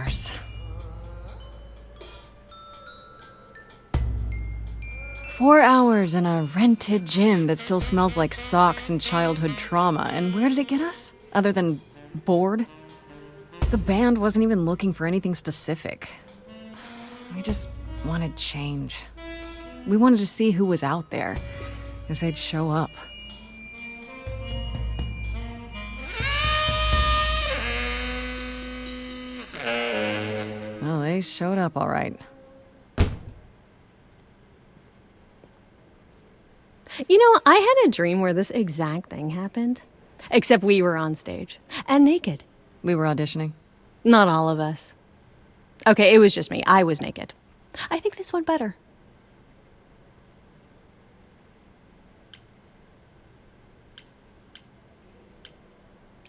hours. Four hours in a rented gym that still smells like socks and childhood trauma. And where did it get us? Other than bored? The band wasn't even looking for anything specific. We just wanted change. We wanted to see who was out there, if they'd show up. Well, they showed up all right. You know, I had a dream where this exact thing happened. Except we were on stage. And naked. We were auditioning. Not all of us. Okay, it was just me. I was naked. I think this went better.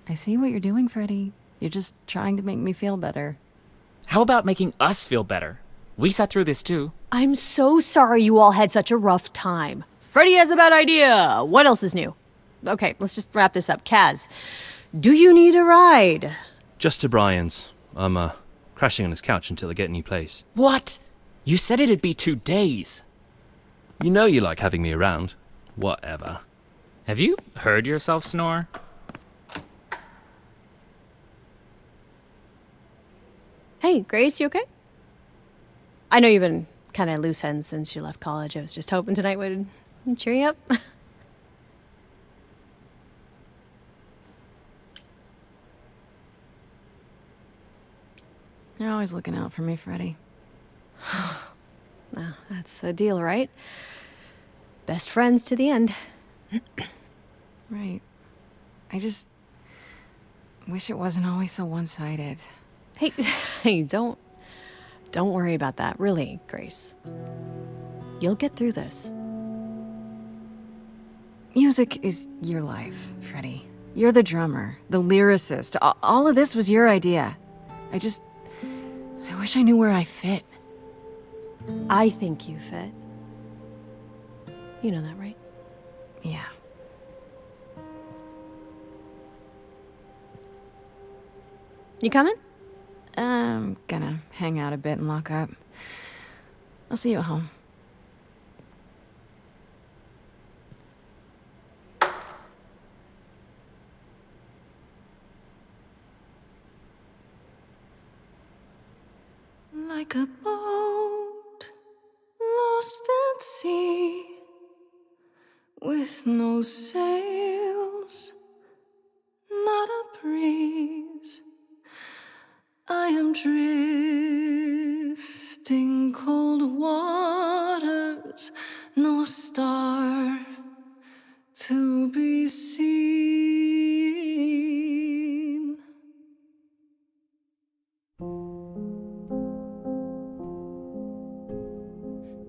I see what you're doing, Freddie. You're just trying to make me feel better. How about making us feel better? We sat through this too. I'm so sorry you all had such a rough time. Freddie has a bad idea. What else is new? Okay, let's just wrap this up. Kaz, do you need a ride? Just to Brian's. I'm, crashing on his couch until I get a new place. What? You said it'd be 2 days. You know you like having me around. Whatever. Have you heard yourself snore? Hey, Grace, you okay? I know you've been kind of loose ends since you left college. I was just hoping tonight would cheer you up. You're always looking out for me, Freddie. Well, that's the deal, right? Best friends to the end. Right. I just wish it wasn't always so one-sided. Hey, don't worry about that, really, Grace. You'll get through this. Music is your life, Freddie. You're the drummer, the lyricist. All of this was your idea. I wish I knew where I fit. I think you fit. You know that, right? Yeah. You coming? I'm gonna hang out a bit and lock up. I'll see you at home. Like a boat lost at sea, with no sails, not a breeze, I am drifting cold waters, no star to be seen.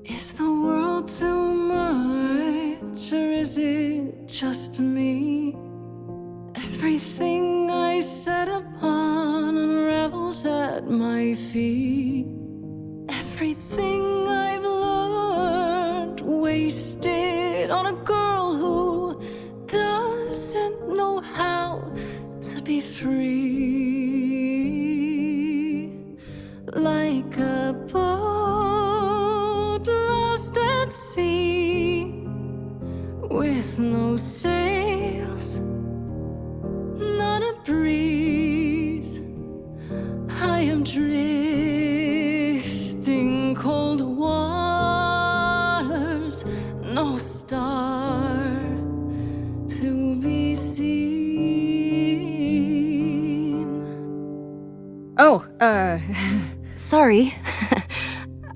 Is the world too much, or is it just me? Everything I set upon unravels at my feet. Everything I've learned wasted on a girl who doesn't know how to be free. Like a boat lost at sea, with no sails, not a breeze, I am drifting cold waters, no star to be seen. Oh, Sorry.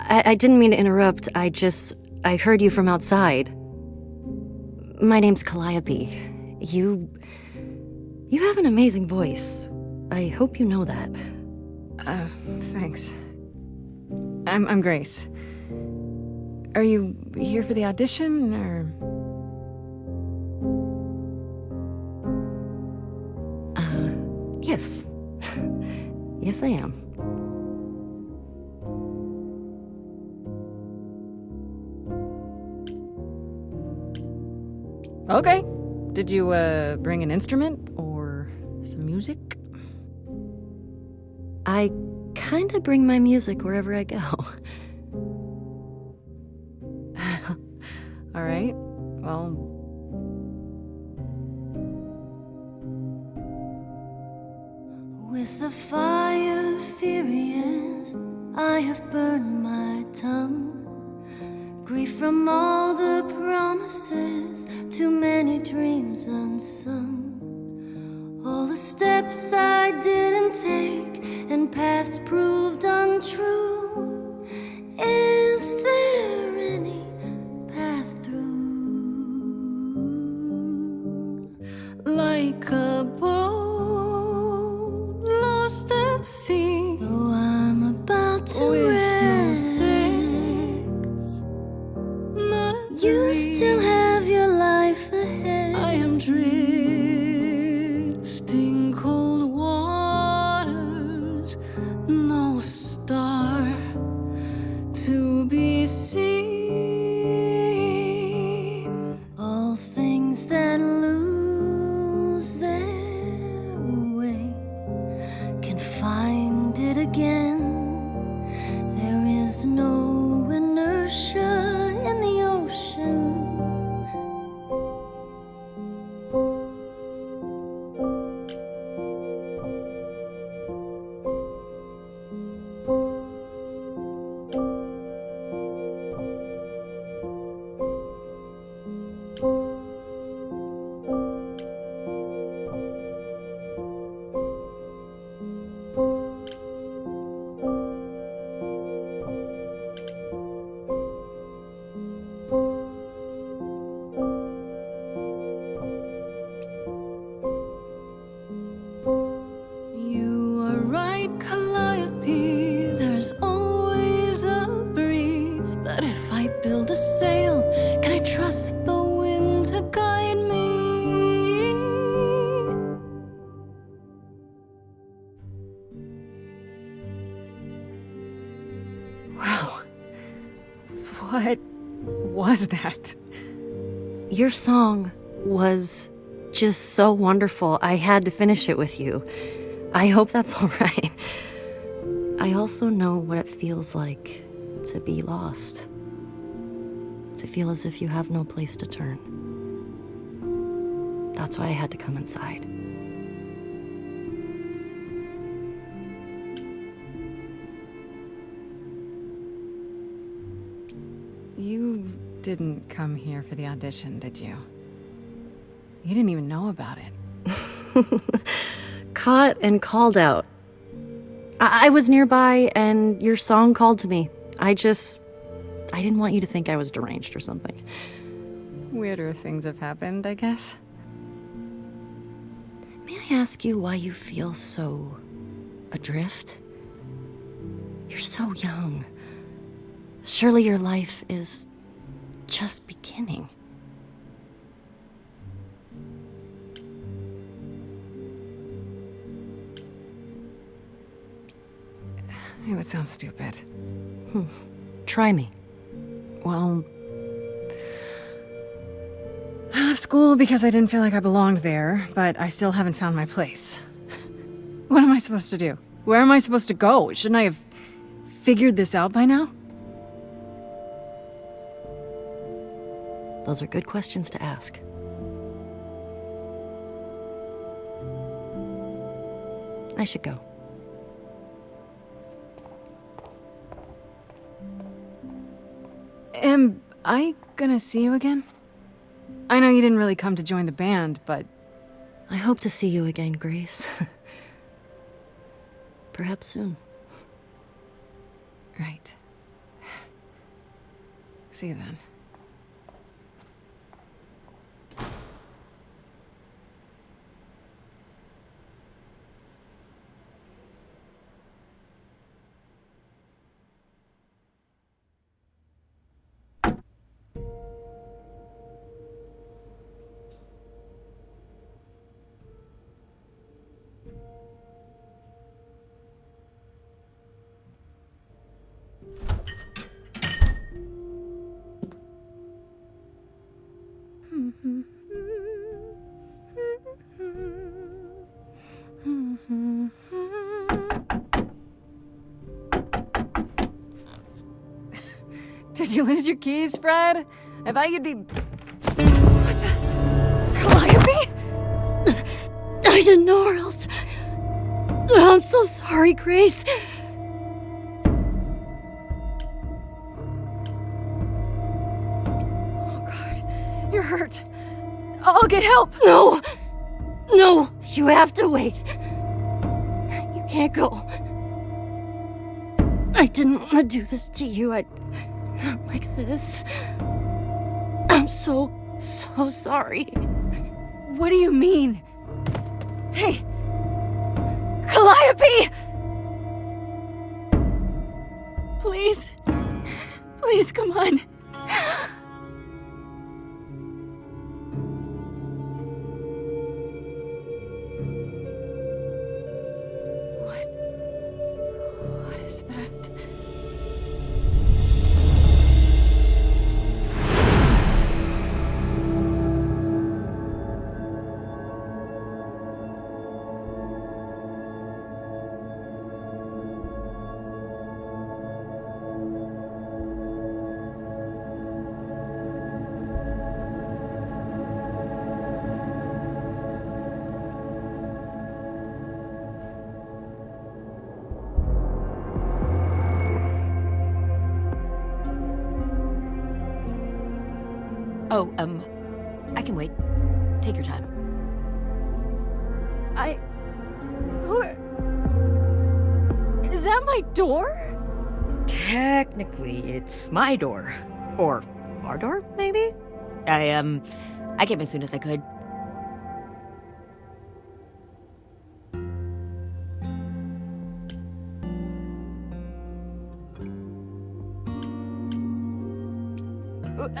I didn't mean to interrupt. I heard you from outside. My name's Calliope. You have an amazing voice. I hope you know that. Thanks. I'm Grace. Are you here for the audition, or? Yes. Yes, I am. Okay. Did you, bring an instrument or some music? I kinda bring my music wherever I go. All right. Well, with the fire furious, I have burned my tongue. Grief from all the promises, too many dreams unsung. All the steps I didn't take and paths proved untrue. Is there any path through? Like a boat lost at sea, though I'm about to with no sails, not a you breeze. Still have your life ahead. I am drifting cold waters, no star to be seen. All things that lose their way can find it again. There is no inertia in the ocean. You are right, Calliope. There's always a breeze. But if I build a sail, can I trust the wind to guide me? wow. What was that? Your song was just so wonderful. I had to finish it with you. I hope that's all right. I also know what it feels like to be lost. To feel as if you have no place to turn. That's why I had to come inside. You didn't come here for the audition, did you? You didn't even know about it. Caught and called out. I was nearby and your song called to me. I didn't want you to think I was deranged or something. Weirder things have happened, I guess. May I ask you why you feel so adrift? You're so young. Surely your life is just beginning. It would sound stupid. Try me. Well, I left school because I didn't feel like I belonged there, but I still haven't found my place. What am I supposed to do? Where am I supposed to go? Shouldn't I have figured this out by now? Those are good questions to ask. I should go. Am I gonna see you again? I know you didn't really come to join the band, but... I hope to see you again, Grace. Perhaps soon. Right. See you then. Did you lose your keys, Fred? I thought you'd be... What the... Calliope? I didn't know where else. I'm so sorry, Grace. Oh, God. You're hurt. I'll get help. No! No! You have to wait. You can't go. I didn't want to do this to you. Not like this. I'm so sorry. What do you mean? Hey! Calliope! Please. Please, come on. What is that? Oh, I can wait. Take your time. Is that my door? Technically, it's my door. Or our door, maybe? I came as soon as I could.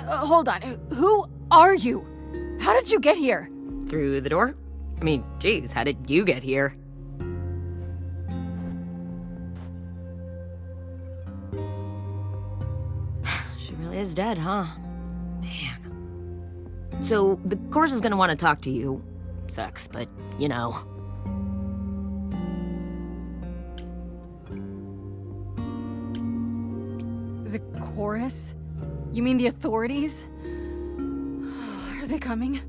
Hold on. Who are you? How did you get here? Through the door? I mean, geez, how did you get here? She really is dead, huh? Man. So, the chorus is gonna want to talk to you. Sucks, but, you know. The chorus? You mean the authorities? Are they coming?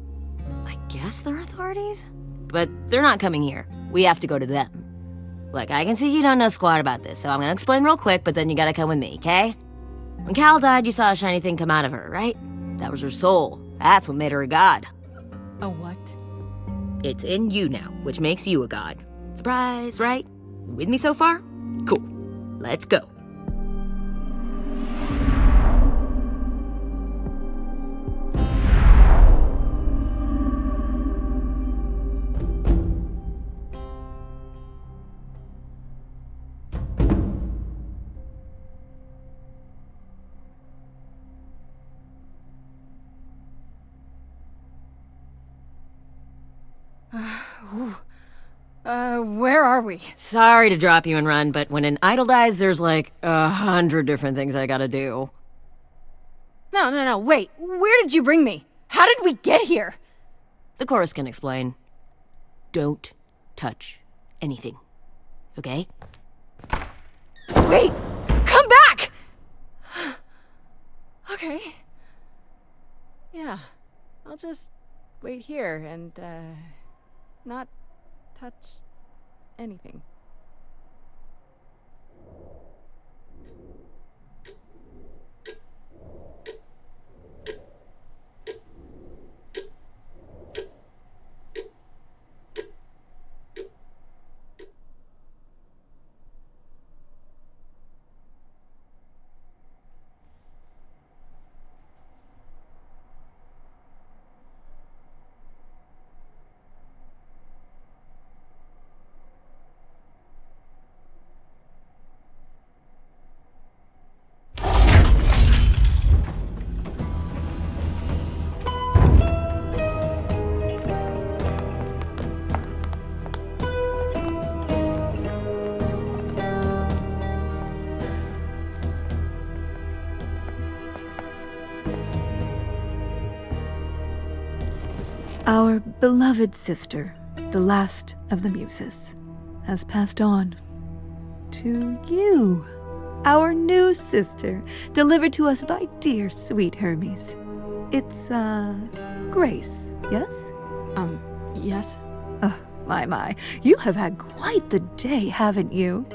I guess they're authorities? But they're not coming here. We have to go to them. Look, I can see you don't know squat about this, so I'm gonna explain real quick, but then you gotta come with me, okay? When Cal died, you saw a shiny thing come out of her, right? That was her soul. That's what made her a god. A what? It's in you now, which makes you a god. Surprise, right? With me so far? Cool. Let's go. Where are we? Sorry to drop you and run, but when an idol dies, there's like 100 different things I gotta do. No, wait. Where did you bring me? How did we get here? The chorus can explain. Don't touch anything. Okay? Wait! Come back! Okay. Yeah. I'll just wait here and, not touch anything. Our beloved sister, the last of the muses, has passed on to you, our new sister, delivered to us by dear sweet Hermes. It's, Grace, yes? Yes? Oh, my. You have had quite the day, haven't you?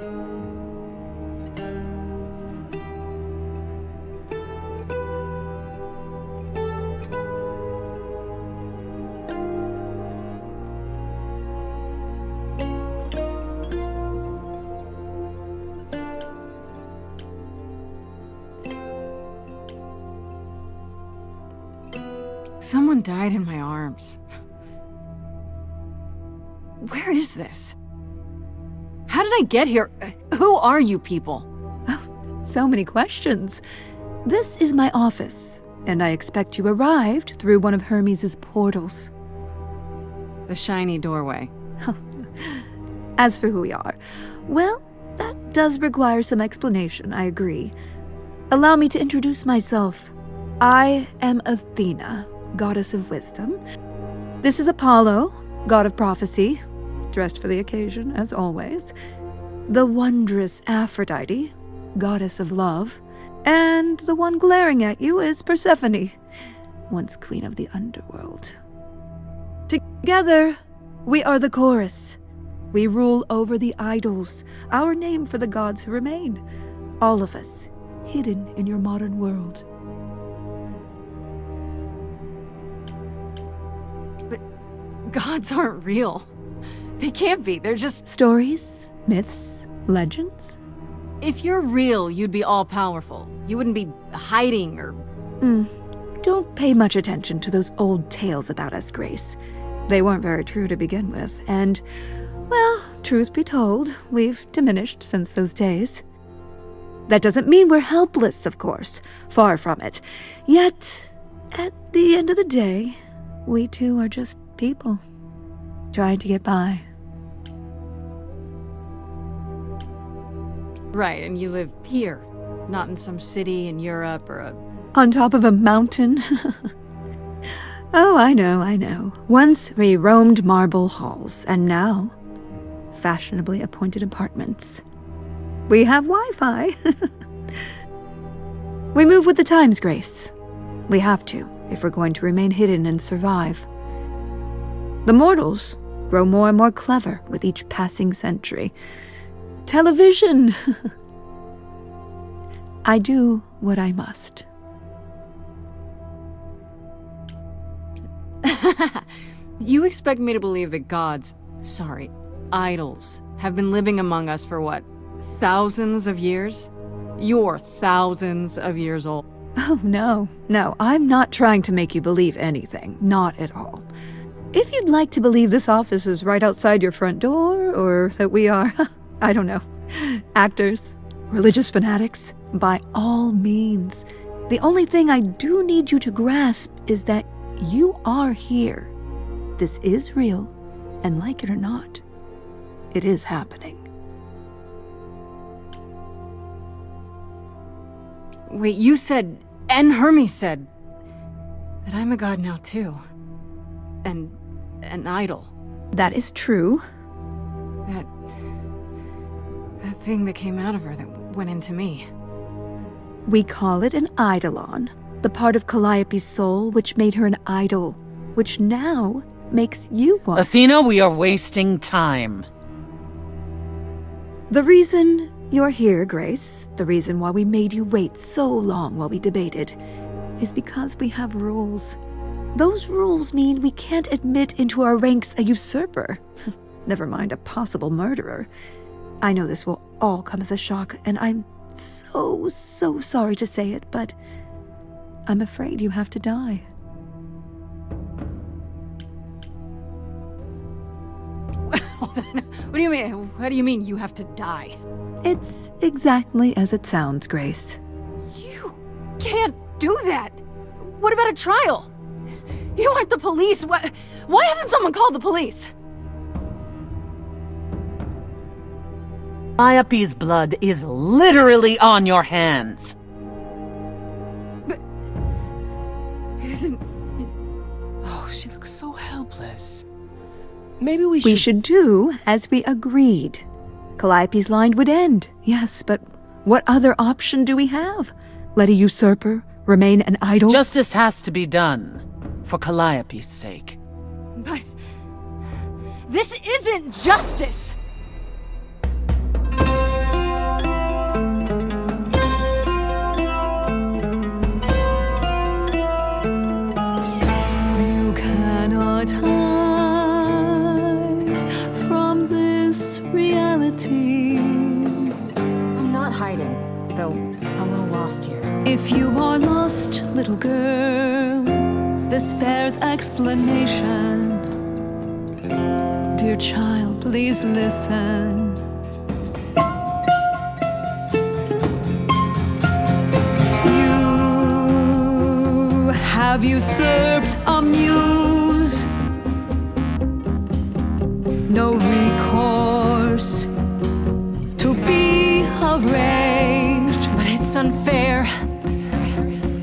Someone died in my arms. Where is this? How did I get here? Who are you people? So many questions. This is my office, and I expect you arrived through one of Hermes' portals. The shiny doorway. As for who we are, well, that does require some explanation, I agree. Allow me to introduce myself. I am Athena, goddess of wisdom. This is Apollo, god of prophecy, dressed for the occasion, as always. The wondrous Aphrodite, goddess of love. And the one glaring at you is Persephone, once queen of the underworld. Together, we are the chorus. We rule over the idols, our name for the gods who remain. All of us, hidden in your modern world. Gods aren't real. They can't be. They're just... Stories, myths, legends. If you're real, you'd be all-powerful. You wouldn't be hiding or... Don't pay much attention to those old tales about us, Grace. They weren't very true to begin with, and, well, truth be told, we've diminished since those days. That doesn't mean we're helpless, of course. Far from it. Yet, at the end of the day, we too are just people, trying to get by. Right, and you live here, not in some city in Europe or a... On top of a mountain? Oh, I know. Once we roamed marble halls, and now, fashionably appointed apartments. We have Wi-Fi. We move with the times, Grace. We have to, if we're going to remain hidden and survive. The mortals grow more and more clever with each passing century. Television! I do what I must. You expect me to believe that idols, have been living among us for what, thousands of years? You're thousands of years old. Oh, no, I'm not trying to make you believe anything. Not at all. If you'd like to believe this office is right outside your front door, or that we are, I don't know, actors, religious fanatics, by all means. The only thing I do need you to grasp is that you are here. This is real, and like it or not, it is happening. Wait, you said, and Hermes said, that I'm a god now too. And an idol. That is true. That thing that came out of her that went into me. We call it an eidolon, the part of Calliope's soul which made her an idol, which now makes you one. Athena, we are wasting time. The reason you're here, Grace, the reason why we made you wait so long while we debated, is because we have rules. Those rules mean we can't admit into our ranks a usurper, never mind a possible murderer. I know this will all come as a shock, and I'm so sorry to say it, but I'm afraid you have to die. Hold on. What do you mean? What do you mean you have to die? It's exactly as it sounds, Grace. You can't do that. What about a trial? You aren't the police. Why hasn't someone called the police? Calliope's blood is literally on your hands. But it isn't... Oh, she looks so helpless. Maybe We should do as we agreed. Calliope's line would end, yes, but What other option do we have? Let a usurper remain an idol? Justice has to be done, for Calliope's sake. But this isn't justice! You cannot hide from this reality. I'm not hiding, though a little lost here. If you are lost, little girl, this bears explanation. Dear child, please listen. You have usurped a muse. No recourse to be arranged. But it's unfair.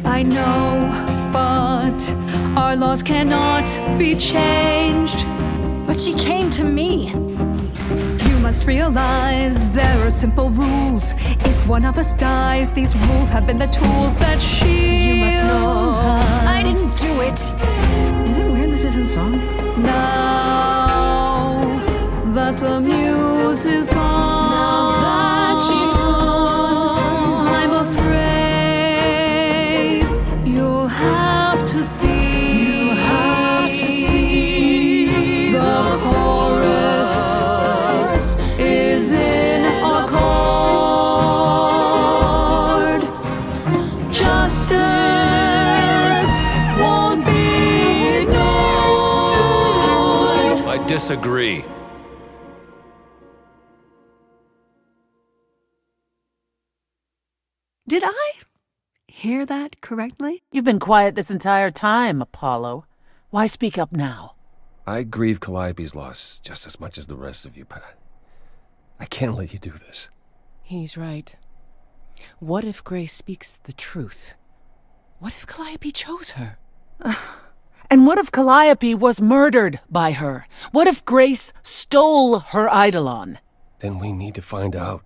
I know, but our laws cannot be changed. But she came to me. You must realize there are simple rules. If one of us dies, these rules have been the tools that You must know I didn't us. do it. Is it weird this isn't song? Now that the muse is gone, I'm afraid you'll have to see. The chorus is in accord. Justice won't be ignored. I disagree. Did I hear that correctly? You've been quiet this entire time, Apollo. Why speak up now? I grieve Calliope's loss just as much as the rest of you, but I can't let you do this. He's right. What if Grace speaks the truth? What if Calliope chose her? And what if Calliope was murdered by her? What if Grace stole her eidolon? Then we need to find out.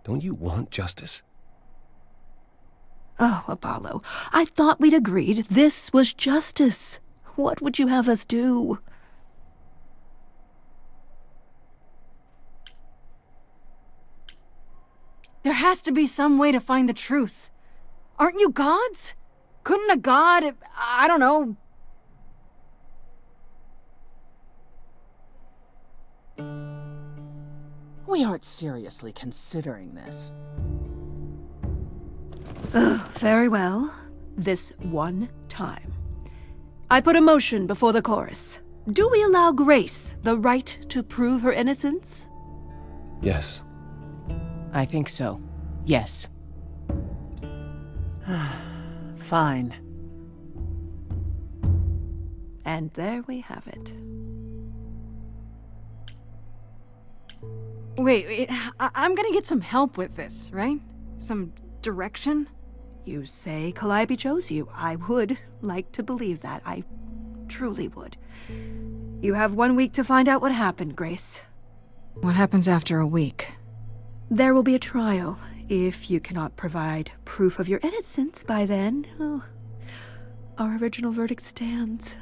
Don't you want justice? Oh, Apollo, I thought we'd agreed this was justice. What would you have us do? There has to be some way to find the truth. Aren't you gods? Couldn't a god, I don't know... We aren't seriously considering this. Very well. This one time. I put a motion before the chorus. Do we allow Grace the right to prove her innocence? Yes. I think so. Yes. Fine. And there we have it. Wait, I'm gonna get some help with this, right? Some direction? You say Calliope chose you. I would like to believe that. I truly would. You have 1 week to find out what happened, Grace. What happens after a week? There will be a trial. If you cannot provide proof of your innocence by then, our original verdict stands.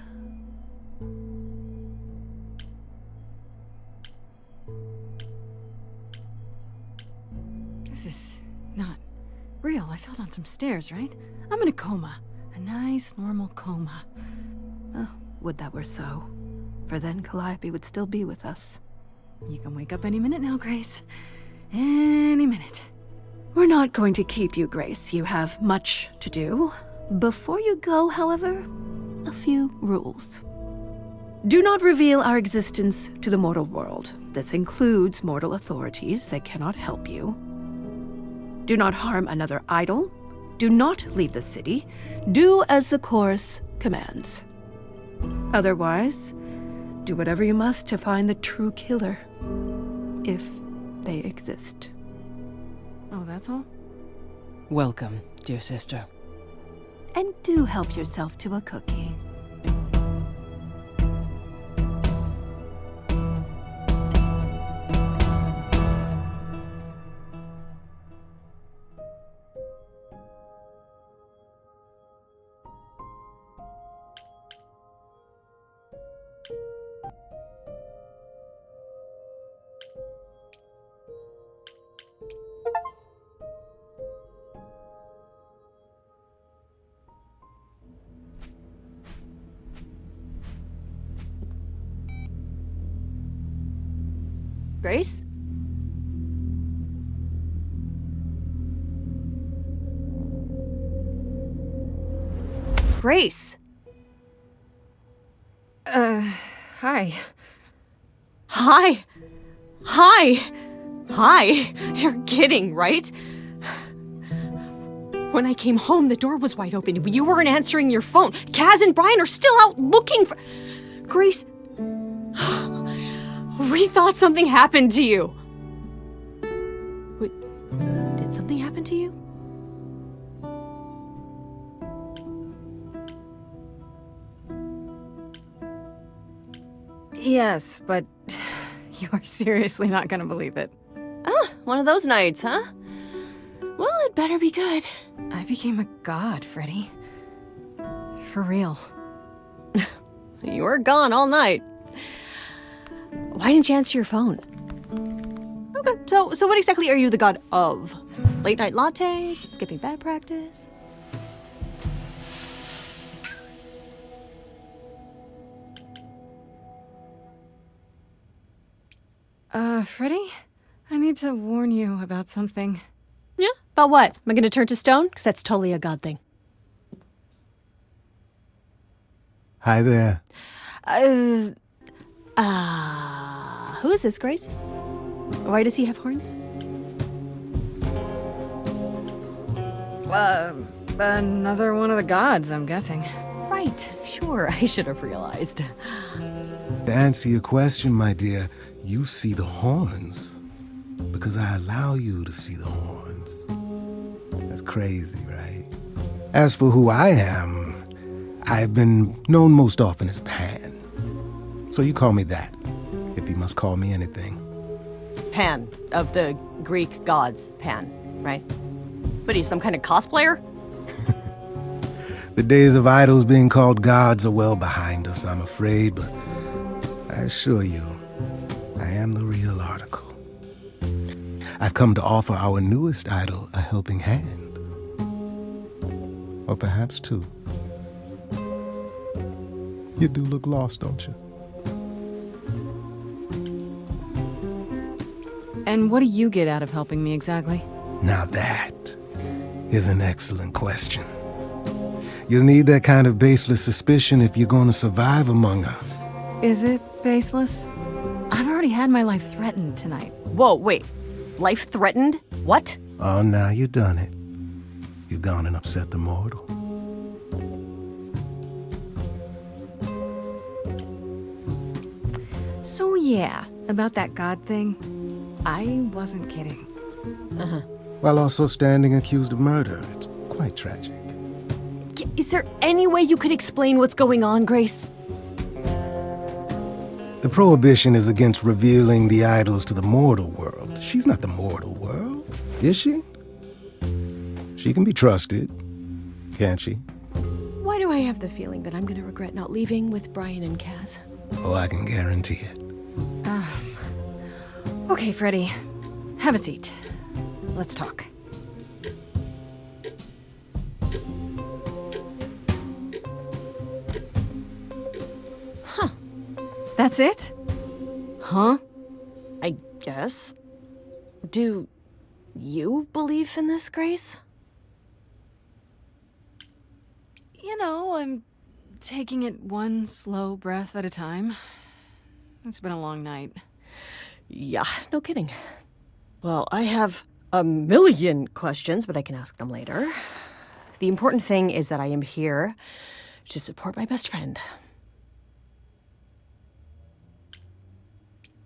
This is not real. I fell down some stairs, right? I'm in a coma. A nice, normal coma. Oh, would that were so. For then Calliope would still be with us. You can wake up any minute now, Grace. Any minute. We're not going to keep you, Grace. You have much to do. Before you go, however, a few rules. Do not reveal our existence to the mortal world. This includes mortal authorities that cannot help you. Do not harm another idol. Do not leave the city. Do as the chorus commands. Otherwise, do whatever you must to find the true killer, if they exist. Oh, that's all? Welcome, dear sister. And do help yourself to a cookie. Grace? Grace! Hi. Hi! Hi! Hi! You're kidding, right? When I came home, the door was wide open. You weren't answering your phone. Kaz and Brian are still out looking for... Grace... We thought something happened to you. Wait, did something happen to you? Yes, but you are seriously not gonna believe it. Ah, one of those nights, huh? Well, it better be good. I became a god, Freddie. For real. You were gone all night. Why didn't you answer your phone? Okay, so what exactly are you the god of? Late night lattes? Skipping bad practice? Freddie? I need to warn you about something. Yeah? About what? Am I gonna turn to stone? Because that's totally a god thing. Hi there. Who is this, Grace? Why does he have horns? Another one of the gods, I'm guessing. Right, sure, I should have realized. To answer your question, my dear, you see the horns because I allow you to see the horns. That's crazy, right? As for who I am, I've been known most often as Pan. So you call me that, if you must call me anything. Pan, of the Greek gods, Pan, right? But he's some kind of cosplayer? The days of idols being called gods are well behind us, I'm afraid, but I assure you, I am the real article. I've come to offer our newest idol a helping hand. Or perhaps two. You do look lost, don't you? And what do you get out of helping me exactly? Now that is an excellent question. You'll need that kind of baseless suspicion if you're going to survive among us. Is it baseless? I've already had my life threatened tonight. Whoa, wait. Life threatened? What? Oh, now you've done it. You've gone and upset the mortal. So yeah, about that god thing, I wasn't kidding. While also standing accused of murder. It's quite tragic. Is there any way you could explain what's going on, Grace? The prohibition is against revealing the idols to the mortal world. She's not the mortal world, is she? She can be trusted, can't she? Why do I have the feeling that I'm gonna regret not leaving with Brian and Kaz? Oh, I can guarantee it. Okay, Freddie, have a seat. Let's talk. That's it? Huh? I guess. Do you believe in this, Grace? You know, I'm taking it one slow breath at a time. It's been a long night. Yeah, no kidding. Well, I have a million questions, but I can ask them later. The important thing is that I am here to support my best friend.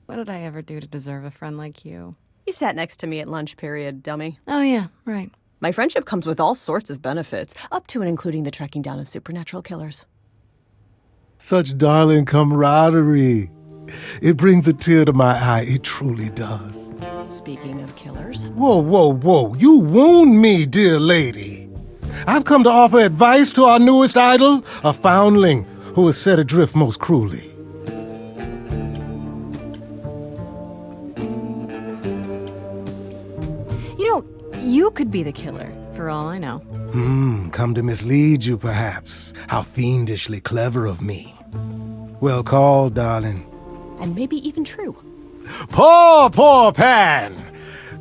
What did I ever do to deserve a friend like you? You sat next to me at lunch period, dummy. Oh yeah, right. My friendship comes with all sorts of benefits, up to and including the tracking down of supernatural killers. Such darling camaraderie. It brings a tear to my eye. It truly does. Speaking of killers. Whoa, whoa, whoa. You wound me, dear lady. I've come to offer advice to our newest idol, a foundling who is set adrift most cruelly. You know, you could be the killer, for all I know. Come to mislead you, perhaps. How fiendishly clever of me. Well called, darling. And maybe even true. Poor, poor Pan!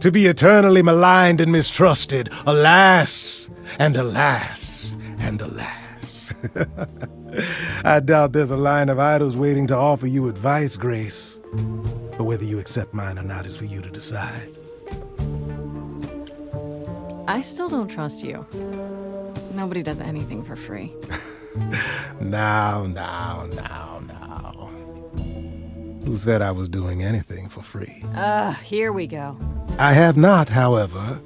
To be eternally maligned and mistrusted, alas, and alas, and alas. I doubt there's a line of idols waiting to offer you advice, Grace. But whether you accept mine or not is for you to decide. I still don't trust you. Nobody does anything for free. Now. Who said I was doing anything for free? Here we go. I have not, however,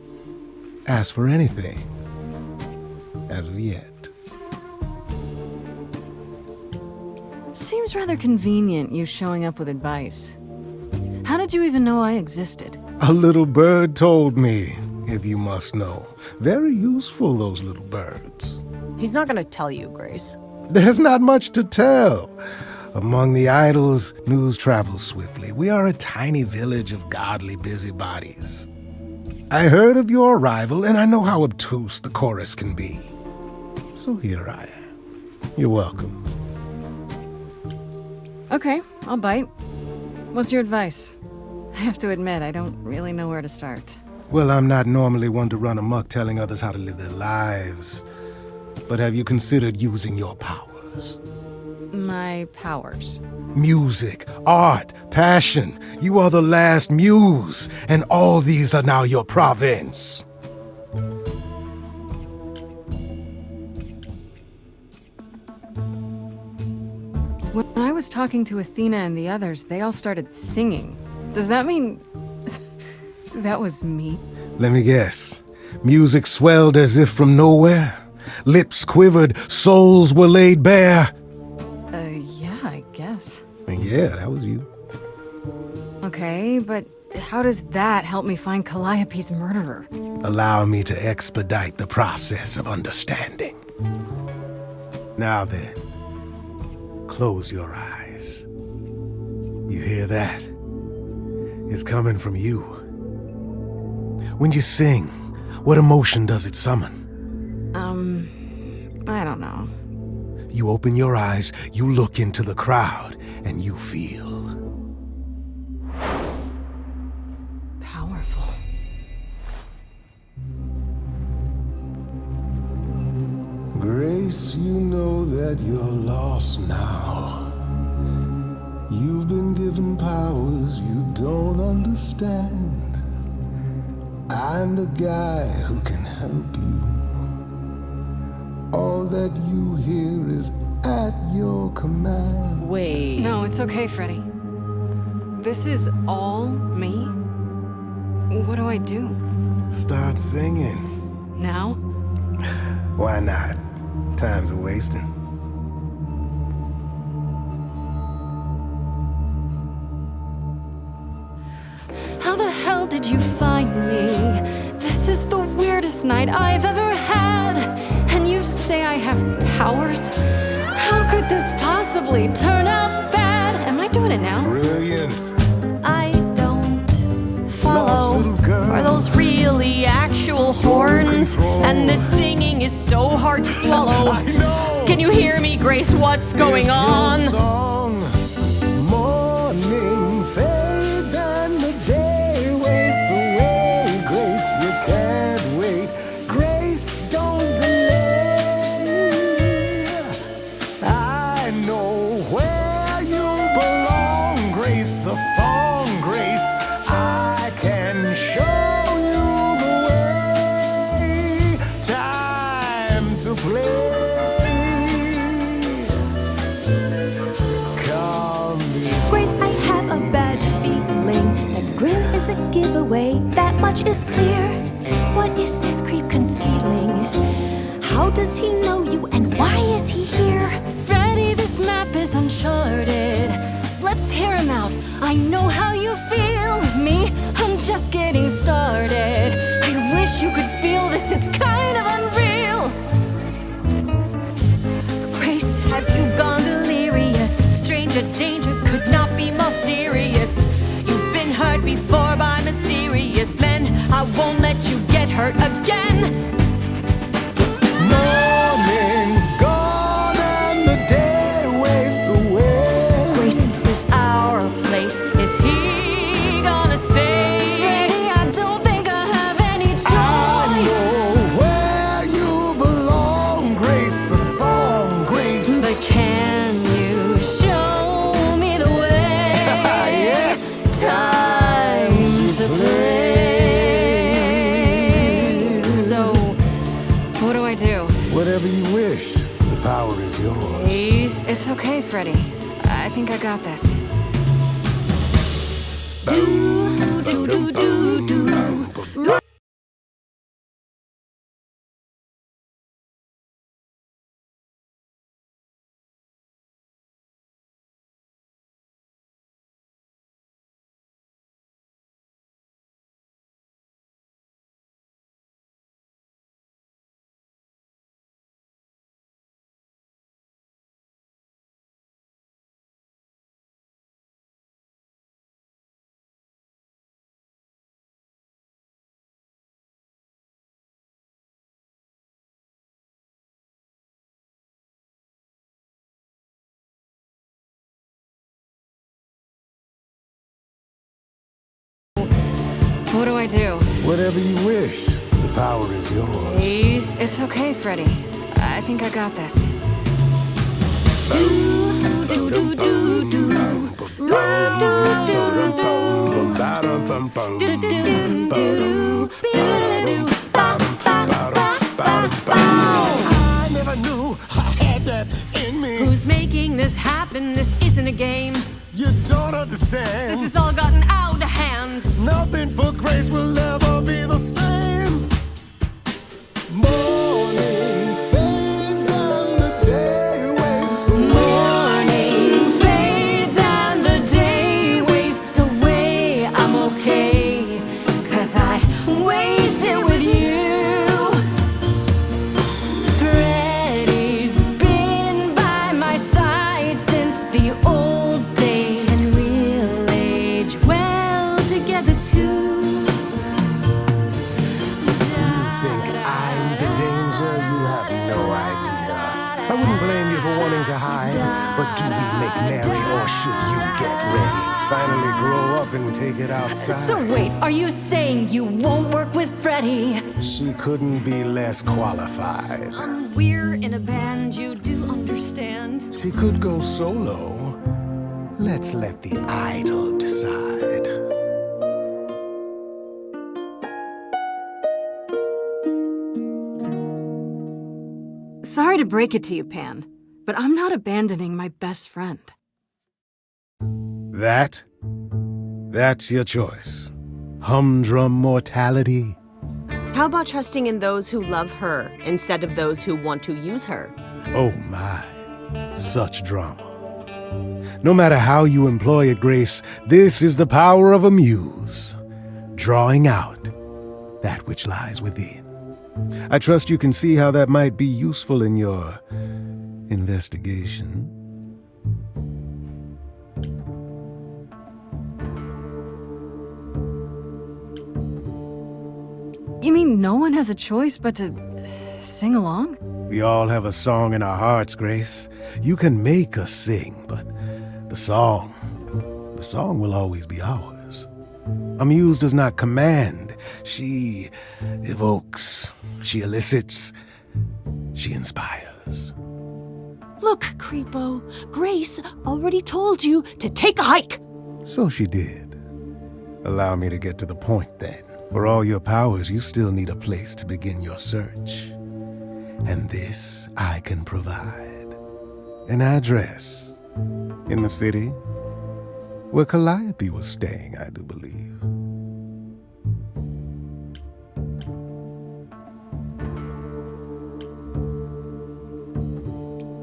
asked for anything. As of yet. Seems rather convenient, you showing up with advice. How did you even know I existed? A little bird told me, if you must know. Very useful, those little birds. He's not gonna tell you, Grace. There's not much to tell. Among the idols, news travels swiftly. We are a tiny village of godly busybodies. I heard of your arrival, and I know how obtuse the chorus can be. So here I am. You're welcome. Okay, I'll bite. What's your advice? I have to admit, I don't really know where to start. Well, I'm not normally one to run amok telling others how to live their lives. But have you considered using your powers? My powers. Music, art, passion. You are the last muse, and all these are now your province. When I was talking to Athena and the others, they all started singing. Does that mean that was me? Let me guess. Music swelled as if from nowhere. Lips quivered, souls were laid bare. Yeah, I guess. And yeah, that was you. Okay, but how does that help me find Calliope's murderer? Allow me to expedite the process of understanding. Now then, close your eyes. You hear that? It's coming from you. When you sing, what emotion does it summon? I don't know. You open your eyes, you look into the crowd, and you feel powerful. Grace, you know that you're lost now. You've been given powers you don't understand. I'm the guy who can help you. All that you hear is at your command. Wait. No, it's okay, Freddie. This is all me? What do I do? Start singing. Now? Why not? Time's a wasting. How the hell did you find me? This is the weirdest night I've ever had. And you say I have powers? How could this possibly turn out bad? Am I doing it now? Brilliant. I don't follow. Lost little girl. Are those really actual horns? control. And this singing is so hard to swallow. I know. Can you hear me, Grace? What's going It's your on? song. Morning fades and the day wastes away. Grace, you can't wait. Grace, don't delay. I know where you belong, Grace, the song, Grace. I can show you the way. Time to play. Grace, I have a bad feeling that grin is a giveaway. That much is clear. What is this creep concealing? How does he know you and why is he here? Freddie, this map is uncharted. Let's hear him out. I know how you feel. Me, I'm just getting started. I wish you could feel this. It's kind of unreal. Grace, have you gone delirious? Stranger danger could not be more serious. You've been hurt before by mysterious men. I won't let you get hurt again. Morning's gone and the day wastes away. Grace, this is our place. Is he Whatever you wish, the power is yours. Please? It's okay, Freddie. I think I got this. What do I do? Whatever you wish, the power is yours. Please? It's okay, Freddie. I think I got this. I never knew I had that in me. Who's making this happen? This isn't a game. You don't understand. This has all gotten out of hand. Nothing for Grace will ever be the same. Morning fades and the day wastes away. Morning fades and the day wastes away. I'm okay, 'cause I wasted with you. Freddie's been by my side since the old days. And we'll age well together too. I'm the danger, you have no idea. I wouldn't blame you for wanting to hide, but do we make merry or should you get ready? Finally grow up and take it outside. So wait, are you saying you won't work with Freddie? She couldn't be less qualified. We're in a band, you do understand. She could go solo. Let's let the idol decide. Sorry to break it to you, Pan, but I'm not abandoning my best friend. That's your choice. Humdrum mortality. How about trusting in those who love her instead of those who want to use her? Oh my, such drama. No matter how you employ it, Grace, this is the power of a muse, drawing out that which lies within. I trust you can see how that might be useful in your investigation. You mean no one has a choice but to sing along? We all have a song in our hearts, Grace. You can make us sing, but the song will always be ours. A muse does not command. She evokes, she elicits, she inspires. Look, Creepo, Grace already told you to take a hike. So she did. Allow me to get to the point then. For all your powers, you still need a place to begin your search. And this I can provide. An address in the city where Calliope was staying, I do believe.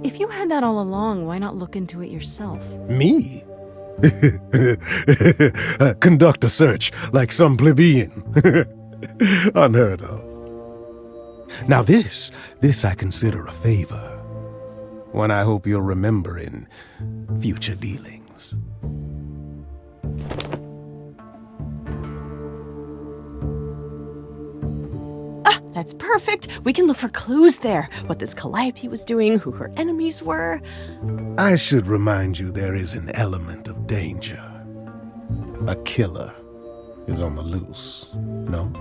If you had that all along, why not look into it yourself? Me? Conduct a search like some plebeian. Unheard of. Now this I consider a favor. One I hope you'll remember in future dealings. That's perfect. We can look for clues there. What this Calliope was doing, who her enemies were. I should remind you there is an element of danger. A killer is on the loose, no?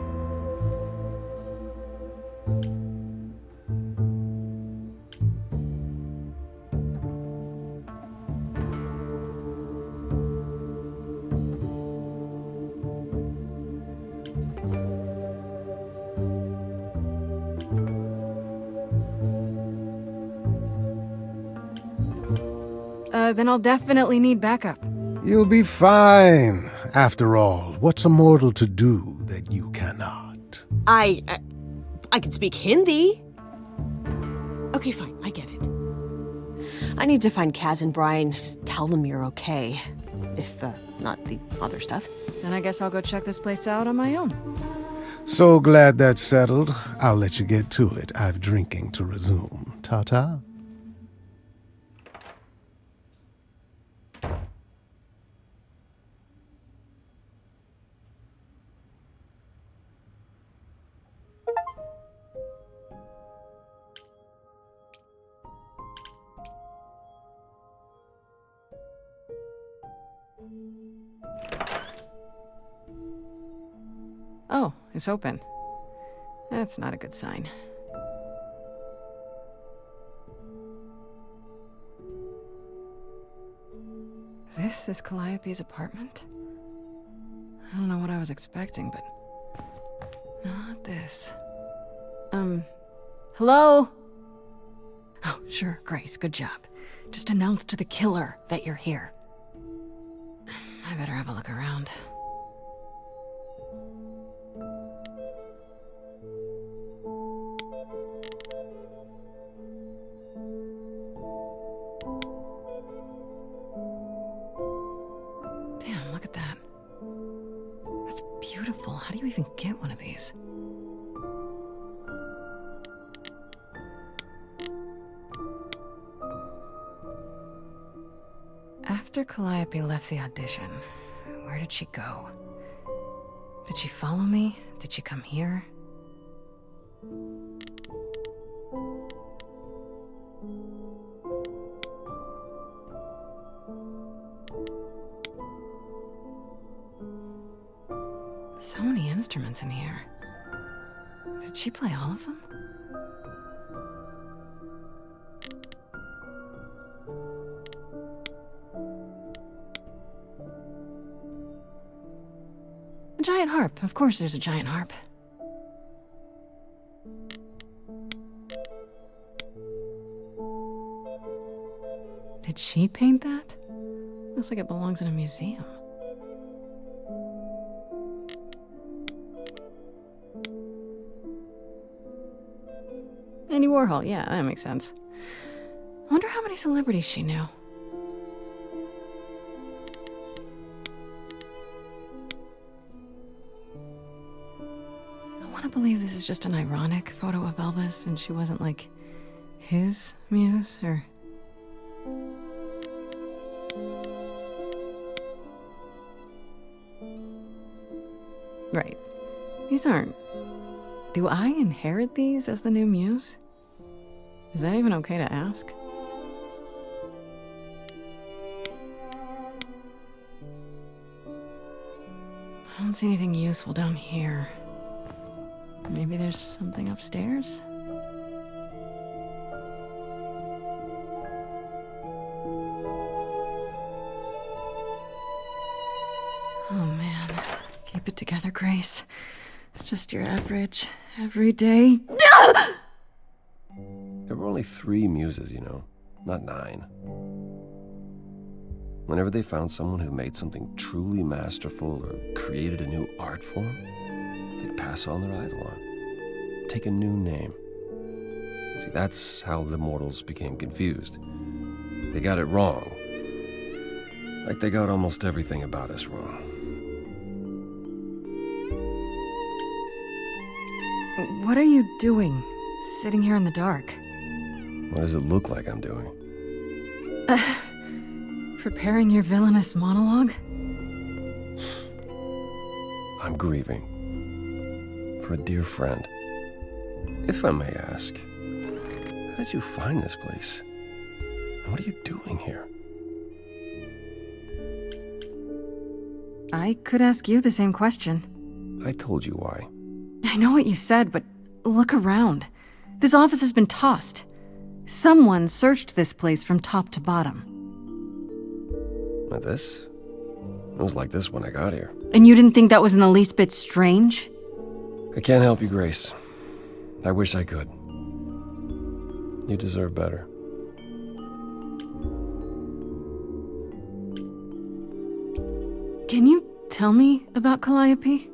then I'll definitely need backup. You'll be fine. After all, what's a mortal to do that you cannot? I can speak Hindi. Okay, fine, I get it. I need to find Kaz and Brian. Just tell them you're okay. If, not the other stuff. Then I guess I'll go check this place out on my own. So glad that's settled. I'll let you get to it. I've drinking to resume. Ta-ta. Oh, it's open. That's not a good sign. This is Calliope's apartment? I don't know what I was expecting, but not this. Hello? Oh, sure, Grace, good job. Just announce to the killer that you're here. I better have a look around. Damn, look at that. That's beautiful. How do you even get one of these? After Calliope left the audition, where did she go? Did she follow me? Did she come here? So many instruments in here. Did she play all of them? A giant harp. Of course there's a giant harp. Did she paint that? Looks like it belongs in a museum. Andy Warhol, yeah, that makes sense. I wonder how many celebrities she knew. I want to believe this is just an ironic photo of Elvis and she wasn't like his muse, or... Right. These aren't... Do I inherit these as the new muse? Is that even okay to ask? I don't see anything useful down here. Maybe there's something upstairs? Oh man. Keep it together, Grace. It's just your average, everyday... There were only 3 muses, you know, not 9. Whenever they found someone who made something truly masterful or created a new art form, they'd pass on their idol on, take a new name. See, that's how the mortals became confused. They got it wrong. Like they got almost everything about us wrong. What are you doing, sitting here in the dark? What does it look like I'm doing? Preparing your villainous monologue? I'm grieving. For a dear friend. If I may ask, how did you find this place? And what are you doing here? I could ask you the same question. I told you why. I know what you said, but look around. This office has been tossed. Someone searched this place from top to bottom. Like this? It was like this when I got here. And you didn't think that was in the least bit strange? I can't help you, Grace. I wish I could. You deserve better. tell me about Calliope?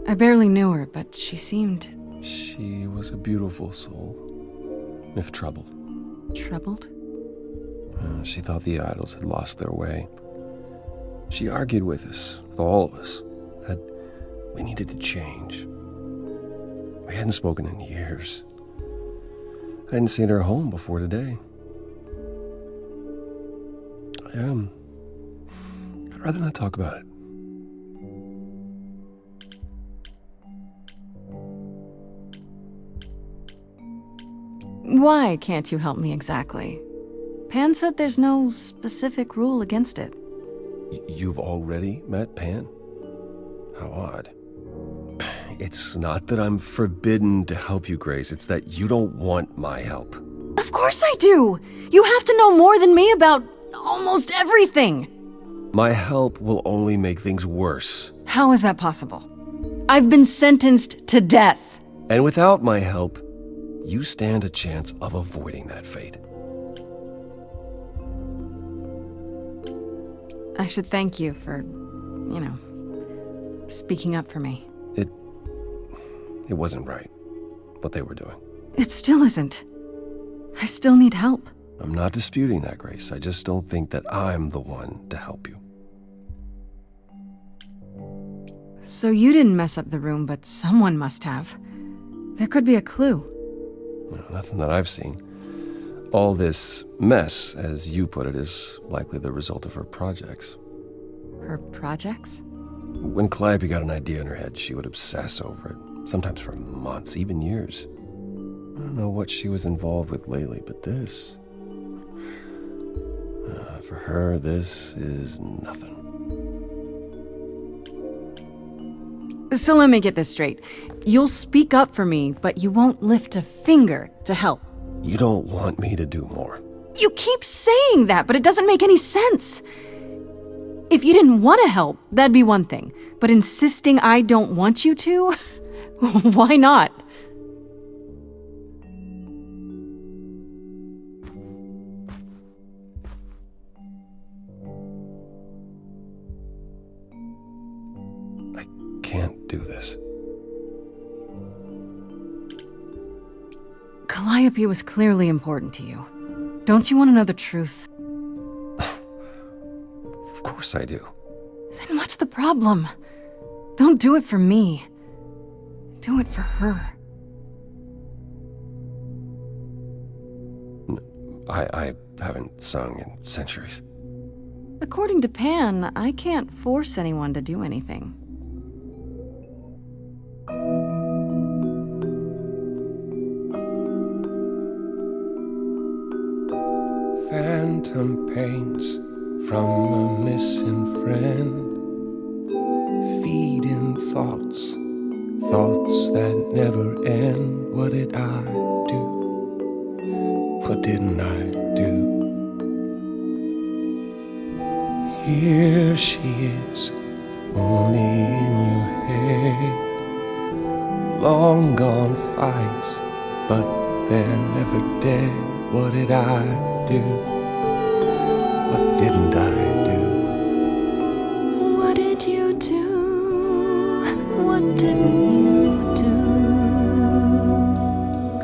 I barely knew her, but she seemed... She was a beautiful soul, if troubled. troubled? She thought the idols had lost their way. She argued with us, with all of us, that we needed to change. We hadn't spoken in years. I hadn't seen her home before today. I'd rather not talk about it. Why can't you help me exactly? Pan said there's no specific rule against it. You've already met Pan? How odd. It's not that I'm forbidden to help you, Grace. It's that you don't want my help. Of course I do! You have to know more than me about almost everything! My help will only make things worse. How is that possible? I've been sentenced to death. And without my help, you stand a chance of avoiding that fate. I should thank you for, speaking up for me. It wasn't right, what they were doing. It still isn't. I still need help. I'm not disputing that, Grace. I just don't think that I'm the one to help you. So you didn't mess up the room, but someone must have. There could be a clue. Nothing that I've seen. All this mess, as you put it, is likely the result of her projects. Her projects? When Calliope got an idea in her head, she would obsess over it, sometimes for months, even years. I don't know what she was involved with lately, but this... for her, this is nothing. So let me get this straight. You'll speak up for me, but you won't lift a finger to help. You don't want me to do more. You keep saying that, but it doesn't make any sense. If you didn't want to help, that'd be one thing. But insisting I don't want you to? Why not? I can't do this. Calliope was clearly important to you. Don't you want to know the truth? Of course I do. Then what's the problem? Don't do it for me. Do it for her. I haven't sung in centuries. According to Pan, I can't force anyone to do anything. Phantom pains from a missing friend, feeding thoughts that never end. What did I do? What didn't I do? Here she is, only in your head. Long gone fights, but they're never dead. What did I do? What didn't I do? What did you do? What didn't you do?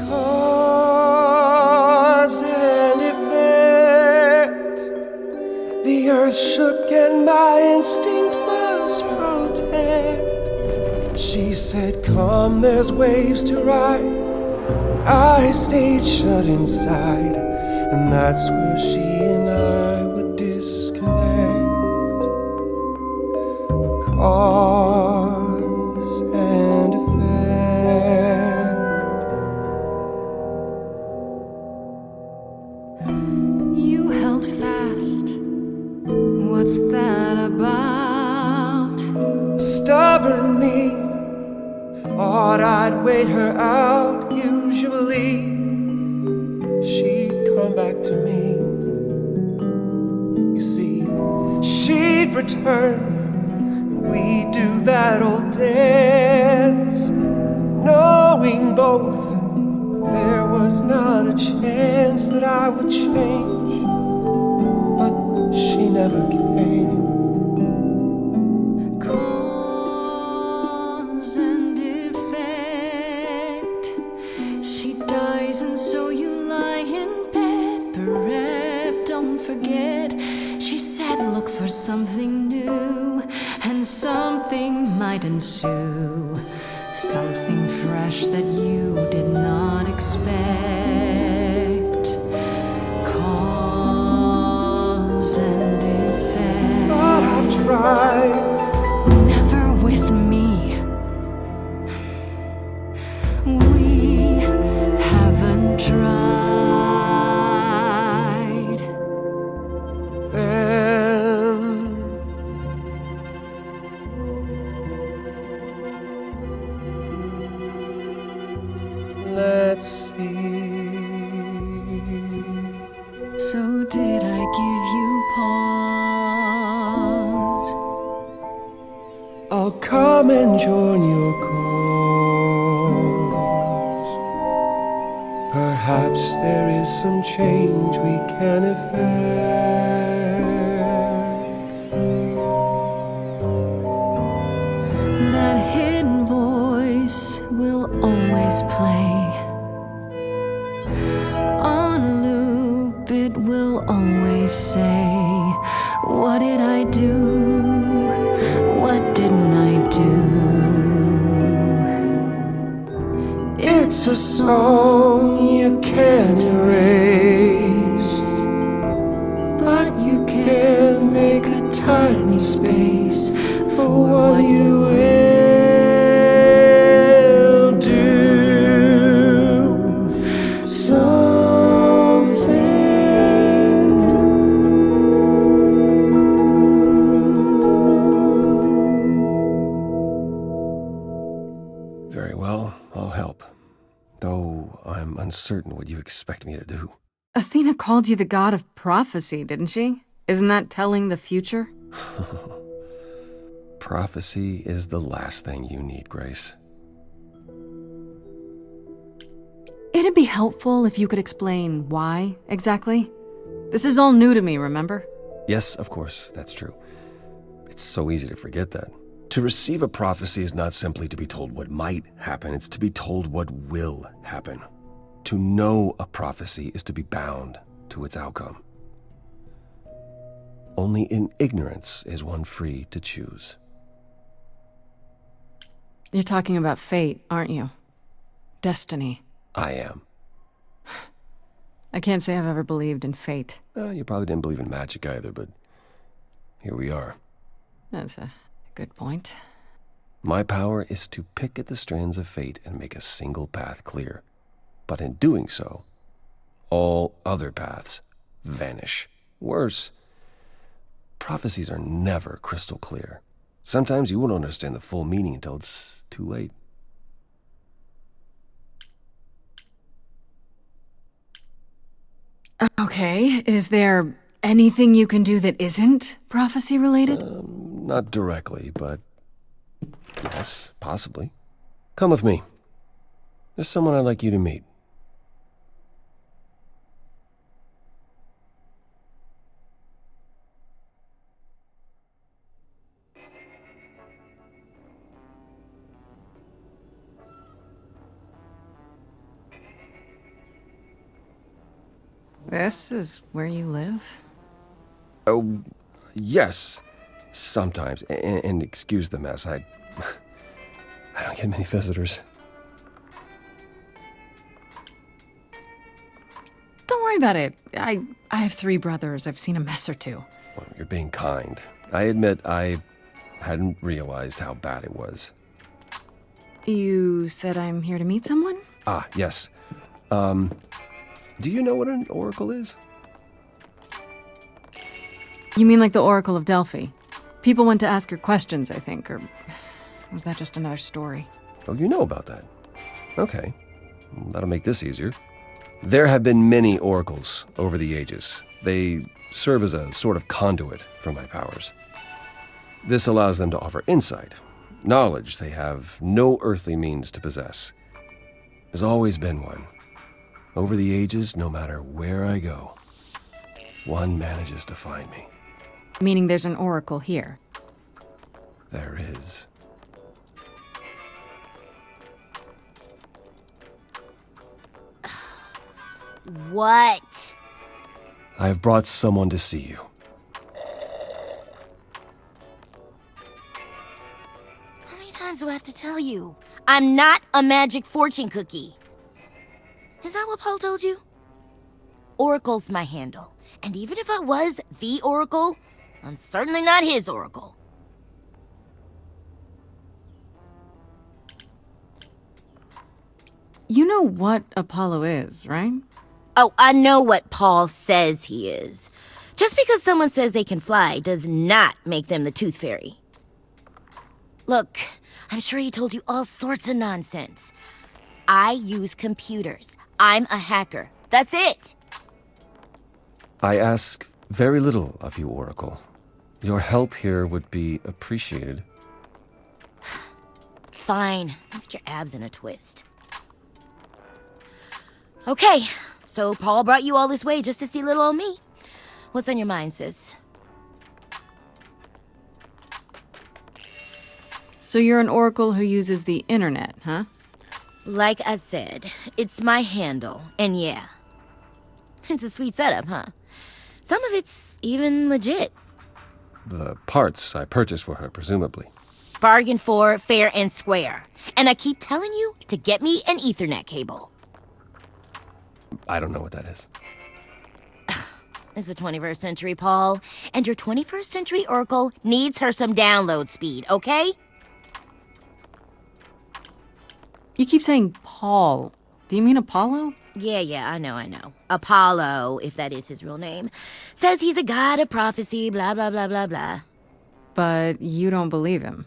Cause and effect. The earth shook and my instinct was protect. She said, come, there's waves to ride. I stayed shut inside, and that's where she and I would disconnect. Cause and effect. You held fast. What's that about? Stubborn me thought I'd wait her out. Usually she'd come back to me. You see, she'd return. We'd do that old dance, knowing both there was not a chance that I would change. But she never came. bereft. Don't forget, she said, look for something new, and something might ensue. Something fresh that you did not expect. Cause and effect. But I've tried. Never with me. We haven't tried. Let's see. So did I give you pause? I'll come and join your cause. Perhaps there is some change we can effect. That hidden voice will always play. On loop, it will always say, what did I do? What didn't I do? It's a song you can't erase, but you can make a tiny space for what you will do. Something new. Very well, I'll help. Though I'm uncertain what you expect me to do. Athena called you the god of prophecy, didn't she? Isn't that telling the future? Prophecy is the last thing you need, Grace. It'd be helpful if you could explain why, exactly. This is all new to me, remember? Yes, of course, that's true. It's so easy to forget that. To receive a prophecy is not simply to be told what might happen, it's to be told what will happen. To know a prophecy is to be bound to its outcome. Only in ignorance is one free to choose. You're talking about fate, aren't you? Destiny. I am. I can't say I've ever believed in fate. You probably didn't believe in magic either, but here we are. That's a good point. My power is to pick at the strands of fate and make a single path clear. But in doing so, all other paths vanish. Worse, prophecies are never crystal clear. Sometimes you won't understand the full meaning until it's too late. Okay, is there anything you can do that isn't prophecy related? Not directly, but yes, possibly. Come with me. There's someone I'd like you to meet. This is where you live? Oh, yes. Sometimes. And excuse the mess. I don't get many visitors. Don't worry about it. I have 3 brothers. I've seen a mess or 2. Well, you're being kind. I admit I hadn't realized how bad it was. You said I'm here to meet someone? Ah, yes. Do you know what an oracle is? You mean like the Oracle of Delphi? People went to ask her questions, I think, or was that just another story? Oh, you know about that. Okay. That'll make this easier. There have been many oracles over the ages. They serve as a sort of conduit for my powers. This allows them to offer insight, knowledge they have no earthly means to possess. There's always been one. Over the ages, no matter where I go, one manages to find me. Meaning there's an oracle here. There is. What? I have brought someone to see you. How many times do I have to tell you? I'm not a magic fortune cookie. Is that what Paul told you? Oracle's my handle. And even if I was the Oracle, I'm certainly not his Oracle. You know what Apollo is, right? Oh, I know what Paul says he is. Just because someone says they can fly does not make them the Tooth Fairy. Look, I'm sure he told you all sorts of nonsense. I use computers. I'm a hacker. That's it. I ask very little of you, Oracle. Your help here would be appreciated. Fine. Put your abs in a twist. Okay, so Paul brought you all this way just to see little old me. What's on your mind, sis? So you're an oracle who uses the internet, huh? Like I said, it's my handle, and yeah. It's a sweet setup, huh? Some of it's even legit. The parts I purchased for her, presumably. Bargain for, fair and square. And I keep telling you to get me an Ethernet cable. I don't know what that is. It's the 21st century, Paul. And your 21st century Oracle needs her some download speed, okay? You keep saying Paul. Do you mean Apollo? Yeah, I know. Apollo, if that is his real name, says he's a god of prophecy, blah, blah, blah, blah, blah. But you don't believe him.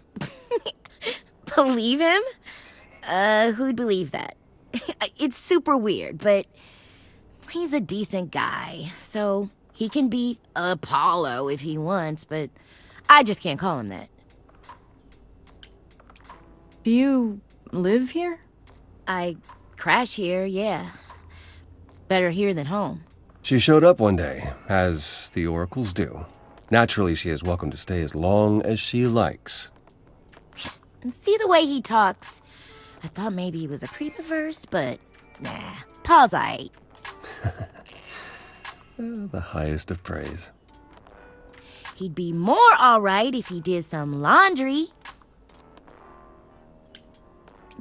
Believe him? Who'd believe that? It's super weird, but he's a decent guy, so he can be Apollo if he wants, but I just can't call him that. Do you live here? I crash here, yeah. Better here than home. She showed up one day, as the oracles do. Naturally, she is welcome to stay as long as she likes. See the way he talks? I thought maybe he was a creep at first, but nah, Paul's aight. The highest of praise. He'd be more alright if he did some laundry.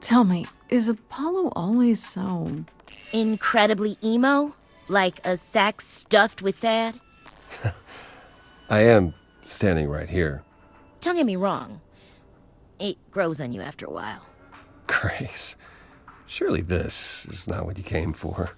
Tell me, is Apollo always so... incredibly emo? Like a sack stuffed with sad? I am standing right here. Don't get me wrong. It grows on you after a while. Grace, surely this is not what you came for.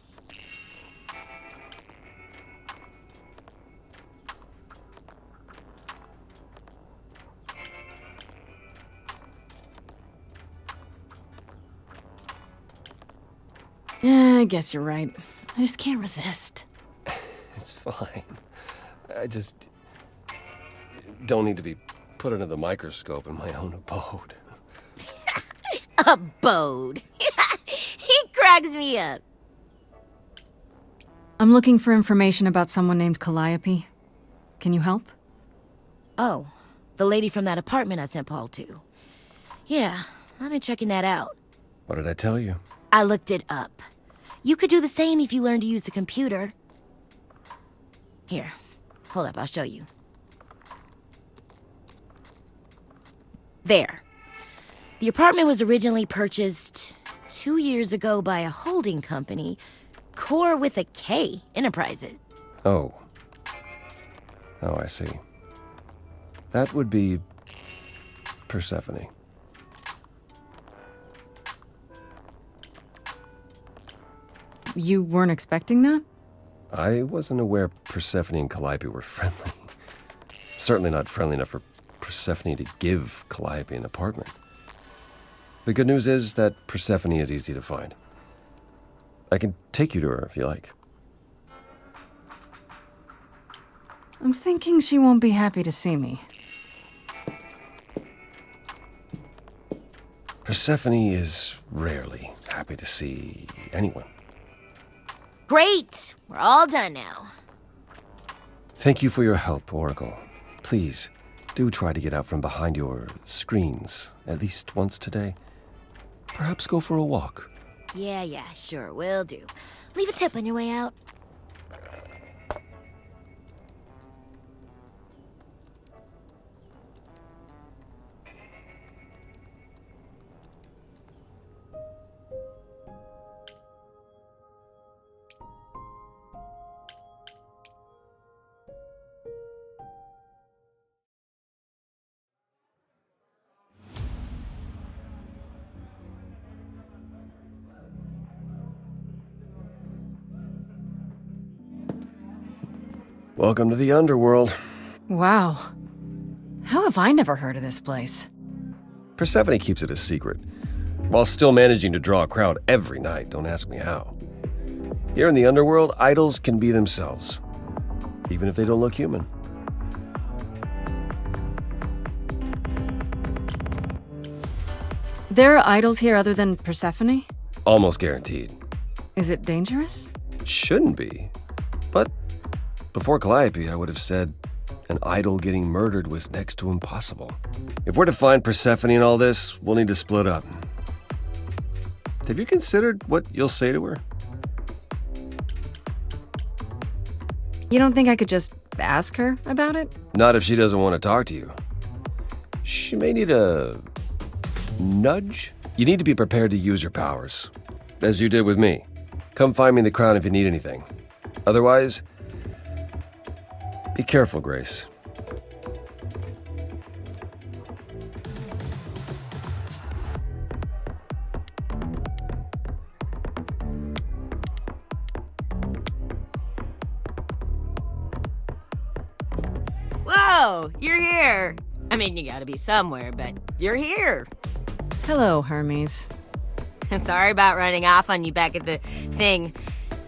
Yeah, I guess you're right. I just can't resist. It's fine. I just don't need to be put under the microscope in my own abode. Abode. He cracks me up. I'm looking for information about someone named Calliope. Can you help? Oh, the lady from that apartment I sent Paul to. Yeah, I've been checking that out. What did I tell you? I looked it up. You could do the same if you learned to use a computer. Here, hold up, I'll show you. There. The apartment was originally purchased 2 years ago by a holding company, Core with a K Enterprises. Oh, I see. That would be Persephone. You weren't expecting that? I wasn't aware Persephone and Calliope were friendly. Certainly not friendly enough for Persephone to give Calliope an apartment. The good news is that Persephone is easy to find. I can take you to her if you like. I'm thinking she won't be happy to see me. Persephone is rarely happy to see anyone. Great! We're all done now. Thank you for your help, Oracle. Please, do try to get out from behind your screens at least once today. Perhaps go for a walk. Yeah, sure, will do. Leave a tip on your way out. Welcome to the underworld. Wow. How have I never heard of this place? Persephone keeps it a secret, while still managing to draw a crowd every night. Don't ask me how. Here in the underworld, idols can be themselves, even if they don't look human. There are idols here other than Persephone? Almost guaranteed. Is it dangerous? Shouldn't be. But before Calliope, I would have said an idol getting murdered was next to impossible. If we're to find Persephone in all this, we'll need to split up. Have you considered what you'll say to her? You don't think I could just ask her about it? Not if she doesn't want to talk to you. She may need a nudge. You need to be prepared to use your powers, as you did with me. Come find me in the crown if you need anything. Otherwise, be careful, Grace. Whoa, you're here. I mean, you gotta be somewhere, but you're here. Hello, Hermes. Sorry about running off on you back at the thing.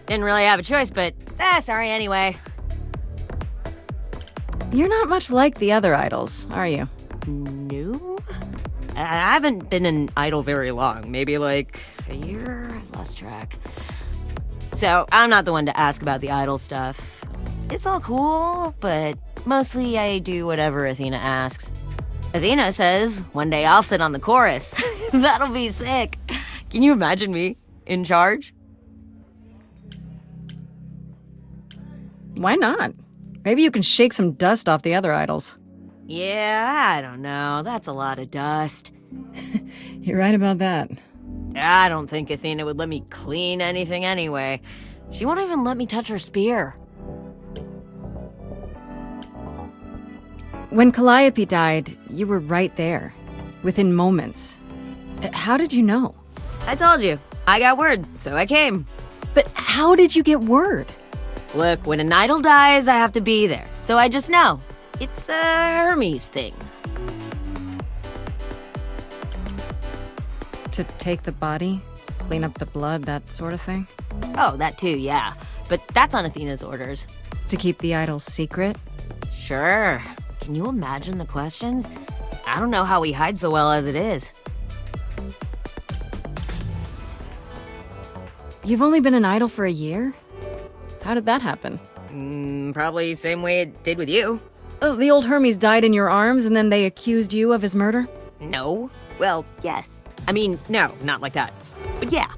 Didn't really have a choice, but sorry anyway. You're not much like the other idols, are you? No? I haven't been an idol very long. Maybe like a year? I've lost track. So, I'm not the one to ask about the idol stuff. It's all cool, but mostly I do whatever Athena asks. Athena says one day I'll sit on the chorus. That'll be sick. Can you imagine me in charge? Why not? Maybe you can shake some dust off the other idols. Yeah, I don't know. That's a lot of dust. You're right about that. I don't think Athena would let me clean anything anyway. She won't even let me touch her spear. When Calliope died, you were right there, within moments. How did you know? I told you. I got word, so I came. But how did you get word? Look, when an idol dies, I have to be there. So I just know. It's a Hermes thing. To take the body, clean up the blood, that sort of thing? Oh, that too, yeah. But that's on Athena's orders. To keep the idols secret? Sure. Can you imagine the questions? I don't know how we hide so well as it is. You've only been an idol for a year? How did that happen? Probably same way it did with you. Oh, the old Hermes died in your arms and then they accused you of his murder? No. Well, yes. I mean, no, not like that. But yeah.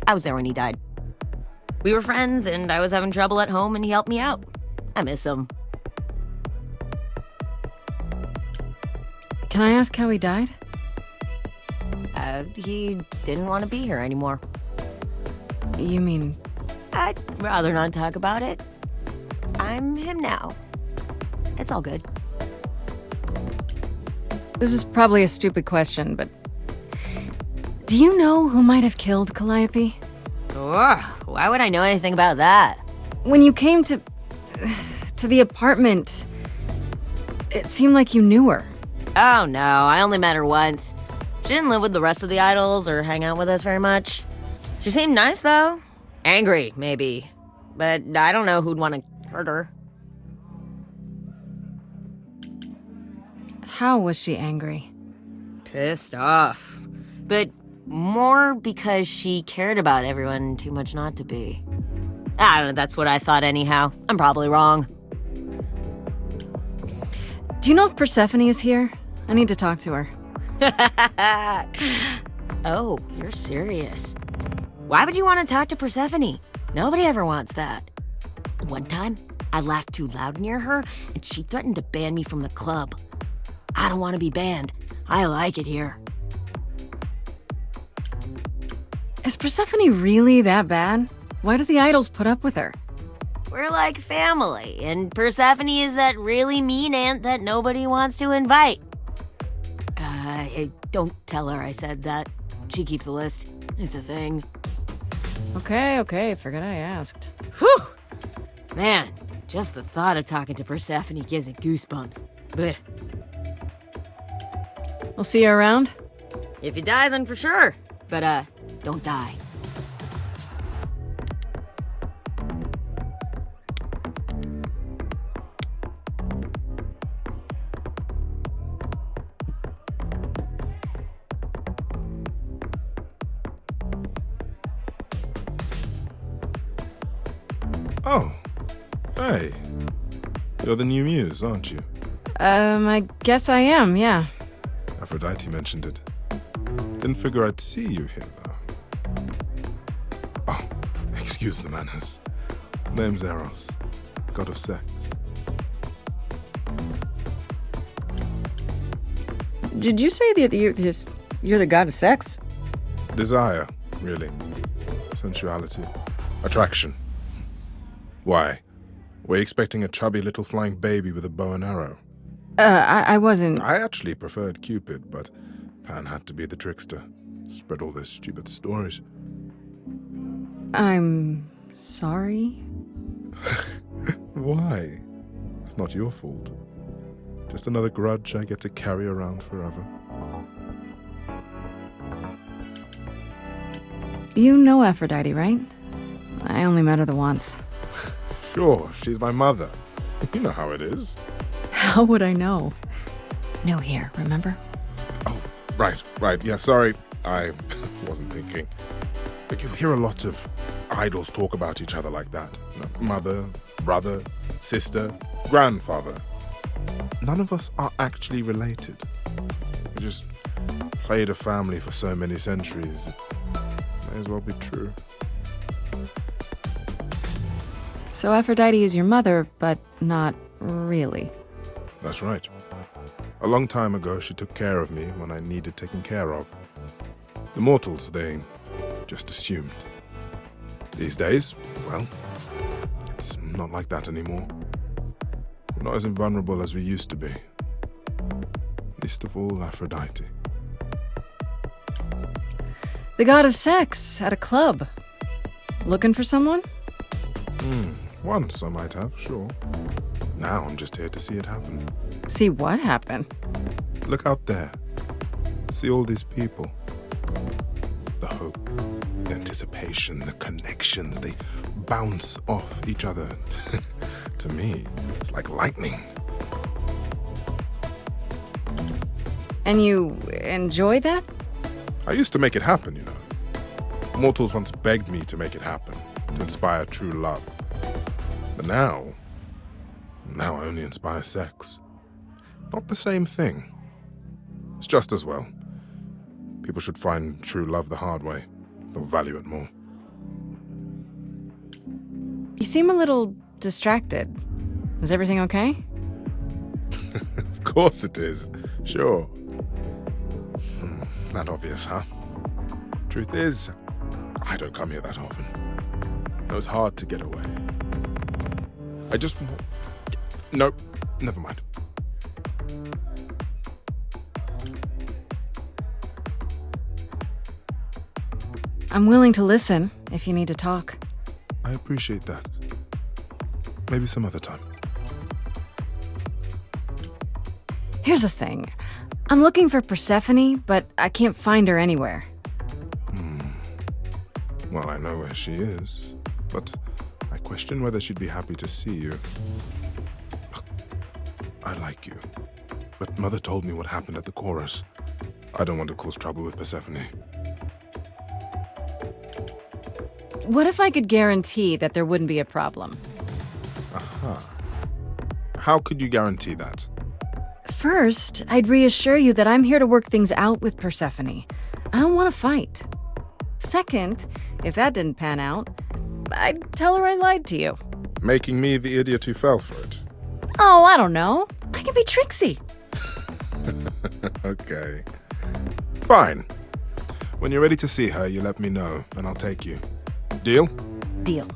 I was there when he died. We were friends and I was having trouble at home and he helped me out. I miss him. Can I ask how he died? He didn't want to be here anymore. You mean... I'd rather not talk about it. I'm him now. It's all good. This is probably a stupid question, but... Do you know who might have killed Calliope? Ugh, why would I know anything about that? When you came to the apartment, it seemed like you knew her. Oh no, I only met her once. She didn't live with the rest of the idols or hang out with us very much. She seemed nice though. Angry, maybe. But I don't know who'd want to hurt her. How was she angry? Pissed off. But more because she cared about everyone too much not to be. I don't know, that's what I thought anyhow. I'm probably wrong. Do you know if Persephone is here? I need to talk to her. Oh, you're serious. Why would you want to talk to Persephone? Nobody ever wants that. One time, I laughed too loud near her, and she threatened to ban me from the club. I don't want to be banned. I like it here. Is Persephone really that bad? Why do the idols put up with her? We're like family, and Persephone is that really mean aunt that nobody wants to invite. Don't tell her I said that. She keeps a list. It's a thing. Okay, forget I asked. Whew! Man, Just the thought of talking to Persephone gives me goosebumps. Blech. We'll see you around. If you die, then for sure. But, don't die. Oh, hey. You're the new muse, aren't you? I guess I am, yeah. Aphrodite mentioned it. Didn't figure I'd see you here, though. Oh, excuse the manners. Name's Eros, god of sex. Did you say that you're the god of sex? Desire, really. Sensuality. Attraction. Why? Were you expecting a chubby little flying baby with a bow and arrow? I wasn't... I actually preferred Cupid, but Pan had to be the trickster. Spread all those stupid stories. I'm... sorry? Why? It's not your fault. Just another grudge I get to carry around forever. You know Aphrodite, right? I only met her the once. Sure, she's my mother. You know how it is. How would I know? New here, remember? Oh, right. Yeah, sorry. I wasn't thinking. But you hear a lot of idols talk about each other like that. You know, mother, brother, sister, grandfather. None of us are actually related. We just played a family for so many centuries. It may as well be true. So Aphrodite is your mother, but not really. That's right. A long time ago, she took care of me when I needed taking care of. The mortals, they just assumed. These days, well, it's not like that anymore. We're not as invulnerable as we used to be. Least of all, Aphrodite. The god of sex at a club. Looking for someone? Once I might have, sure. Now I'm just here to see it happen. See what happen? Look out there. See all these people. The hope, the anticipation, the connections, they bounce off each other. To me, it's like lightning. And you enjoy that? I used to make it happen, you know. Mortals once begged me to make it happen, to inspire true love. But now I only inspire sex. Not the same thing. It's just as well. People should find true love the hard way. They'll value it more. You seem a little distracted. Is everything okay? Of course it is. Sure. That obvious, huh? Truth is, I don't come here that often. It was hard to get away. I just... Nope, never mind. I'm willing to listen if you need to talk. I appreciate that. Maybe some other time. Here's the thing. I'm looking for Persephone, but I can't find her anywhere. Well, I know where she is, but I question whether she'd be happy to see you. Look, I like you, but Mother told me what happened at the chorus. I don't want to cause trouble with Persephone. What if I could guarantee that there wouldn't be a problem? Aha. How could you guarantee that? First, I'd reassure you that I'm here to work things out with Persephone. I don't want to fight. Second, if that didn't pan out, I'd tell her I lied to you. Making me the idiot who fell for it. Oh, I don't know. I can be tricksy. Okay. Fine. When you're ready to see her, you let me know, and I'll take you. Deal? Deal.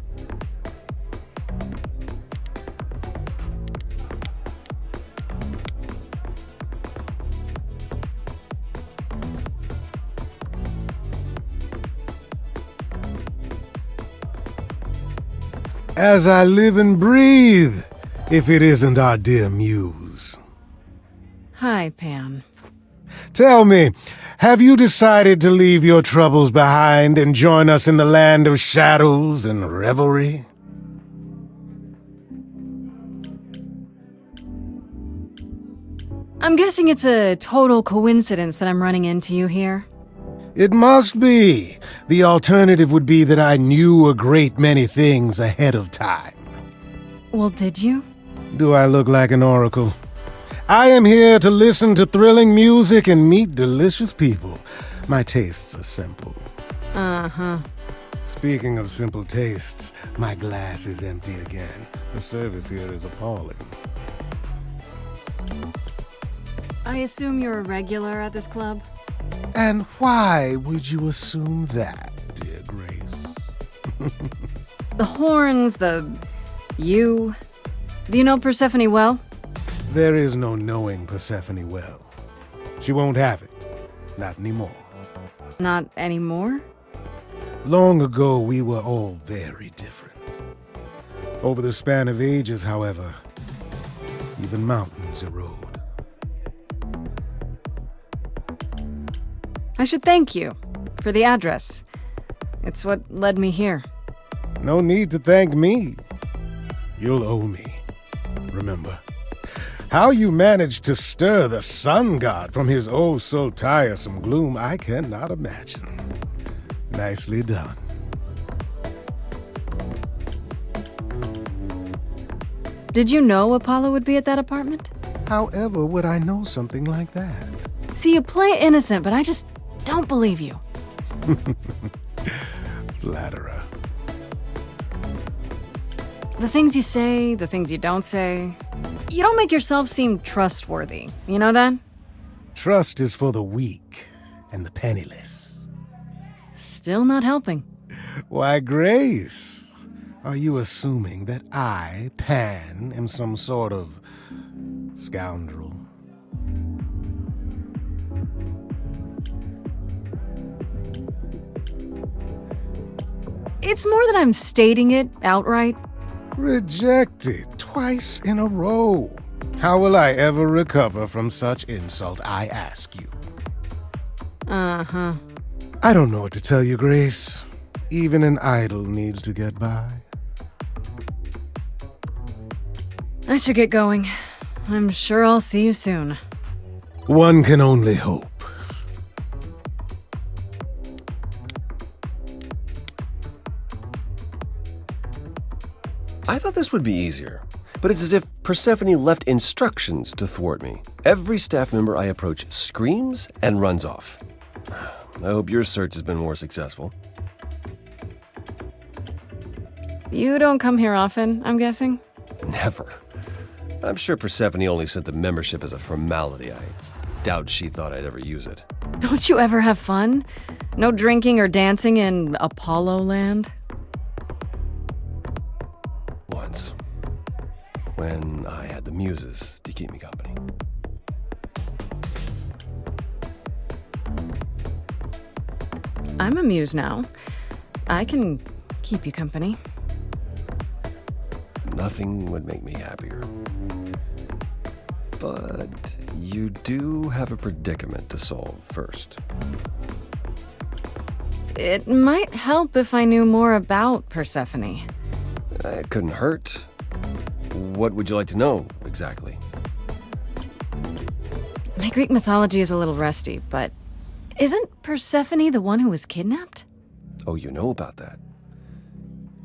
As I live and breathe, if it isn't our dear muse. Hi, Pan. Tell me, have you decided to leave your troubles behind and join us in the land of shadows and revelry? I'm guessing it's a total coincidence that I'm running into you here. It must be. The alternative would be that I knew a great many things ahead of time. Well, did you? Do I look like an oracle? I am here to listen to thrilling music and meet delicious people. My tastes are simple. Uh-huh. Speaking of simple tastes, my glass is empty again. The service here is appalling. I assume you're a regular at this club? And why would you assume that, dear Grace? The horns, you. Do you know Persephone well? There is no knowing Persephone well. She won't have it. Not anymore. Not anymore? Long ago, we were all very different. Over the span of ages, however, even mountains erode. I should thank you for the address. It's what led me here. No need to thank me. You'll owe me. Remember, how you managed to stir the sun god from his oh so tiresome gloom, I cannot imagine. Nicely done. Did you know Apollo would be at that apartment? However would I know something like that? See, you play innocent, but I just don't believe you. Flatterer. The things you say, the things you don't say. You don't make yourself seem trustworthy. You know that? Trust is for the weak and the penniless. Still not helping. Why, Grace, are you assuming that I, Pan, am some sort of scoundrel? It's more that I'm stating it outright. Rejected twice in a row. How will I ever recover from such insult, I ask you? Uh-huh. I don't know what to tell you, Grace. Even an idol needs to get by. I should get going. I'm sure I'll see you soon. One can only hope. I thought this would be easier, but it's as if Persephone left instructions to thwart me. Every staff member I approach screams and runs off. I hope your search has been more successful. You don't come here often, I'm guessing? Never. I'm sure Persephone only sent the membership as a formality. I doubt she thought I'd ever use it. Don't you ever have fun? No drinking or dancing in Apollo land? Once. When I had the muses to keep me company. I'm a muse now. I can keep you company. Nothing would make me happier. But you do have a predicament to solve first. It might help if I knew more about Persephone. It couldn't hurt. What would you like to know, exactly? My Greek mythology is a little rusty, but isn't Persephone the one who was kidnapped? Oh, you know about that.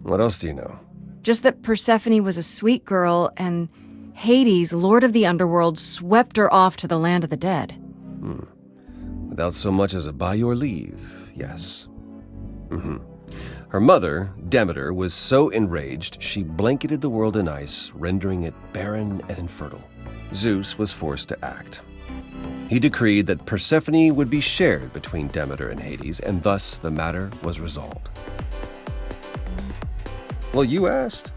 What else do you know? Just that Persephone was a sweet girl, and Hades, lord of the underworld, swept her off to the land of the dead. Without so much as a by your leave, yes. Her mother, Demeter, was so enraged she blanketed the world in ice, rendering it barren and infertile. Zeus was forced to act. He decreed that Persephone would be shared between Demeter and Hades, and thus the matter was resolved. Well, you asked.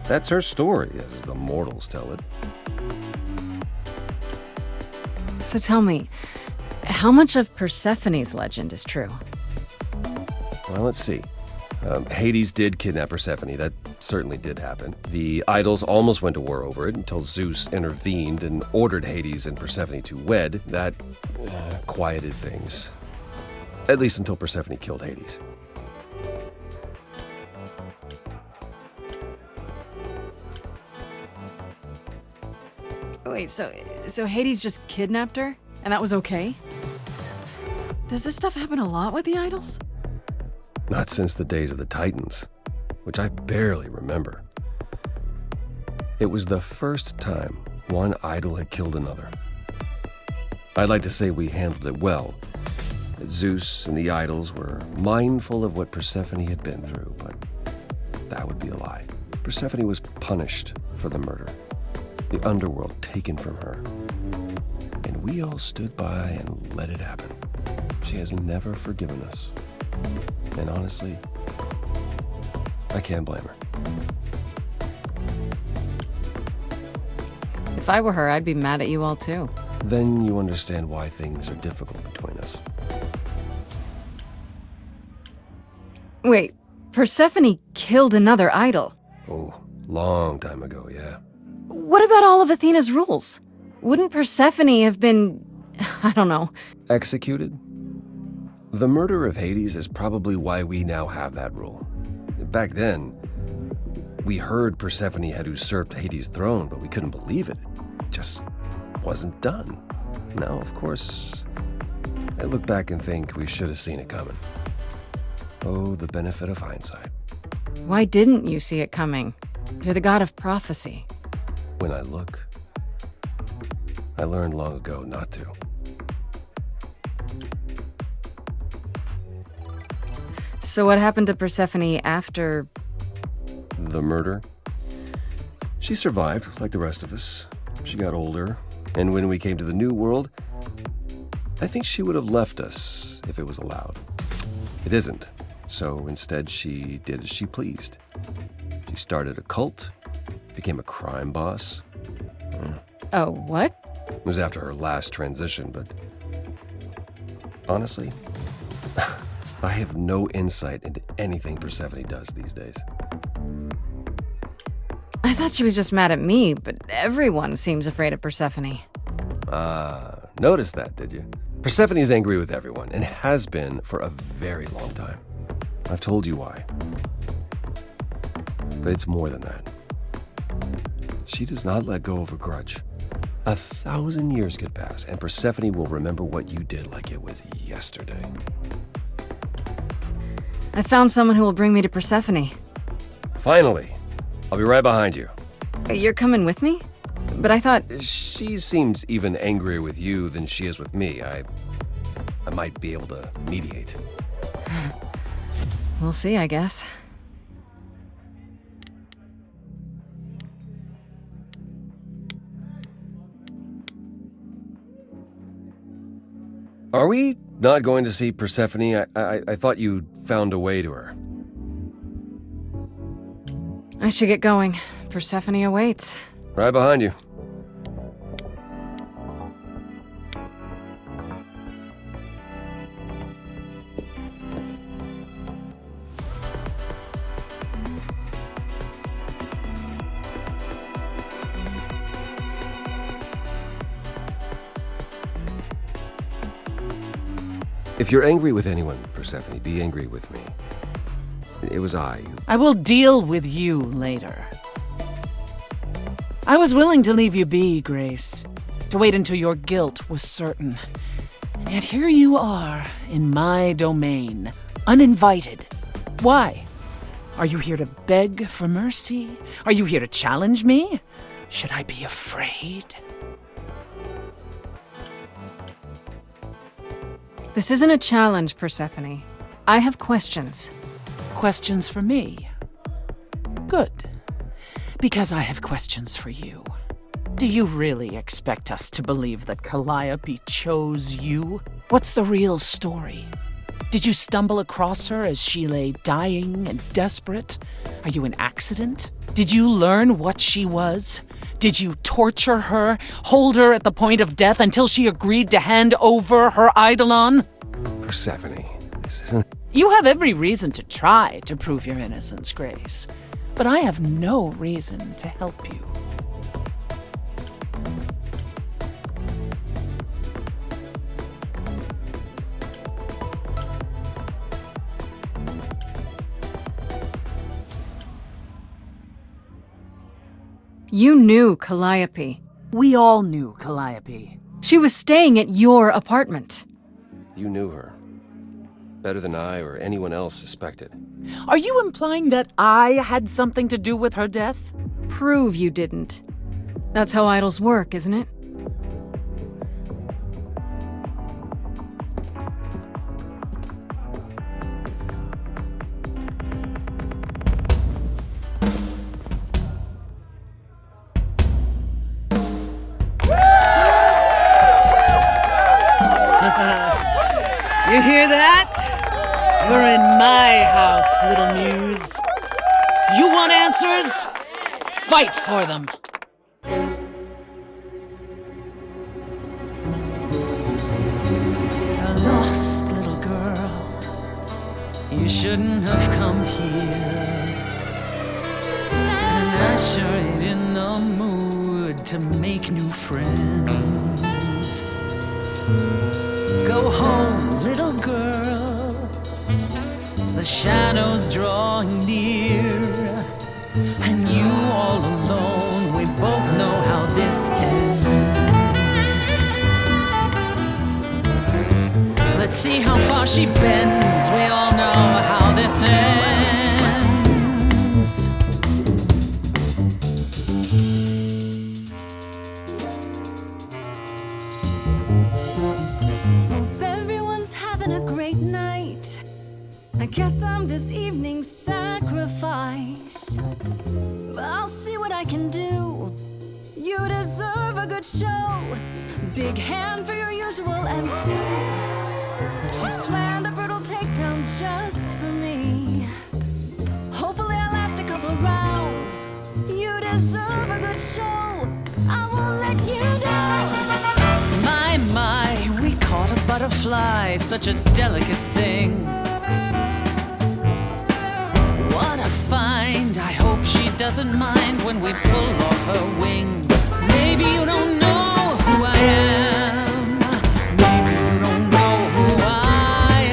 That's her story, as the mortals tell it. So tell me, how much of Persephone's legend is true? Well, let's see. Hades did kidnap Persephone. certainly did happen. The idols almost went to war over it until Zeus intervened and ordered Hades and Persephone to wed. That quieted things. At least until Persephone killed Hades. Wait, so Hades just kidnapped her? And that was okay? Does this stuff happen a lot with the idols? Not since the days of the Titans, which I barely remember. It was the first time one idol had killed another. I'd like to say we handled it well, that Zeus and the idols were mindful of what Persephone had been through, but that would be a lie. Persephone was punished for the murder, the underworld taken from her, and we all stood by and let it happen. She has never forgiven us. And honestly, I can't blame her. If I were her, I'd be mad at you all too. Then you understand why things are difficult between us. Wait, Persephone killed another idol. Oh, long time ago, yeah. What about all of Athena's rules? Wouldn't Persephone have been, I don't know, executed? The murder of Hades is probably why we now have that rule. Back then, we heard Persephone had usurped Hades' throne, but we couldn't believe it. It just wasn't done. Now, of course, I look back and think we should have seen it coming. Oh, the benefit of hindsight. Why didn't you see it coming? You're the god of prophecy. When I look, I learned long ago not to. So what happened to Persephone after... the murder? She survived, like the rest of us. She got older, and when we came to the New World, I think she would have left us if it was allowed. It isn't, so instead she did as she pleased. She started a cult, became a crime boss. Oh, what? It was after her last transition, but honestly, I have no insight into anything Persephone does these days. I thought she was just mad at me, but everyone seems afraid of Persephone. Noticed that, did you? Persephone's angry with everyone, and has been for a very long time. I've told you why. But it's more than that. She does not let go of a grudge. 1,000 years could pass, and Persephone will remember what you did like it was yesterday. I found someone who will bring me to Persephone. Finally! I'll be right behind you. You're coming with me? But I thought... She seems even angrier with you than she is with me. I might be able to mediate. We'll see, I guess. Are we not going to see Persephone? I thought you found a way to her. I should get going. Persephone awaits. Right behind you. If you're angry with anyone, Persephone, be angry with me. It was I who... I will deal with you later. I was willing to leave you be, Grace, to wait until your guilt was certain. And yet here you are, in my domain, uninvited. Why? Are you here to beg for mercy? Are you here to challenge me? Should I be afraid? This isn't a challenge, Persephone. I have questions. Questions for me? Good. Because I have questions for you. Do you really expect us to believe that Calliope chose you? What's the real story? Did you stumble across her as she lay dying and desperate? Are you an accident? Did you learn what she was? Did you torture her, hold her at the point of death until she agreed to hand over her eidolon? Persephone, this isn't... You have every reason to try to prove your innocence, Grace. but I have no reason to help you. You knew Calliope. We all knew Calliope. She was staying at your apartment. You knew her. Better than I or anyone else suspected. Are you implying that I had something to do with her death? Prove you didn't. That's how idols work, isn't it? You hear that? You're in my house, little muse. You want answers? Fight for them. A lost little girl. You shouldn't have come here. And I sure ain't in the mood to make new friends. Go home, little girl. The shadows drawing near, and you all alone. We both know how this ends. Let's see how far she bends. We all know how this ends. A great night. I guess I'm this evening's sacrifice. But I'll see what I can do. You deserve a good show. Big hand for your usual MC. She's planned a brutal takedown just for me. Hopefully I'll last a couple rounds. You deserve a good show. I won't let you down. My, we caught a butterfly, such a delicate thing. What a find, I hope she doesn't mind when we pull off her wings. Maybe you don't know who I am. Maybe you don't know who I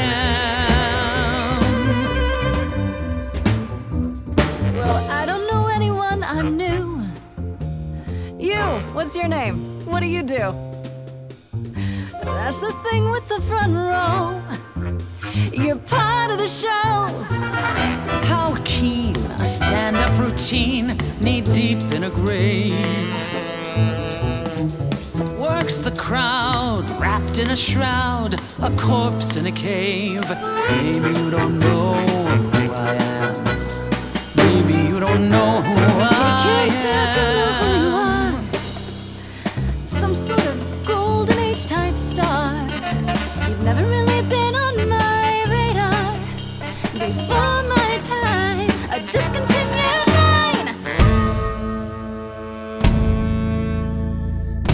am. Well, I don't know anyone, I'm new. You, what's your name? What do you do? That's the thing with the front row. You're part of the show. How keen, a stand-up routine, knee-deep in a grave. Works the crowd, wrapped in a shroud, a corpse in a cave. Maybe you don't know who I am. Maybe you don't know who I can't say I don't know who you are. Some sort of golden age type star. You've never really been on my radar. Before my time, a discontinued line.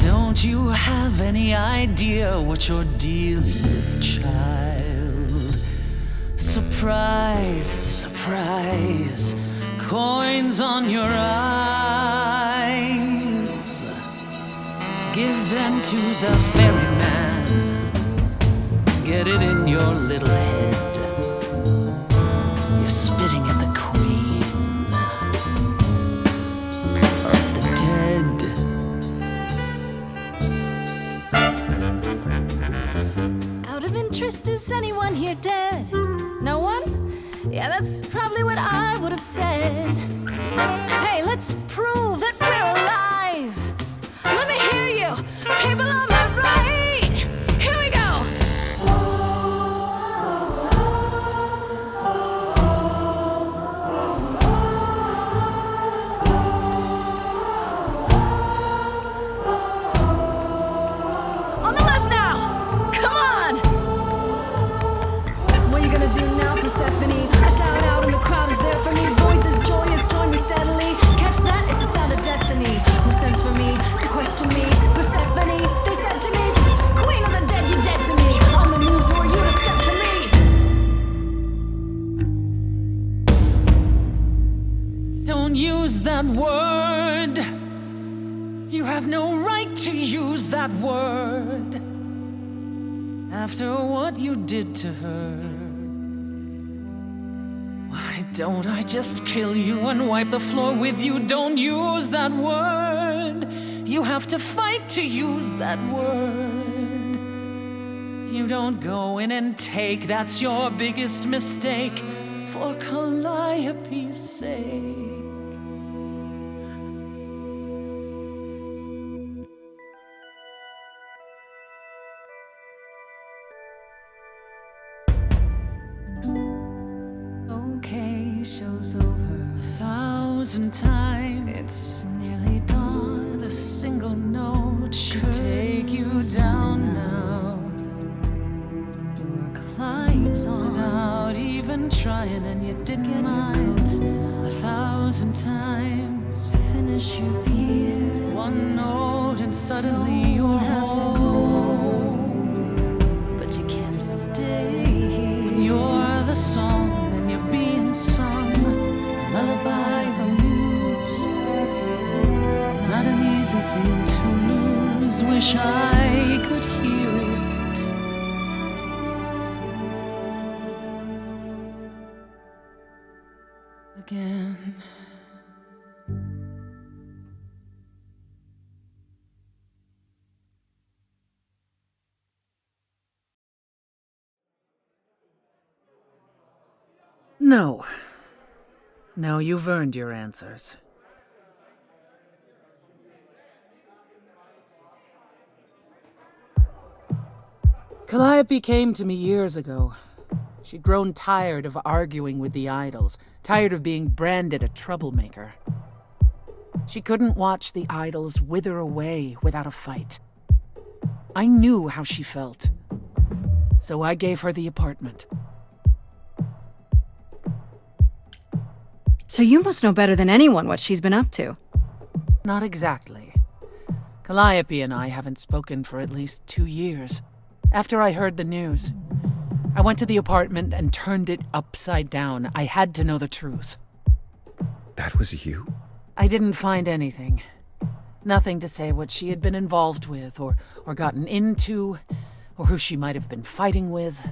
Don't you have any idea what you're dealing with, child? Surprise, surprise, coins on your eyes. Give them to the ferryman. Get it in your little head. You're spitting at the queen of the dead. Out of interest, is anyone here dead? No one? Yeah, that's probably what I would have said. Hey, let's prove that we're alive. Let me hear you, people on my right. Here we go. On the left now. Come on. What are you gonna do now, Persephone? I shout out and the crowd is there for me. Voices joyous, join me steadily. Catch that, it's the sound of death. have no right to use that word after what you did to her. Why don't I just kill you and wipe the floor with you? Don't use that word. You have to fight to use that word. You don't go in and take, that's your biggest mistake, for Calliope's sake. Okay, show's over. 1,000 times. It's nearly dawn. The single note should take you down now. Work lights on. Without even trying, and you didn't mind. 1,000 times. Finish your beer. One note and suddenly you'll have to go home. But you can't stay here. When you're the song and you're being sung, the lullaby, the muse. Not an easy thing to lose. Wish I could hear it again. No. No, you've earned your answers. Calliope came to me years ago. She'd grown tired of arguing with the idols, tired of being branded a troublemaker. She couldn't watch the idols wither away without a fight. I knew how she felt, so I gave her the apartment. So you must know better than anyone what she's been up to. Not exactly. Calliope and I haven't spoken for at least 2 years. After I heard the news, I went to the apartment and turned it upside down. I had to know the truth. That was you? I didn't find anything. Nothing to say what she had been involved with, or gotten into, or who she might have been fighting with.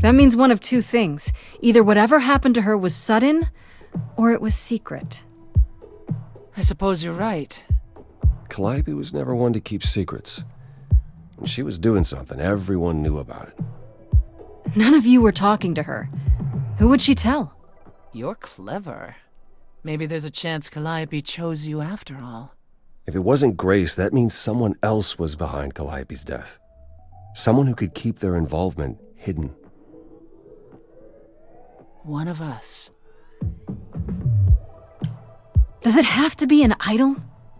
That means one of two things. Either whatever happened to her was sudden, or it was secret. I suppose you're right. Calliope was never one to keep secrets. When she was doing something, everyone knew about it. None of you were talking to her. Who would she tell? You're clever. Maybe there's a chance Calliope chose you after all. If it wasn't Grace, that means someone else was behind Calliope's death. Someone who could keep their involvement hidden. One of us. Does it have to be an idol?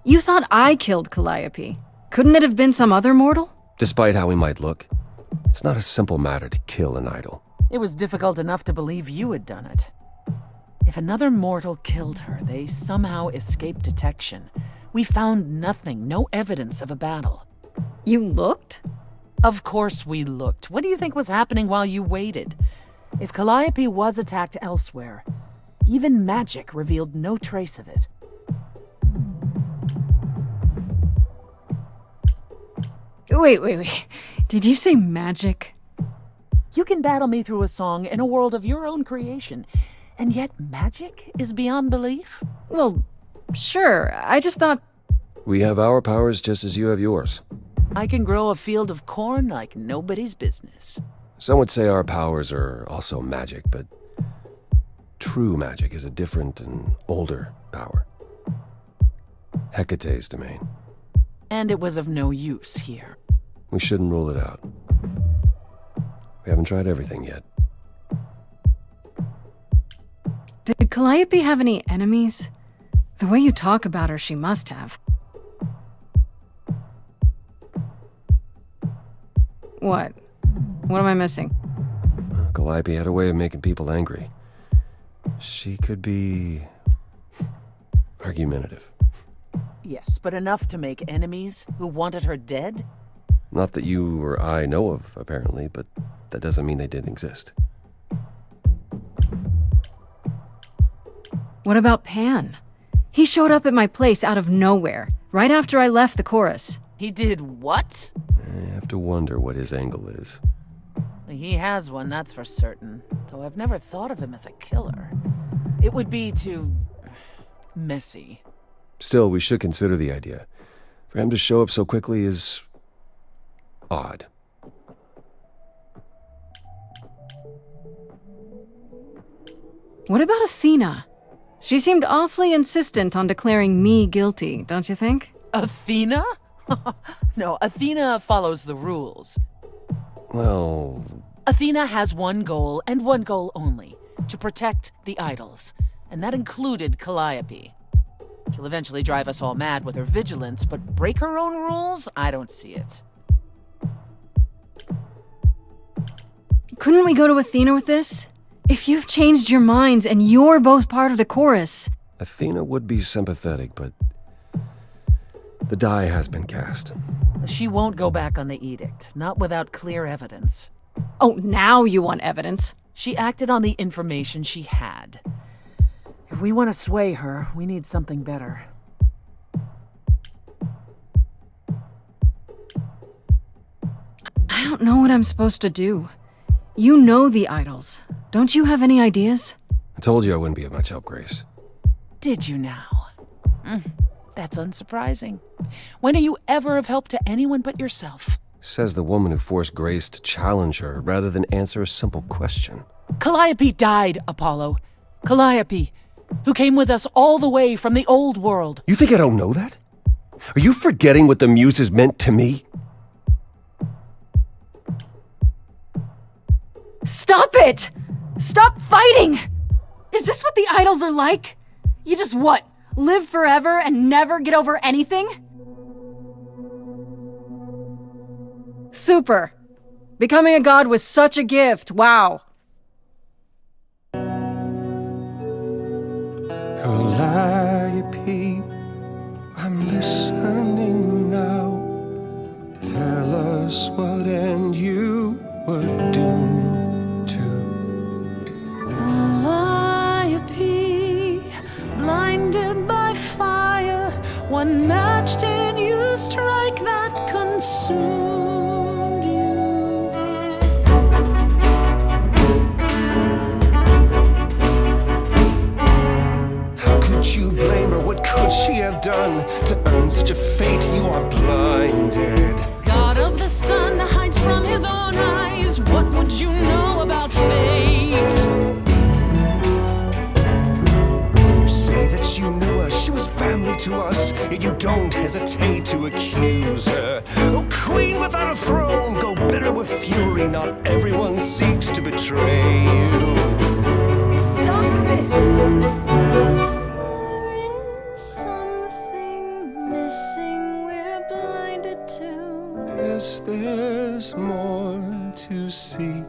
You thought I killed Calliope. Couldn't it have been some other mortal? Despite how he might look, it's not a simple matter to kill an idol. It was difficult enough to believe you had done it. If another mortal killed her, they somehow escaped detection. We found nothing, no evidence of a battle. You looked? Of course we looked. What do you think was happening while you waited? If Calliope was attacked elsewhere, even magic revealed no trace of it. Wait. Did you say magic? You can battle me through a song in a world of your own creation, and yet magic is beyond belief? Well, sure. I just thought... We have our powers just as you have yours. I can grow a field of corn like nobody's business. Some would say our powers are also magic, but true magic is a different and older power. Hecate's domain. And it was of no use here. We shouldn't rule it out. We haven't tried everything yet. Did Calliope have any enemies? The way you talk about her, she must have. What? What am I missing? Calliope had a way of making people angry. She could be argumentative. Yes, but enough to make enemies who wanted her dead? Not that you or I know of, apparently, but that doesn't mean they didn't exist. What about Pan? He showed up at my place out of nowhere, right after I left the chorus. He did what? I have to wonder what his angle is. He has one, that's for certain. Though I've never thought of him as a killer. It would be too... messy. Still, we should consider the idea. For him to show up so quickly is... odd. What about Athena? She seemed awfully insistent on declaring me guilty, don't you think? Athena? No, Athena follows the rules. Well... Athena has one goal, and one goal only. To protect the idols. And that included Calliope. She'll eventually drive us all mad with her vigilance, but break her own rules? I don't see it. Couldn't we go to Athena with this? If you've changed your minds and you're both part of the chorus... Athena would be sympathetic, but... the die has been cast. She won't go back on the edict, not without clear evidence. Oh, now you want evidence? She acted on the information she had. If we want to sway her, we need something better. I don't know what I'm supposed to do. You know the idols. Don't you have any ideas? I told you I wouldn't be of much help, Grace. Did you now? That's unsurprising. When are you ever of help to anyone but yourself? Says the woman who forced Grace to challenge her rather than answer a simple question. Calliope died, Apollo. Calliope, who came with us all the way from the old world. You think I don't know that? Are you forgetting what the Muses meant to me? Stop it! Stop fighting! Is this what the idols are like? You just what? Live forever and never get over anything? Super. Becoming a god was such a gift, wow. Calliope, I'm listening now. Tell us what end you were doomed to. Calliope, blinded by fire, what match did you strike that consumed you? How could you blame her? What could she have done to earn such a fate? You are blinded. God of the sun hides from his own eyes. What would you know about fate? You say that you knew her, she was family to us, yet you don't hesitate to accuse her. Oh, queen without a throne, go bitter with fury. Not everyone seeks to betray you. Stop this! There is something missing we're blinded to. Yes, there's more to seek.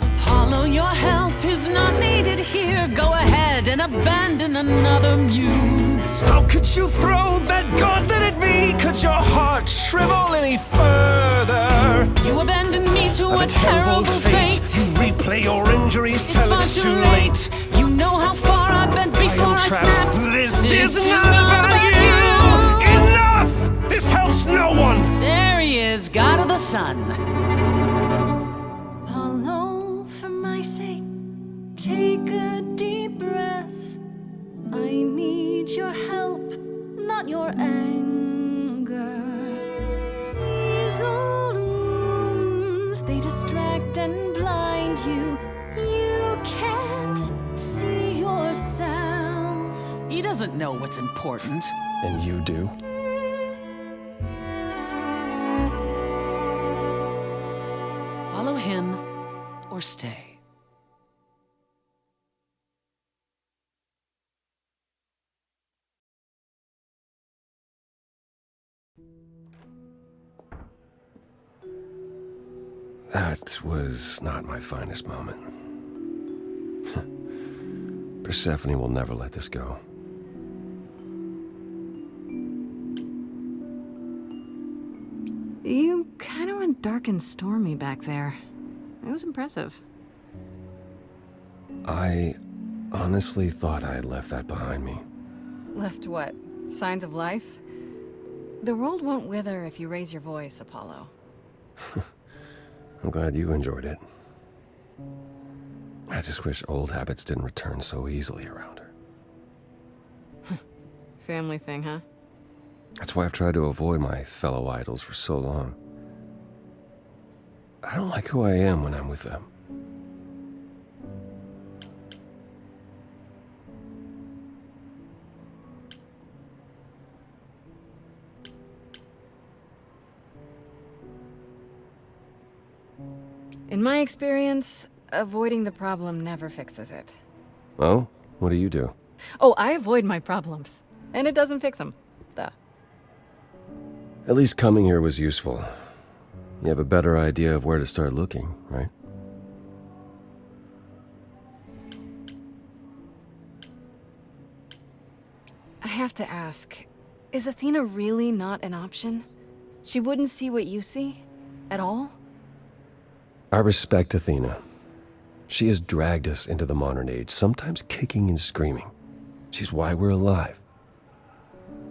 Apollo, your help is not needed here. Go ahead and abandon another muse. How could you throw that gauntlet at me? Could your heart shrivel any further? You abandoned me to a terrible fate. You replay your injuries It's till far it's too too late. You know how far I've been before I trapped. snapped. This is not about you. Enough! This helps no one. There he is, God of the Sun. Apollo, for my sake, take a deep breath. I need your help, not your anger. These old wounds, they distract and blind you. You can't see yourselves. He doesn't know what's important. And you do? Follow him or stay. That was not my finest moment. Persephone will never let this go. You kind of went dark and stormy back there. It was impressive. I honestly thought I had left that behind me. Left what? Signs of life? The world won't wither if you raise your voice, Apollo. I'm glad you enjoyed it. I just wish old habits didn't return so easily around her. Family thing, huh? That's why I've tried to avoid my fellow idols for so long. I don't like who I am when I'm with them. In my experience, avoiding the problem never fixes it. Oh? What do you do? Oh, I avoid my problems. And it doesn't fix them. Duh. At least coming here was useful. You have a better idea of where to start looking, right? I have to ask, is Athena really not an option? She wouldn't see what you see? At all? I respect Athena. She has dragged us into the modern age, sometimes kicking and screaming. She's why we're alive.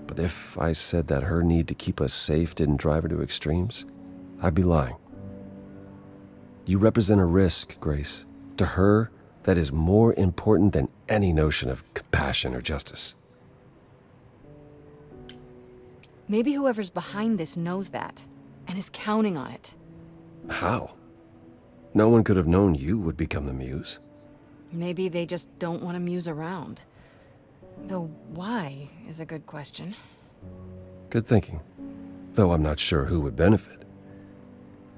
But if I said that her need to keep us safe didn't drive her to extremes, I'd be lying. You represent a risk, Grace. To her, that is more important than any notion of compassion or justice. Maybe whoever's behind this knows that, and is counting on it. How? No one could have known you would become the muse. Maybe they just don't want to muse around. Though why is a good question. Good thinking. Though I'm not sure who would benefit.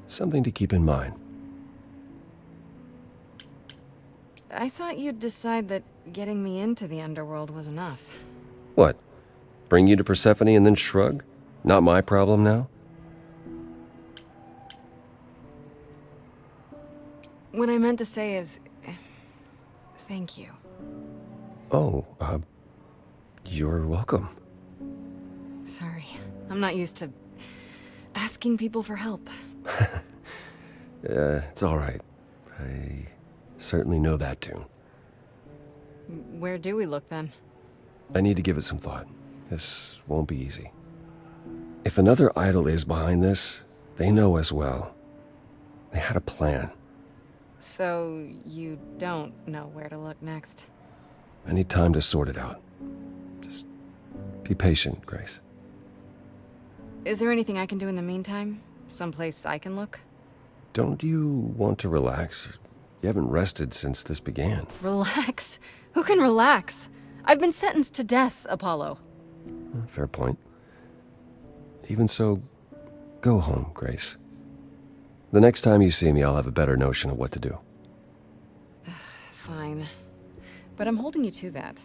Something to keep in mind. I thought you'd decide that getting me into the underworld was enough. What? Bring you to Persephone and then shrug? Not my problem now? What I meant to say is... thank you. Oh, you're welcome. Sorry, I'm not used to asking people for help. It's all right. I certainly know that tune. Where do we look then? I need to give it some thought. This won't be easy. If another idol is behind this, they know us well. They had a plan. So you don't know where to look next? I need time to sort it out. Just be patient, Grace. Is there anything I can do in the meantime? Someplace I can look? Don't you want to relax? You haven't rested since this began. Relax? Who can relax? I've been sentenced to death, Apollo. Fair point. Even so, go home, Grace. The next time you see me, I'll have a better notion of what to do. Fine. But I'm holding you to that.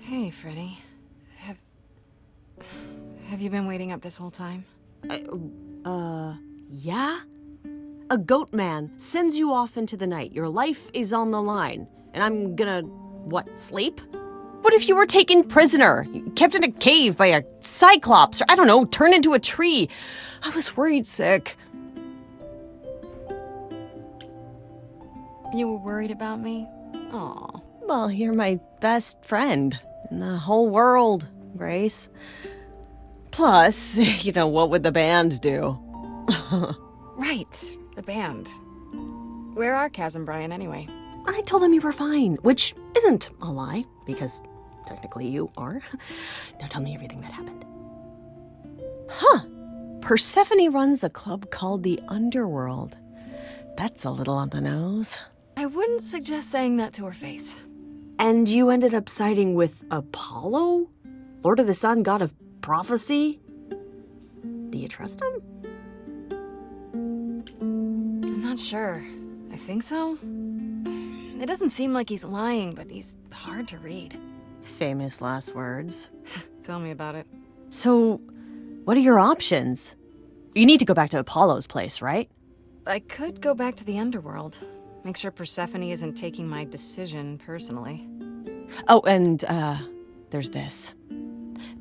Hey, Freddie. Have you been waiting up this whole time? Yeah? A goat man sends you off into the night. Your life is on the line. And I'm gonna, what, sleep? What if you were taken prisoner? Kept in a cave by a cyclops, or I don't know, turned into a tree? I was worried sick. You were worried about me? Aw. Well, you're my best friend in the whole world, Grace. Plus, what would the band do? Right, the band. Where are Kaz and Brian anyway? I told them you were fine, which isn't a lie, because technically you are. Now tell me everything that happened. Huh. Persephone runs a club called the Underworld. That's a little on the nose. I wouldn't suggest saying that to her face. And you ended up siding with Apollo? Lord of the Sun, god of prophecy? Do you trust him? I'm not sure. I think so. It doesn't seem like he's lying, but he's hard to read. Famous last words. Tell me about it. So, what are your options? You need to go back to Apollo's place, right? I could go back to the underworld. Make sure Persephone isn't taking my decision personally. Oh, and, there's this.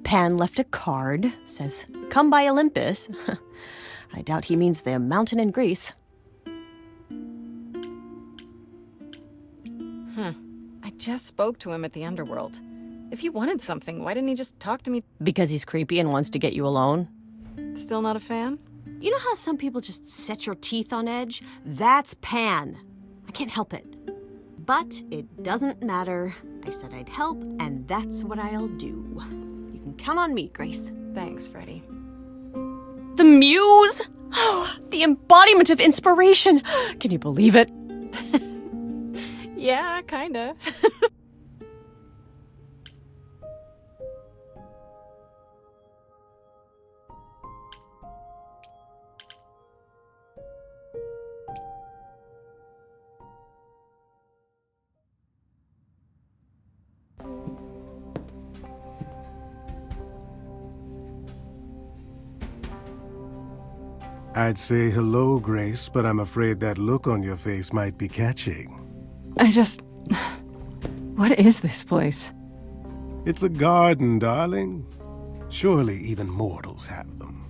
Pan left a card, says, "Come by Olympus." I doubt he means the mountain in Greece. I just spoke to him at the underworld. If he wanted something, why didn't he just talk to me? Because he's creepy and wants to get you alone? Still not a fan? You know how some people just set your teeth on edge? That's Pan. I can't help it. But it doesn't matter. I said I'd help, and that's what I'll do. You can count on me, Grace. Thanks, Freddie. The muse! Oh, the embodiment of inspiration! Can you believe it? Yeah, kinda. I'd say hello, Grace, but I'm afraid that look on your face might be catching. What is this place? It's a garden, darling. Surely even mortals have them.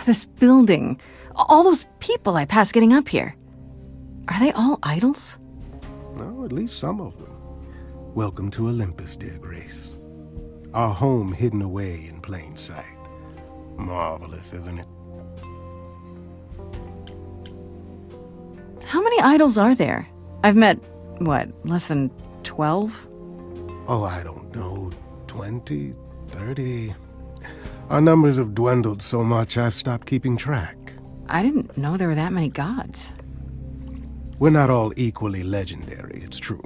This building. All those people I pass getting up here. Are they all idols? No, at least some of them. Welcome to Olympus, dear Grace. Our home hidden away in plain sight. Marvelous, isn't it? How many idols are there? I've met, less than 12? Oh, I don't know. 20, 30. Our numbers have dwindled so much I've stopped keeping track. I didn't know there were that many gods. We're not all equally legendary, it's true.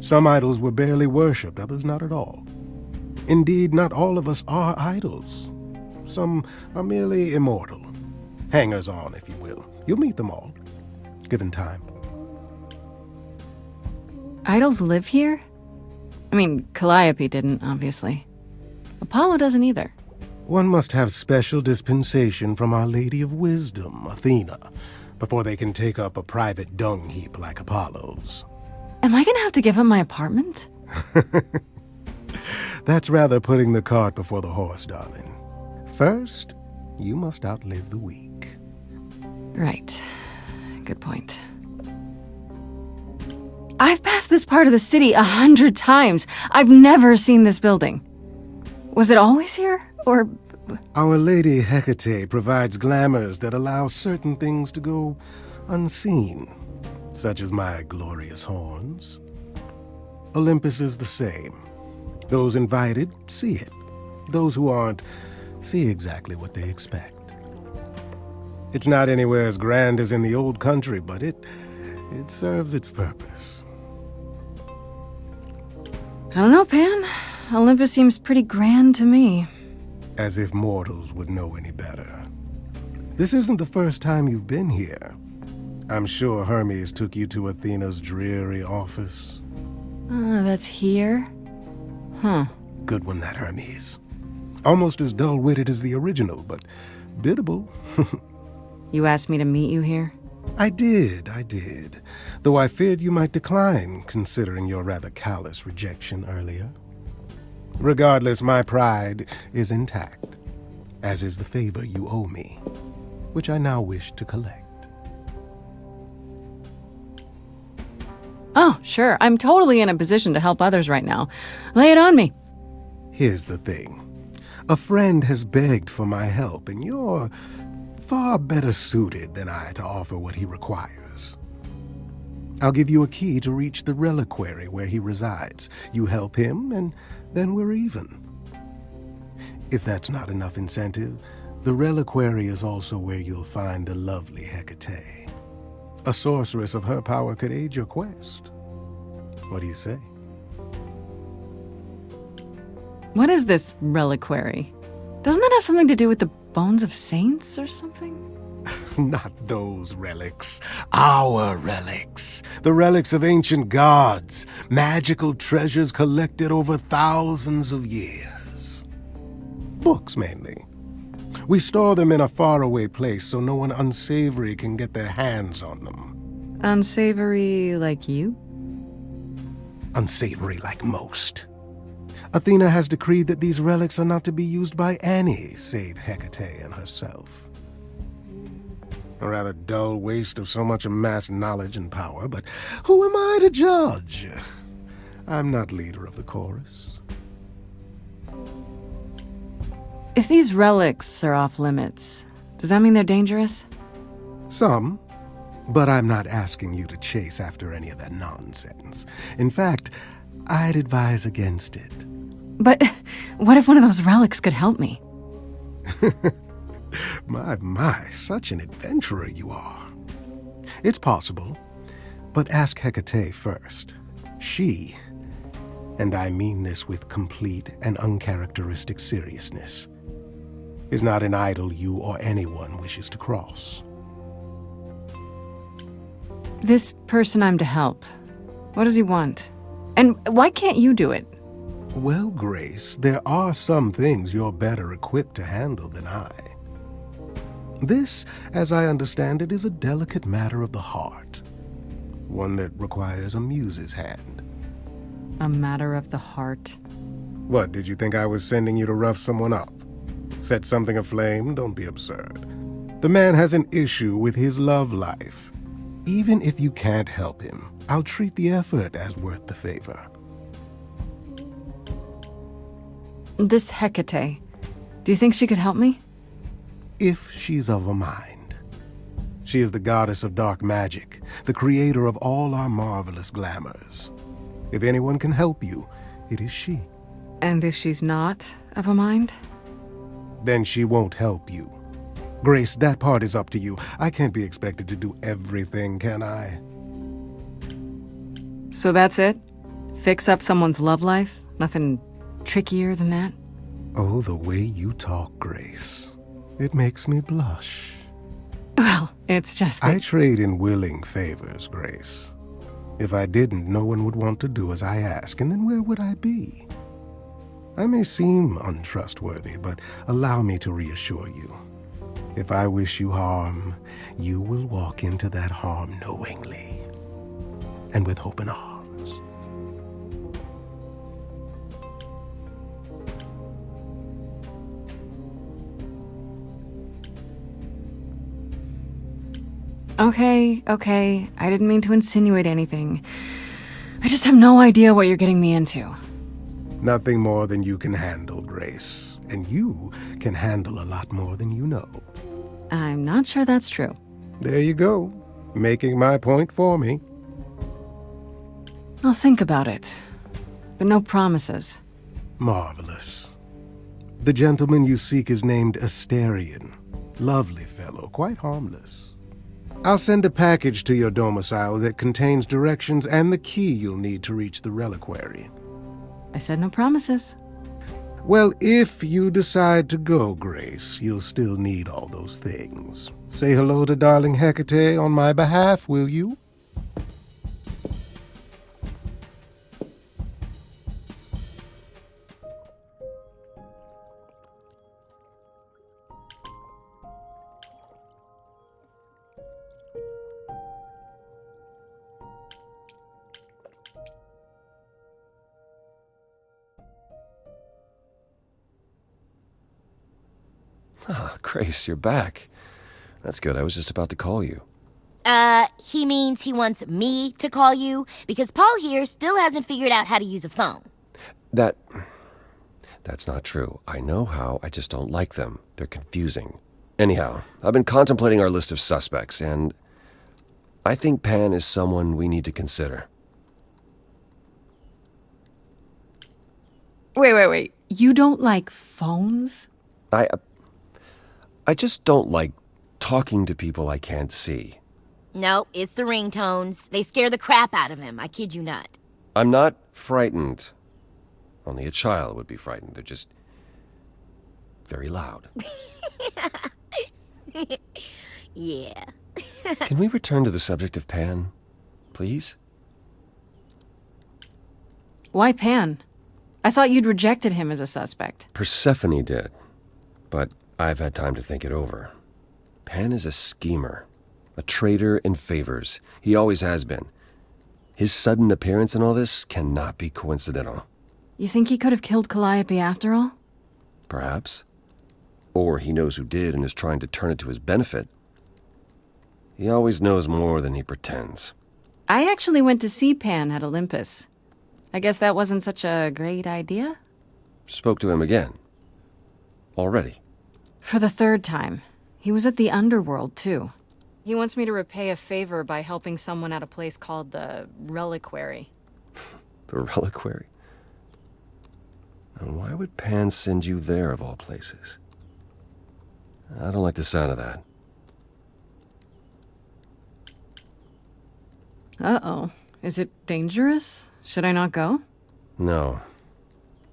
Some idols were barely worshipped, others not at all. Indeed, not all of us are idols. Some are merely immortal. Hangers-on, if you will. You'll meet them all, given time. Idols live here? I mean, Calliope didn't, obviously. Apollo doesn't either. One must have special dispensation from Our Lady of Wisdom, Athena, before they can take up a private dung heap like Apollo's. Am I gonna have to give up my apartment? That's rather putting the cart before the horse, darling. First, you must outlive the weak. Right. Good point. I've passed this part of the city 100 times. I've never seen this building. Was it always here, or...? Our Lady Hecate provides glamours that allow certain things to go unseen, such as my glorious horns. Olympus is the same. Those invited see it. Those who aren't see exactly what they expect. It's not anywhere as grand as in the old country, but it serves its purpose. I don't know, Pan. Olympus seems pretty grand to me. As if mortals would know any better. This isn't the first time you've been here. I'm sure Hermes took you to Athena's dreary office. That's here? Huh. Good one, that Hermes. Almost as dull-witted as the original, but biddable. You asked me to meet you here? I did. Though I feared you might decline, considering your rather callous rejection earlier. Regardless, my pride is intact, as is the favor you owe me, which I now wish to collect. Oh, sure. I'm totally in a position to help others right now. Lay it on me. Here's the thing. A friend has begged for my help, and you're far better suited than I to offer what he requires. I'll give you a key to reach the reliquary where he resides. You help him, and then we're even. If that's not enough incentive, the reliquary is also where you'll find the lovely Hecate. A sorceress of her power could aid your quest. What do you say? What is this reliquary? Doesn't that have something to do with the bones of saints or something? Not those relics. Our relics. The relics of ancient gods. Magical treasures collected over thousands of years. Books, mainly. We store them in a faraway place so no one unsavory can get their hands on them. Unsavory like you? Unsavory like most. Athena has decreed that these relics are not to be used by any save Hecate and herself. A rather dull waste of so much amassed knowledge and power, but who am I to judge? I'm not leader of the chorus. If these relics are off limits, does that mean they're dangerous? Some, but I'm not asking you to chase after any of that nonsense. In fact, I'd advise against it. But what if one of those relics could help me? My, such an adventurer you are. It's possible, but ask Hecate first. She, and I mean this with complete and uncharacteristic seriousness, is not an idol you or anyone wishes to cross. This person I'm to help, what does he want? And why can't you do it? Well, Grace, there are some things you're better equipped to handle than I. This, as I understand it, is a delicate matter of the heart. One that requires a muse's hand. A matter of the heart? What, did you think I was sending you to rough someone up? Set something aflame? Don't be absurd. The man has an issue with his love life. Even if you can't help him, I'll treat the effort as worth the favor. This Hecate, do you think she could help me? If she's of a mind. She is the goddess of dark magic, the creator of all our marvelous glamours. If anyone can help you, it is she. And if she's not of a mind? Then she won't help you. Grace, that part is up to you. I can't be expected to do everything, can I? So that's it? Fix up someone's love life? Nothing trickier than that? Oh, the way you talk, Grace. It makes me blush. Well, it's just that... I trade in willing favors, Grace. If I didn't, no one would want to do as I ask, and then where would I be? I may seem untrustworthy, but allow me to reassure you. If I wish you harm, you will walk into that harm knowingly, and with open arms. Okay, I didn't mean to insinuate anything. I just have no idea what you're getting me into. Nothing more than you can handle, Grace. And you can handle a lot more than you know. I'm not sure that's true. There you go, making my point for me. I'll think about it, but no promises. Marvelous. The gentleman you seek is named Asterion. Lovely fellow, quite harmless. I'll send a package to your domicile that contains directions and the key you'll need to reach the reliquary. I said no promises. Well, if you decide to go, Grace, you'll still need all those things. Say hello to darling Hecate on my behalf, will you? Ah, Grace, you're back. That's good. I was just about to call you. He means he wants me to call you because Paul here still hasn't figured out how to use a phone. That's not true. I know how, I just don't like them. They're confusing. Anyhow, I've been contemplating our list of suspects, and I think Pan is someone we need to consider. Wait. You don't like phones? I just don't like talking to people I can't see. No, it's the ringtones. They scare the crap out of him. I kid you not. I'm not frightened. Only a child would be frightened. They're just very loud. Yeah. Can we return to the subject of Pan, please? Why Pan? I thought you'd rejected him as a suspect. Persephone did. But I've had time to think it over. Pan is a schemer, a traitor in favors. He always has been. His sudden appearance in all this cannot be coincidental. You think he could have killed Calliope after all? Perhaps. Or he knows who did and is trying to turn it to his benefit. He always knows more than he pretends. I actually went to see Pan at Olympus. I guess that wasn't such a great idea? Spoke to him again. Already. For the third time. He was at the underworld, too. He wants me to repay a favor by helping someone at a place called the Reliquary. The Reliquary? And why would Pan send you there, of all places? I don't like the sound of that. Uh-oh. Is it dangerous? Should I not go? No.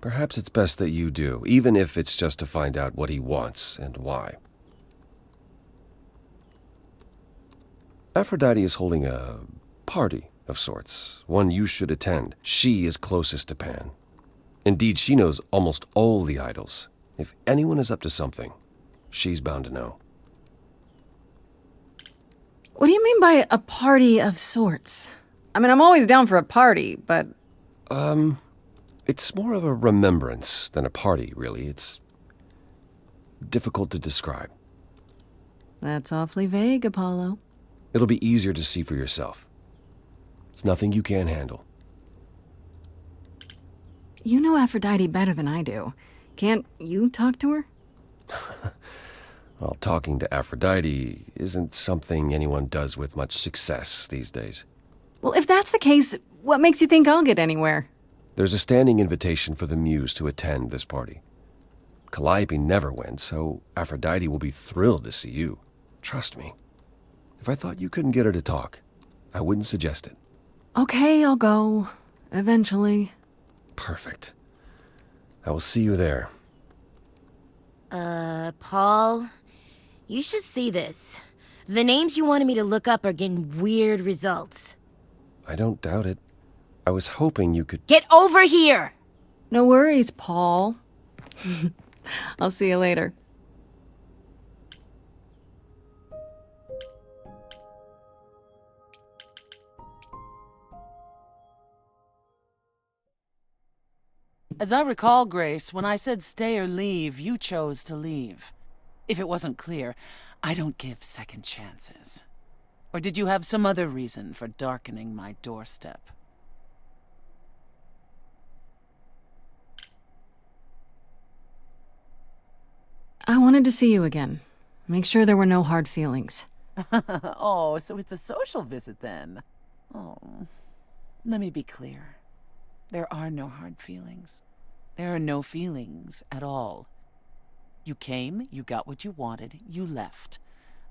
Perhaps it's best that you do, even if it's just to find out what he wants and why. Aphrodite is holding a party of sorts, one you should attend. She is closest to Pan. Indeed, she knows almost all the idols. If anyone is up to something, she's bound to know. What do you mean by a party of sorts? I mean, I'm always down for a party, but... It's more of a remembrance than a party, really. It's difficult to describe. That's awfully vague, Apollo. It'll be easier to see for yourself. It's nothing you can't handle. You know Aphrodite better than I do. Can't you talk to her? Well, talking to Aphrodite isn't something anyone does with much success these days. Well, if that's the case, what makes you think I'll get anywhere? There's a standing invitation for the Muse to attend this party. Calliope never went, so Aphrodite will be thrilled to see you. Trust me. If I thought you couldn't get her to talk, I wouldn't suggest it. Okay, I'll go. Eventually. Perfect. I will see you there. Paul, you should see this. The names you wanted me to look up are getting weird results. I don't doubt it. I was hoping you could... Get over here! No worries, Paul. I'll see you later. As I recall, Grace, when I said stay or leave, you chose to leave. If it wasn't clear, I don't give second chances. Or did you have some other reason for darkening my doorstep? I wanted to see you again. Make sure there were no hard feelings. Oh, so it's a social visit then. Oh, let me be clear. There are no hard feelings. There are no feelings at all. You came, you got what you wanted, you left.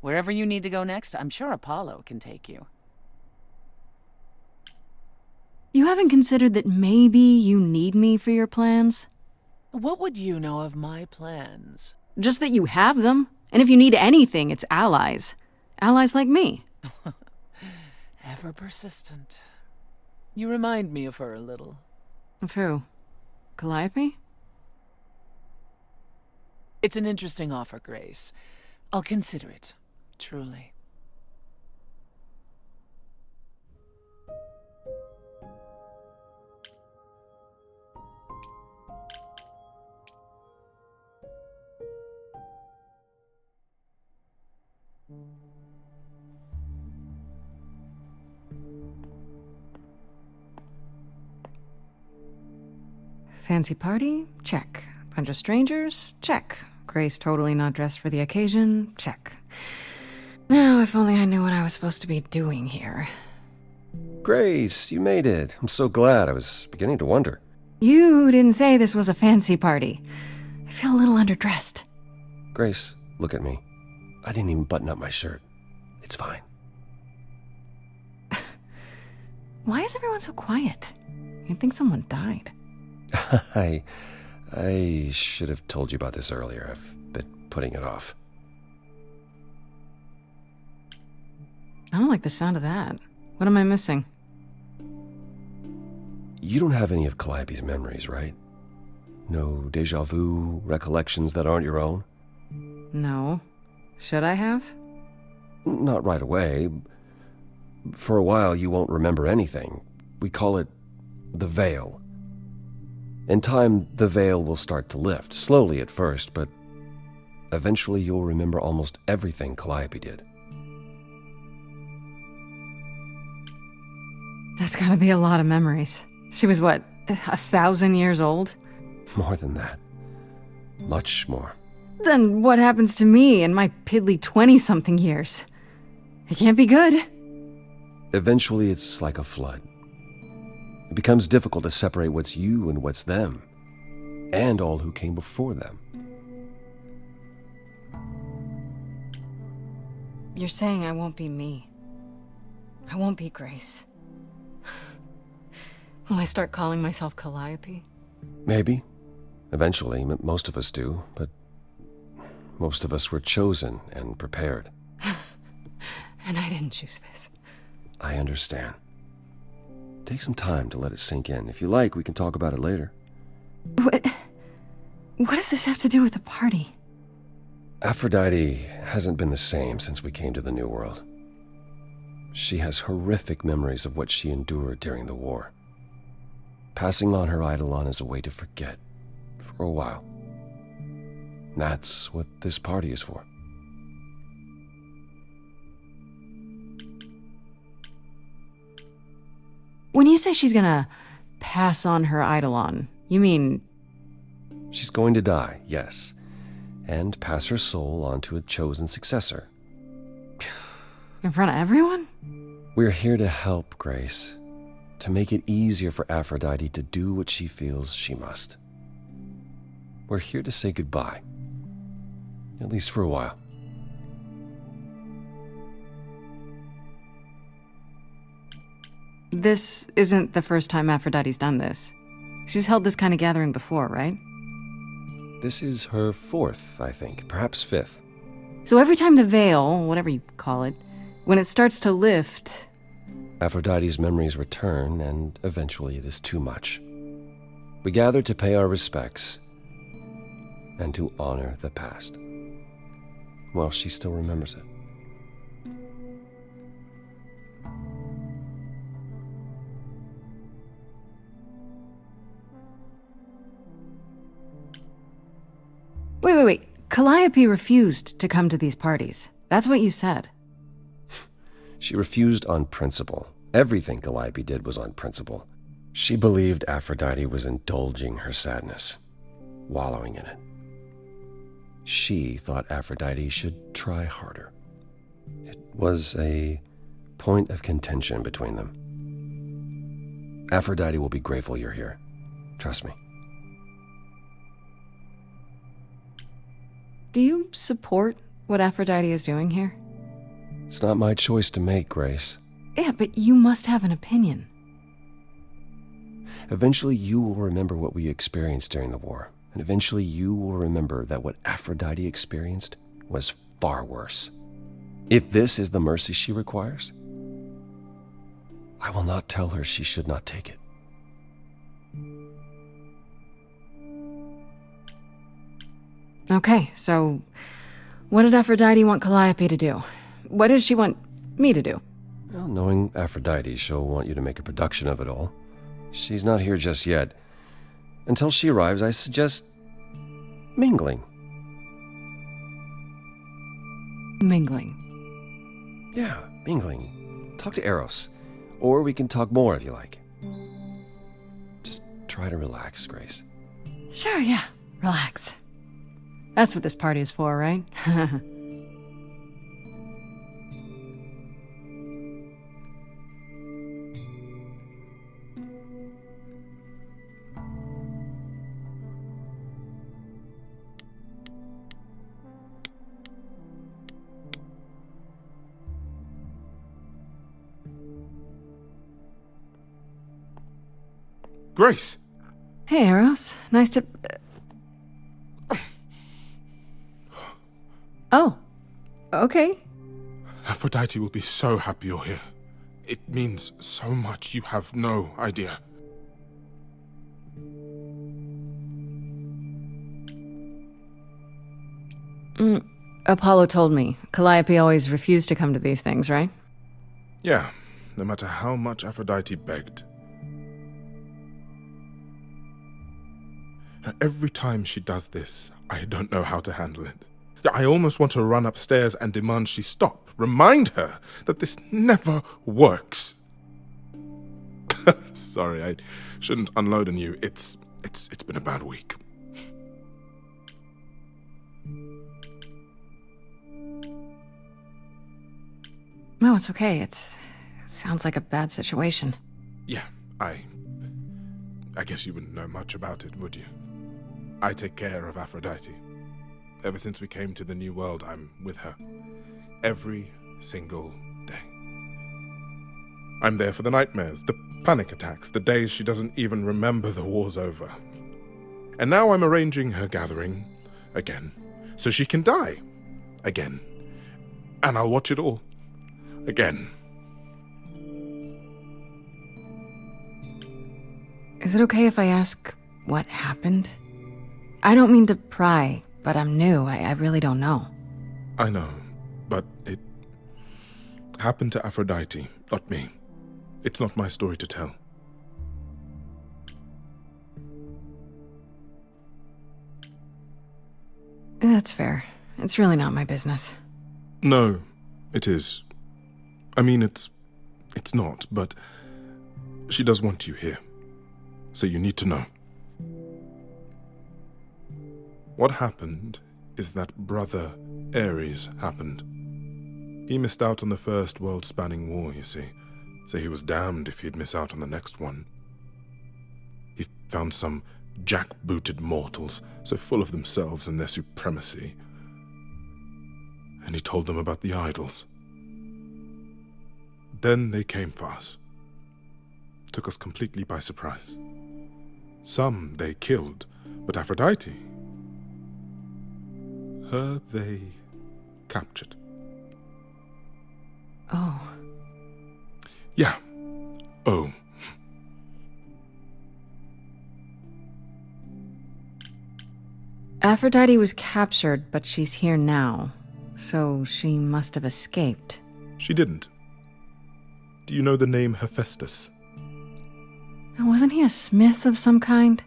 Wherever you need to go next, I'm sure Apollo can take you. You haven't considered that maybe you need me for your plans? What would you know of my plans? Just that you have them. And if you need anything, it's allies. Allies like me. Ever persistent. You remind me of her a little. Of who? Calliope? It's an interesting offer, Grace. I'll consider it, truly. Fancy party? Check. Bunch of strangers? Check. Grace totally not dressed for the occasion? Check. Now, if only I knew what I was supposed to be doing here. Grace, you made it. I'm so glad. I was beginning to wonder. You didn't say this was a fancy party. I feel a little underdressed. Grace, look at me. I didn't even button up my shirt. It's fine. Why is everyone so quiet? You'd think someone died. I should have told you about this earlier. I've been putting it off. I don't like the sound of that. What am I missing? You don't have any of Calliope's memories, right? No déjà vu recollections that aren't your own? No. Should I have? Not right away. For a while, you won't remember anything. We call it the veil. In time, the veil will start to lift, slowly at first, but eventually you'll remember almost everything Calliope did. That's gotta be a lot of memories. She was what, 1,000 years old? More than that. Much more. Then what happens to me in my piddly 20-something years? It can't be good. Eventually, it's like a flood. It becomes difficult to separate what's you and what's them, and all who came before them. You're saying I won't be me. I won't be Grace. Will I start calling myself Calliope? Maybe. Eventually, most of us do, but most of us were chosen and prepared. And I didn't choose this. I understand. Take some time to let it sink in. If you like, we can talk about it later. What does this have to do with the party? Aphrodite hasn't been the same since we came to the New World. She has horrific memories of what she endured during the war. Passing on her eidolon is a way to forget, for a while. That's what this party is for. When you say she's gonna pass on her eidolon, you mean... She's going to die, yes, and pass her soul on to a chosen successor. In front of everyone? We're here to help, Grace, to make it easier for Aphrodite to do what she feels she must. We're here to say goodbye, at least for a while. This isn't the first time Aphrodite's done this. She's held this kind of gathering before, right? This is her 4th, I think, perhaps 5th. So every time the veil, whatever you call it, when it starts to lift... Aphrodite's memories return, and eventually it is too much. We gather to pay our respects and to honor the past. Well, she still remembers it. Wait. Calliope refused to come to these parties. That's what you said. She refused on principle. Everything Calliope did was on principle. She believed Aphrodite was indulging her sadness, wallowing in it. She thought Aphrodite should try harder. It was a point of contention between them. Aphrodite will be grateful you're here. Trust me. Do you support what Aphrodite is doing here? It's not my choice to make, Grace. Yeah, but you must have an opinion. Eventually you will remember what we experienced during the war, and eventually you will remember that what Aphrodite experienced was far worse. If this is the mercy she requires, I will not tell her she should not take it. Okay, so what did Aphrodite want Calliope to do? What does she want me to do? Well, knowing Aphrodite, she'll want you to make a production of it all. She's not here just yet. Until she arrives, I suggest mingling. Mingling? Yeah, mingling. Talk to Eros. Or we can talk more if you like. Just try to relax, Grace. Sure, yeah. Relax. That's what this party is for, right? Grace! Hey, Eros. Nice to... Oh, okay. Aphrodite will be so happy you're here. It means so much, you have no idea. Apollo told me. Calliope always refused to come to these things, right? Yeah, no matter how much Aphrodite begged. Every time she does this, I don't know how to handle it. I almost want to run upstairs and demand she stop. Remind her that this never works. Sorry, I shouldn't unload on you. It's been a bad week. No, it's okay. It sounds like a bad situation. Yeah, I guess you wouldn't know much about it, would you? I take care of Aphrodite. Ever since we came to the New World, I'm with her. Every single day. I'm there for the nightmares, the panic attacks, the days she doesn't even remember the war's over. And now I'm arranging her gathering again, so she can die again. And I'll watch it all again. Is it okay if I ask what happened? I don't mean to pry, but I'm new. I really don't know. I know, but it happened to Aphrodite, not me. It's not my story to tell. That's fair. It's really not my business. No, it is. I mean, it's not, but she does want you here. So you need to know. What happened is that Brother Ares happened. He missed out on the first world-spanning war, you see, so he was damned if he'd miss out on the next one. He found some jackbooted mortals, so full of themselves and their supremacy, and he told them about the idols. Then they came for us. Took us completely by surprise. Some they killed, but Aphrodite, her they captured. Oh. Yeah. Oh. Aphrodite was captured, but she's here now. So she must have escaped. She didn't. Do you know the name Hephaestus? Wasn't he a smith of some kind?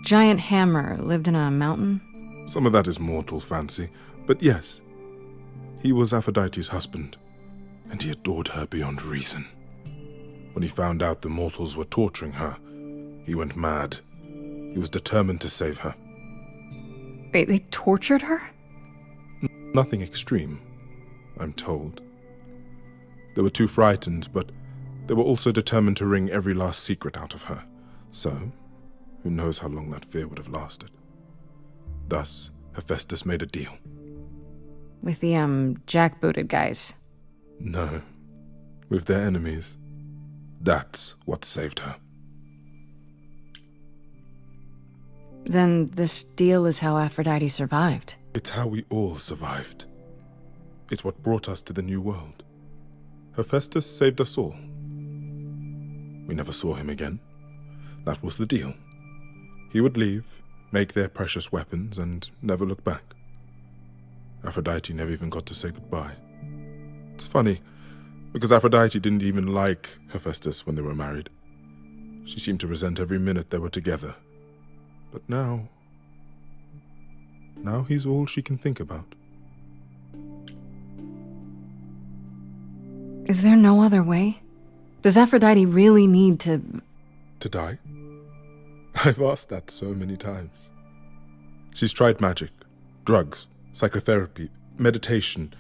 Giant hammer, lived in a mountain? Some of that is mortal fancy, but yes. He was Aphrodite's husband, and he adored her beyond reason. When he found out the mortals were torturing her, he went mad. He was determined to save her. Wait, they tortured her? Nothing extreme, I'm told. They were too frightened, but they were also determined to wring every last secret out of her. So, who knows how long that fear would have lasted. Thus, Hephaestus made a deal. With the, jackbooted guys. No, with their enemies. That's what saved her. Then this deal is how Aphrodite survived. It's how we all survived. It's what brought us to the New World. Hephaestus saved us all. We never saw him again. That was the deal. He would leave, make their precious weapons, and never look back. Aphrodite never even got to say goodbye. It's funny, because Aphrodite didn't even like Hephaestus when they were married. She seemed to resent every minute they were together. But now he's all she can think about. Is there no other way? Does Aphrodite really need to... To die? I've asked that so many times. She's tried magic, drugs, psychotherapy, meditation,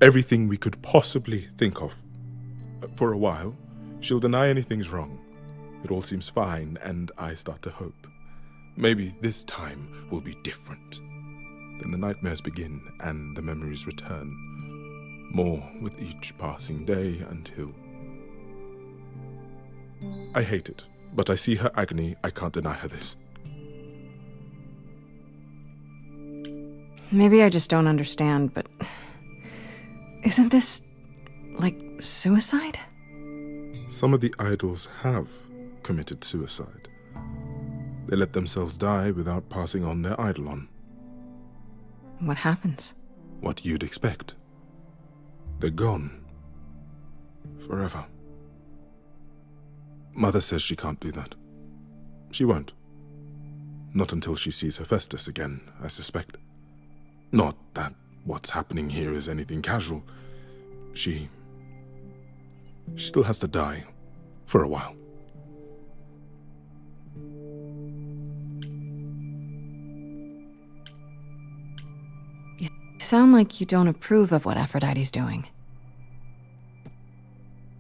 everything we could possibly think of. For a while, she'll deny anything's wrong. It all seems fine, and I start to hope. Maybe this time will be different. Then the nightmares begin, and the memories return. More with each passing day until... I hate it, but I see her agony. I can't deny her this. Maybe I just don't understand, but... Isn't this... like suicide? Some of the idols have committed suicide. They let themselves die without passing on their eidolon. What happens? what you'd expect. They're gone. Forever. Mother says she can't do that. She won't. Not until she sees Hephaestus again, I suspect. Not that what's happening here is anything casual. She still has to die. For a while. You sound like you don't approve of what Aphrodite's doing.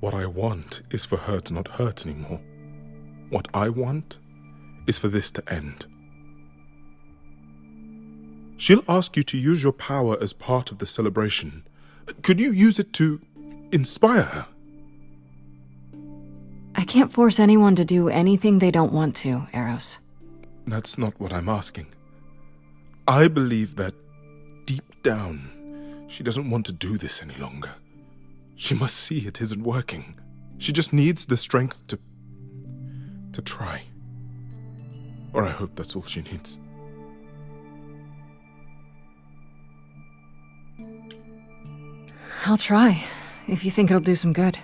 What I want is for her to not hurt anymore. What I want is for this to end. She'll ask you to use your power as part of the celebration. Could you use it to inspire her? I can't force anyone to do anything they don't want to, Eros. That's not what I'm asking. I believe that, deep down, she doesn't want to do this any longer. She must see it isn't working. She just needs the strength to try. Or I hope that's all she needs. I'll try, if you think it'll do some good.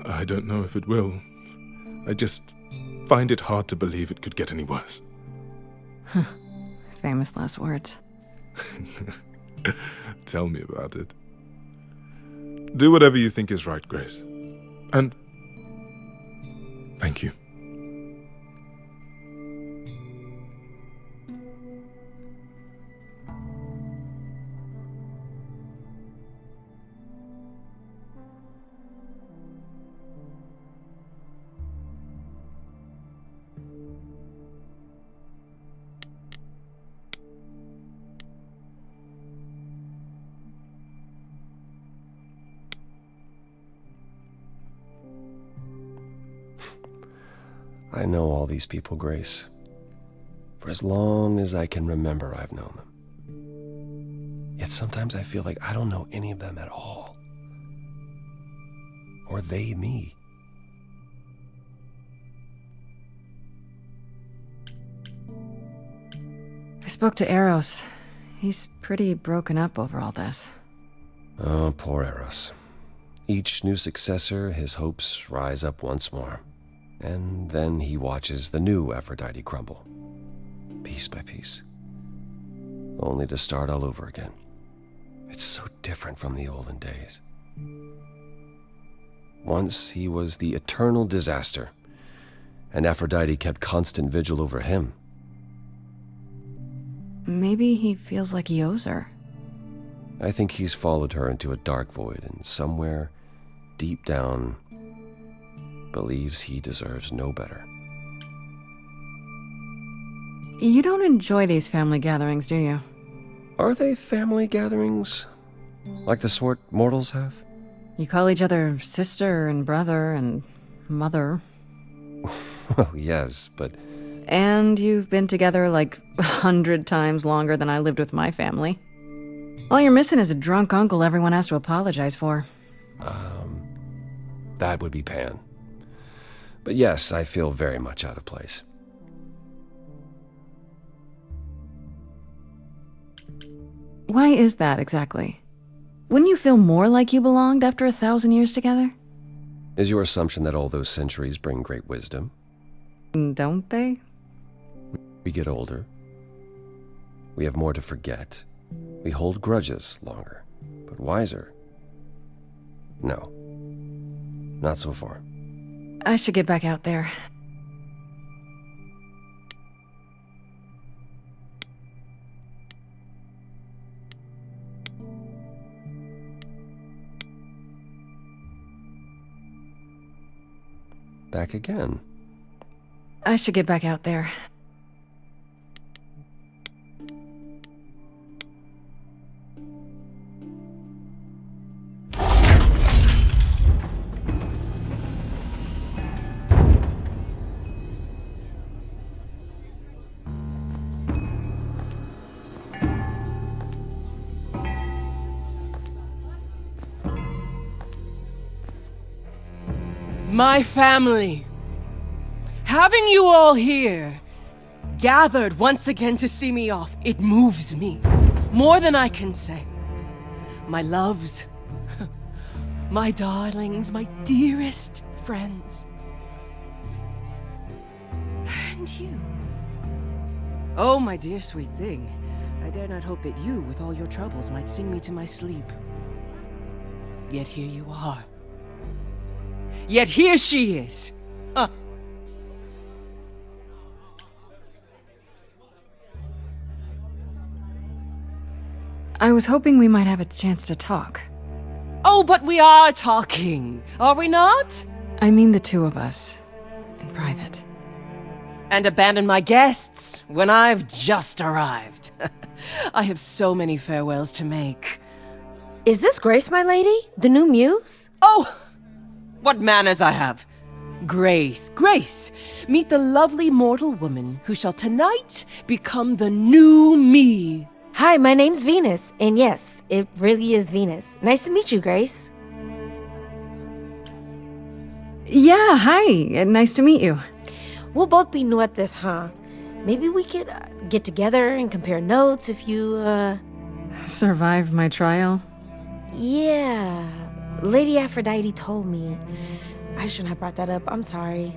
I don't know if it will. I just find it hard to believe it could get any worse. Huh. Famous last words. Tell me about it. Do whatever you think is right, Grace. And thank you. I know all these people, Grace. For as long as I can remember, I've known them. Yet sometimes I feel like I don't know any of them at all. Or they me. I spoke to Eros. He's pretty broken up over all this. Oh, poor Eros. Each new successor, his hopes rise up once more. And then he watches the new Aphrodite crumble, piece by piece, only to start all over again. It's so different from the olden days. Once he was the eternal disaster, and Aphrodite kept constant vigil over him. Maybe he feels like he owes her. I think he's followed her into a dark void, and somewhere, deep down, believes he deserves no better. You don't enjoy these family gatherings, do you? Are they family gatherings? Like the sort mortals have? You call each other sister and brother and mother. Well, yes, but... And you've been together like 100 times longer than I lived with my family. All you're missing is a drunk uncle everyone has to apologize for. That would be Pan. But yes, I feel very much out of place. Why is that exactly? Wouldn't you feel more like you belonged after 1,000 years together? Is your assumption that all those centuries bring great wisdom? Don't they? We get older. We have more to forget. We hold grudges longer, but wiser. No, not so far. I should get back out there. Back again. I should get back out there. My family. Having you all here, gathered once again to see me off, it moves me. More than I can say. my loves, my darlings, my dearest friends. And you. Oh, my dear sweet thing, I dare not hope that you, with all your troubles, might sing me to my sleep. Yet here you are. Yet here she is. Huh. I was hoping we might have a chance to talk. Oh, but we are talking, are we not? I mean the two of us, in private. And abandon my guests when I've just arrived. I have so many farewells to make. Is this Grace, my lady? The new muse? Oh, what manners I have. Grace, Grace, meet the lovely mortal woman who shall tonight become the new me. Hi, my name's Venus, and yes, it really is Venus. Nice to meet you, Grace. Yeah, hi. Nice to meet you. We'll both be new at this, huh? Maybe we could get together and compare notes if you, Survive my trial? Yeah. Lady Aphrodite told me. I shouldn't have brought that up. I'm sorry.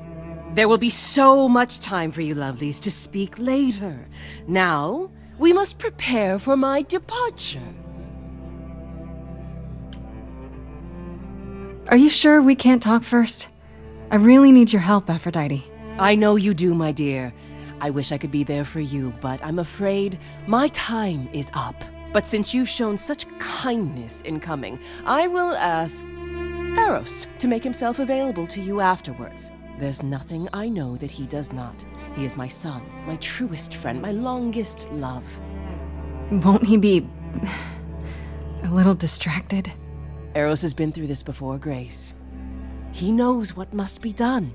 There will be so much time for you lovelies to speak later. Now, we must prepare for my departure. Are you sure we can't talk first? I really need your help, Aphrodite. I know you do, my dear. I wish I could be there for you, but I'm afraid my time is up. But since you've shown such kindness in coming, I will ask Eros to make himself available to you afterwards. There's nothing I know that he does not. He is my son, my truest friend, my longest love. Won't he be a little distracted? Eros has been through this before, Grace. He knows what must be done.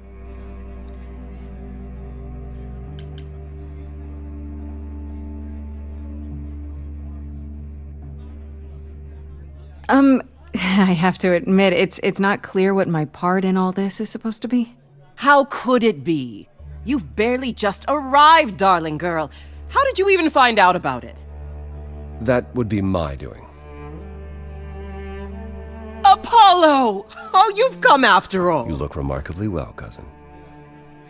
I have to admit, it's not clear what my part in all this is supposed to be. How could it be? You've barely just arrived, darling girl. How did you even find out about it? That would be my doing. Apollo! Oh, you've come after all. You look remarkably well, cousin.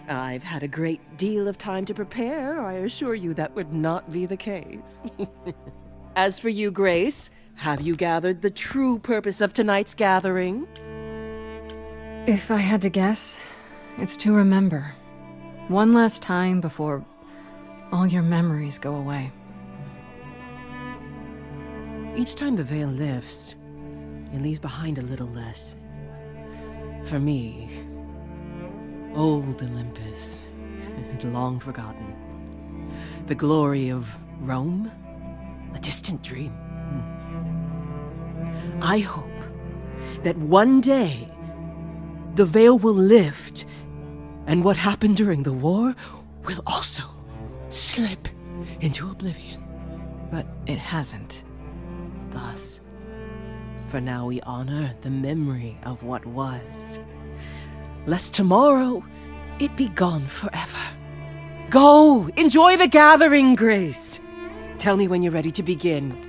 I've had a great deal of time to prepare. I assure you that would not be the case. As for you, Grace, have you gathered the true purpose of tonight's gathering? If I had to guess, it's to remember. One last time before all your memories go away. Each time the veil lifts, it leaves behind a little less. For me, old Olympus is long forgotten. The glory of Rome, a distant dream. I hope that one day the veil will lift and what happened during the war will also slip into oblivion. But it hasn't. Thus, for now we honor the memory of what was, lest tomorrow it be gone forever. Go, enjoy the gathering, Grace. Tell me when you're ready to begin.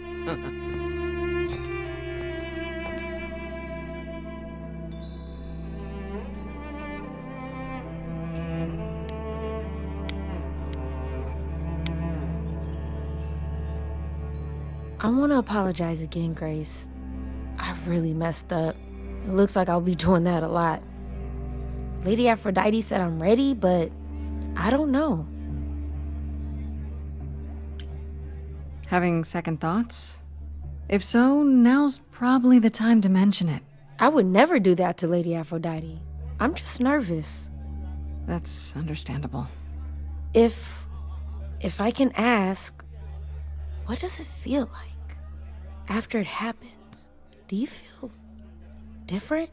I want to apologize again, Grace. I really messed up. It looks like I'll be doing that a lot. Lady Aphrodite said I'm ready, but I don't know. Having second thoughts? If so, now's probably the time to mention it. I would never do that to Lady Aphrodite. I'm just nervous. That's understandable. If I can ask, what does it feel like after it happens? Do you feel different?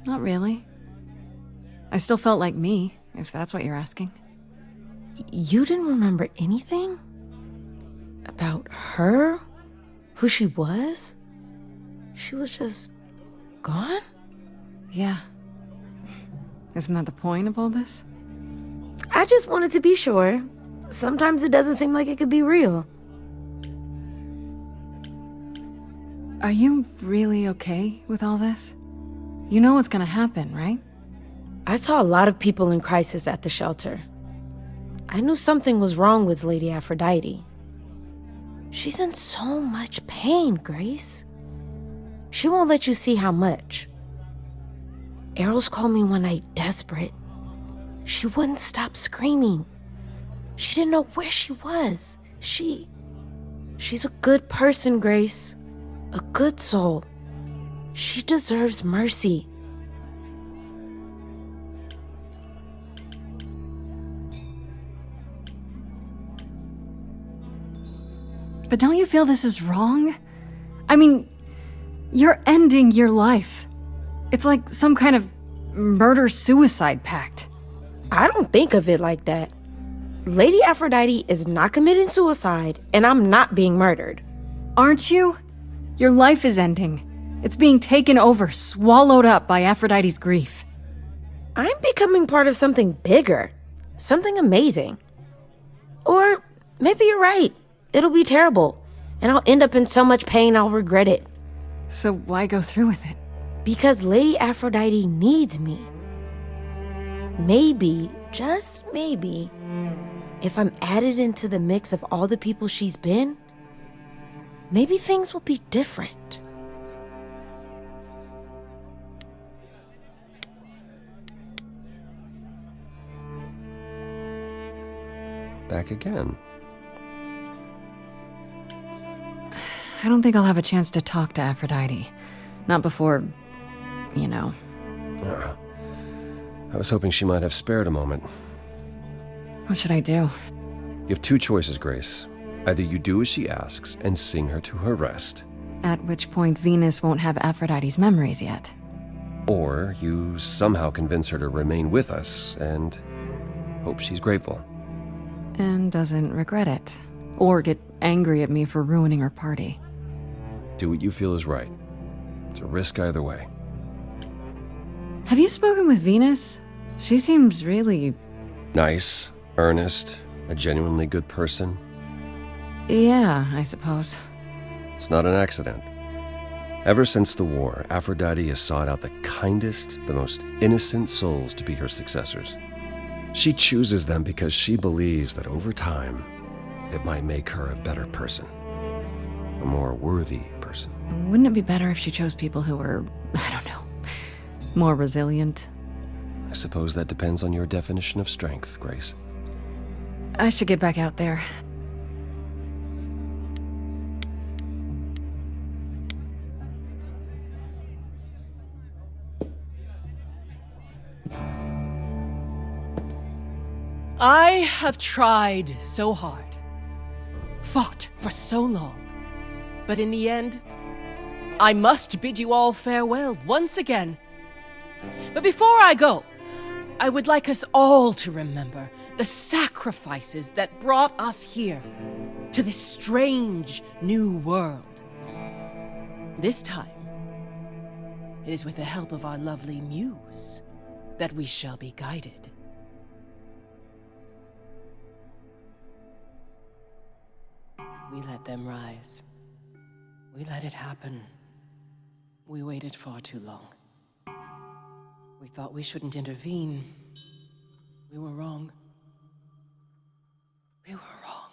Not really. I still felt like me, if that's what you're asking. You didn't remember anything? About her? Who she was? She was just gone? Yeah. Isn't that the point of all this? I just wanted to be sure. Sometimes it doesn't seem like it could be real. Are you really okay with all this? You know what's gonna happen, right? I saw a lot of people in crisis at the shelter. I knew something was wrong with Lady Aphrodite. She's in so much pain, Grace. She won't let you see how much. Eros called me one night desperate. She wouldn't stop screaming. She didn't know where she was. She's a good person, Grace. A good soul. She deserves mercy. But don't you feel this is wrong? I mean, you're ending your life. It's like some kind of murder-suicide pact. I don't think of it like that. Lady Aphrodite is not committing suicide, and I'm not being murdered. Aren't you? Your life is ending. It's being taken over, swallowed up by Aphrodite's grief. I'm becoming part of something bigger. Something amazing. Or maybe you're right. It'll be terrible, and I'll end up in so much pain I'll regret it. So why go through with it? Because Lady Aphrodite needs me. Maybe, just maybe, if I'm added into the mix of all the people she's been, maybe things will be different. Back again. I don't think I'll have a chance to talk to Aphrodite. Not before, you know. I was hoping she might have spared a moment. What should I do? You have two choices, Grace. Either you do as she asks and sing her to her rest, At which point Venus won't have Aphrodite's memories yet. or you somehow convince her to remain with us and hope she's grateful. And doesn't regret it. Or get angry at me for ruining her party. Do what you feel is right. It's a risk either way. Have you spoken with Venus? She seems really... Nice, earnest, a genuinely good person. Yeah, I suppose. It's not an accident. Ever since the war, Aphrodite has sought out the kindest, the most innocent souls to be her successors. She chooses them because she believes that over time, it might make her a better person. A more worthy person. Wouldn't it be better if she chose people who were, I don't know, more resilient? I suppose that depends on your definition of strength, Grace. I should get back out there. I have tried so hard, fought for so long, but in the end, I must bid you all farewell once again. But before I go, I would like us all to remember the sacrifices that brought us here, to this strange new world. This time, it is with the help of our lovely muse that we shall be guided. We let them rise. We let it happen. We waited far too long. We thought we shouldn't intervene. We were wrong. We were wrong.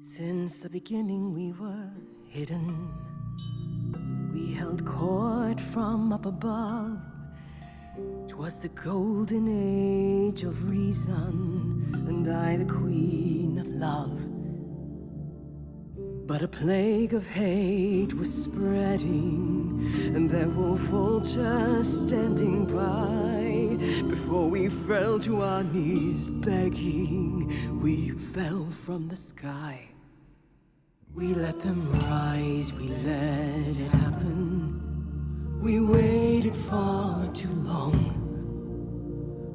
Since the beginning we were hidden. We held court from up above. 'Twas the golden age of reason, and I the queen of love. But a plague of hate was spreading, and there were vultures standing by. Before we fell to our knees begging, we fell from the sky. We let them rise, we let it happen. We waited far too long.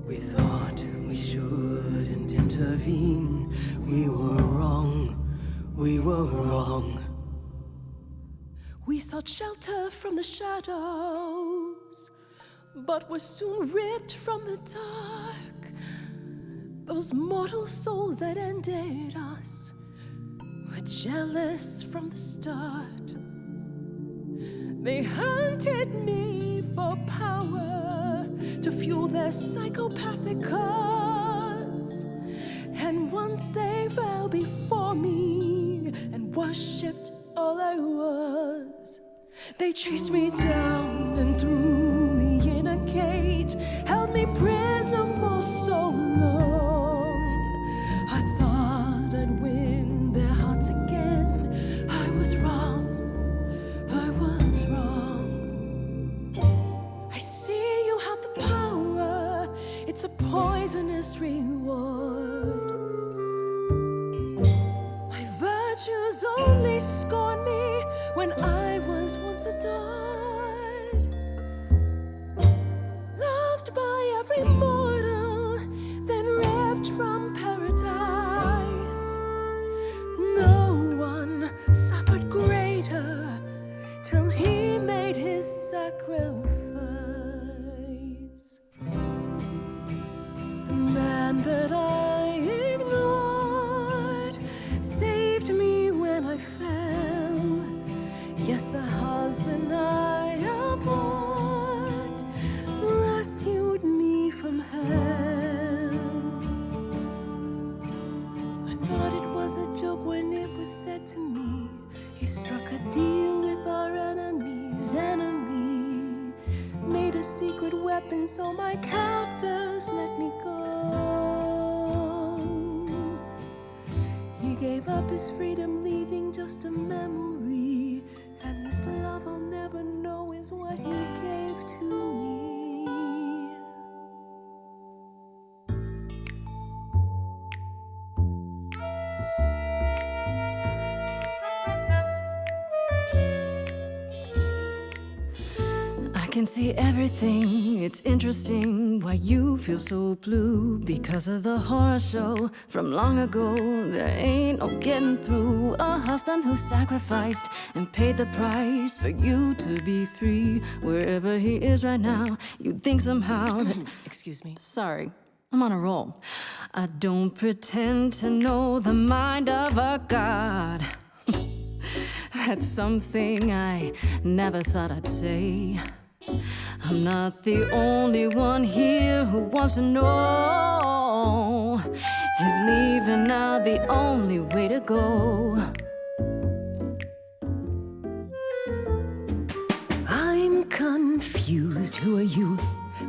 We thought we shouldn't intervene. We were wrong. We were wrong. We sought shelter from the shadows, but were soon ripped from the dark. Those mortal souls that ended us were jealous from the start. They hunted me for power to fuel their psychopathic cause. And once they fell before me and worshipped all I was, they chased me down and threw me in a cage, held me prisoner for so long. I thought I'd win their hearts again. I was wrong. I was wrong. I see you have the power. It's a poisonous reward. My virtues only scorn me when I was once adored, loved by every mortal, then ripped from paradise. No one suffered greater till he made his sacrifice. The man that I ignored saved me when I fell. Yes, the husband I abhorred rescued me from hell. I thought it was a joke when it was said to me, he struck a deal with our enemy's enemy, made a secret weapon so my captors let me go. He gave up his freedom, leaving just a memory, and this love I'll never know is what he gave to me. I can see everything, it's interesting why you feel so blue. Because of the horror show from long ago, there ain't no getting through. A husband who sacrificed and paid the price for you to be free. Wherever he is right now, you'd think somehow that... Excuse me. Sorry, I'm on a roll. I don't pretend to know the mind of a god. That's something I never thought I'd say. I'm not the only one here who wants to know. Is leaving now the only way to go? I'm confused. Who are you?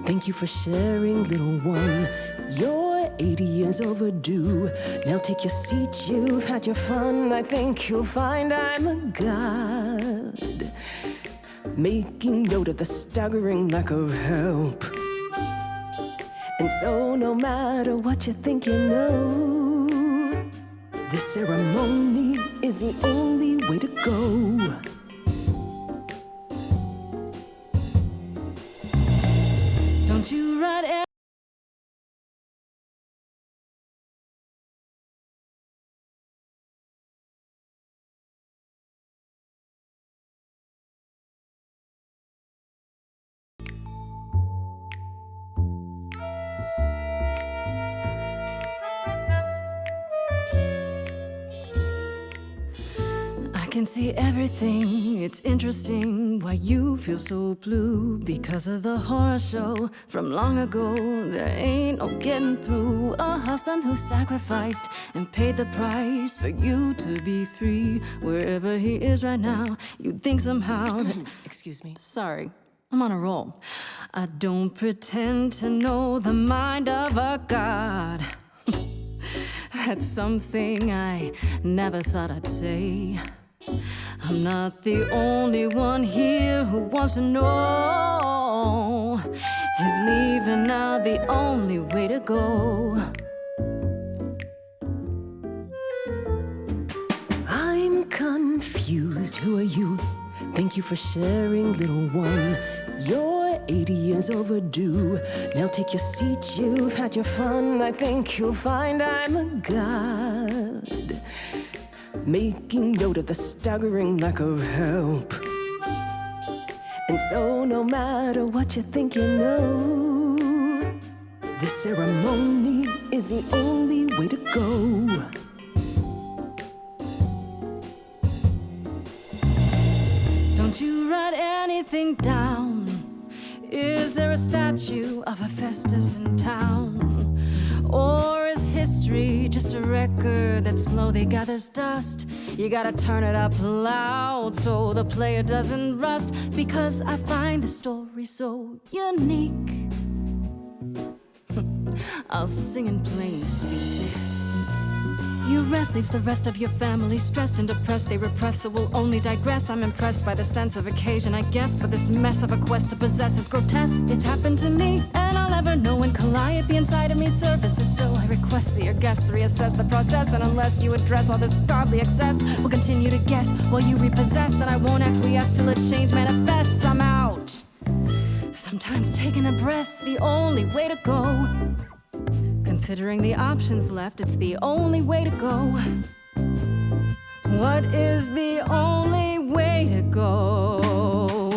Thank you for sharing, little one. You're 80 years overdue. Now take your seat, you've had your fun. I think you'll find I'm a god, making note of the staggering lack of help. And so no matter what you think you know, this ceremony is the only way to go. Don't you write I can see everything, it's interesting why you feel so blue. Because of the horror show from long ago, there ain't no getting through. A husband who sacrificed and paid the price for you to be free. Wherever he is right now, you'd think somehow that... Excuse me. Sorry, I'm on a roll. I don't pretend to know the mind of a god. That's something I never thought I'd say. I'm not the only one here who wants to know. Is leaving now the only way to go? I'm confused. Who are you? Thank you for sharing, little one. You're 80 years overdue. Now take your seat, you've had your fun. I think you'll find I'm a god, making note of the staggering lack of help. And so no matter what you think you know, this ceremony is the only way to go. Don't you write anything down. Is there a statue of Hephaestus in town? Or is history just a record that slowly gathers dust? You gotta turn it up loud so the player doesn't rust. Because I find the story so unique, I'll sing in plain speak. You rest leaves the rest of your family stressed and depressed. They repress, so will only digress. I'm impressed by the sense of occasion, I guess, but this mess of a quest to possess is grotesque. It's happened to me, and I'll never know when Calliope inside of me surfaces. So I request that your guests reassess the process, and unless you address all this godly excess, we'll continue to guess while you repossess, and I won't acquiesce till a change manifests. I'm out. Sometimes taking a breath's the only way to go. Considering the options left, it's the only way to go. What is the only way to go?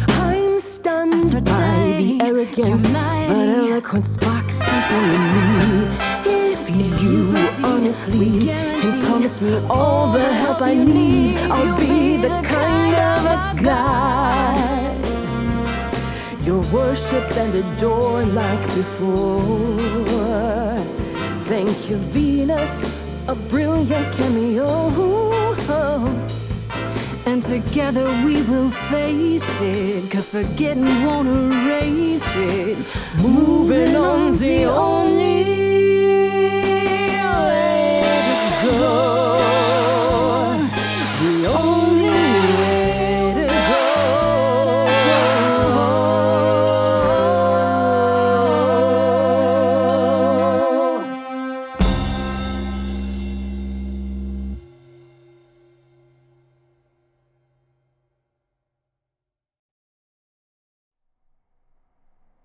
I'm stunned by the arrogance, but eloquence sparks something in me. If you honestly can promise me all the help I need, I'll be the kind of a guy you'll worship and adore like before. Thank you, Venus, a brilliant cameo. And together we will face it, 'cause forgetting won't erase it. Moving on's the only way to go. The only way to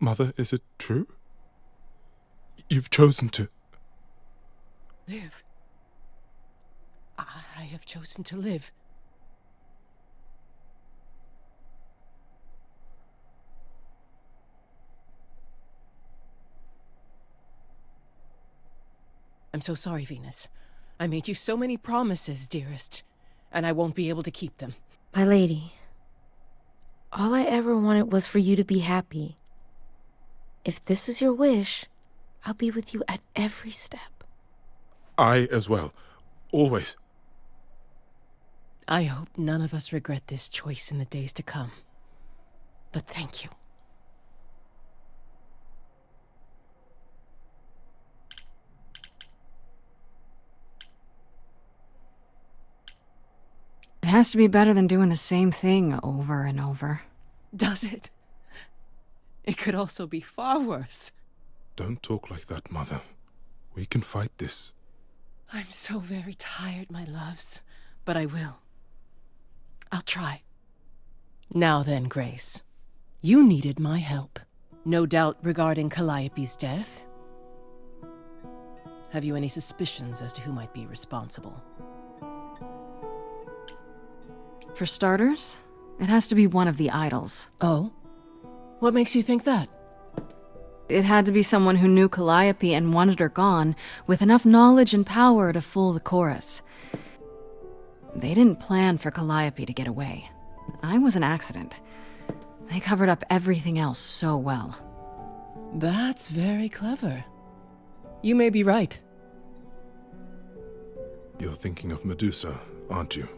Mother, is it true? You've chosen to... Live. I have chosen to live. I'm so sorry, Venus. I made you so many promises, dearest, and I won't be able to keep them. My lady, all I ever wanted was for you to be happy. If this is your wish, I'll be with you at every step. I as well. Always. I hope none of us regret this choice in the days to come. But thank you. It has to be better than doing the same thing over and over. Does it? It could also be far worse. Don't talk like that, Mother. We can fight this. I'm so very tired, my loves, but I will. I'll try. Now then, Grace. You needed my help. No doubt regarding Calliope's death. Have you any suspicions as to who might be responsible? For starters, it has to be one of the idols. Oh? What makes you think that? It had to be someone who knew Calliope and wanted her gone, with enough knowledge and power to fool the chorus. They didn't plan for Calliope to get away. I was an accident. They covered up everything else so well. That's very clever. You may be right. You're thinking of Medusa, aren't you?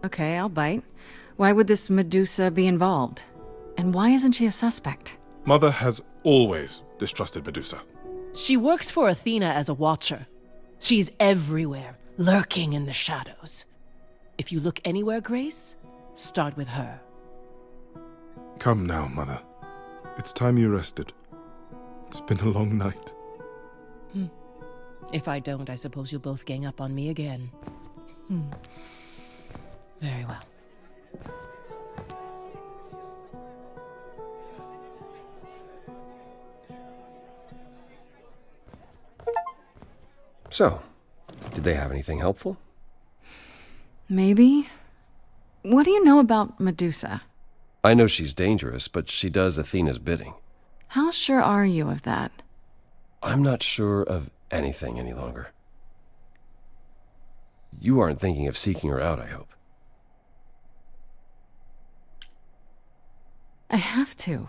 Okay, I'll bite. Why would this Medusa be involved? And why isn't she a suspect? Mother has always distrusted Medusa. She works for Athena as a watcher. She's everywhere, lurking in the shadows. If you look anywhere, Grace, start with her. Come now, Mother. It's time you rested. It's been a long night. If I don't, I suppose you'll both gang up on me again. Very well. So, did they have anything helpful? Maybe? What do you know about Medusa? I know she's dangerous, but she does Athena's bidding. How sure are you of that? I'm not sure of anything any longer. You aren't thinking of seeking her out, I hope. I have to.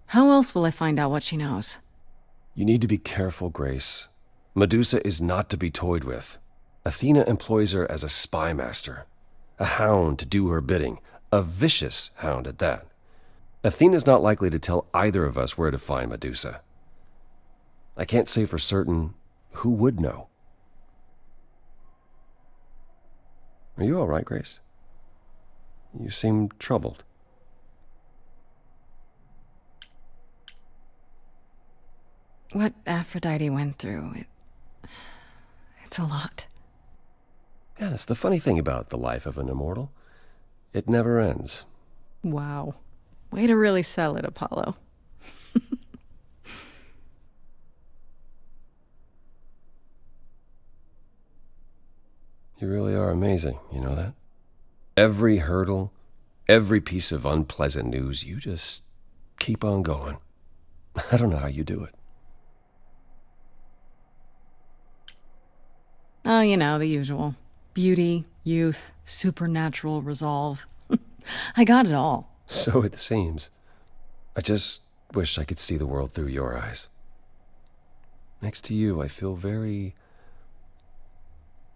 How else will I find out what she knows? You need to be careful, Grace. Medusa is not to be toyed with. Athena employs her as a spy master, a hound to do her bidding, a vicious hound at that. Athena's not likely to tell either of us where to find Medusa. I can't say for certain who would know. Are you all right, Grace? You seem troubled. What Aphrodite went through, it's a lot. Yeah, that's the funny thing about the life of an immortal. It never ends. Wow. Way to really sell it, Apollo. You really are amazing, you know that? Every hurdle, every piece of unpleasant news, you just keep on going. I don't know how you do it. Oh, you know, the usual. Beauty, youth, supernatural resolve. I got it all. So it seems. I just wish I could see the world through your eyes. Next to you, I feel very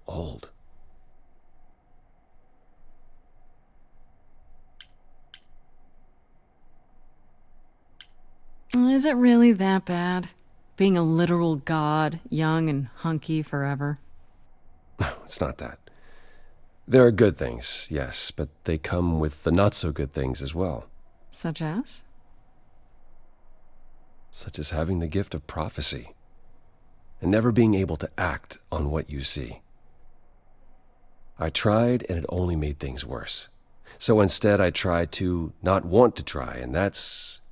old. Is it really that bad? Being a literal god, young and hunky forever? No, it's not that. There are good things, yes, but they come with the not-so-good things as well. Such as? Such as having the gift of prophecy, and never being able to act on what you see. I tried, and it only made things worse. So instead, I tried to not want to try, and that's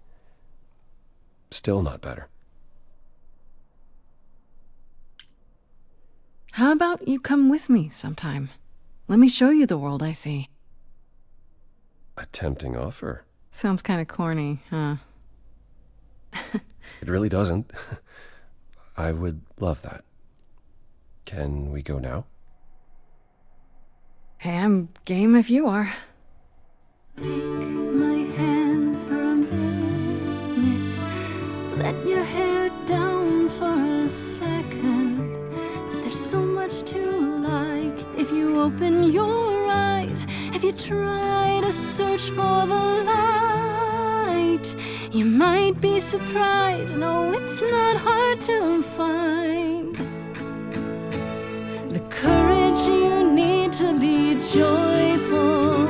still not better. How about you come with me sometime? Let me show you the world I see. A tempting offer. Sounds kind of corny, huh? It really doesn't. I would love that. Can we go now? Hey, I'm game if you are. Take my hand for a minute. Let your hair down for a second. There's so much to like if you open your eyes. If you try to search for the light, you might be surprised. No, it's not hard to find. The courage you need to be joyful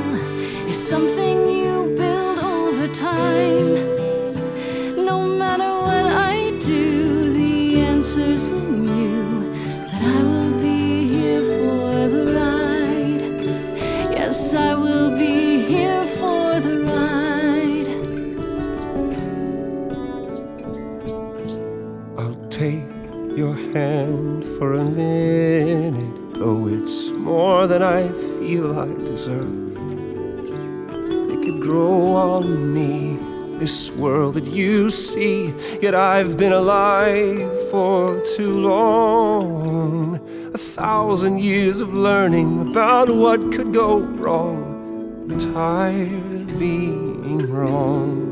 is something you build over time. No matter what I do, the answer's in you. That I will be here for the ride. Yes, I will be here for the ride. I'll take your hand for a minute. Oh, it's more than I feel I deserve. It could grow on me, this world that you see. Yet I've been alive for too long. 1,000 years of learning about what could go wrong. I'm tired of being wrong.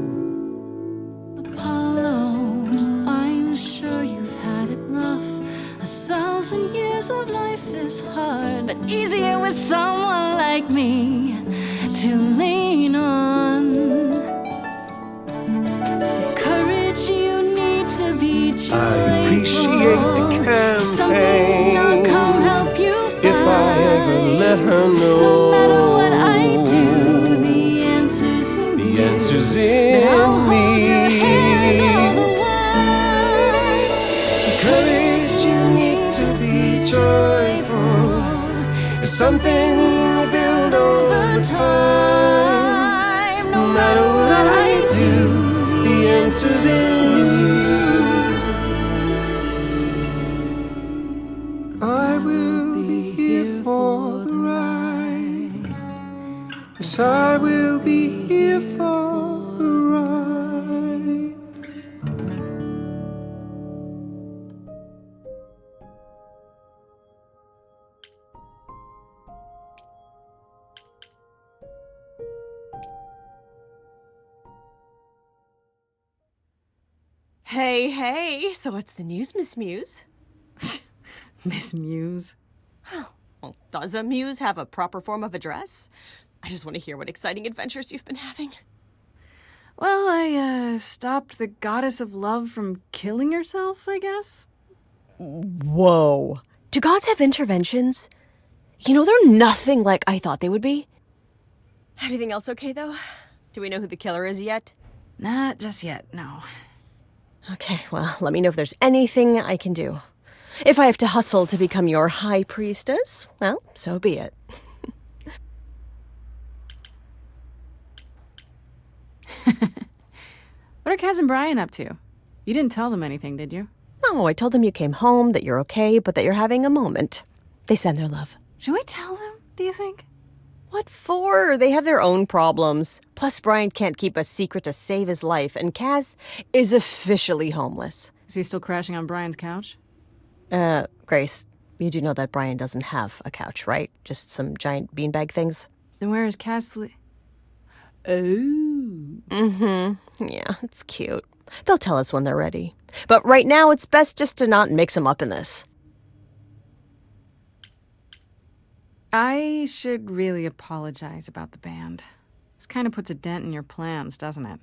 Apollo, I'm sure you've had it rough. 1,000 years of life is hard, but easier with someone like me to lean on. The courage you need to be joyful. I appreciate the campaign. Something I'll come help you find. If I ever let her know. No matter what I do, the answer's in you. The answer's in I'll me. hold your hand all the while. The courage you need to be joyful is something you build over time. No matter what I do, the answer's in you. I will be here for the ride. Yes, I will be here for the ride. Hey, so what's the news, Miss Muse? Miss Muse. Well, does a muse have a proper form of address? I just want to hear what exciting adventures you've been having. Well, I stopped the goddess of love from killing herself, I guess. Whoa. Do gods have interventions? You know, they're nothing like I thought they would be. Everything else okay, though? Do we know who the killer is yet? Not just yet, no. Okay, well, let me know if there's anything I can do. If I have to hustle to become your high priestess, well, so be it. What are Kaz and Brian up to? You didn't tell them anything, did you? No, I told them you came home, that you're okay, but that you're having a moment. They send their love. Should we tell them, do you think? What for? They have their own problems. Plus, Brian can't keep a secret to save his life, and Kaz is officially homeless. Is he still crashing on Brian's couch? Grace, you do know that Brian doesn't have a couch, right? Just some giant beanbag things? Then where is Kaz Yeah, it's cute. They'll tell us when they're ready. But right now, it's best just to not mix them up in this. I should really apologize about the band. This kind of puts a dent in your plans, doesn't it?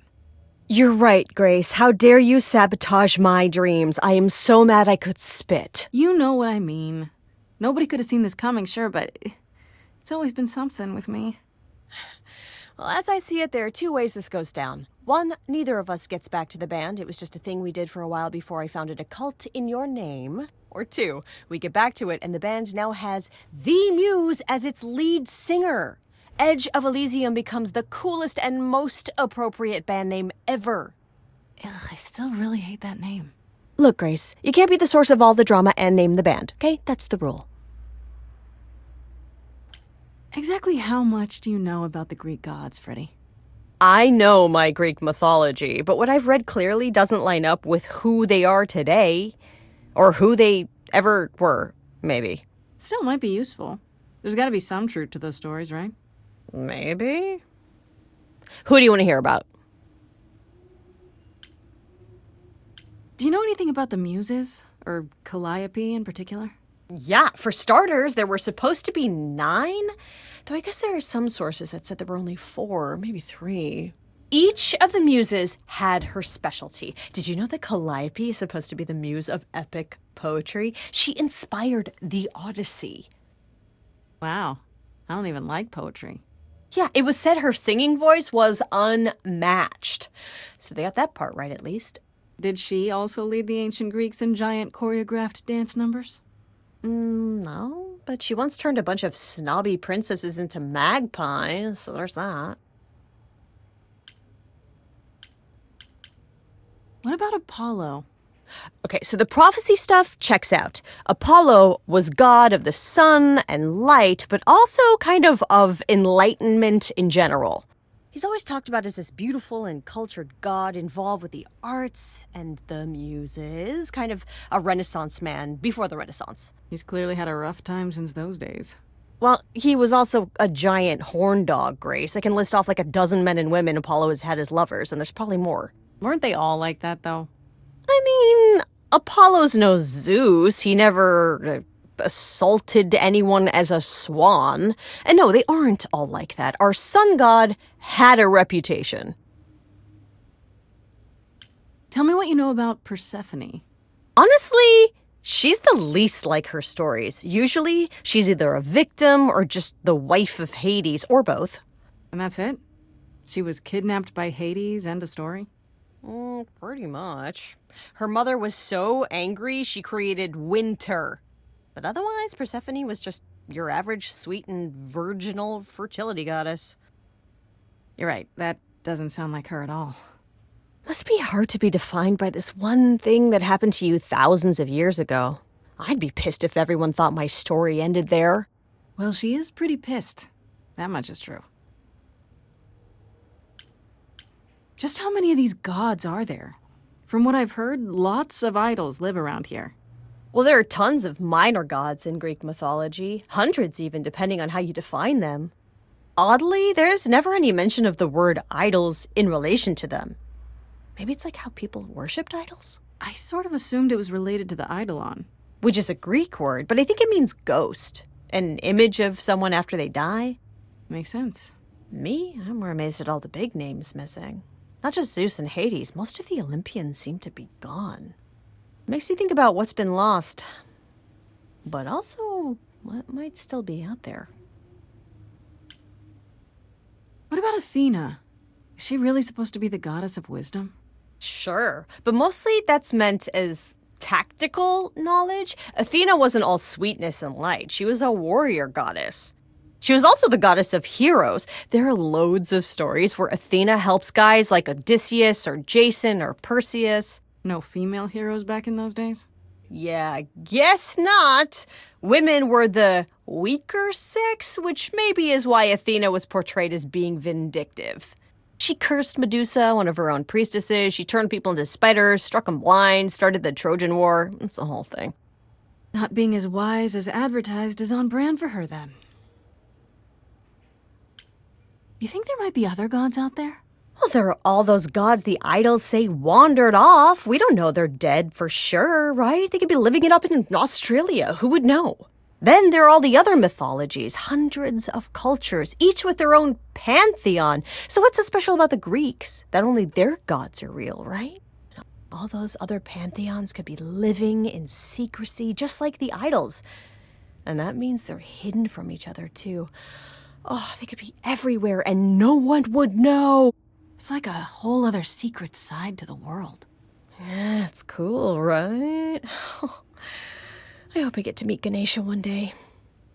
You're right, Grace. How dare you sabotage my dreams? I am so mad I could spit. You know what I mean. Nobody could have seen this coming, sure, but it's always been something with me. Well, as I see it, there are two ways this goes down. One, neither of us gets back to the band. It was just a thing we did for a while before I founded a cult in your name. Or two, we get back to it and the band now has The Muse as its lead singer. Edge of Elysium becomes the coolest and most appropriate band name ever. Ugh, I still really hate that name. Look, Grace, you can't be the source of all the drama and name the band, okay? That's the rule. Exactly how much do you know about the Greek gods, Freddie? I know my Greek mythology, but what I've read clearly doesn't line up with who they are today. Or who they ever were, maybe. Still might be useful. There's gotta be some truth to those stories, right? Maybe. Who do you want to hear about? Do you know anything about the Muses? Or Calliope in particular? Yeah, for starters, there were supposed to be 9. Though I guess there are some sources that said there were only 4, maybe 3. Each of the muses had her specialty. Did you know that Calliope is supposed to be the muse of epic poetry? She inspired the Odyssey. Wow. I don't even like poetry. Yeah, it was said her singing voice was unmatched. So they got that part right, at least. Did she also lead the ancient Greeks in giant choreographed dance numbers? No, but she once turned a bunch of snobby princesses into magpies, so there's that. What about Apollo? Okay, so the prophecy stuff checks out. Apollo was god of the sun and light, but also kind of enlightenment in general. He's always talked about as this beautiful and cultured god involved with the arts and the muses, kind of a Renaissance man before the Renaissance. He's clearly had a rough time since those days. Well, he was also a giant horn dog, Grace. I can list off like a dozen men and women Apollo has had as lovers, and there's probably more. Weren't they all like that, though? I mean, Apollo's no Zeus. He never assaulted anyone as a swan. And no, they aren't all like that. Our sun god had a reputation. Tell me what you know about Persephone. Honestly, she's the least like her stories. Usually, she's either a victim or just the wife of Hades, or both. And that's it? She was kidnapped by Hades, end of story? Pretty much. Her mother was so angry she created winter. But otherwise, Persephone was just your average sweet and virginal fertility goddess. You're right, that doesn't sound like her at all. Must be hard to be defined by this one thing that happened to you thousands of years ago. I'd be pissed if everyone thought my story ended there. Well, she is pretty pissed. That much is true. Just how many of these gods are there? From what I've heard, lots of idols live around here. Well, there are tons of minor gods in Greek mythology. Hundreds even, depending on how you define them. Oddly, there's never any mention of the word idols in relation to them. Maybe it's like how people worshipped idols? I sort of assumed it was related to the eidolon. Which is a Greek word, but I think it means ghost. An image of someone after they die. Makes sense. Me? I'm more amazed at all the big names missing. Not just Zeus and Hades, most of the Olympians seem to be gone. Makes you think about what's been lost. But also, what might still be out there. What about Athena? Is she really supposed to be the goddess of wisdom? Sure, but mostly that's meant as tactical knowledge. Athena wasn't all sweetness and light. She was a warrior goddess. She was also the goddess of heroes. There are loads of stories where Athena helps guys like Odysseus or Jason or Perseus. No female heroes back in those days? Yeah, I guess not. Women were the weaker sex, which maybe is why Athena was portrayed as being vindictive. She cursed Medusa, one of her own priestesses. She turned people into spiders, struck them blind, started the Trojan War. It's the whole thing. Not being as wise as advertised is on brand for her, then. You think there might be other gods out there? Well, there are all those gods the idols say wandered off. We don't know they're dead for sure, right? They could be living it up in Australia. Who would know? Then there are all the other mythologies, hundreds of cultures, each with their own pantheon. So what's so special about the Greeks? That only their gods are real, right? All those other pantheons could be living in secrecy, just like the idols. And that means they're hidden from each other, too. Oh, they could be everywhere and no one would know. It's like a whole other secret side to the world. Yeah, it's cool, right? I hope I get to meet Ganesha one day.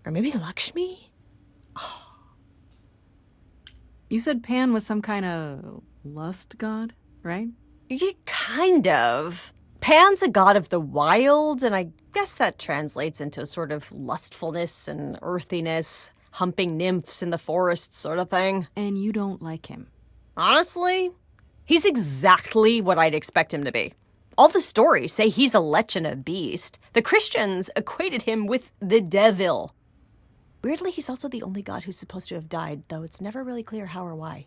Or maybe Lakshmi? Oh. You said Pan was some kind of lust god, right? Yeah, kind of. Pan's a god of the wild, and I guess that translates into a sort of lustfulness and earthiness, humping nymphs in the forest sort of thing. And you don't like him? Honestly, he's exactly what I'd expect him to be. All the stories say he's a lech and a beast. The Christians equated him with the devil. Weirdly, he's also the only god who's supposed to have died, though it's never really clear how or why.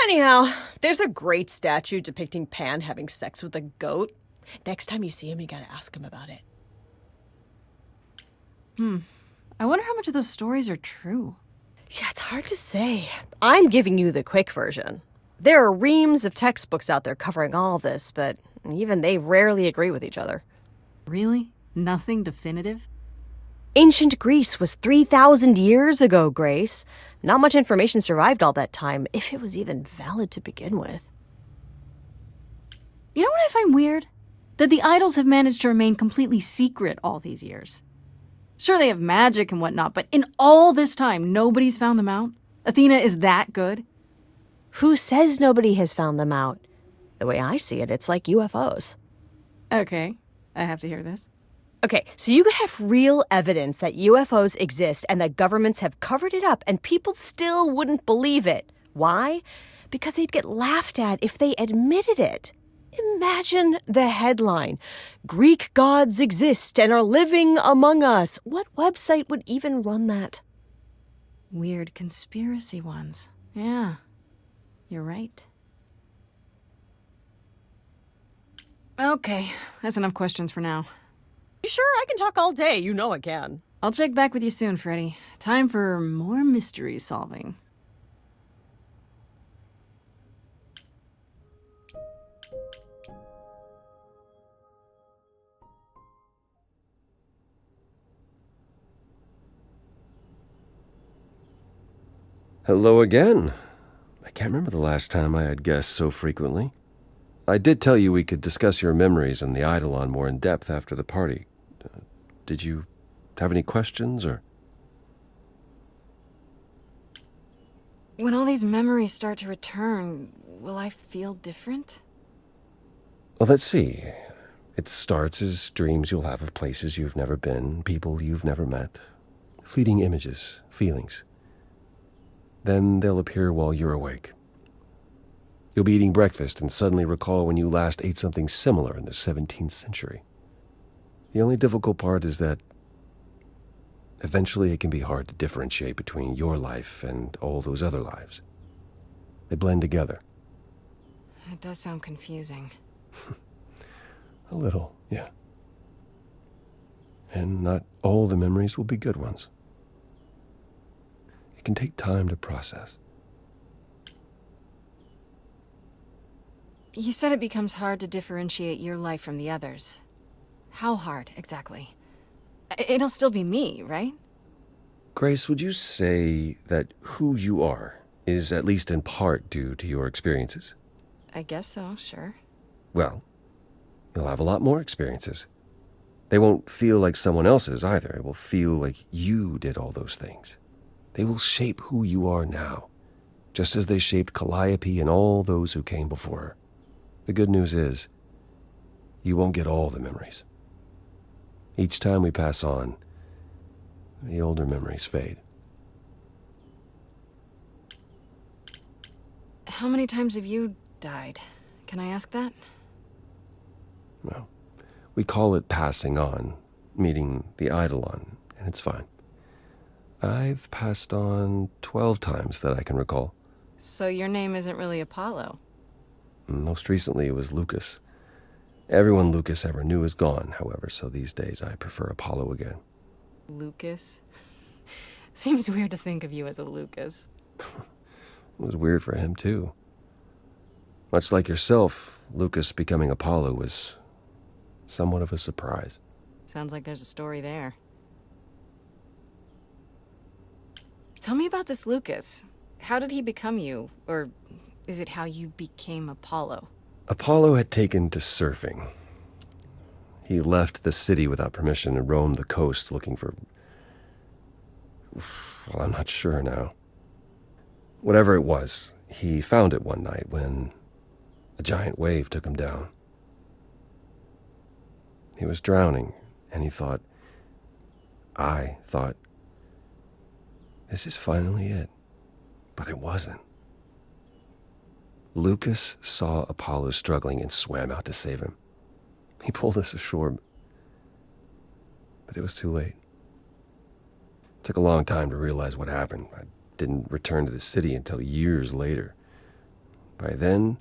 Anyhow, there's a great statue depicting Pan having sex with a goat. Next time you see him, you gotta ask him about it. I wonder how much of those stories are true. Yeah, it's hard to say. I'm giving you the quick version. There are reams of textbooks out there covering all this, but even they rarely agree with each other. Really? Nothing definitive? Ancient Greece was 3,000 years ago, Grace. Not much information survived all that time, if it was even valid to begin with. You know what I find weird? That the idols have managed to remain completely secret all these years. Sure, they have magic and whatnot, but in all this time, nobody's found them out? Athena is that good? Who says nobody has found them out? The way I see it, it's like UFOs. Okay, I have to hear this. Okay, so you could have real evidence that UFOs exist and that governments have covered it up and people still wouldn't believe it. Why? Because they'd get laughed at if they admitted it. Imagine the headline, Greek gods exist and are living among us. What website would even run that? Weird conspiracy ones. Yeah, you're right. Okay, that's enough questions for now. You sure? I can talk all day. You know I can. I'll check back with you soon, Freddie. Time for more mystery solving. Hello again. I can't remember the last time I had guests so frequently. I did tell you we could discuss your memories and the Eidolon more in depth after the party. Did you have any questions, or? When all these memories start to return, will I feel different? Well, let's see. It starts as dreams you'll have of places you've never been, people you've never met, fleeting images, feelings. Then they'll appear while you're awake. You'll be eating breakfast and suddenly recall when you last ate something similar in the 17th century. The only difficult part is that eventually it can be hard to differentiate between your life and all those other lives. They blend together. It does sound confusing. A little, yeah. And not all the memories will be good ones. It can take time to process. You said it becomes hard to differentiate your life from the others. How hard, exactly? It'll still be me, right? Grace, would you say that who you are is at least in part due to your experiences? I guess so, sure. Well, you'll have a lot more experiences. They won't feel like someone else's either. It will feel like you did all those things. They will shape who you are now, just as they shaped Calliope and all those who came before her. The good news is, you won't get all the memories. Each time we pass on, the older memories fade. How many times have you died? Can I ask that? Well, we call it passing on, meeting the Eidolon, and it's fine. I've passed on 12 times that I can recall. So your name isn't really Apollo? Most recently it was Lucas. Everyone Lucas ever knew is gone, however, so these days I prefer Apollo again. Lucas? Seems weird to think of you as a Lucas. It was weird for him, too. Much like yourself, Lucas becoming Apollo was somewhat of a surprise. Sounds like there's a story there. Tell me about this Lucas. How did he become you? Or is it how you became Apollo? Apollo had taken to surfing. He left the city without permission and roamed the coast looking for... Well, I'm not sure now. Whatever it was, he found it one night when a giant wave took him down. He was drowning, and I thought, this is finally it. But it wasn't. Lucas saw Apollo struggling and swam out to save him. He pulled us ashore, but it was too late. It took a long time to realize what happened. I didn't return to the city until years later. By then,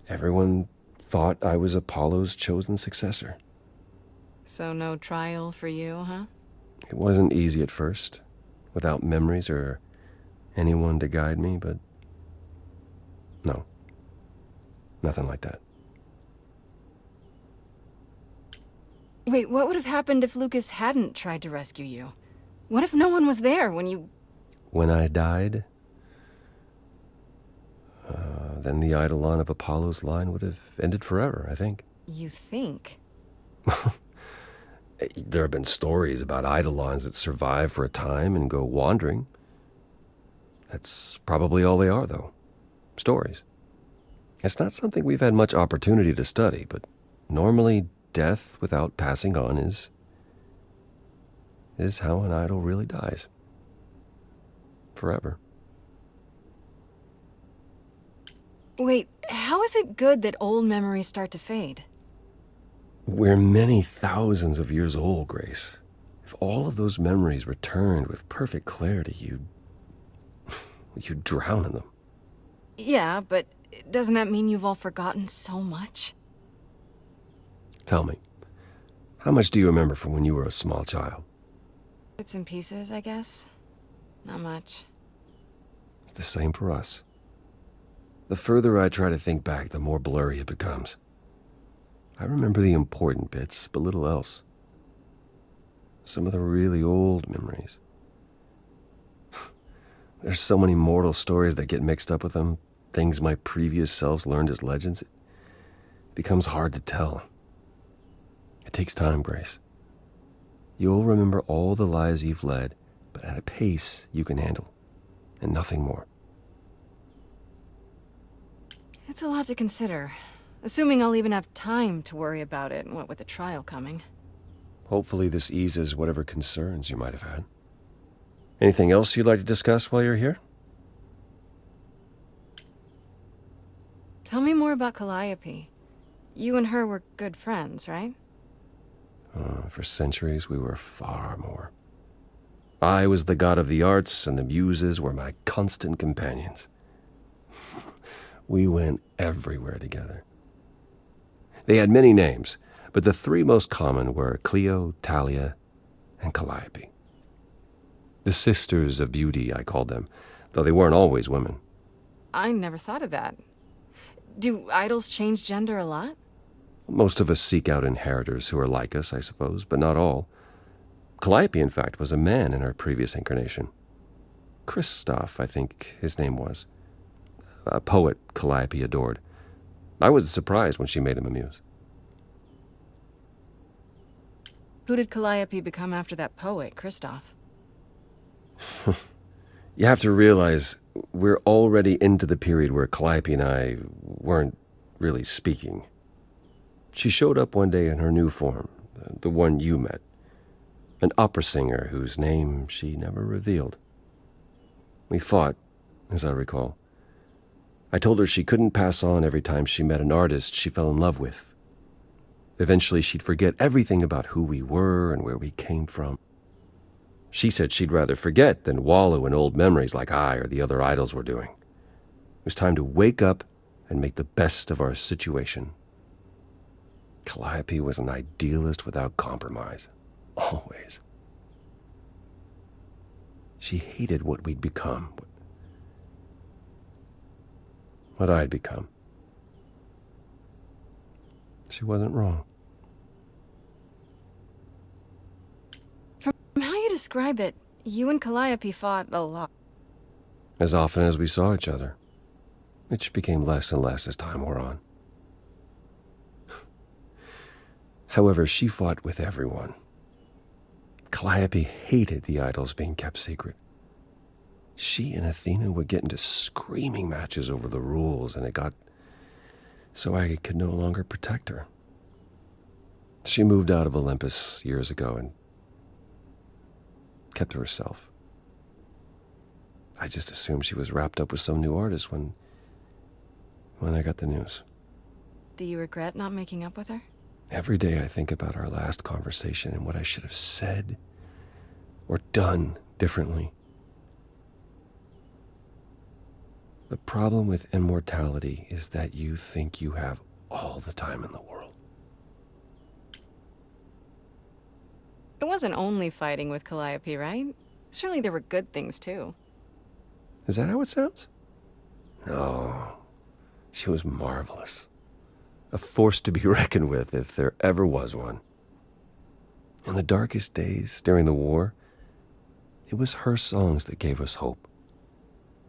everyone thought I was Apollo's chosen successor. So no trial for you, huh? It wasn't easy at first, without memories or anyone to guide me, but no, nothing like that. Wait, what would have happened if Lucas hadn't tried to rescue you? What if no one was there when you... When I died, then the Eidolon of Apollo's line would have ended forever, I think. You think? There have been stories about Eidolons that survive for a time and go wandering. That's probably all they are, though. Stories. It's not something we've had much opportunity to study, but normally death without passing on is how an idol really dies. Forever. Wait, how is it good that old memories start to fade? We're many thousands of years old, Grace. If all of those memories returned with perfect clarity, you'd drown in them. Yeah, but doesn't that mean you've all forgotten so much? Tell me, how much do you remember from when you were a small child? Bits and pieces, I guess. Not much. It's the same for us. The further I try to think back, the more blurry it becomes. I remember the important bits, but little else. Some of the really old memories. There's so many mortal stories that get mixed up with them, things my previous selves learned as legends. It becomes hard to tell. It takes time, Grace. You'll remember all the lives you've led, but at a pace you can handle, and nothing more. It's a lot to consider. Assuming I'll even have time to worry about it, what with the trial coming. Hopefully this eases whatever concerns you might have had. Anything else you'd like to discuss while you're here? Tell me more about Calliope. You and her were good friends, right? For centuries, we were far more. I was the god of the arts, and the muses were my constant companions. We went everywhere together. They had many names, but the three most common were Cleo, Talia, and Calliope. The Sisters of Beauty, I called them, though they weren't always women. I never thought of that. Do idols change gender a lot? Most of us seek out inheritors who are like us, I suppose, but not all. Calliope, in fact, was a man in her previous incarnation. Christoph, I think his name was. A poet Calliope adored. I was surprised when she made him a muse. Who did Calliope become after that poet, Christoph? You have to realize we're already into the period where Calliope and I weren't really speaking. She showed up one day in her new form, the one you met. An opera singer whose name she never revealed. We fought, as I recall. I told her she couldn't pass on every time she met an artist she fell in love with. Eventually she'd forget everything about who we were and where we came from. She said she'd rather forget than wallow in old memories like I or the other idols were doing. It was time to wake up and make the best of our situation. Calliope was an idealist without compromise. Always. She hated what we'd become. What I'd become. She wasn't wrong. From how you describe it, you and Calliope fought a lot. As often as we saw each other, which became less and less as time wore on. However, she fought with everyone. Calliope hated the idols being kept secret. She and Athena would get into screaming matches over the rules, and it got so I could no longer protect her. She moved out of Olympus years ago and kept to herself. I just assumed she was wrapped up with some new artist when I got the news. Do you regret not making up with her? Every day I think about our last conversation and what I should have said or done differently. The problem with immortality is that you think you have all the time in the world. It wasn't only fighting with Calliope, right? Surely there were good things too. Is that how it sounds? No, she was marvelous. A force to be reckoned with if there ever was one. In the darkest days during the war, it was her songs that gave us hope.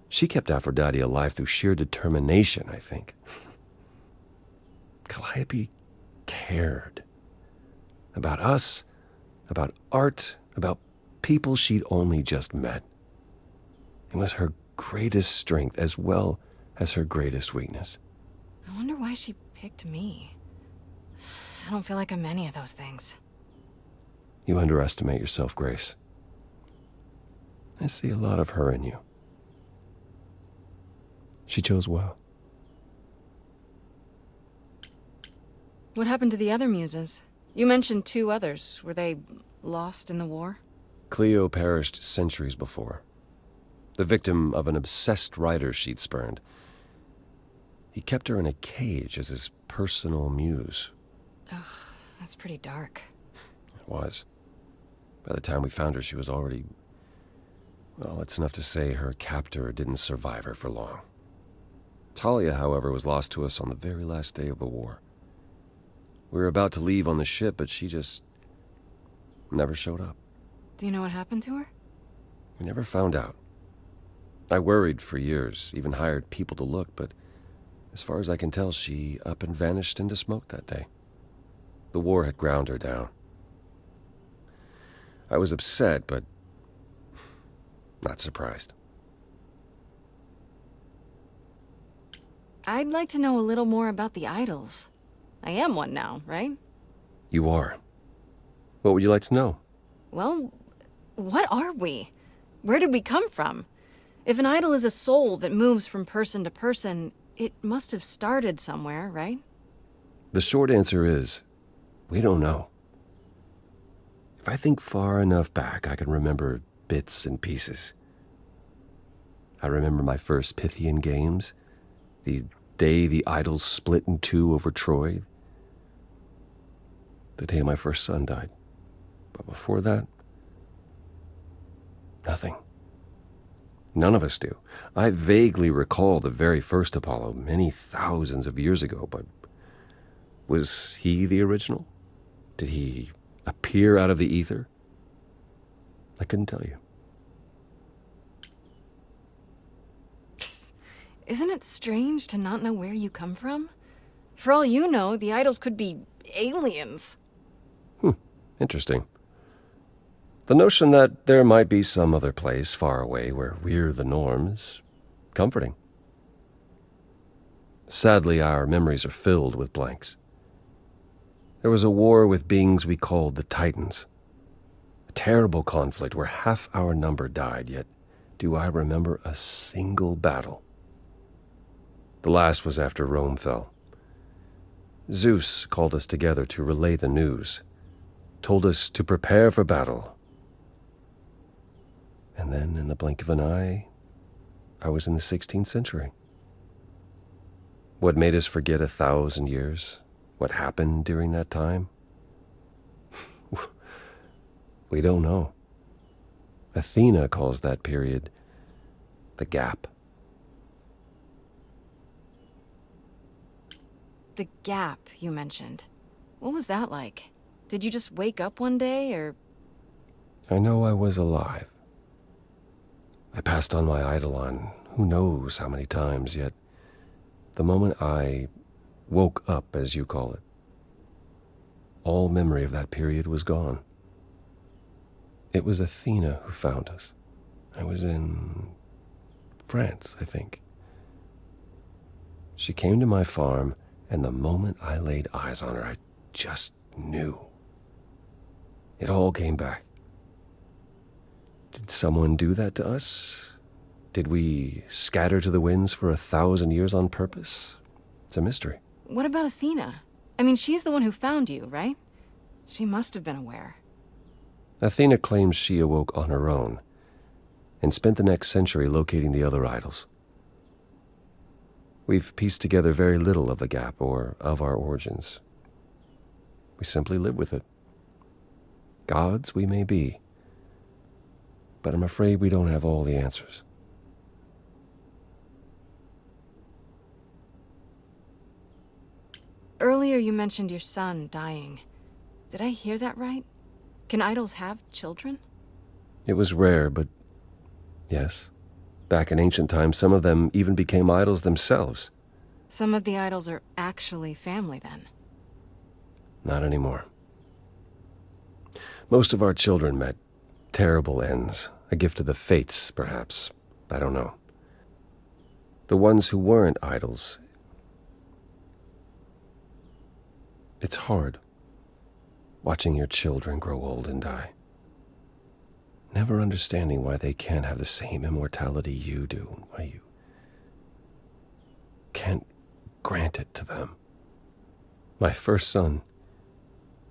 She kept Aphrodite alive through sheer determination, I think. Calliope cared. About us, about art, about people she'd only just met. It was her greatest strength as well as her greatest weakness. I wonder why she picked me. I don't feel like I'm any of those things. You underestimate yourself, Grace. I see a lot of her in you. She chose well. What happened to the other muses? You mentioned 2 others. Were they lost in the war? Cleo perished centuries before. The victim of an obsessed writer she'd spurned. He kept her in a cage as his personal muse. Ugh, that's pretty dark. It was. By the time we found her, she was already... Well, it's enough to say her captor didn't survive her for long. Talia, however, was lost to us on the very last day of the war. We were about to leave on the ship, but she just never showed up. Do you know what happened to her? We never found out. I worried for years, even hired people to look, but as far as I can tell, she up and vanished into smoke that day. The war had ground her down. I was upset, but not surprised. I'd like to know a little more about the idols. I am one now, right? You are. What would you like to know? Well, what are we? Where did we come from? If an idol is a soul that moves from person to person, it must have started somewhere, right? The short answer is, we don't know. If I think far enough back, I can remember bits and pieces. I remember my first Pythian games, the day the idols split in two over Troy. The day my first son died. But before that, nothing. None of us do. I vaguely recall the very first Apollo many thousands of years ago, but was he the original? Did he appear out of the ether? I couldn't tell you. Psst. Isn't it strange to not know where you come from? For all you know, the idols could be aliens. Interesting. The notion that there might be some other place far away where we're the norm is comforting. Sadly, our memories are filled with blanks. There was a war with beings we called the Titans. A terrible conflict where half our number died, yet do I remember a single battle. The last was after Rome fell. Zeus called us together to relay the news, told us to prepare for battle. And then, in the blink of an eye, I was in the 16th century. What made us forget 1,000 years? What happened during that time? We don't know. Athena calls that period the gap. The gap you mentioned. What was that like? Did you just wake up one day, or? I know I was alive. I passed on my eidolon who knows how many times, yet the moment I woke up, as you call it, all memory of that period was gone. It was Athena who found us. I was in France, I think. She came to my farm, and the moment I laid eyes on her, I just knew. It all came back. Did someone do that to us? Did we scatter to the winds for 1,000 years on purpose? It's a mystery. What about Athena? I mean, she's the one who found you, right? She must have been aware. Athena claims she awoke on her own and spent the next century locating the other idols. We've pieced together very little of the gap or of our origins. We simply live with it. Gods we may be, but I'm afraid we don't have all the answers. Earlier you mentioned your son dying. Did I hear that right? Can idols have children? It was rare, but yes. Back in ancient times, some of them even became idols themselves. Some of the idols are actually family, then. Not anymore. Most of our children met terrible ends. A gift of the fates, perhaps. I don't know. The ones who weren't idols. It's hard, watching your children grow old and die. Never understanding why they can't have the same immortality you do, why you can't grant it to them. My first son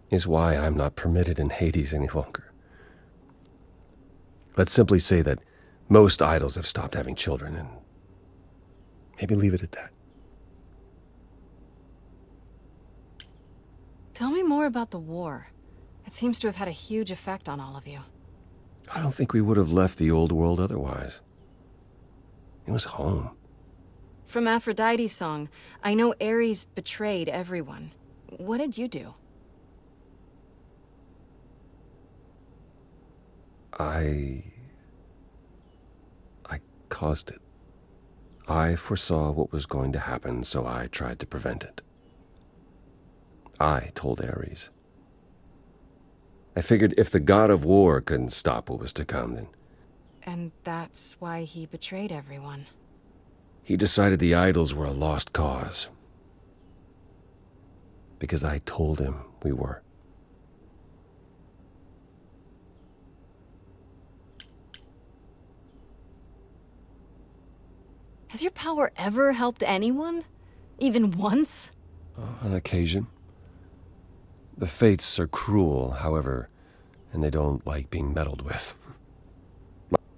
is why I'm not permitted in Hades any longer. Let's simply say that most idols have stopped having children, and maybe leave it at that. Tell me more about the war. It seems to have had a huge effect on all of you. I don't think we would have left the old world otherwise. It was home. From Aphrodite's song, I know Ares betrayed everyone. What did you do? I caused it. I foresaw what was going to happen, so I tried to prevent it. I told Ares. I figured if the god of war couldn't stop what was to come, then... And that's why he betrayed everyone. He decided the idols were a lost cause. Because I told him we were. Has your power ever helped anyone? Even once? On occasion. The fates are cruel, however, and they don't like being meddled with.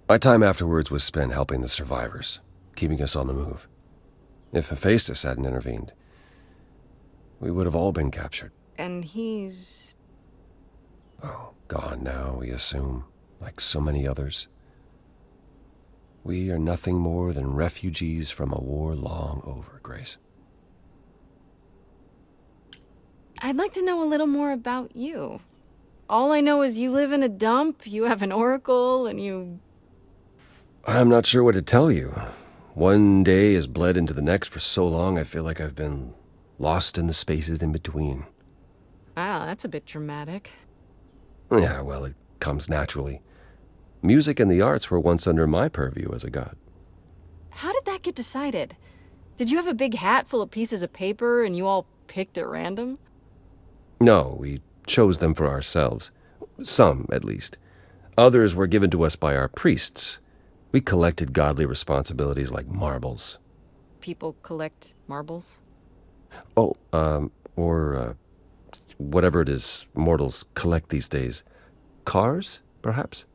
My time afterwards was spent helping the survivors, keeping us on the move. If Hephaestus hadn't intervened, we would have all been captured. And he's... Oh, gone now, we assume, like so many others. We are nothing more than refugees from a war long over, Grace. I'd like to know a little more about you. All I know is you live in a dump, you have an oracle, and you... I'm not sure what to tell you. One day has bled into the next for so long, I feel like I've been lost in the spaces in between. Wow, that's a bit dramatic. Yeah, well, it comes naturally. Music and the arts were once under my purview as a god. How did that get decided? Did you have a big hat full of pieces of paper and you all picked at random? No, we chose them for ourselves. Some, at least. Others were given to us by our priests. We collected godly responsibilities like marbles. People collect marbles? Oh, or whatever it is mortals collect these days. Cars, perhaps?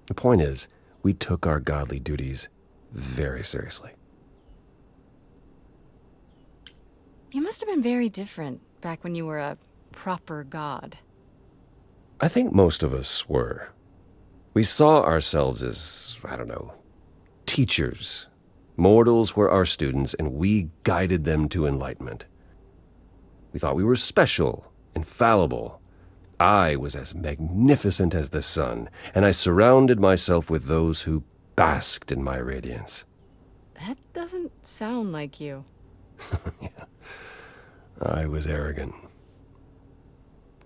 The point is, we took our godly duties very seriously. You must have been very different back when you were a proper god. I think most of us were. We saw ourselves as, I don't know, teachers. Mortals were our students, and we guided them to enlightenment. We thought we were special, infallible. I was as magnificent as the sun, and I surrounded myself with those who basked in my radiance. That doesn't sound like you. Yeah. I was arrogant.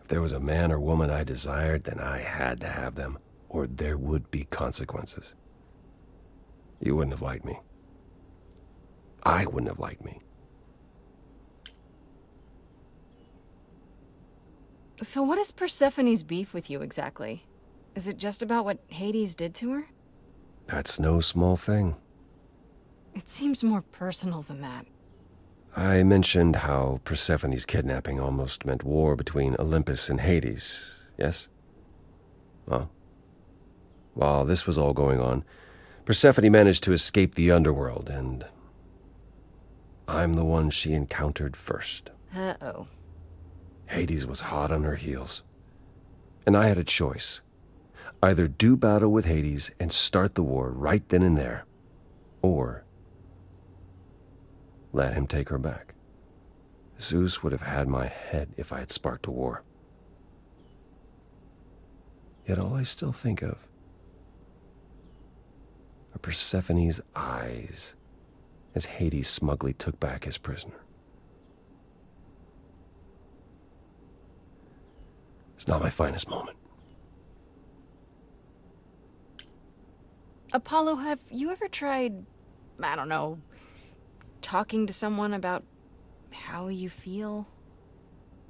If there was a man or woman I desired, then I had to have them, or there would be consequences. You wouldn't have liked me. I wouldn't have liked me. So what is Persephone's beef with you exactly? Is it just about what Hades did to her? That's no small thing. It seems more personal than that. I mentioned how Persephone's kidnapping almost meant war between Olympus and Hades, yes? Well, while this was all going on, Persephone managed to escape the underworld, and I'm the one she encountered first. Uh-oh. Hades was hot on her heels, and I had a choice. Either do battle with Hades and start the war right then and there, or let him take her back. Zeus would have had my head if I had sparked a war. Yet all I still think of are Persephone's eyes as Hades smugly took back his prisoner. It's not my finest moment. Apollo, have you ever tried, I don't know, talking to someone about how you feel?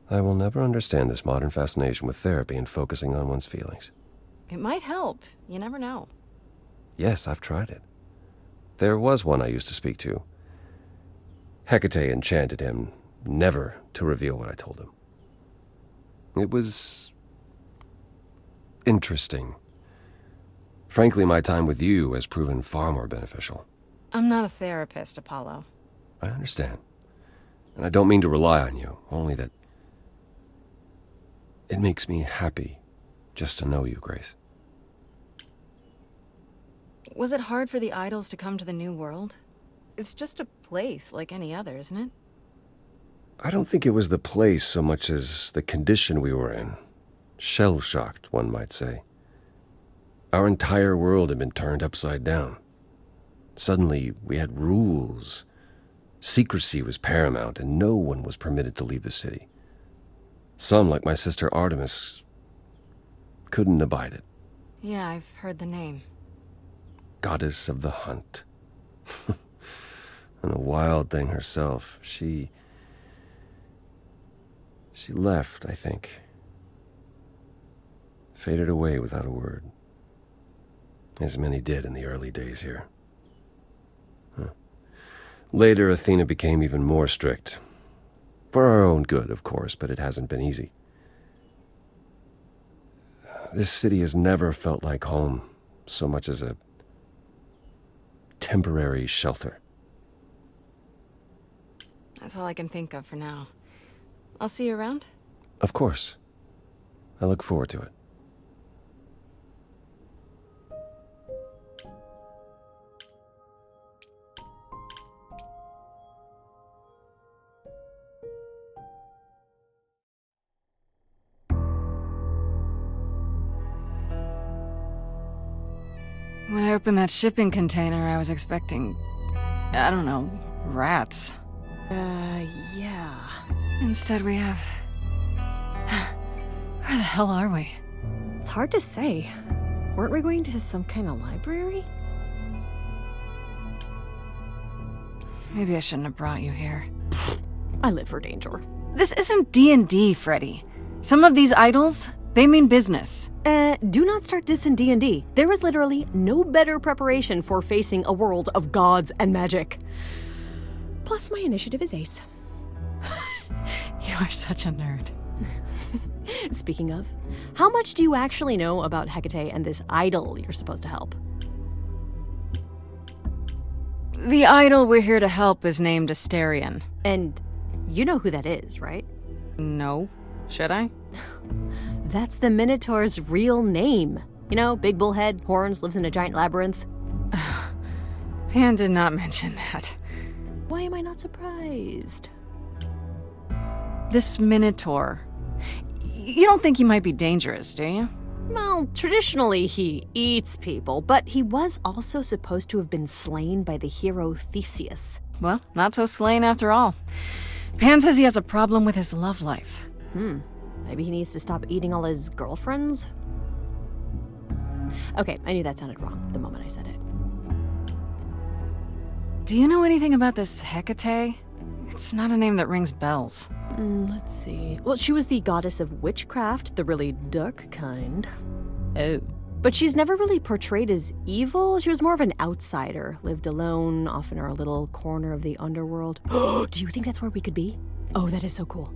I will never understand this modern fascination with therapy and focusing on one's feelings. It might help. You never know. Yes, I've tried it. There was one I used to speak to. Hecate enchanted him never to reveal what I told him. It was interesting. Frankly, my time with you has proven far more beneficial. I'm not a therapist, Apollo. I understand. And I don't mean to rely on you, only that it makes me happy just to know you, Grace. Was it hard for the idols to come to the New World? It's just a place like any other, isn't it? I don't think it was the place so much as the condition we were in. Shell-shocked, one might say. Our entire world had been turned upside down. Suddenly, we had rules. Secrecy was paramount, and no one was permitted to leave the city. Some, like my sister Artemis, couldn't abide it. Yeah, I've heard the name. Goddess of the hunt. And a wild thing herself. She left, I think. Faded away without a word. As many did in the early days here. Later, Athena became even more strict. For our own good, of course, but it hasn't been easy. This city has never felt like home so much as a temporary shelter. That's all I can think of for now. I'll see you around. Of course. I look forward to it. When I opened that shipping container, I was expecting, I don't know, rats. Yeah. Instead we have... Where the hell are we? It's hard to say. Weren't we going to some kind of library? Maybe I shouldn't have brought you here. I live for danger. This isn't D&D, Freddie. Some of these idols, they mean business. Do not start dissing D&D. There is literally no better preparation for facing a world of gods and magic. Plus, my initiative is ace. You are such a nerd. Speaking of, how much do you actually know about Hecate and this idol you're supposed to help? The idol we're here to help is named Asterion. And you know who that is, right? No. Should I? That's the Minotaur's real name. You know, big bullhead, horns, lives in a giant labyrinth. Pan did not mention that. Why am I not surprised? This Minotaur. You don't think he might be dangerous, do you? Well, traditionally he eats people, but he was also supposed to have been slain by the hero Theseus. Well, not so slain after all. Pan says he has a problem with his love life. Maybe he needs to stop eating all his girlfriends? Okay, I knew that sounded wrong the moment I said it. Do you know anything about this Hecate? It's not a name that rings bells. Let's see. Well, she was the goddess of witchcraft, the really dark kind. Oh. But she's never really portrayed as evil. She was more of an outsider, lived alone, off in her little corner of the underworld. Do you think that's where we could be? Oh, that is so cool.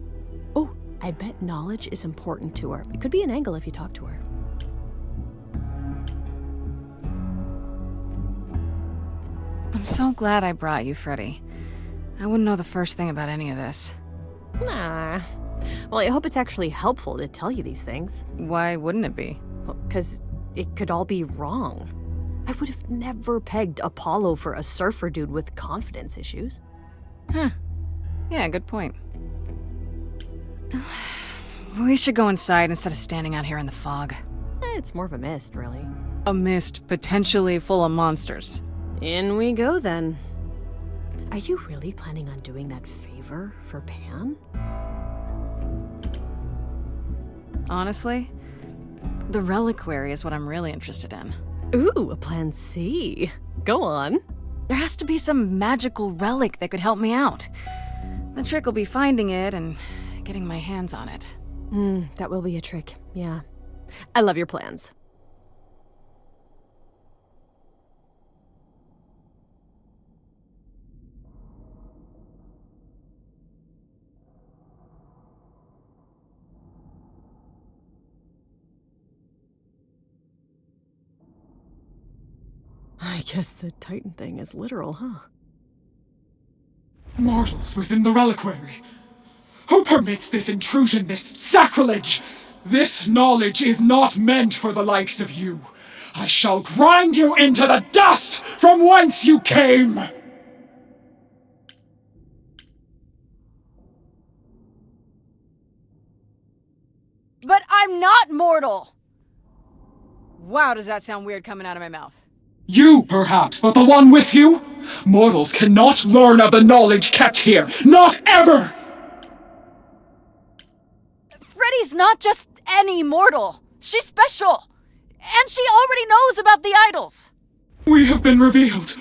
Oh, I bet knowledge is important to her. It could be an angle if you talk to her. I'm so glad I brought you, Freddie. I wouldn't know the first thing about any of this. Nah. Well, I hope it's actually helpful to tell you these things. Why wouldn't it be? Because it could all be wrong. I would have never pegged Apollo for a surfer dude with confidence issues. Huh. Yeah, good point. We should go inside instead of standing out here in the fog. It's more of a mist, really. A mist potentially full of monsters. In we go, then. Are you really planning on doing that favor for Pan? Honestly, the reliquary is what I'm really interested in. Ooh, a plan C. Go on. There has to be some magical relic that could help me out. The trick will be finding it and getting my hands on it. That will be a trick, yeah. I love your plans. I guess the Titan thing is literal, huh? Mortals within the reliquary. Who permits this intrusion, this sacrilege? This knowledge is not meant for the likes of you. I shall grind you into the dust from whence you came! But I'm not mortal! Wow, does that sound weird coming out of my mouth? You, perhaps, but the one with you? Mortals cannot learn of the knowledge kept here. Not ever! Freddie's not just any mortal. She's special. And she already knows about the idols. We have been revealed.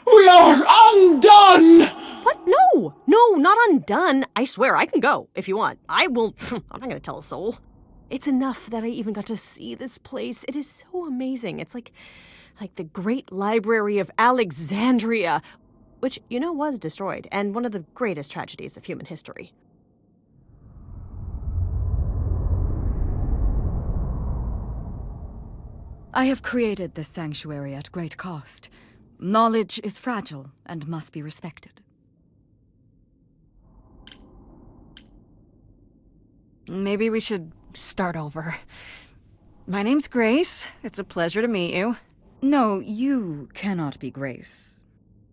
We are undone! What? No! No, not undone. I swear, I can go, if you want. I will... I'm not gonna tell a soul. It's enough that I even got to see this place. It is so amazing. It's like the Great Library of Alexandria, which, you know, was destroyed, and one of the greatest tragedies of human history. I have created this sanctuary at great cost. Knowledge is fragile and must be respected. Maybe we should start over. My name's Grace. It's a pleasure to meet you. No, you cannot be Grace.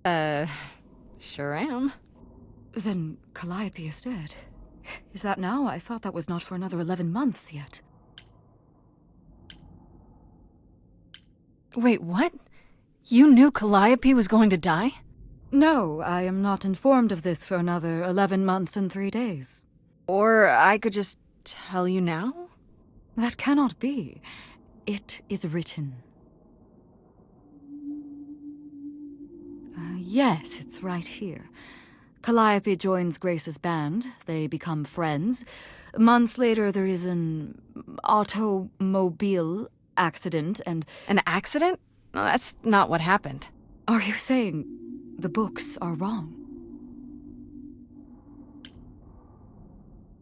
Sure am. Then Calliope is dead. Is that now? I thought that was not for another 11 months yet. Wait, what? You knew Calliope was going to die? No, I am not informed of this for another 11 months and 3 days. Or I could just tell you now? That cannot be. It is written. Yes, it's right here. Calliope joins Grace's band. They become friends. Months later, there is an automobile accident and... An accident? No, that's not what happened. Are you saying the books are wrong?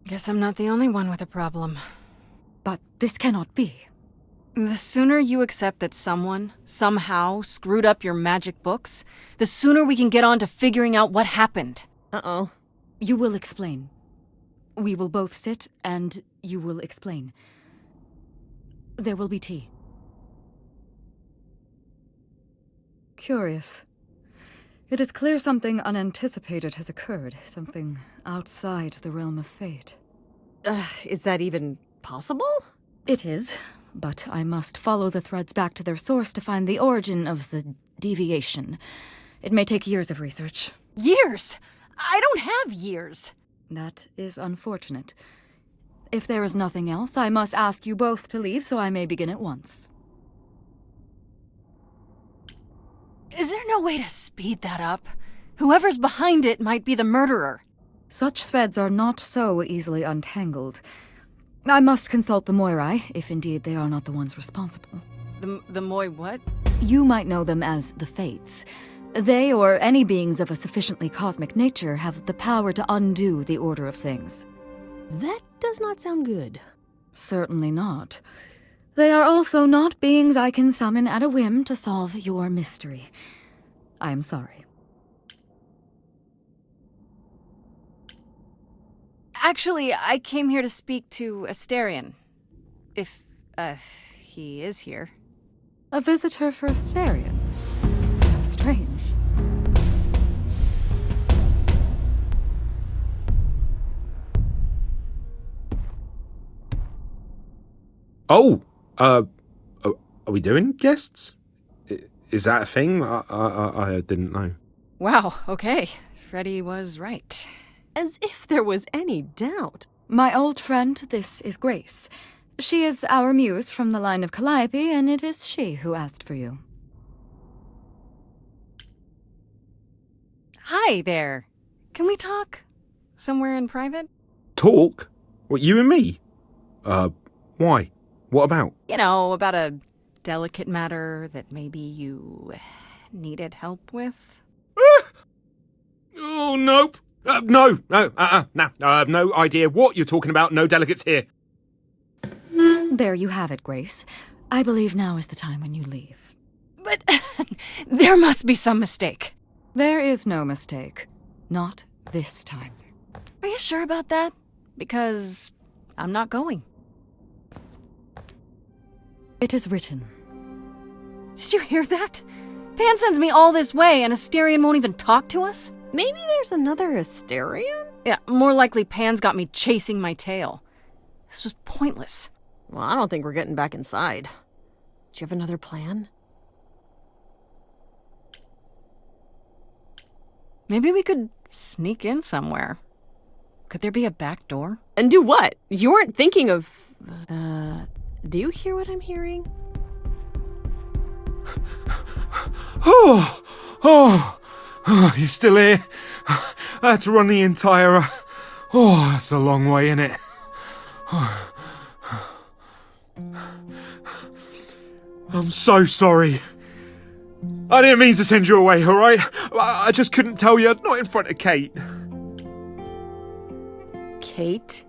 Guess I'm not the only one with a problem. But this cannot be. The sooner you accept that someone, somehow, screwed up your magic books, the sooner we can get on to figuring out what happened. Uh-oh. You will explain. We will both sit, and you will explain. There will be tea. Curious. It is clear something unanticipated has occurred, something outside the realm of fate. Is that even possible? It is, but I must follow the threads back to their source to find the origin of the deviation. It may take years of research. Years? I don't have years. That is unfortunate. If there is nothing else, I must ask you both to leave so I may begin at once. Is there no way to speed that up? Whoever's behind it might be the murderer. Such threads are not so easily untangled. I must consult the Moirai, if indeed they are not the ones responsible. The Moi what? You might know them as the Fates. They, or any beings of a sufficiently cosmic nature, have the power to undo the order of things. That does not sound good. Certainly not. They are also not beings I can summon at a whim to solve your mystery. I am sorry. Actually, I came here to speak to Asterion. If, he is here. A visitor for Asterion? How strange. Oh! Are we doing guests? Is that a thing? I didn't know. Wow, okay. Freddie was right. As if there was any doubt. My old friend, this is Grace. She is our muse from the line of Calliope, and it is she who asked for you. Hi there. Can we talk? Somewhere in private? Talk? What, you and me? Why? What about? You know, about a delicate matter that maybe you needed help with? Oh, nope. No, no idea what you're talking about. No delegates here. There you have it, Grace. I believe now is the time when you leave. But there must be some mistake. There is no mistake. Not this time. Are you sure about that? Because I'm not going. It is written. Did you hear that? Pan sends me all this way and Asterion won't even talk to us? Maybe there's another Asterion? Yeah, more likely Pan's got me chasing my tail. This was pointless. Well, I don't think we're getting back inside. Do you have another plan? Maybe we could sneak in somewhere. Could there be a back door? And do what? You weren't thinking of... do you hear what I'm hearing? Oh, you're still here? I had to run the entire... that's a long way, innit? I'm so sorry. I didn't mean to send you away, alright? I just couldn't tell you, not in front of Kate. Kate?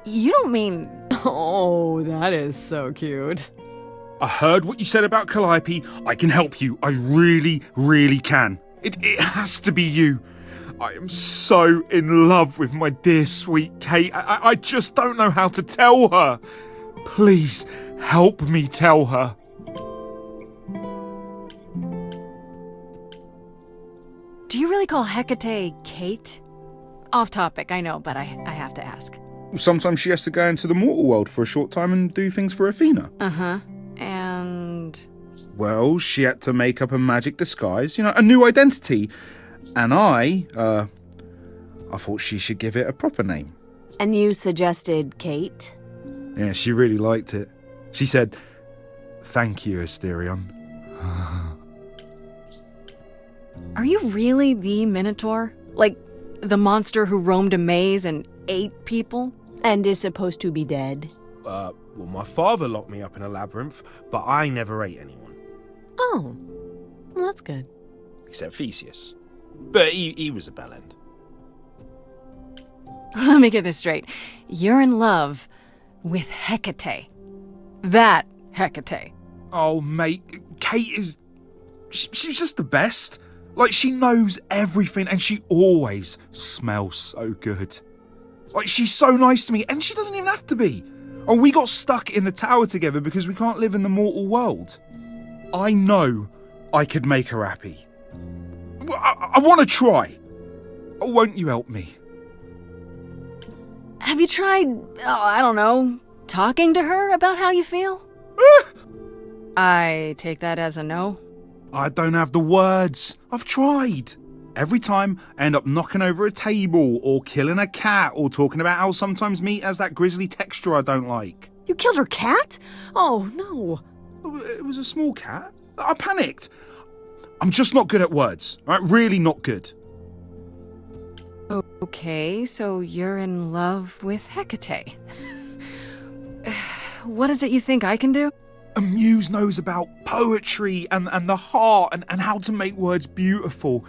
You don't mean... Oh, that is so cute. I heard what you said about Calliope. I can help you. I really, really can. It has to be you. I am so in love with my dear sweet Kate. I just don't know how to tell her. Please help me tell her. Do you really call Hecate Kate? Off topic, I know, but I have to ask. Sometimes she has to go into the mortal world for a short time and do things for Athena. Uh-huh. And... Well, she had to make up a magic disguise, a new identity. And I thought she should give it a proper name. And you suggested Kate? Yeah, she really liked it. She said, "Thank you, Asterion." Are you really the Minotaur? Like, the monster who roamed a maze and ate people? And is supposed to be dead? Well, my father locked me up in a labyrinth, but I never ate anyone. Oh, well, that's good. Except Theseus. But he was a bellend. Let me get this straight. You're in love with Hecate. That Hecate. Oh, mate, Kate is... She's just the best. Like, she knows everything, and she always smells so good. Like, she's so nice to me, and she doesn't even have to be. Oh, we got stuck in the tower together because we can't live in the mortal world. I know I could make her happy. I want to try. Won't you help me? Have you tried, I don't know, talking to her about how you feel? I take that as a no. I don't have the words. I've tried. Every time, I end up knocking over a table, or killing a cat, or talking about how sometimes meat has that grisly texture I don't like. You killed her cat? Oh, no. It was a small cat. I panicked. I'm just not good at words, right? Really not good. Okay, so you're in love with Hecate. What is it you think I can do? A muse knows about poetry and the heart and how to make words beautiful.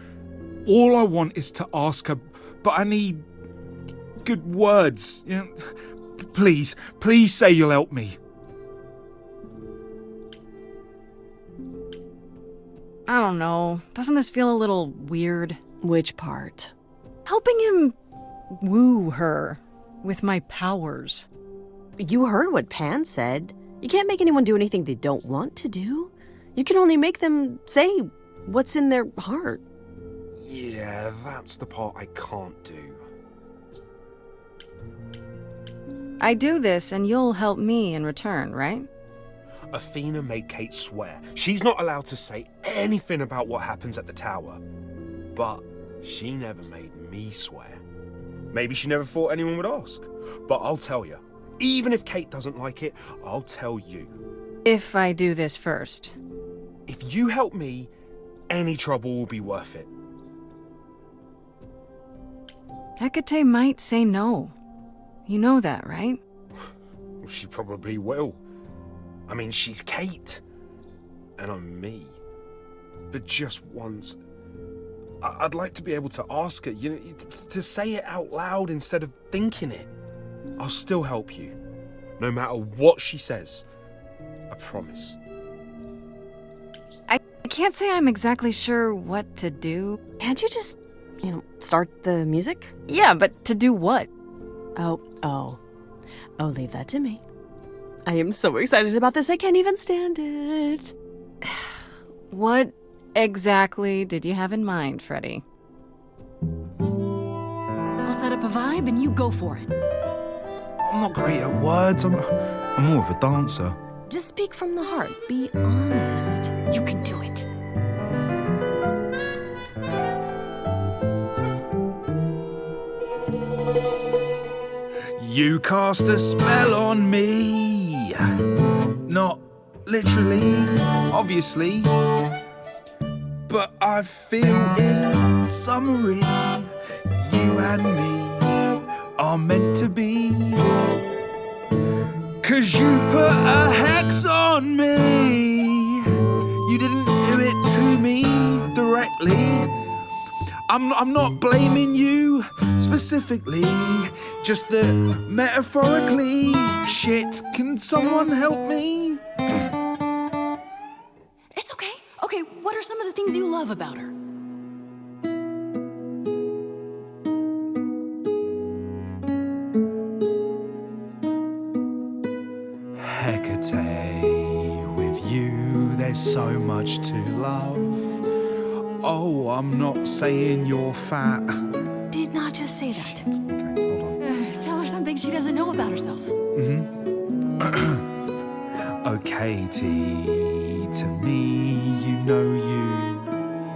All I want is to ask her, but I need good words. Please say you'll help me. I don't know. Doesn't this feel a little weird? Which part? Helping him woo her with my powers. You heard what Pan said. You can't make anyone do anything they don't want to do. You can only make them say what's in their heart. Yeah, that's the part I can't do. I do this and you'll help me in return, right? Athena made Kate swear she's not allowed to say anything about what happens at the tower. But she never made me swear. Maybe she never thought anyone would ask. But I'll tell you, even if Kate doesn't like it, I'll tell you. If I do this first. If you help me, any trouble will be worth it. Hecate might say no. You know that, right? She probably will. I mean, she's Kate. And I'm me. But just once, I'd like to be able to ask her, to say it out loud instead of thinking it. I'll still help you. No matter what she says. I promise. I can't say I'm exactly sure what to do. Can't you just, start the music? Yeah, but to do what? Oh, leave that to me. I am so excited about this, I can't even stand it. What exactly did you have in mind, Freddie? I'll set up a vibe and you go for it. I'm not great at words. I'm more of a dancer. Just speak from the heart. Be honest. You can do it. You cast a spell on me. Not literally, obviously. But I feel in summary, you and me are meant to be. 'Cause you put a hex on me. You didn't do it to me directly. I'm not blaming you specifically, just that metaphorically. Shit, can someone help me? It's okay. Okay, what are some of the things you love about her? there's so much to love. Oh, I'm not saying you're fat. Did not just say that. Okay, hold on. Tell her something she doesn't know about herself. Oh, Katie, to me, you know you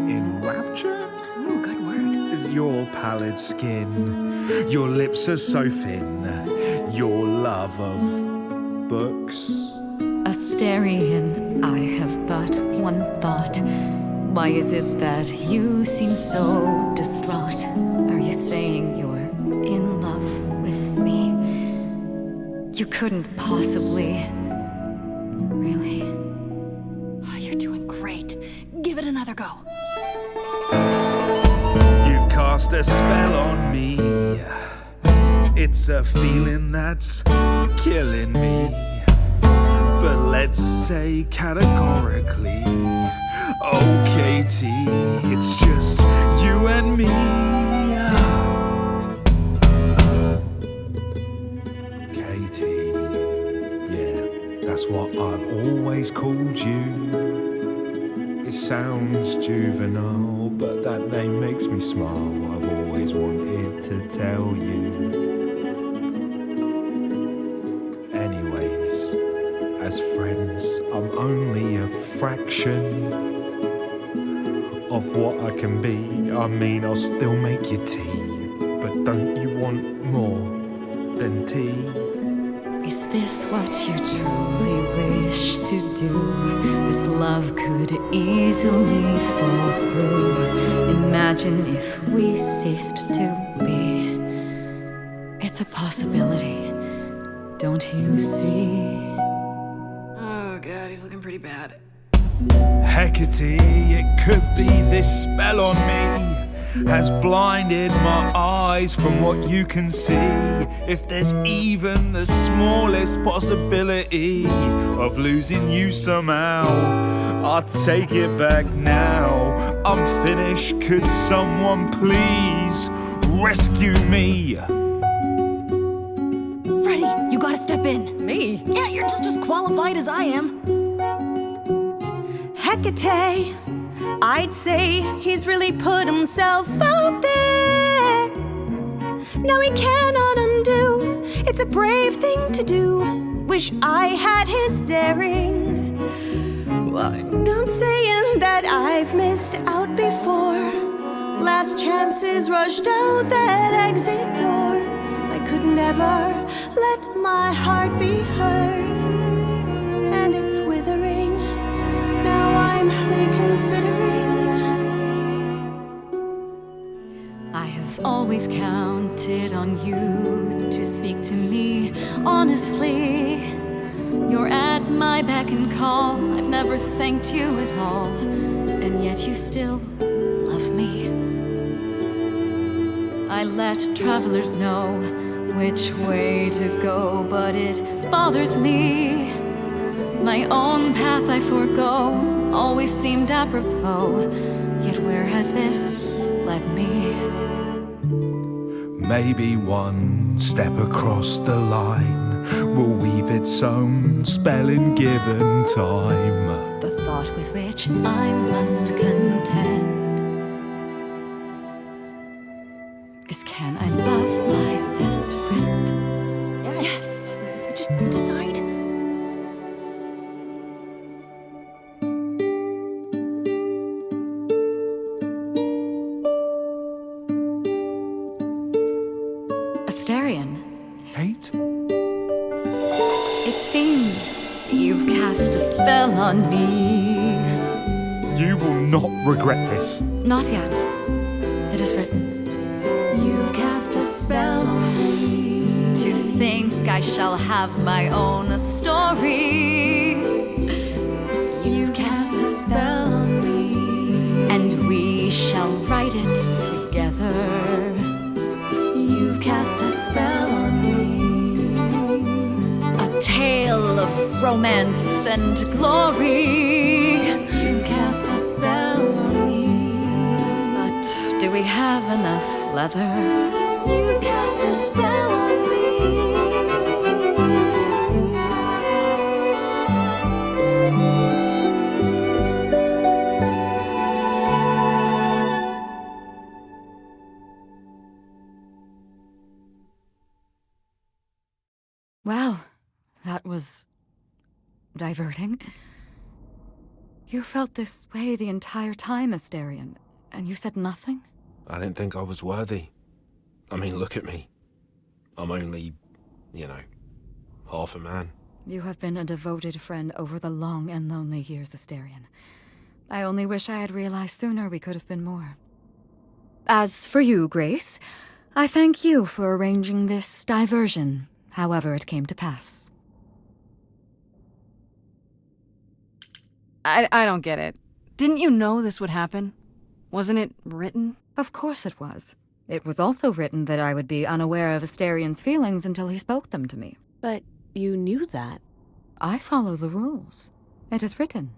in rapture? Ooh, good word. Is your pallid skin, your lips are so thin, your love of books. Asterian, I have but one thought. Why is it that you seem so distraught? Are you saying you're in love with me? You couldn't possibly. Really? Oh, you're doing great. Give it another go. You've cast a spell on me. It's a feeling that's killing me. But let's say categorically, oh Katie, it's just you and me. Katie, yeah, that's what I've always called you. It sounds juvenile, but that name makes me smile. I've always wanted to tell you. Anyways, as friends, I'm only a fraction of what I can be. I mean, I'll still make you tea, but don't you want more than tea? Is this what you truly wish to do? This love could easily fall through. Imagine if we ceased to be. It's a possibility, don't you see? Oh, God, he's looking pretty bad. Hecate, it could be this spell on me has blinded my eyes from what you can see. If there's even the smallest possibility of losing you somehow, I'll take it back now. I'm finished, could someone please rescue me? Freddie, you gotta step in. Me? Yeah, you're just as qualified as I am. Hecate, I'd say he's really put himself out there. No, he cannot undo. It's a brave thing to do. Wish I had his daring. I'm saying that I've missed out before. Last chances rushed out that exit door. I could never let my heart be heard, and it's withering. Now I'm reconsidering. I have always counted on you to speak to me honestly. You're at my beck and call. I've never thanked you at all, and yet you still love me. I let travelers know which way to go, but it bothers me. My own path I forego, always seemed apropos, yet where has this led me? Maybe one step across the line will weave its own spell in given time. The thought with which I must contend is, can I love my best friend? Yes! Just decide. Asterian. Kate? It seems you've cast a spell on me. You will not regret this. Not yet. It is written. You've cast a spell on me. To think I shall have my own story. You've cast a spell on me. And we shall write it together. You've cast a spell on me. A tale of romance and glory. You've cast a spell on me. But do we have enough leather? You've cast a spell on me. Well, that was diverting. You felt this way the entire time, Asterion, and you said nothing? I didn't think I was worthy. I mean, look at me. I'm only, half a man. You have been a devoted friend over the long and lonely years, Asterion. I only wish I had realized sooner we could have been more. As for you, Grace, I thank you for arranging this diversion, however it came to pass. I don't get it. Didn't you know this would happen? Wasn't it written? Of course it was. It was also written that I would be unaware of Asterion's feelings until he spoke them to me. But you knew that. I follow the rules. It is written.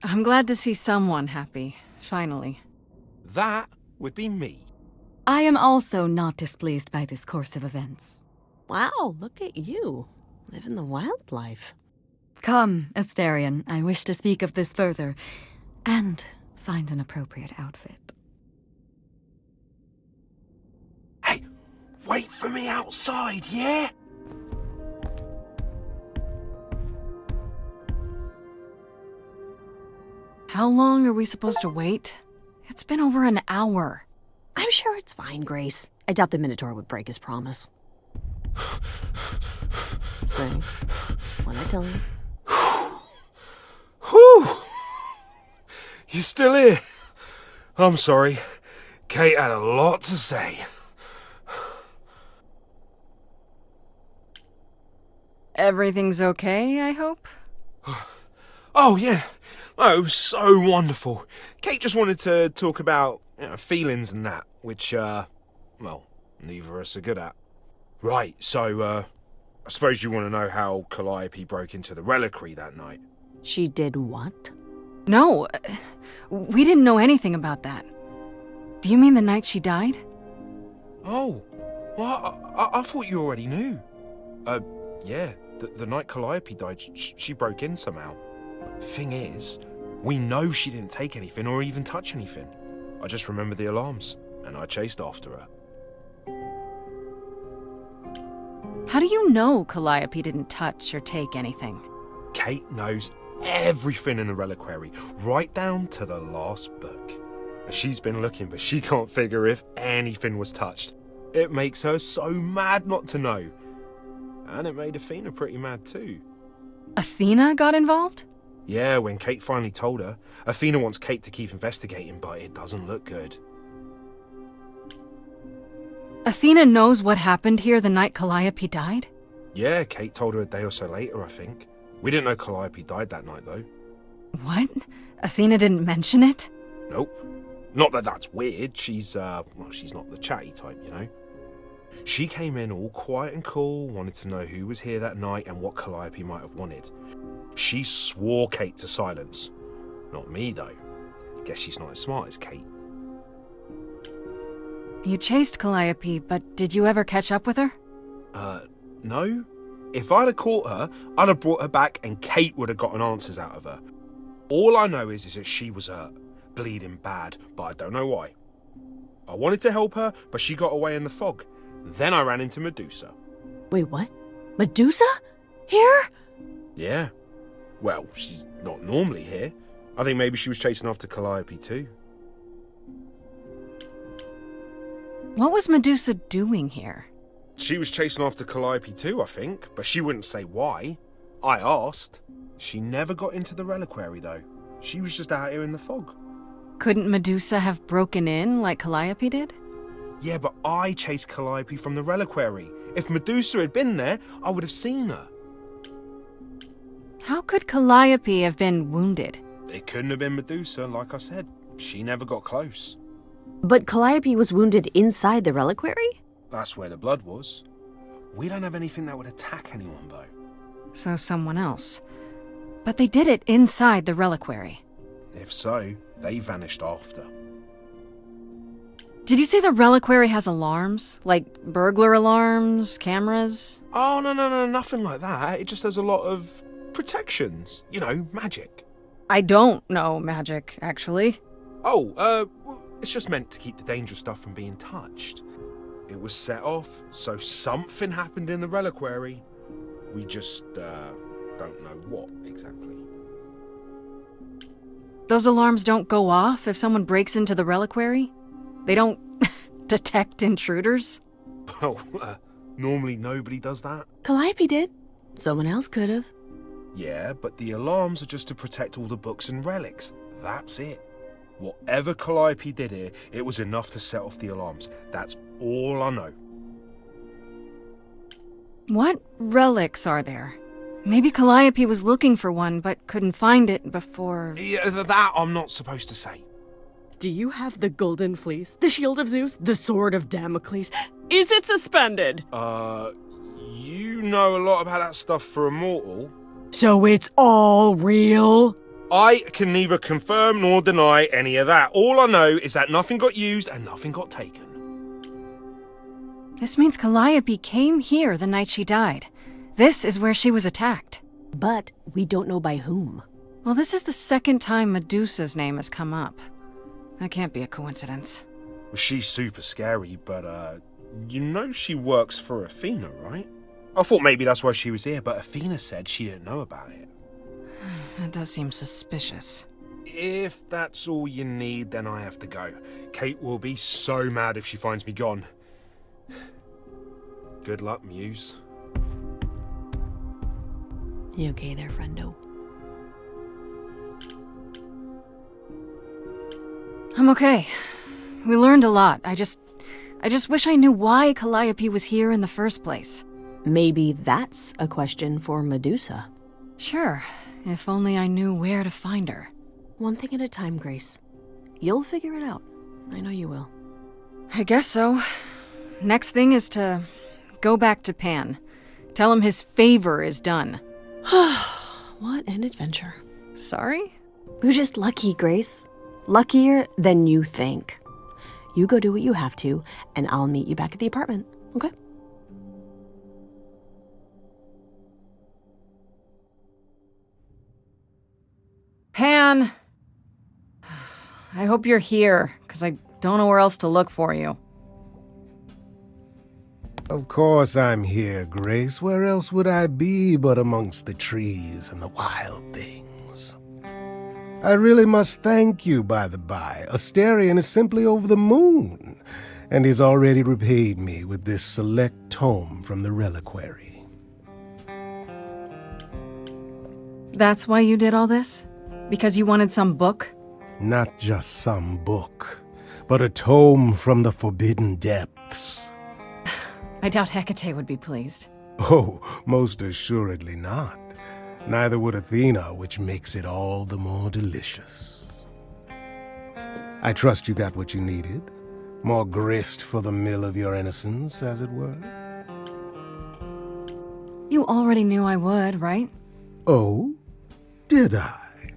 I'm glad to see someone happy, finally. That would be me. I am also not displeased by this course of events. Wow, look at you. Living the wildlife. Come, Asterion, I wish to speak of this further, and find an appropriate outfit. Hey, wait for me outside, yeah? How long are we supposed to wait? It's been over an hour. I'm sure it's fine, Grace. I doubt the Minotaur would break his promise. Say, when I tell you. Whew! You still here? I'm sorry. Kate had a lot to say. Everything's okay, I hope? Oh, yeah. Oh, it was so wonderful. Kate just wanted to talk about feelings and that, which, well, neither of us are good at. Right, so, I suppose you want to know how Calliope broke into the reliquary that night. She did what? No, we didn't know anything about that. Do you mean the night she died? Oh, well, I thought you already knew. Yeah, the night Calliope died, she broke in somehow. Thing is, we know she didn't take anything or even touch anything. I just remember the alarms, and I chased after her. How do you know Calliope didn't touch or take anything? Kate knows everything in the reliquary, right down to the last book. She's been looking, but she can't figure if anything was touched. It makes her so mad not to know. And it made Athena pretty mad too. Athena got involved? Yeah, when Kate finally told her, Athena wants Kate to keep investigating, but it doesn't look good. Athena knows what happened here the night Calliope died? Yeah, Kate told her a day or so later, I think. We didn't know Calliope died that night, though. What? Athena didn't mention it? Nope. Not that that's weird. She's not the chatty type, you know. She came in all quiet and cool, wanted to know who was here that night and what Calliope might have wanted. She swore Kate to silence. Not me, though. Guess she's not as smart as Kate. You chased Calliope, but did you ever catch up with her? No. If I'd have caught her, I'd have brought her back and Kate would have gotten answers out of her. All I know is that she was hurt, bleeding bad, but I don't know why. I wanted to help her, but she got away in the fog. Then I ran into Medusa. Wait, what? Medusa? Here? Yeah. Well, she's not normally here. I think maybe she was chasing after Calliope too. What was Medusa doing here? She was chasing after Calliope too, I think, but she wouldn't say why. I asked. She never got into the reliquary, though. She was just out here in the fog. Couldn't Medusa have broken in like Calliope did? Yeah, but I chased Calliope from the reliquary. If Medusa had been there, I would have seen her. How could Calliope have been wounded? It couldn't have been Medusa, like I said. She never got close. But Calliope was wounded inside the reliquary? That's where the blood was. We don't have anything that would attack anyone, though. So someone else. But they did it inside the reliquary. If so, they vanished after. Did you say the reliquary has alarms? Like burglar alarms, cameras? Oh, no, nothing like that. It just has a lot of protections. You know, magic. I don't know magic, actually. Oh, it's just meant to keep the dangerous stuff from being touched. it was set off, so something happened in the reliquary. We just, don't know what exactly. Those alarms don't go off if someone breaks into the reliquary? They don't detect intruders? Well, normally nobody does that. Calliope did. Someone else could have. Yeah, but the alarms are just to protect all the books and relics. That's it. Whatever Calliope did here, it was enough to set off the alarms. That's all I know. What relics are there? Maybe Calliope was looking for one, but couldn't find it before... Yeah, that I'm not supposed to say. Do you have the golden fleece, the shield of Zeus, the sword of Damocles? Is it suspended? You know a lot about that stuff for immortal. So it's all real? I can neither confirm nor deny any of that. All I know is that nothing got used and nothing got taken. This means Calliope came here the night she died. This is where she was attacked. But we don't know by whom. Well, this is the second time Medusa's name has come up. That can't be a coincidence. Well, she's super scary, but, you know she works for Athena, right? I thought maybe that's why she was here, but Athena said she didn't know about it. That does seem suspicious. If that's all you need, then I have to go. Kate will be so mad if she finds me gone. Good luck, Muse. You okay there, friendo? I'm okay. We learned a lot. I just wish I knew why Calliope was here in the first place. Maybe that's a question for Medusa. Sure, if only I knew where to find her. One thing at a time, Grace. You'll figure it out. I know you will. I guess so. Next thing is to go back to Pan. Tell him his favor is done. What an adventure. Sorry? You're just lucky, Grace. Luckier than you think. You go do what you have to, and I'll meet you back at the apartment, okay? Pan! I hope you're here, because I don't know where else to look for you. Of course I'm here, Grace. Where else would I be but amongst the trees and the wild things? I really must thank you, by the by. Asterion is simply over the moon, and he's already repaid me with this select tome from the reliquary. That's why you did all this? Because you wanted some book? Not just some book, but a tome from the forbidden depths. I doubt Hecate would be pleased. Oh, most assuredly not. Neither would Athena, which makes it all the more delicious. I trust you got what you needed. More grist for the mill of your innocence, as it were. You already knew I would, right? Oh? Did I?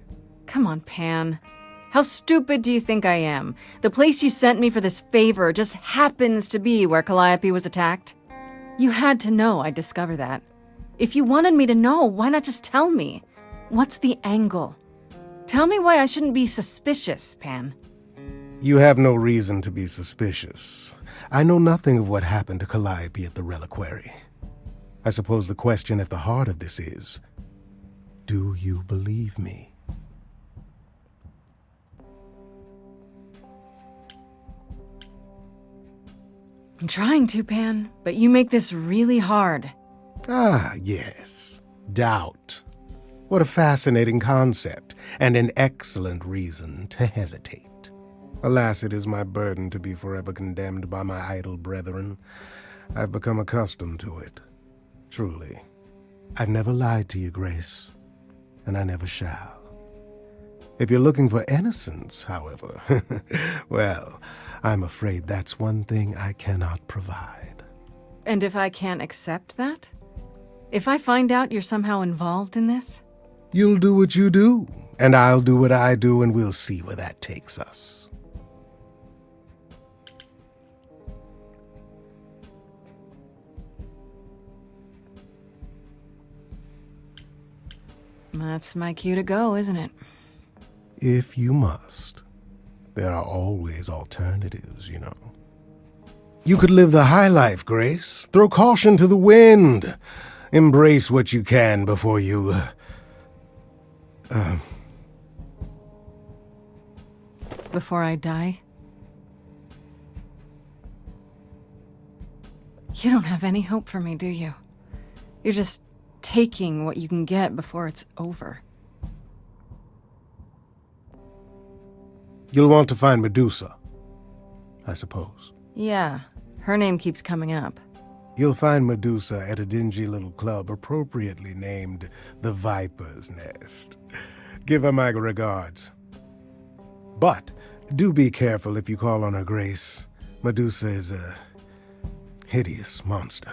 Come on, Pan. How stupid do you think I am? The place you sent me for this favor just happens to be where Calliope was attacked. You had to know I'd discover that. If you wanted me to know, why not just tell me? What's the angle? Tell me why I shouldn't be suspicious, Pan. You have no reason to be suspicious. I know nothing of what happened to Calliope at the reliquary. I suppose the question at the heart of this is, do you believe me? I'm trying to, Pan, but you make this really hard. Ah, yes. Doubt. What a fascinating concept, and an excellent reason to hesitate. Alas, it is my burden to be forever condemned by my idle brethren. I've become accustomed to it. Truly. I've never lied to you, Grace, and I never shall. If you're looking for innocence, however, well, I'm afraid that's one thing I cannot provide. And if I can't accept that? If I find out you're somehow involved in this? You'll do what you do, and I'll do what I do, and we'll see where that takes us. That's my cue to go, isn't it? If you must. There are always alternatives, you know. You could live the high life, Grace. Throw caution to the wind. Embrace what you can before you... Before I die? You don't have any hope for me, do you? You're just taking what you can get before it's over. You'll want to find Medusa, I suppose. Yeah, her name keeps coming up. You'll find Medusa at a dingy little club appropriately named the Viper's Nest. Give her my regards. But do be careful if you call on her, Grace. Medusa is a hideous monster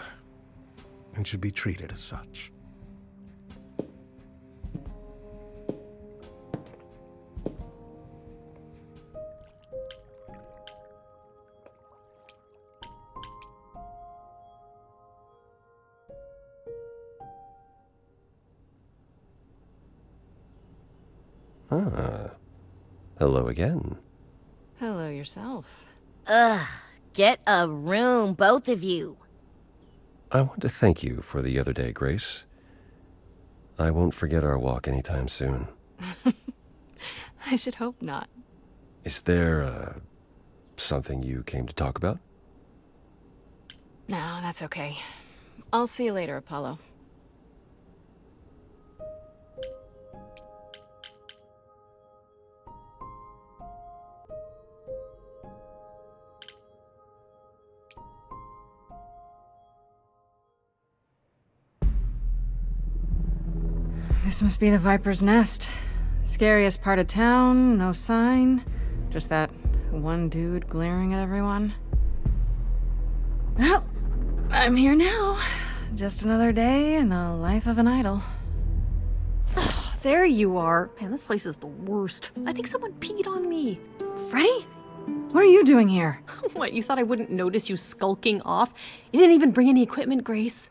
and should be treated as such. Ah, hello again. Hello yourself. Ugh, get a room, both of you. I want to thank you for the other day, Grace. I won't forget our walk anytime soon. I should hope not. Is there, something you came to talk about? No, that's okay. I'll see you later, Apollo. This must be the Viper's Nest. Scariest part of town, no sign. Just that one dude glaring at everyone. Well, I'm here now. Just another day in the life of an idol. Oh, there you are. Man, this place is the worst. I think someone peed on me. Freddie? What are you doing here? What, you thought I wouldn't notice you skulking off? You didn't even bring any equipment, Grace.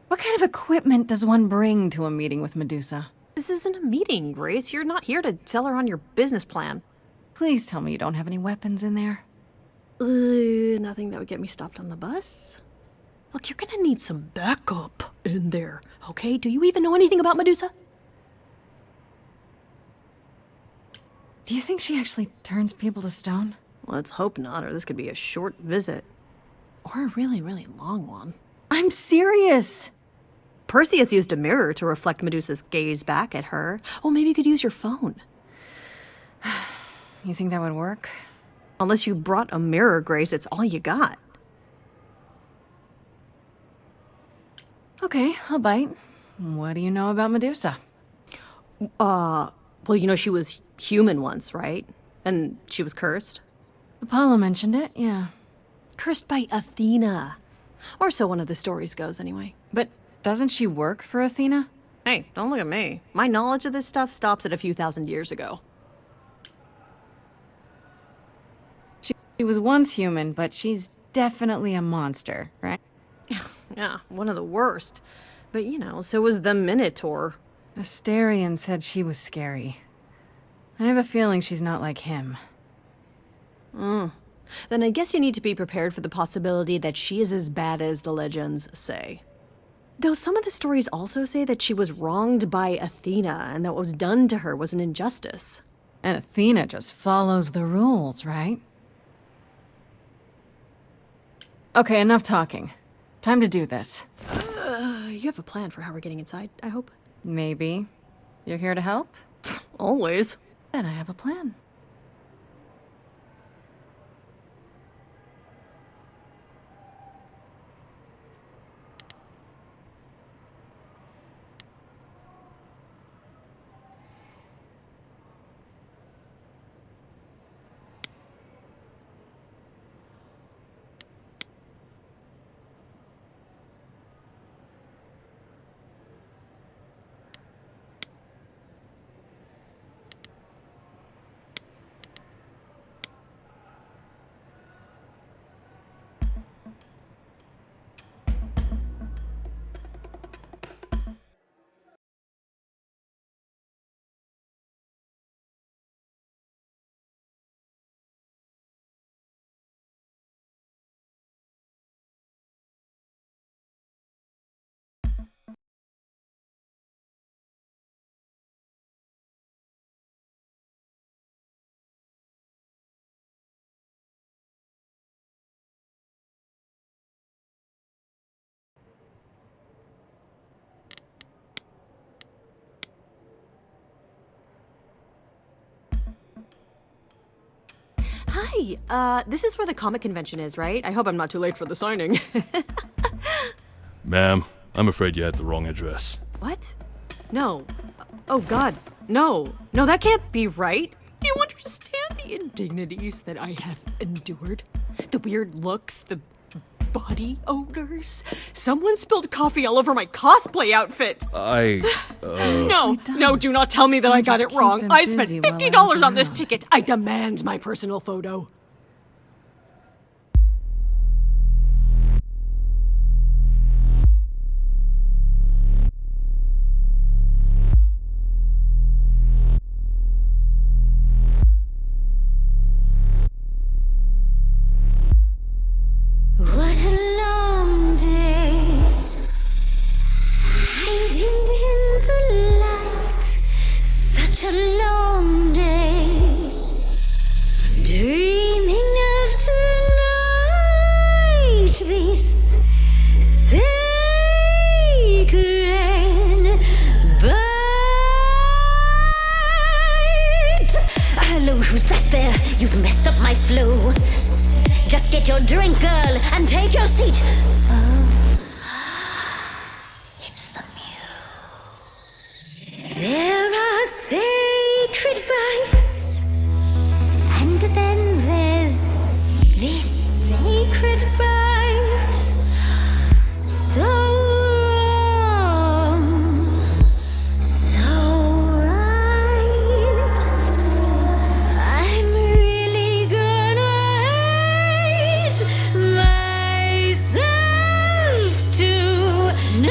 What kind of equipment does one bring to a meeting with Medusa? This isn't a meeting, Grace. You're not here to sell her on your business plan. Please tell me you don't have any weapons in there. Nothing that would get me stopped on the bus. Look, you're gonna need some backup in there, okay? Do you even know anything about Medusa? Do you think she actually turns people to stone? Let's hope not, or this could be a short visit. Or a really, really long one. I'm serious! Perseus used a mirror to reflect Medusa's gaze back at her. Oh, maybe you could use your phone. You think that would work? Unless you brought a mirror, Grace, it's all you got. Okay, I'll bite. What do you know about Medusa? Well, you know she was human once, right? And she was cursed? Apollo mentioned it, yeah. Cursed by Athena. Or so one of the stories goes, anyway. But doesn't she work for Athena? Hey, don't look at me. My knowledge of this stuff stops at a few thousand years ago. She was once human, but she's definitely a monster, right? Yeah, one of the worst. But, you know, so was the Minotaur. Asterion said she was scary. I have a feeling she's not like him. Then I guess you need to be prepared for the possibility that she is as bad as the legends say. Though some of the stories also say that she was wronged by Athena and that what was done to her was an injustice. And Athena just follows the rules, right? Okay, enough talking. Time to do this. You have a plan for how we're getting inside, I hope? Maybe. You're here to help? Always. Then I have a plan. Hi, this is where the comic convention is, right? I hope I'm not too late for the signing. Ma'am, I'm afraid you had the wrong address. What? No. Oh god, no. No, that can't be right. Do you understand the indignities that I have endured? The weird looks, the body odors? Someone spilled coffee all over my cosplay outfit. No, do not tell me that I got it wrong. I spent $50 on this ticket. I demand my personal photo. What a long day, hiding in the light. Such a long day, dreaming of tonight. This sacred bite. Hello, who's that there? You've messed up my flow. Just get your drink, girl, and take your seat. Oh, it's the muse. There are sacred bites, and then there's this sacred bite. So wrong, so right. I'm really gonna hate myself tonight.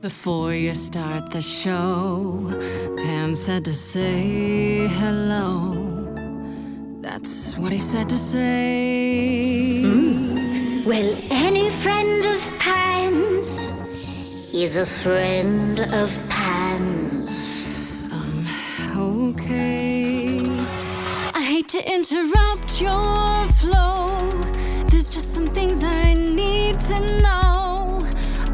Before you start the show, Pan said to say hello. That's what he said to say. Well, any friend of Pan's is a friend of Pan's. Okay. I hate to interrupt your flow. There's just some things I need to know.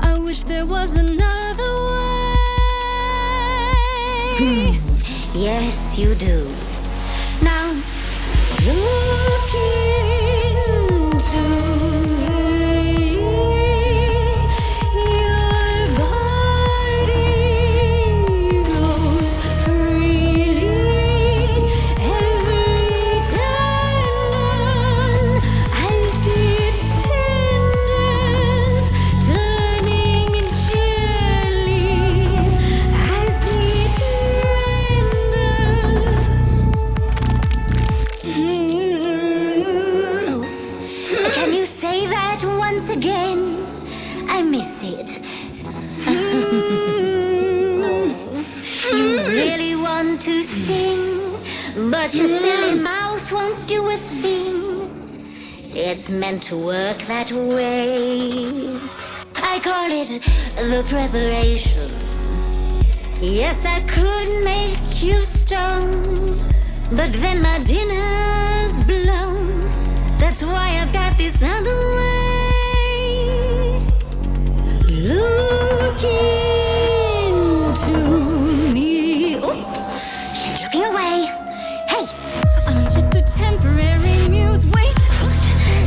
I wish there was another way. Yes, you do. Now, look into me. Your body goes freely every time I see it tenders turning jelly. I see it Can you say that once again? I missed it. You really want to sing, but your silly mouth won't do a thing. It's meant to work that way. I call it the preparation. Yes, I could make you stone, but then my dinner's blown. That's why I've got this other way. Look into me. Oh, she's looking away. Hey, I'm just a temporary muse. Wait,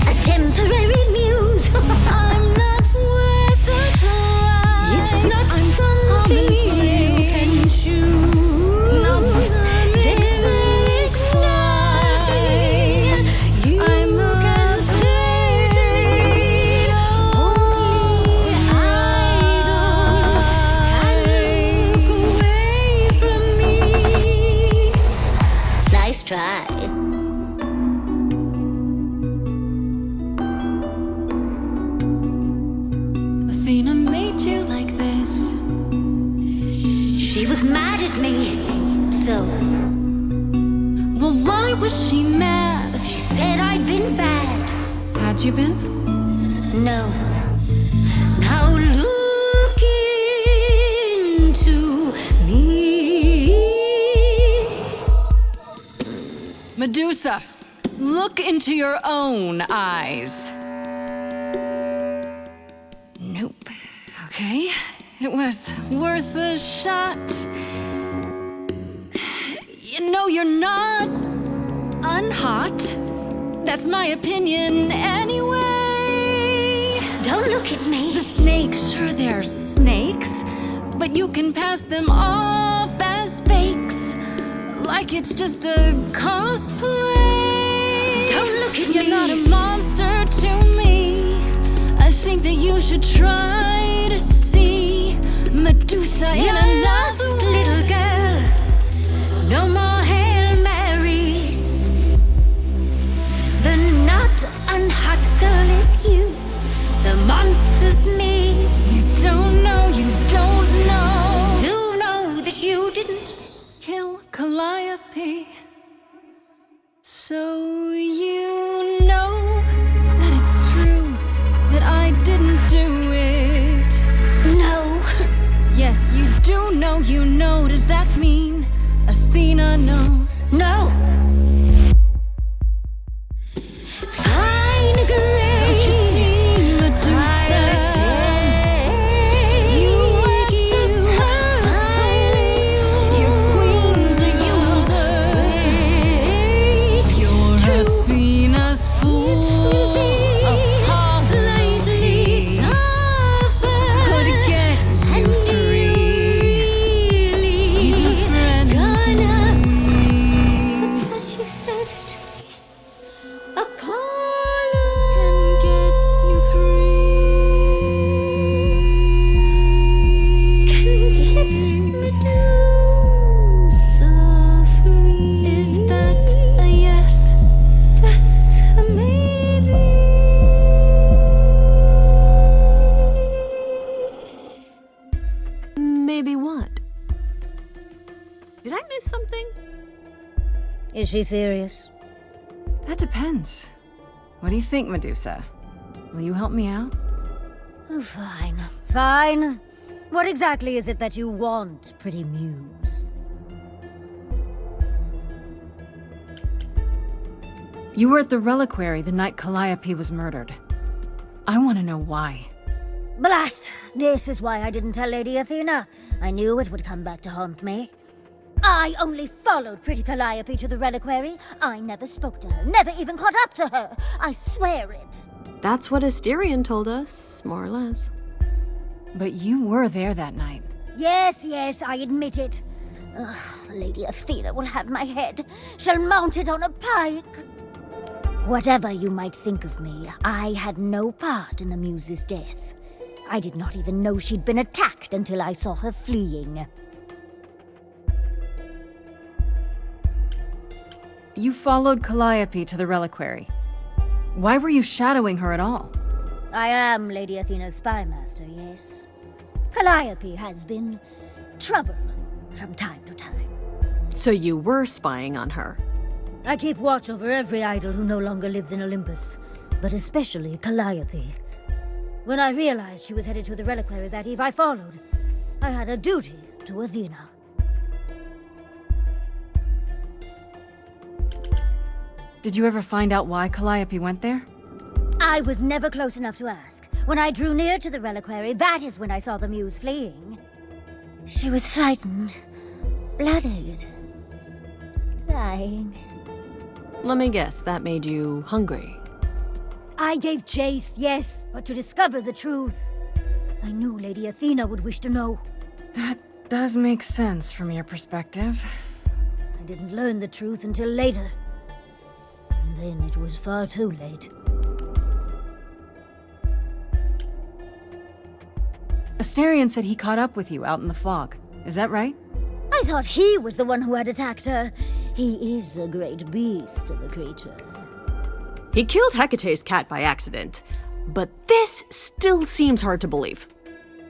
a temporary muse. I'm not worth the price. It's not something you can choose. Not some exotic slide. I'm captivated. Only idols can look away from me. Nice try. Athena made you like this. She was mad at me, so. Well, why was she mad? She said I'd been bad. Had you been? No. Now look into me. Medusa, look into your own eyes. Nope. Okay. It was worth a shot. You know you're not unhot. That's my opinion anyway. Don't look at me. The snakes, sure they're snakes, but you can pass them off as fakes, like it's just a cosplay. Don't look at me. You're not a monster to me. I think that you should try to see Medusa in another way. Little girl, no more Hail Marys. The not unhot girl is you. The monster's me. You don't know, you don't know. Do know that you didn't kill Calliope. So you know that it's true that I didn't do it. No. Yes, you do know, you know. Does that mean Athena knows? No. Fine grace. Don't you see, Medusa? You are just her tool. Your queen's a user. You're Athena's fool. Apology could get you free. He's a friend to me. That's what you said to me. Apollo can get you free. Can get Medusa free. Is that a yes? That's a maybe. Maybe what? Did I miss something? Is she serious? That depends. What do you think, Medusa? Will you help me out? Oh, fine. Fine. What exactly is it that you want, pretty muse? You were at the reliquary the night Calliope was murdered. I want to know why. Blast! This is why I didn't tell Lady Athena. I knew it would come back to haunt me. I only followed pretty Calliope to the reliquary. I never spoke to her, never even caught up to her. I swear it. That's what Asterion told us, more or less. But you were there that night. Yes, I admit it. Ugh, Lady Athena will have my head. She'll mount it on a pike. Whatever you might think of me, I had no part in the muse's death. I did not even know she'd been attacked until I saw her fleeing. You followed Calliope to the reliquary. Why were you shadowing her at all? I am Lady Athena's spymaster, yes. Calliope has been trouble from time to time. So you were spying on her? I keep watch over every idol who no longer lives in Olympus, but especially Calliope. When I realized she was headed to the reliquary that eve, I followed. I had a duty to Athena. Did you ever find out why Calliope went there? I was never close enough to ask. When I drew near to the reliquary, that is when I saw the muse fleeing. She was frightened, blooded, dying. Let me guess, that made you hungry. I gave chase, yes, but to discover the truth. I knew Lady Athena would wish to know. That does make sense from your perspective. I didn't learn the truth until later. And then it was far too late. Asterion said he caught up with you out in the fog. Is that right? I thought he was the one who had attacked her. He is a great beast of a creature. He killed Hecate's cat by accident, but this still seems hard to believe.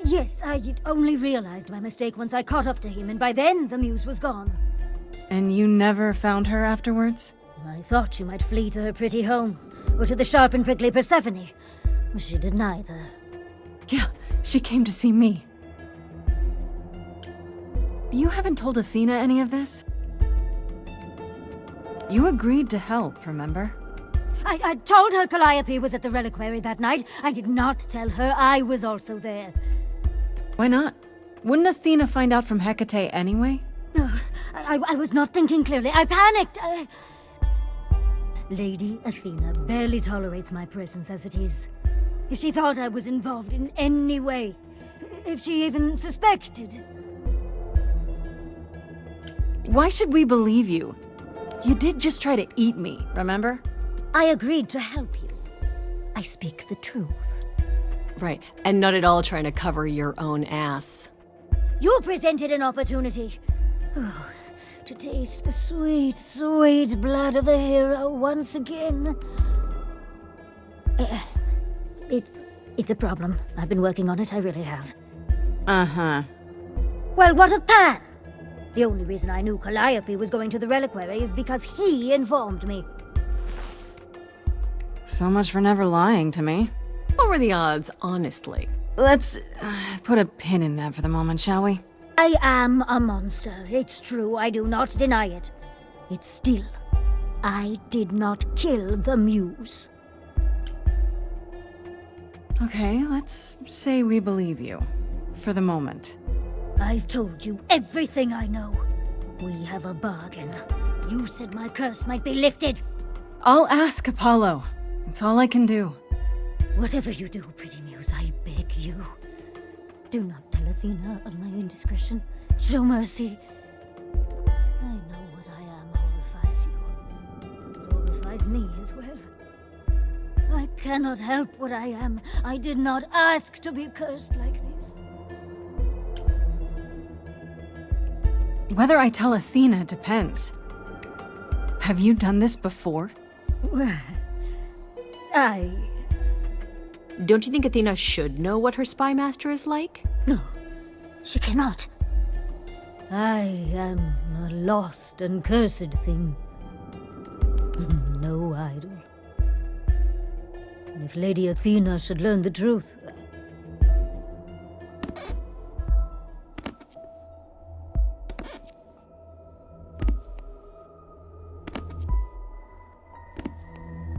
Yes, I only realized my mistake once I caught up to him, and by then the muse was gone. And you never found her afterwards? I thought she might flee to her pretty home, or to the sharp and prickly Persephone. But she did neither. Yeah, she came to see me. You haven't told Athena any of this? You agreed to help, remember? I told her Calliope was at the reliquary that night. I did not tell her I was also there. Why not? Wouldn't Athena find out from Hecate anyway? I was not thinking clearly. I panicked. Lady Athena barely tolerates my presence as it is. If she thought I was involved in any way, if she even suspected... Why should we believe you? You did just try to eat me, remember? I agreed to help you. I speak the truth. Right, and not at all trying to cover your own ass. You presented an opportunity. To taste the sweet, sweet blood of a hero once again. It's a problem. I've been working on it, I really have. Uh-huh. Well, what of Pan? The only reason I knew Calliope was going to the reliquary is because he informed me. So much for never lying to me. What were the odds, honestly? Let's put a pin in that for the moment, shall we? I am a monster. It's true, I do not deny it. It's still, I did not kill the muse. Okay, let's say we believe you. For the moment. I've told you everything I know. We have a bargain. You said my curse might be lifted. I'll ask Apollo. It's all I can do. Whatever you do, pretty muse, I beg you. Do not tell Athena of my indiscretion. Show mercy. I know what I am horrifies you. It horrifies me as well. I cannot help what I am. I did not ask to be cursed like this. Whether I tell Athena depends. Have you done this before? Don't you think Athena should know what her spy master is like? No, she cannot. I am a lost and cursed thing. No idol. And if Lady Athena should learn the truth...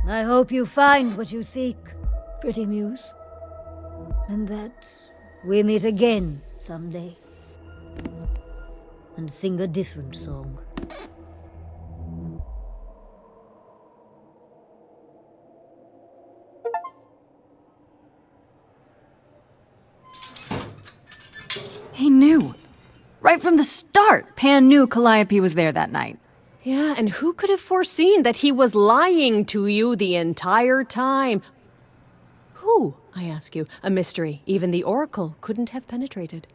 I hope you find what you seek, pretty muse. And that we meet again someday. And sing a different song. He knew. Right from the start, Pan knew Calliope was there that night. Yeah, and who could have foreseen that he was lying to you the entire time? Who, I ask you, a mystery even the Oracle couldn't have penetrated.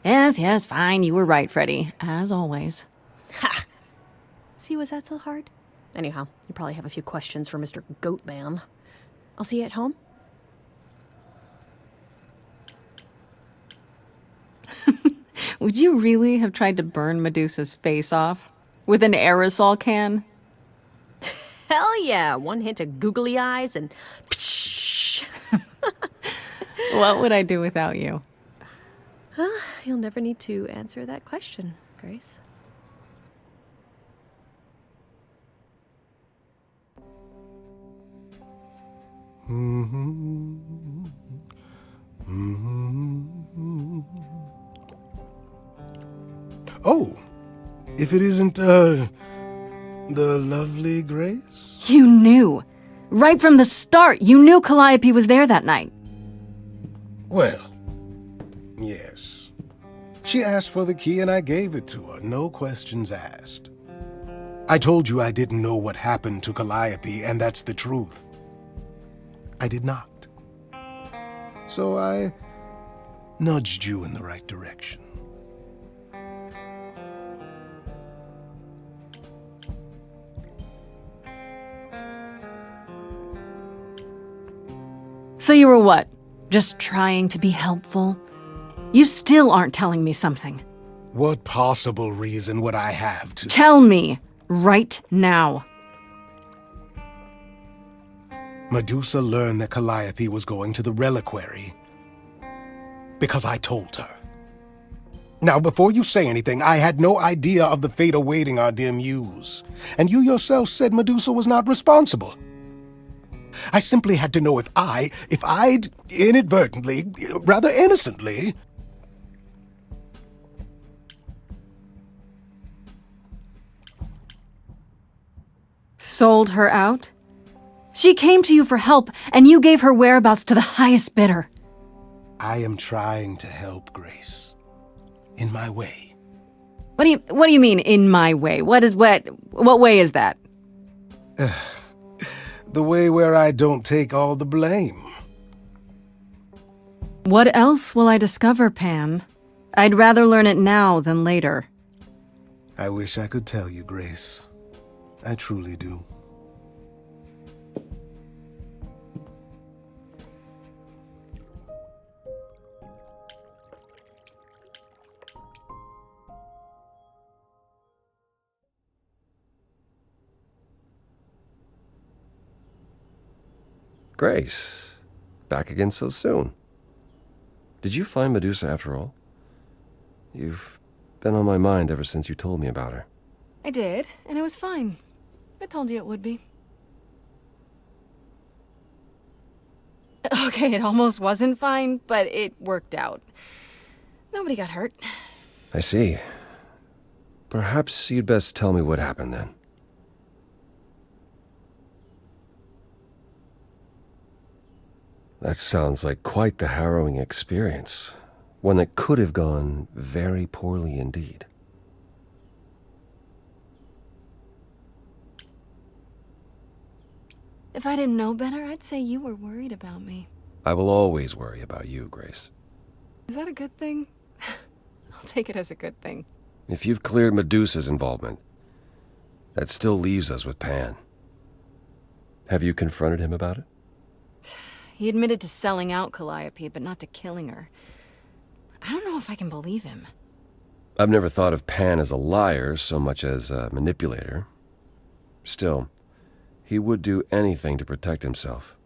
Yes, fine, you were right, Freddie, as always. Ha! See, was that so hard? Anyhow, you probably have a few questions for Mr. Goatman. I'll see you at home. Would you really have tried to burn Medusa's face off? With an aerosol can? Hell yeah! One hint of googly eyes and... What would I do without you? You'll never need to answer that question, Grace. Oh, if it isn't, the lovely Grace? You knew. Right from the start, you knew Calliope was there that night. Well, yes. She asked for the key and I gave it to her, no questions asked. I told you I didn't know what happened to Calliope, and that's the truth. I did not. So I nudged you in the right direction. So you were what? Just trying to be helpful? You still aren't telling me something. What possible reason would I have to— Tell me, right now. Medusa learned that Calliope was going to the reliquary because I told her. Now, before you say anything, I had no idea of the fate awaiting our dear muse. And you yourself said Medusa was not responsible. I simply had to know if I'd inadvertently, rather innocently, Sold her out? She came to you for help, and you gave her whereabouts to the highest bidder. I am trying to help, Grace. In my way. What do you mean, in my way? What way is that? The way where I don't take all the blame. What else will I discover, Pan? I'd rather learn it now than later. I wish I could tell you, Grace. I truly do. Grace, back again so soon. Did you find Medusa after all? You've been on my mind ever since you told me about her. I did, and it was fine. I told you it would be. Okay, it almost wasn't fine, but it worked out. Nobody got hurt. I see. Perhaps you'd best tell me what happened then. That sounds like quite the harrowing experience. One that could have gone very poorly indeed. If I didn't know better, I'd say you were worried about me. I will always worry about you, Grace. Is that a good thing? I'll take it as a good thing. If you've cleared Medusa's involvement, that still leaves us with Pan. Have you confronted him about it? He admitted to selling out Calliope, but not to killing her. I don't know if I can believe him. I've never thought of Pan as a liar so much as a manipulator. Still, he would do anything to protect himself.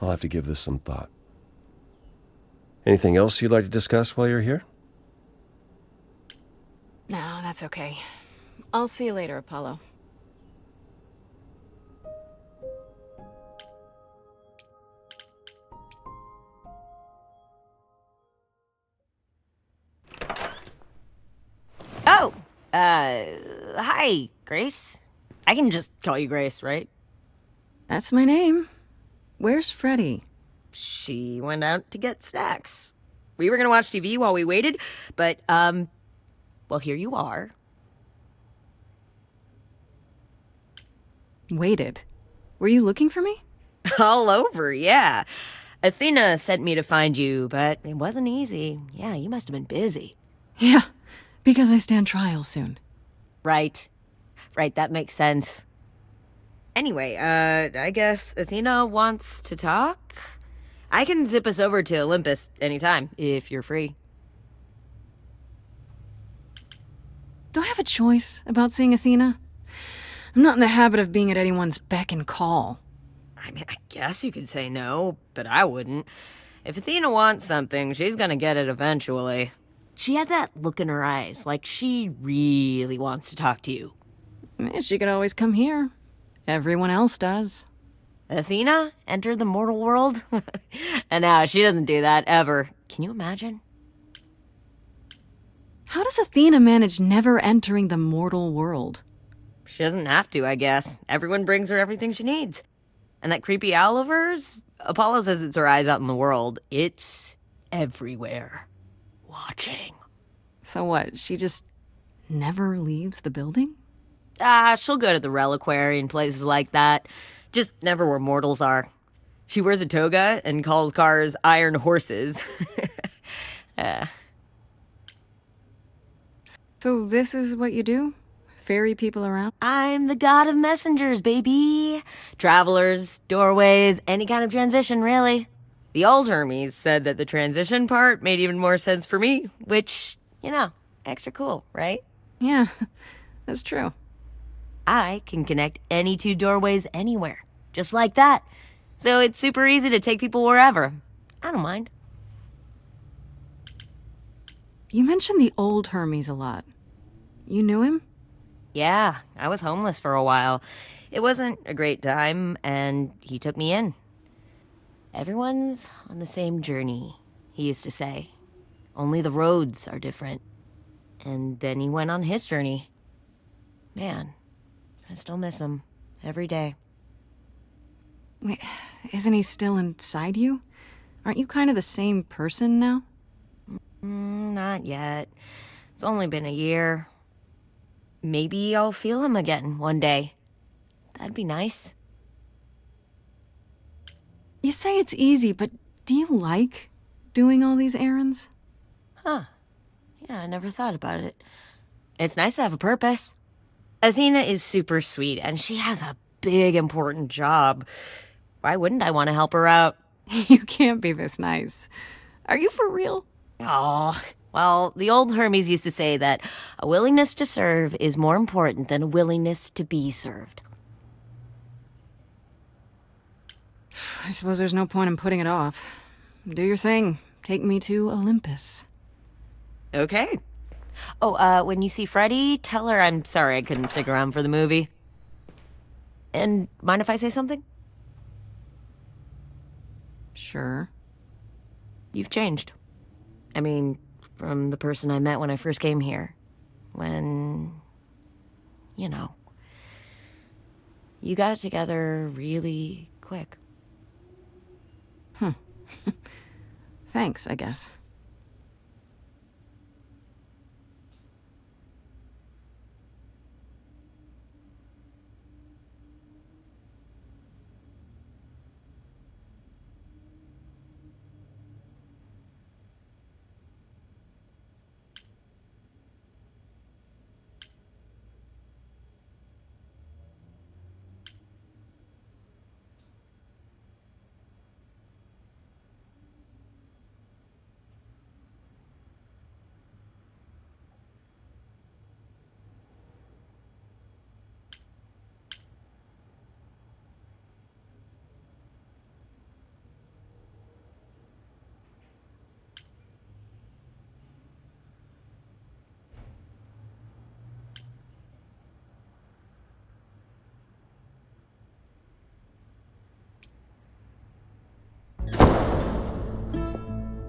I'll have to give this some thought. Anything else you'd like to discuss while you're here? No, that's okay. I'll see you later, Apollo. Oh, hi, Grace. I can just call you Grace, right? That's my name. Where's Freddie? She went out to get snacks. We were gonna watch TV while we waited, but, well, here you are. Waited? Were you looking for me? All over, yeah. Athena sent me to find you, but it wasn't easy. Yeah, you must have been busy. Yeah, because I stand trial soon. Right. Right, that makes sense. Anyway, I guess Athena wants to talk? I can zip us over to Olympus anytime, if you're free. Do I have a choice about seeing Athena? I'm not in the habit of being at anyone's beck and call. I mean, I guess you could say no, but I wouldn't. If Athena wants something, she's gonna get it eventually. She had that look in her eyes, like she really wants to talk to you. She could always come here. Everyone else does. Athena entered the mortal world? And now she doesn't do that, ever. Can you imagine? How does Athena manage never entering the mortal world? She doesn't have to, I guess. Everyone brings her everything she needs. And that creepy owl of hers? Apollo says it's her eyes out in the world. It's everywhere. Watching. So what, she just never leaves the building? She'll go to the reliquary and places like that. Just never where mortals are. She wears a toga and calls cars iron horses. So this is what you do? Ferry people around? I'm the god of messengers, baby. Travelers, doorways, any kind of transition, really. The old Hermes said that the transition part made even more sense for me, which, you know, extra cool, right? Yeah, that's true. I can connect any two doorways anywhere, just like that. So it's super easy to take people wherever. I don't mind. You mentioned the old Hermes a lot. You knew him? Yeah, I was homeless for a while. It wasn't a great time, and he took me in. Everyone's on the same journey, he used to say. Only the roads are different. And then he went on his journey. Man, I still miss him. every day. Wait, isn't he still inside you? Aren't you kind of the same person now? Not yet. It's only been a year. Maybe I'll feel him again one day. That'd be nice. You say it's easy, but do you like doing all these errands? Huh. Yeah, I never thought about it. It's nice to have a purpose. Athena is super sweet, and she has a big, important job. Why wouldn't I want to help her out? You can't be this nice. Are you for real? Oh, well, the old Hermes used to say that a willingness to serve is more important than a willingness to be served. I suppose there's no point in putting it off. Do your thing. Take me to Olympus. Okay. Oh, when you see Freddie, tell her I'm sorry I couldn't stick around for the movie. And mind if I say something? Sure. You've changed. I mean, from the person I met when I first came here. When, you know, you got it together really quick. Thanks, I guess.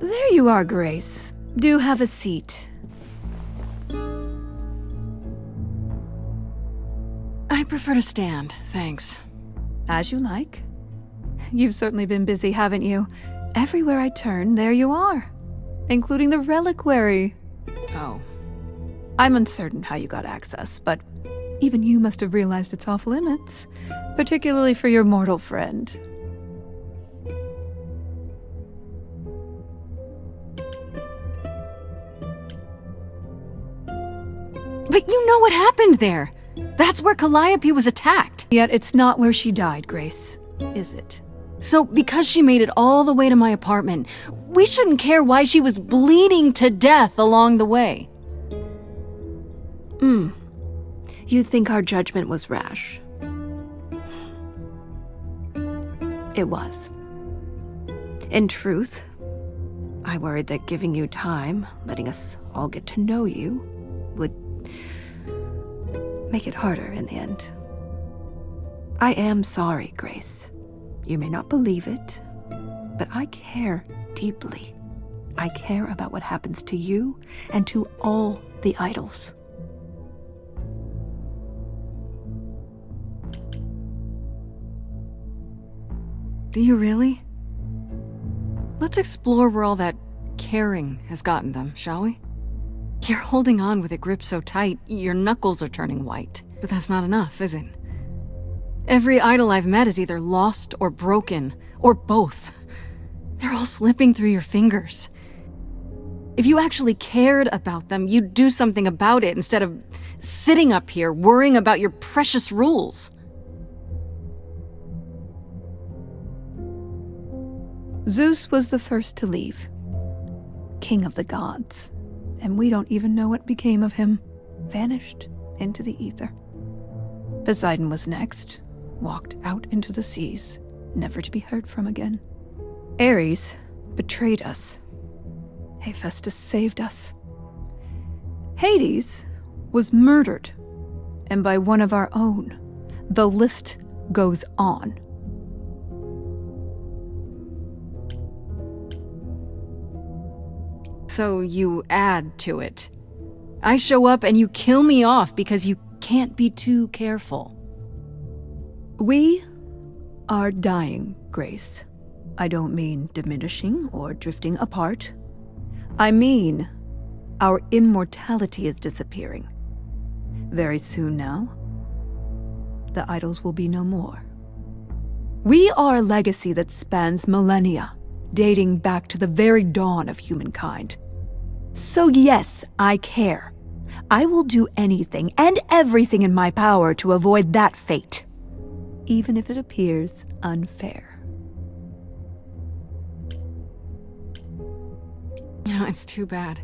There you are, Grace. Do have a seat. I prefer to stand, thanks. As you like. You've certainly been busy, haven't you? Everywhere I turn, there you are. Including the reliquary. Oh. I'm uncertain how you got access, but even you must have realized it's off limits. Particularly for your mortal friend. But you know what happened there! That's where Calliope was attacked! Yet it's not where she died, Grace, is it? So, because she made it all the way to my apartment, we shouldn't care why she was bleeding to death along the way. You think our judgment was rash? It was. In truth, I worried that giving you time, letting us all get to know you, would make it harder in the end. I am sorry, Grace. You may not believe it, but I care deeply. I care about what happens to you and to all the idols. Do you really? Let's explore where all that caring has gotten them, shall we? You're holding on with a grip so tight, your knuckles are turning white. But that's not enough, is it? Every idol I've met is either lost or broken, or both. They're all slipping through your fingers. If you actually cared about them, you'd do something about it instead of sitting up here worrying about your precious rules. Zeus was the first to leave. King of the gods. And we don't even know what became of him. Vanished into the ether. Poseidon was next. Walked out into the seas, never to be heard from again. Ares betrayed us. Hephaestus saved us. Hades was murdered. And by one of our own. The list goes on. So you add to it. I show up and you kill me off because you can't be too careful. We are dying, Grace. I don't mean diminishing or drifting apart. I mean our immortality is disappearing. Very soon now, the idols will be no more. We are a legacy that spans millennia, dating back to the very dawn of humankind. So yes, I care. I will do anything and everything in my power to avoid that fate, even if it appears unfair. You know, it's too bad.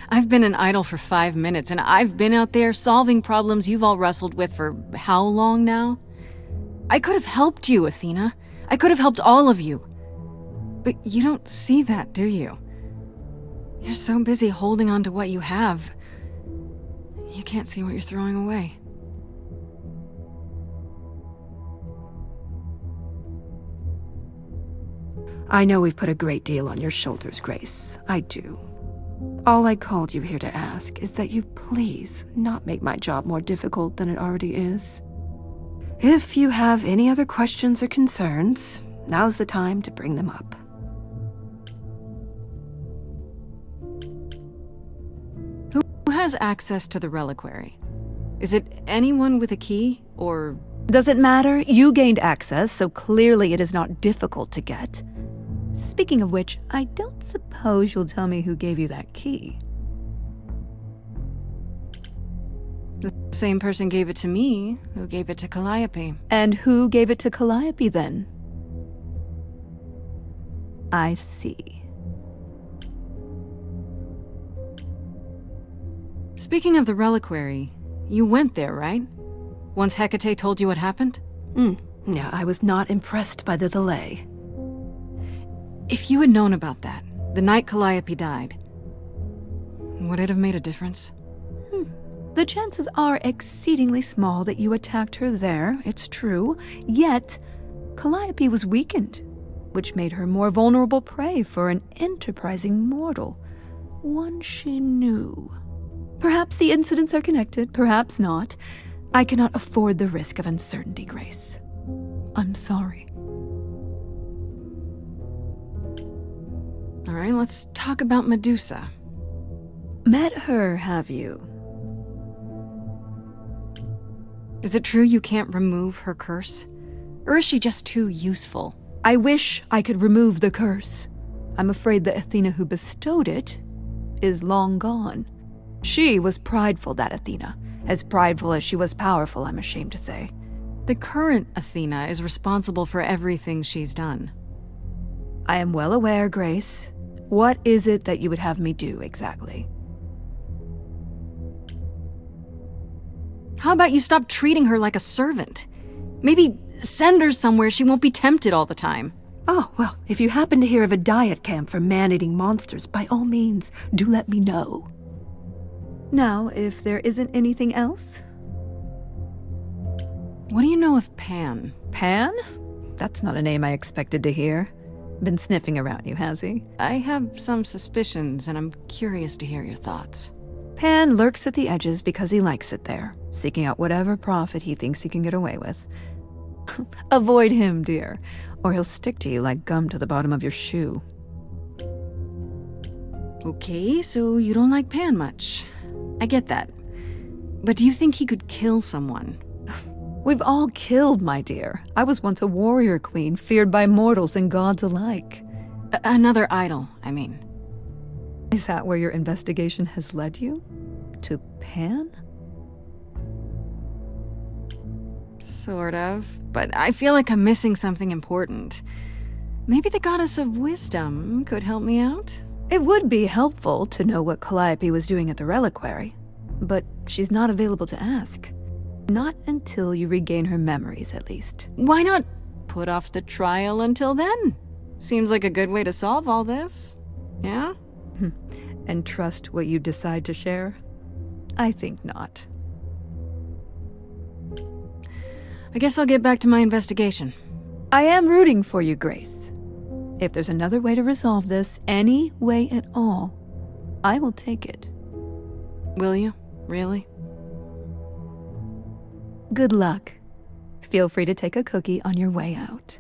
I've been an idol for 5 minutes, and I've been out there solving problems you've all wrestled with for how long now? I could have helped you, Athena. I could have helped all of you. But you don't see that, do you? You're so busy holding on to what you have. You can't see what you're throwing away. I know we've put a great deal on your shoulders, Grace. I do. All I called you here to ask is that you please not make my job more difficult than it already is. If you have any other questions or concerns, now's the time to bring them up. Who has access to the reliquary? Is it anyone with a key, or... Does it matter? You gained access, so clearly it is not difficult to get. Speaking of which, I don't suppose you'll tell me who gave you that key. The same person gave it to me, who gave it to Calliope. And who gave it to Calliope then? I see. Speaking of the reliquary, you went there, right? Once Hecate told you what happened? Yeah, I was not impressed by the delay. If you had known about that, the night Calliope died, would it have made a difference? The chances are exceedingly small that you attacked her there, it's true. Yet, Calliope was weakened, which made her more vulnerable prey for an enterprising mortal, one she knew. Perhaps the incidents are connected, perhaps not. I cannot afford the risk of uncertainty, Grace. I'm sorry. All right, let's talk about Medusa. Met her, have you? Is it true you can't remove her curse? Or is she just too useful? I wish I could remove the curse. I'm afraid the Athena who bestowed it is long gone. She was prideful, that Athena. As prideful as she was powerful, I'm ashamed to say. The current Athena is responsible for everything she's done. I am well aware, Grace. What is it that you would have me do, exactly? How about you stop treating her like a servant? Maybe send her somewhere she won't be tempted all the time. Oh, well, if you happen to hear of a diet camp for man-eating monsters, by all means, do let me know. Now, if there isn't anything else? What do you know of Pan? Pan? That's not a name I expected to hear. Been sniffing around you, has he? I have some suspicions, and I'm curious to hear your thoughts. Pan lurks at the edges because he likes it there, seeking out whatever profit he thinks he can get away with. Avoid him, dear, or he'll stick to you like gum to the bottom of your shoe. Okay, so you don't like Pan much. I get that. But do you think he could kill someone? We've all killed, my dear. I was once a warrior queen, feared by mortals and gods alike. Another idol, I mean. Is that where your investigation has led you? To Pan? Sort of, but I feel like I'm missing something important. Maybe the goddess of wisdom could help me out? It would be helpful to know what Calliope was doing at the reliquary, but she's not available to ask. Not until you regain her memories, at least. Why not put off the trial until then? Seems like a good way to solve all this. Yeah? And trust what you decide to share? I think not. I guess I'll get back to my investigation. I am rooting for you, Grace. If there's another way to resolve this, any way at all, I will take it. Will you? Really? Good luck, Feel free to take a cookie on your way out.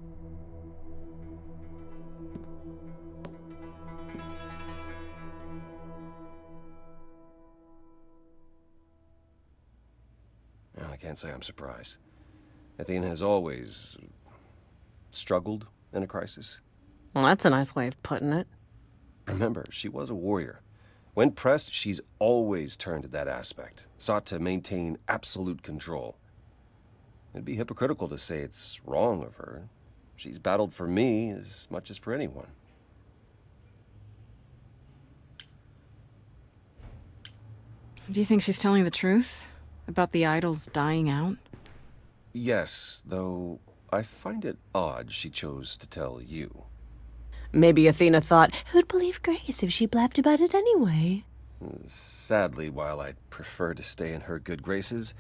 Well, I can't say I'm surprised. Athena has always struggled in a crisis. Well, that's a nice way of putting it. Remember, she was a warrior. When pressed, she's always turned to that aspect, sought to maintain absolute control. It'd be hypocritical to say it's wrong of her. She's battled for me as much as for anyone. Do you think she's telling the truth about the idols dying out? Yes, though I find it odd she chose to tell you. Maybe Athena thought, who'd believe Grace if she blabbed about it anyway? Sadly, while I'd prefer to stay in her good graces,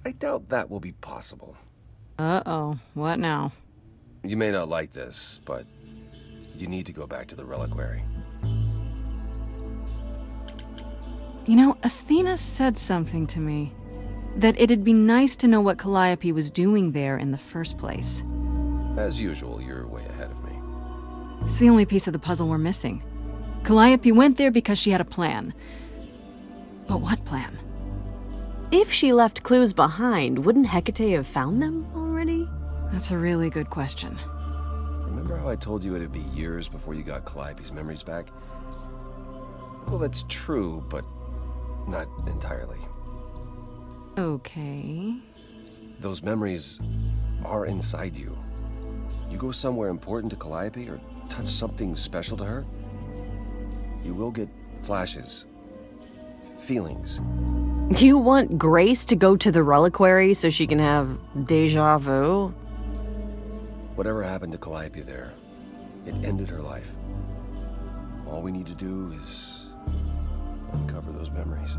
I doubt that will be possible. Uh-oh, what now? You may not like this, but you need to go back to the reliquary. You know, Athena said something to me. That it'd be nice to know what Calliope was doing there in the first place. As usual, you're way ahead of me. It's the only piece of the puzzle we're missing. Calliope went there because she had a plan. But what plan? If she left clues behind, wouldn't Hecate have found them already? That's a really good question. Remember how I told you it'd be years before you got Calliope's memories back? Well, that's true, but not entirely. Okay. Those memories are inside you. You go somewhere important to Calliope or touch something special to her, you will get flashes, feelings. Do you want Grace to go to the reliquary so she can have deja vu? Whatever happened to Calliope there, it ended her life. All we need to do is uncover those memories.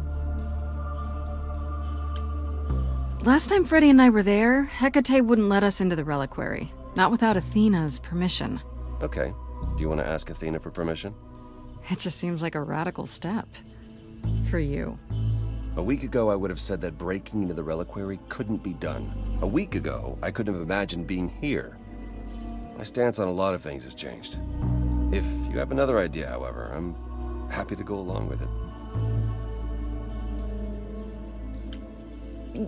Last time Freddie and I were there, Hecate wouldn't let us into the reliquary. Not without Athena's permission. Okay. Do you want to ask Athena for permission? It just seems like a radical step. For you. A week ago, I would have said that breaking into the reliquary couldn't be done. A week ago, I couldn't have imagined being here. My stance on a lot of things has changed. If you have another idea, however, I'm happy to go along with it.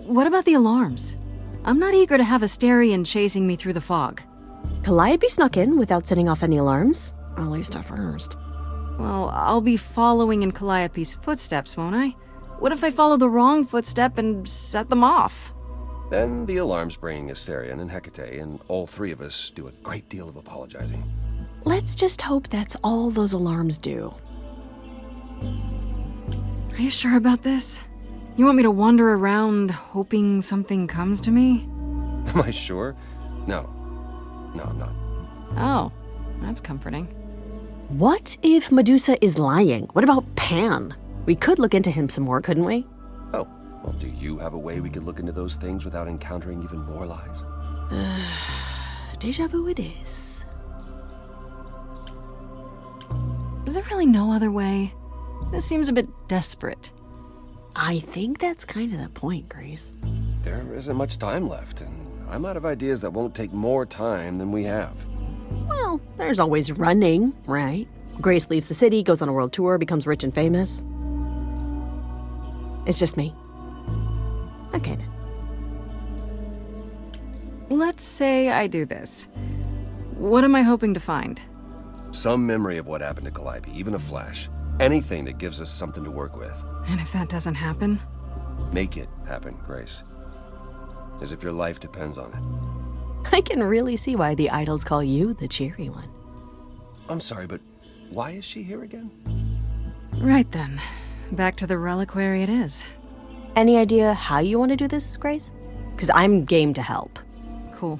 What about the alarms? I'm not eager to have Asterion chasing me through the fog. Calliope snuck in without setting off any alarms. At least at first. Well, I'll be following in Calliope's footsteps, won't I? What if I follow the wrong footstep and set them off? Then the alarms bring Asterion and Hecate, and all three of us do a great deal of apologizing. Let's just hope that's all those alarms do. Are you sure about this? You want me to wander around hoping something comes to me? Am I sure? No. No, I'm not. Oh, that's comforting. What if Medusa is lying? What about Pan? We could look into him some more, couldn't we? Oh, well, do you have a way we could look into those things without encountering even more lies? Deja vu it is. Is there really no other way? This seems a bit desperate. I think that's kind of the point, Grace. There isn't much time left, and I'm out of ideas that won't take more time than we have. Well, there's always running, right? Grace leaves the city, goes on a world tour, becomes rich and famous. It's just me. Okay, then. Let's say I do this. What am I hoping to find? Some memory of what happened to Calliope, even a flash. Anything that gives us something to work with. And if that doesn't happen? Make it happen, Grace. As if your life depends on it. I can really see why the idols call you the cheery one. I'm sorry, but why is she here again? Right then. Back to the reliquary it is. Any idea how you want to do this, Grace? Because I'm game to help. Cool.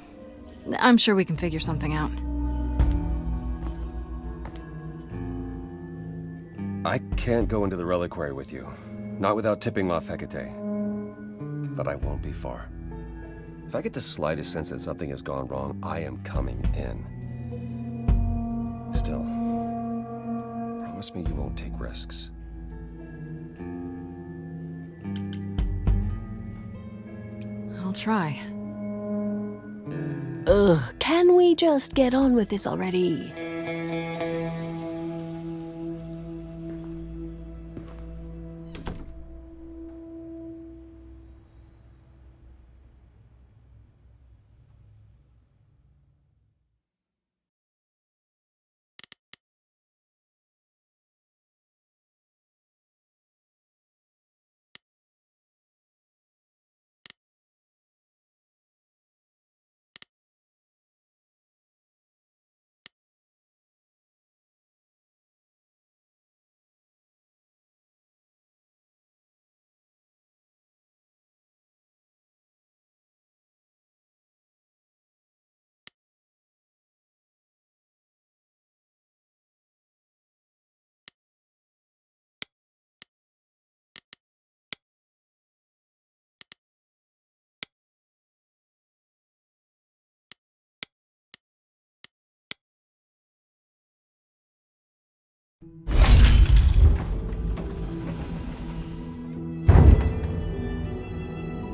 I'm sure we can figure something out. I can't go into the reliquary with you. Not without tipping off Hecate. But I won't be far. If I get the slightest sense that something has gone wrong, I am coming in. Still, promise me you won't take risks. I'll try. Ugh, can we just get on with this already?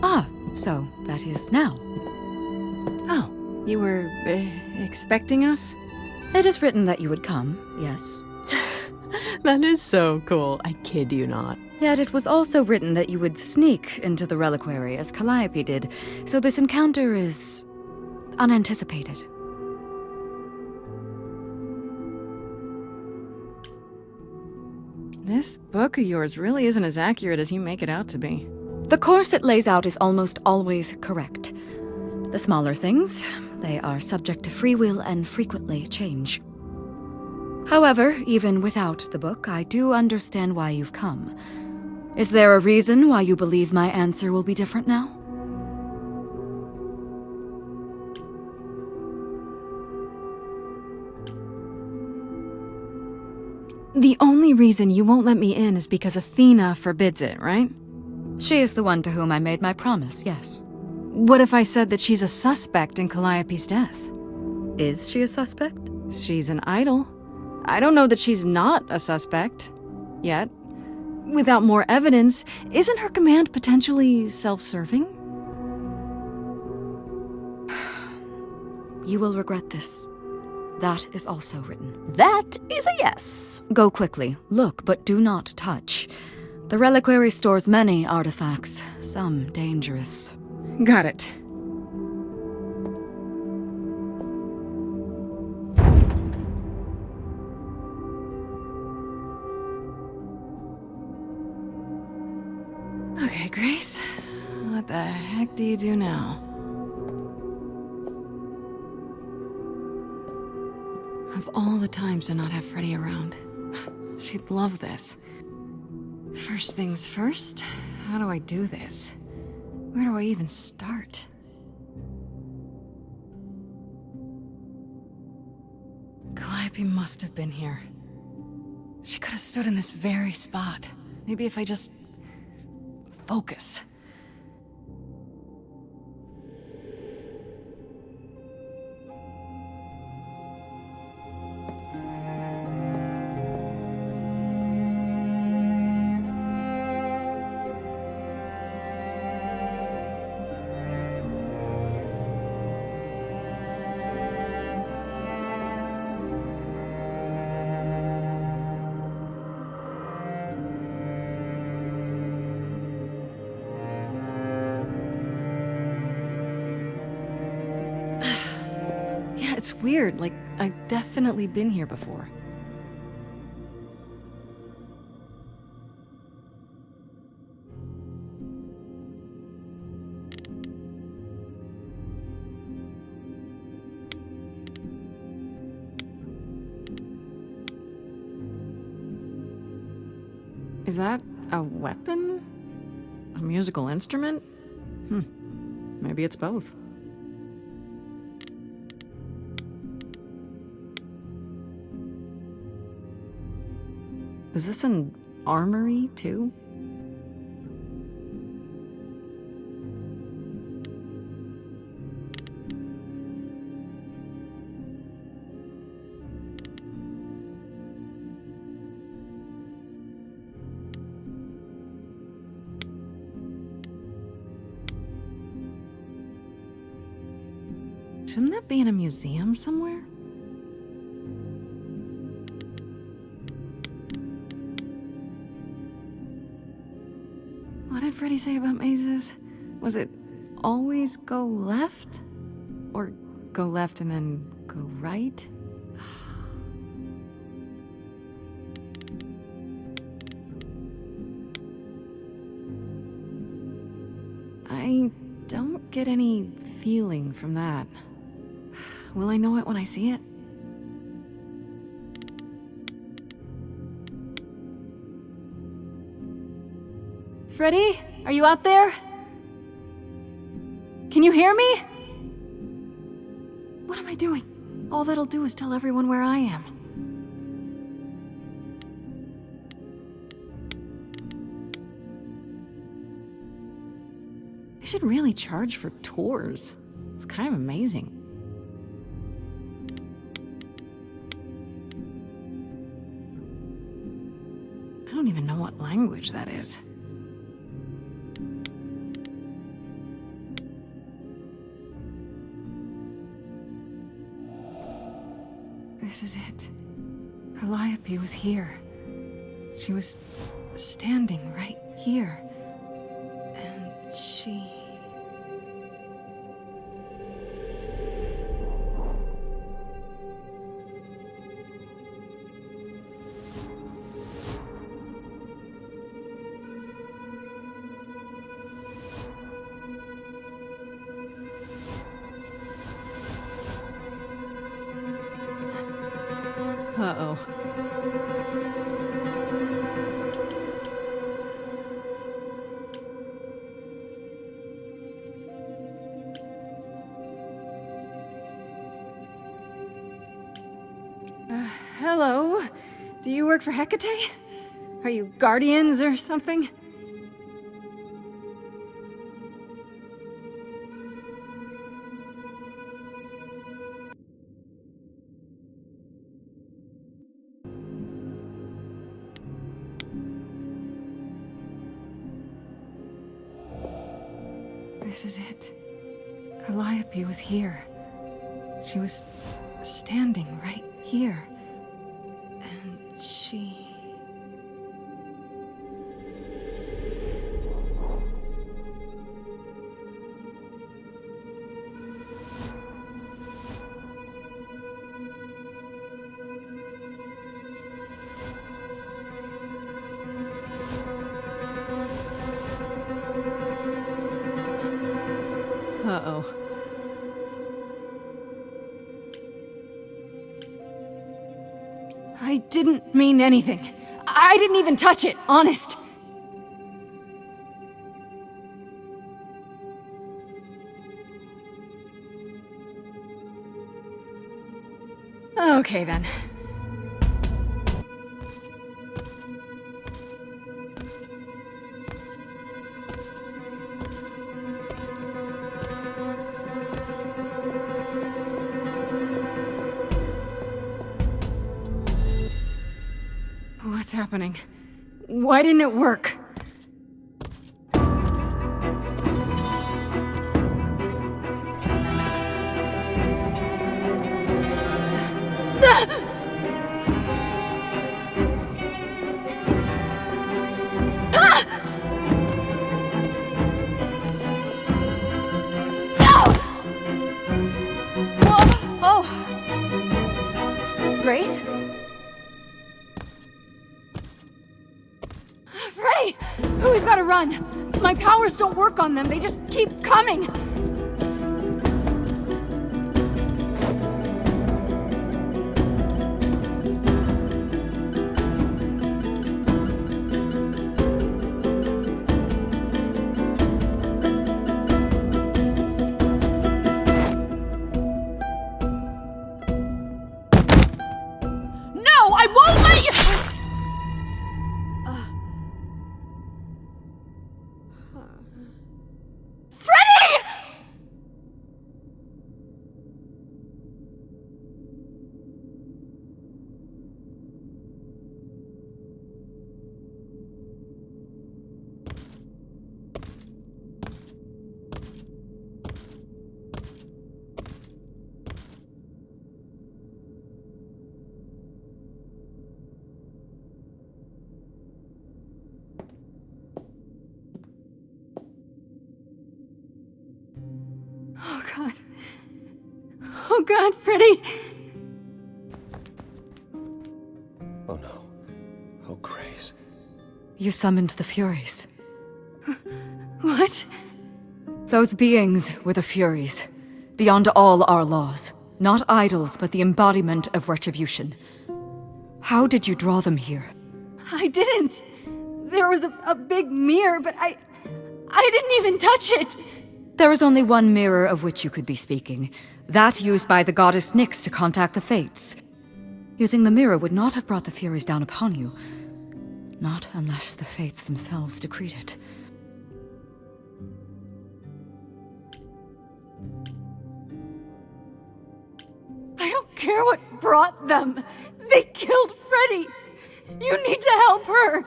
Ah, so that is now. Oh, you were expecting us? It is written that you would come, yes. That is so cool. I kid you not. Yet it was also written that you would sneak into the reliquary as Calliope did, so this encounter is unanticipated. This book of yours really isn't as accurate as you make it out to be. The course it lays out is almost always correct. The smaller things, they are subject to free will and frequently change. However, even without the book, I do understand why you've come. Is there a reason why you believe my answer will be different now? The only reason you won't let me in is because Athena forbids it, right? She is the one to whom I made my promise, yes. What if I said that she's a suspect in Calliope's death? Is she a suspect? She's an idol. I don't know that she's not a suspect. Yet. Without more evidence, isn't her command potentially self-serving? You will regret this. That is also written. That is a yes. Go quickly. Look, but do not touch. The reliquary stores many artifacts, some dangerous. Got it. Okay, Grace. What the heck do you do now? Of all the times to not have Freddie around, she'd love this. First things first, how do I do this? Where do I even start? Calliope must have been here. She could have stood in this very spot. Maybe if I just focus. It's weird, like, I've definitely been here before. Is that a weapon? A musical instrument? Maybe it's both. Is this an armory, too? Shouldn't that be in a museum somewhere? What did Freddie say about mazes? Was it always go left? Or go left and then go right? I don't get any feeling from that. Will I know it when I see it? Freddie, are you out there? Can you hear me? What am I doing? All that'll do is tell everyone where I am. They should really charge for tours. It's kind of amazing. I don't even know what language that is. This is it. Calliope was here. She was standing right here. And she... Uh-oh. Hello? Do you work for Hecate? Are you guardians or something? This is it. Calliope was here. She was standing right here. And she... Uh-oh. I didn't mean anything. I didn't even touch it, honest. Okay, then. What's happening? Why didn't it work? Grace? Freddie! We've got to run! My powers don't work on them, they just keep coming! God, Freddie! Oh no. Oh, Grace. You summoned the Furies. What? Those beings were the Furies, beyond all our laws. Not idols, but the embodiment of retribution. How did you draw them here? I didn't. There was a big mirror, but I didn't even touch it. There is only one mirror of which you could be speaking. That used by the goddess Nyx to contact the Fates. Using the mirror would not have brought the Furies down upon you. Not unless the Fates themselves decreed it. I don't care what brought them. They killed Freddie. You need to help her.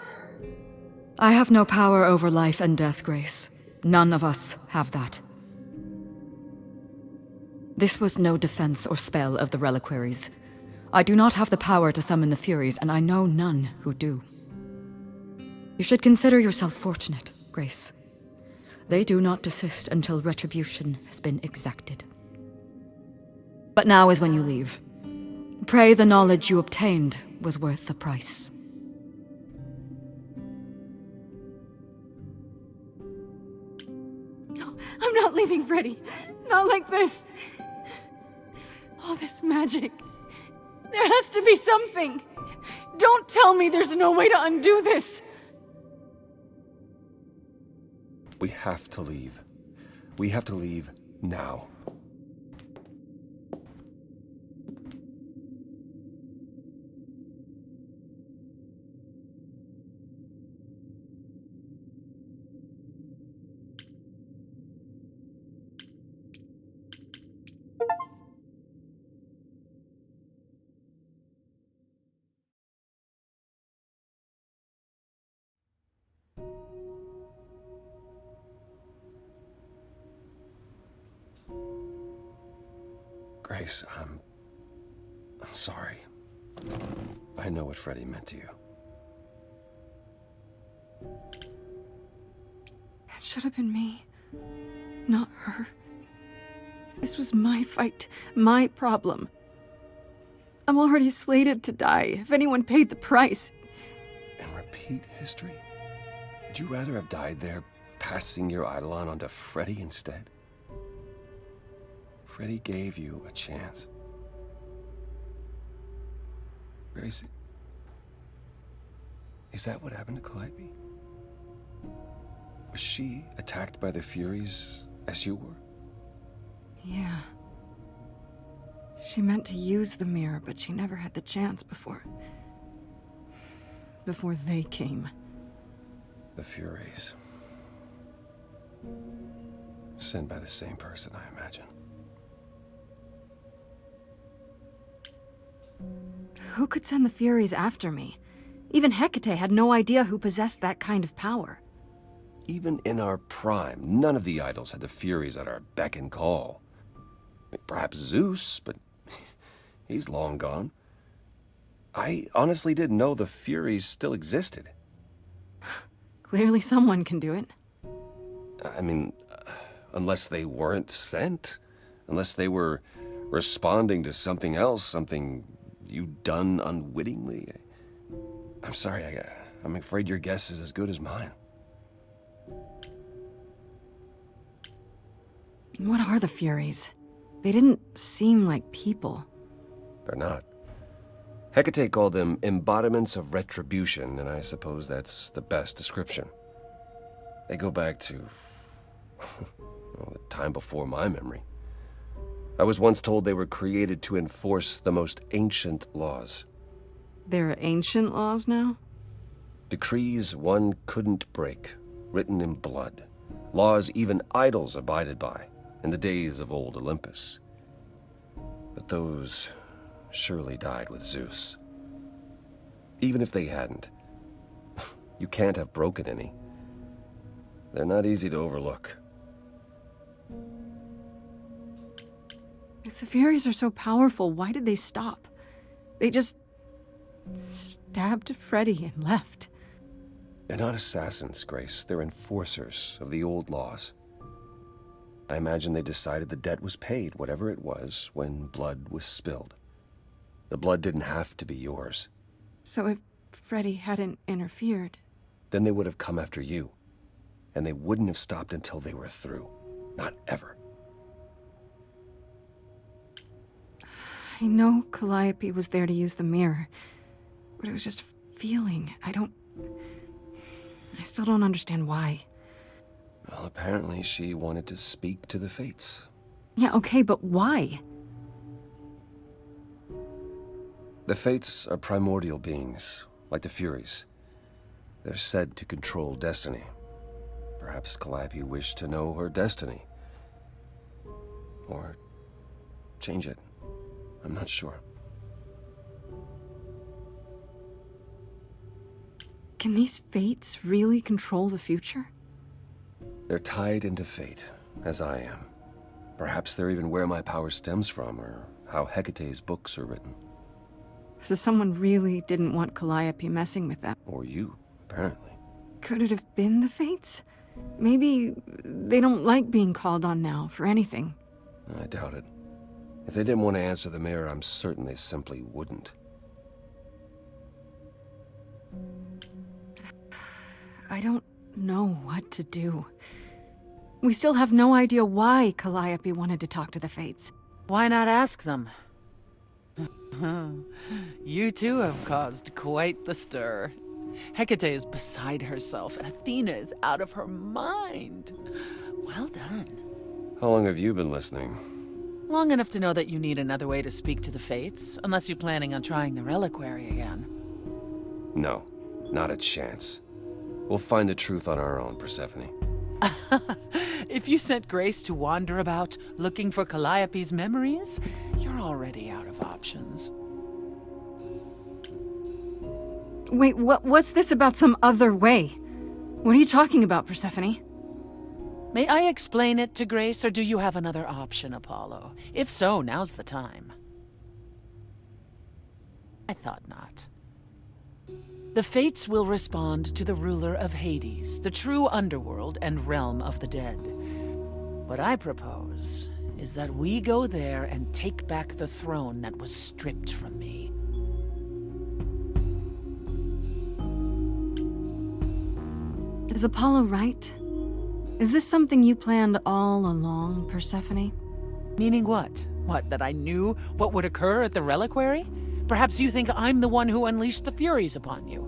I have no power over life and death, Grace. None of us have that. This was no defense or spell of the reliquaries. I do not have the power to summon the Furies, and I know none who do. You should consider yourself fortunate, Grace. They do not desist until retribution has been exacted. But now is when you leave. Pray the knowledge you obtained was worth the price. I'm not leaving Freddie. Not like this. All this magic. There has to be something. Don't tell me there's no way to undo this. We have to leave. We have to leave now. Grace, I'm sorry. I know what Freddie meant to you. It should have been me, not her. This was my fight, my problem. I'm already slated to die if anyone paid the price. And repeat history? Would you rather have died there, passing your eidolon onto Freddie instead? Freddie gave you a chance. Grace, is that what happened to Calliope? Was she attacked by the Furies as you were? Yeah. She meant to use the mirror, but she never had the chance before they came. The Furies. Sent by the same person, I imagine. Who could send the Furies after me? Even Hecate had no idea who possessed that kind of power. Even in our prime, none of the idols had the Furies at our beck and call. Perhaps Zeus, but he's long gone. I honestly didn't know the Furies still existed. Clearly someone can do it. I mean, unless they weren't sent. Unless they were responding to something else, something you'd done unwittingly. I'm sorry, I'm afraid your guess is as good as mine. What are the Furies? They didn't seem like people. They're not. Hecate called them embodiments of retribution, and I suppose that's the best description. They go back to well, the time before my memory. I was once told they were created to enforce the most ancient laws. There are ancient laws now? Decrees one couldn't break, written in blood. Laws even idols abided by in the days of old Olympus. But those surely died with Zeus. Even if they hadn't, you can't have broken any. They're not easy to overlook. If the Furies are so powerful, why did they stop? They just stabbed Freddie and left. They're not assassins, Grace. They're enforcers of the old laws. I imagine they decided the debt was paid, whatever it was, when blood was spilled. The blood didn't have to be yours. So if Freddie hadn't interfered... Then they would have come after you. And they wouldn't have stopped until they were through. Not ever. I know Calliope was there to use the mirror, but it was just feeling. I still don't understand why. Well, apparently she wanted to speak to the Fates. Yeah, okay, but why? The Fates are primordial beings, like the Furies. They're said to control destiny. Perhaps Calliope wished to know her destiny. Or change it. I'm not sure. Can these Fates really control the future? They're tied into fate, as I am. Perhaps they're even where my power stems from, or how Hecate's books are written. So someone really didn't want Calliope messing with them. Or you, apparently. Could it have been the Fates? Maybe they don't like being called on now for anything. I doubt it. If they didn't want to answer the mirror, I'm certain they simply wouldn't. I don't know what to do. We still have no idea why Calliope wanted to talk to the Fates. Why not ask them? You too have caused quite the stir. Hecate is beside herself, and Athena is out of her mind. Well done. How long have you been listening? Long enough to know that you need another way to speak to the Fates, unless you're planning on trying the reliquary again. No, not a chance. We'll find the truth on our own, Persephone. If you sent Grace to wander about looking for Calliope's memories, you're already out of options. Wait, what's this about some other way? What are you talking about, Persephone? May I explain it to Grace, or do you have another option, Apollo? If so, now's the time. I thought not. The Fates will respond to the ruler of Hades, the true underworld and realm of the dead. What I propose is that we go there and take back the throne that was stripped from me. Is Apollo right? Is this something you planned all along, Persephone? Meaning what? What, that I knew what would occur at the reliquary? Perhaps you think I'm the one who unleashed the Furies upon you.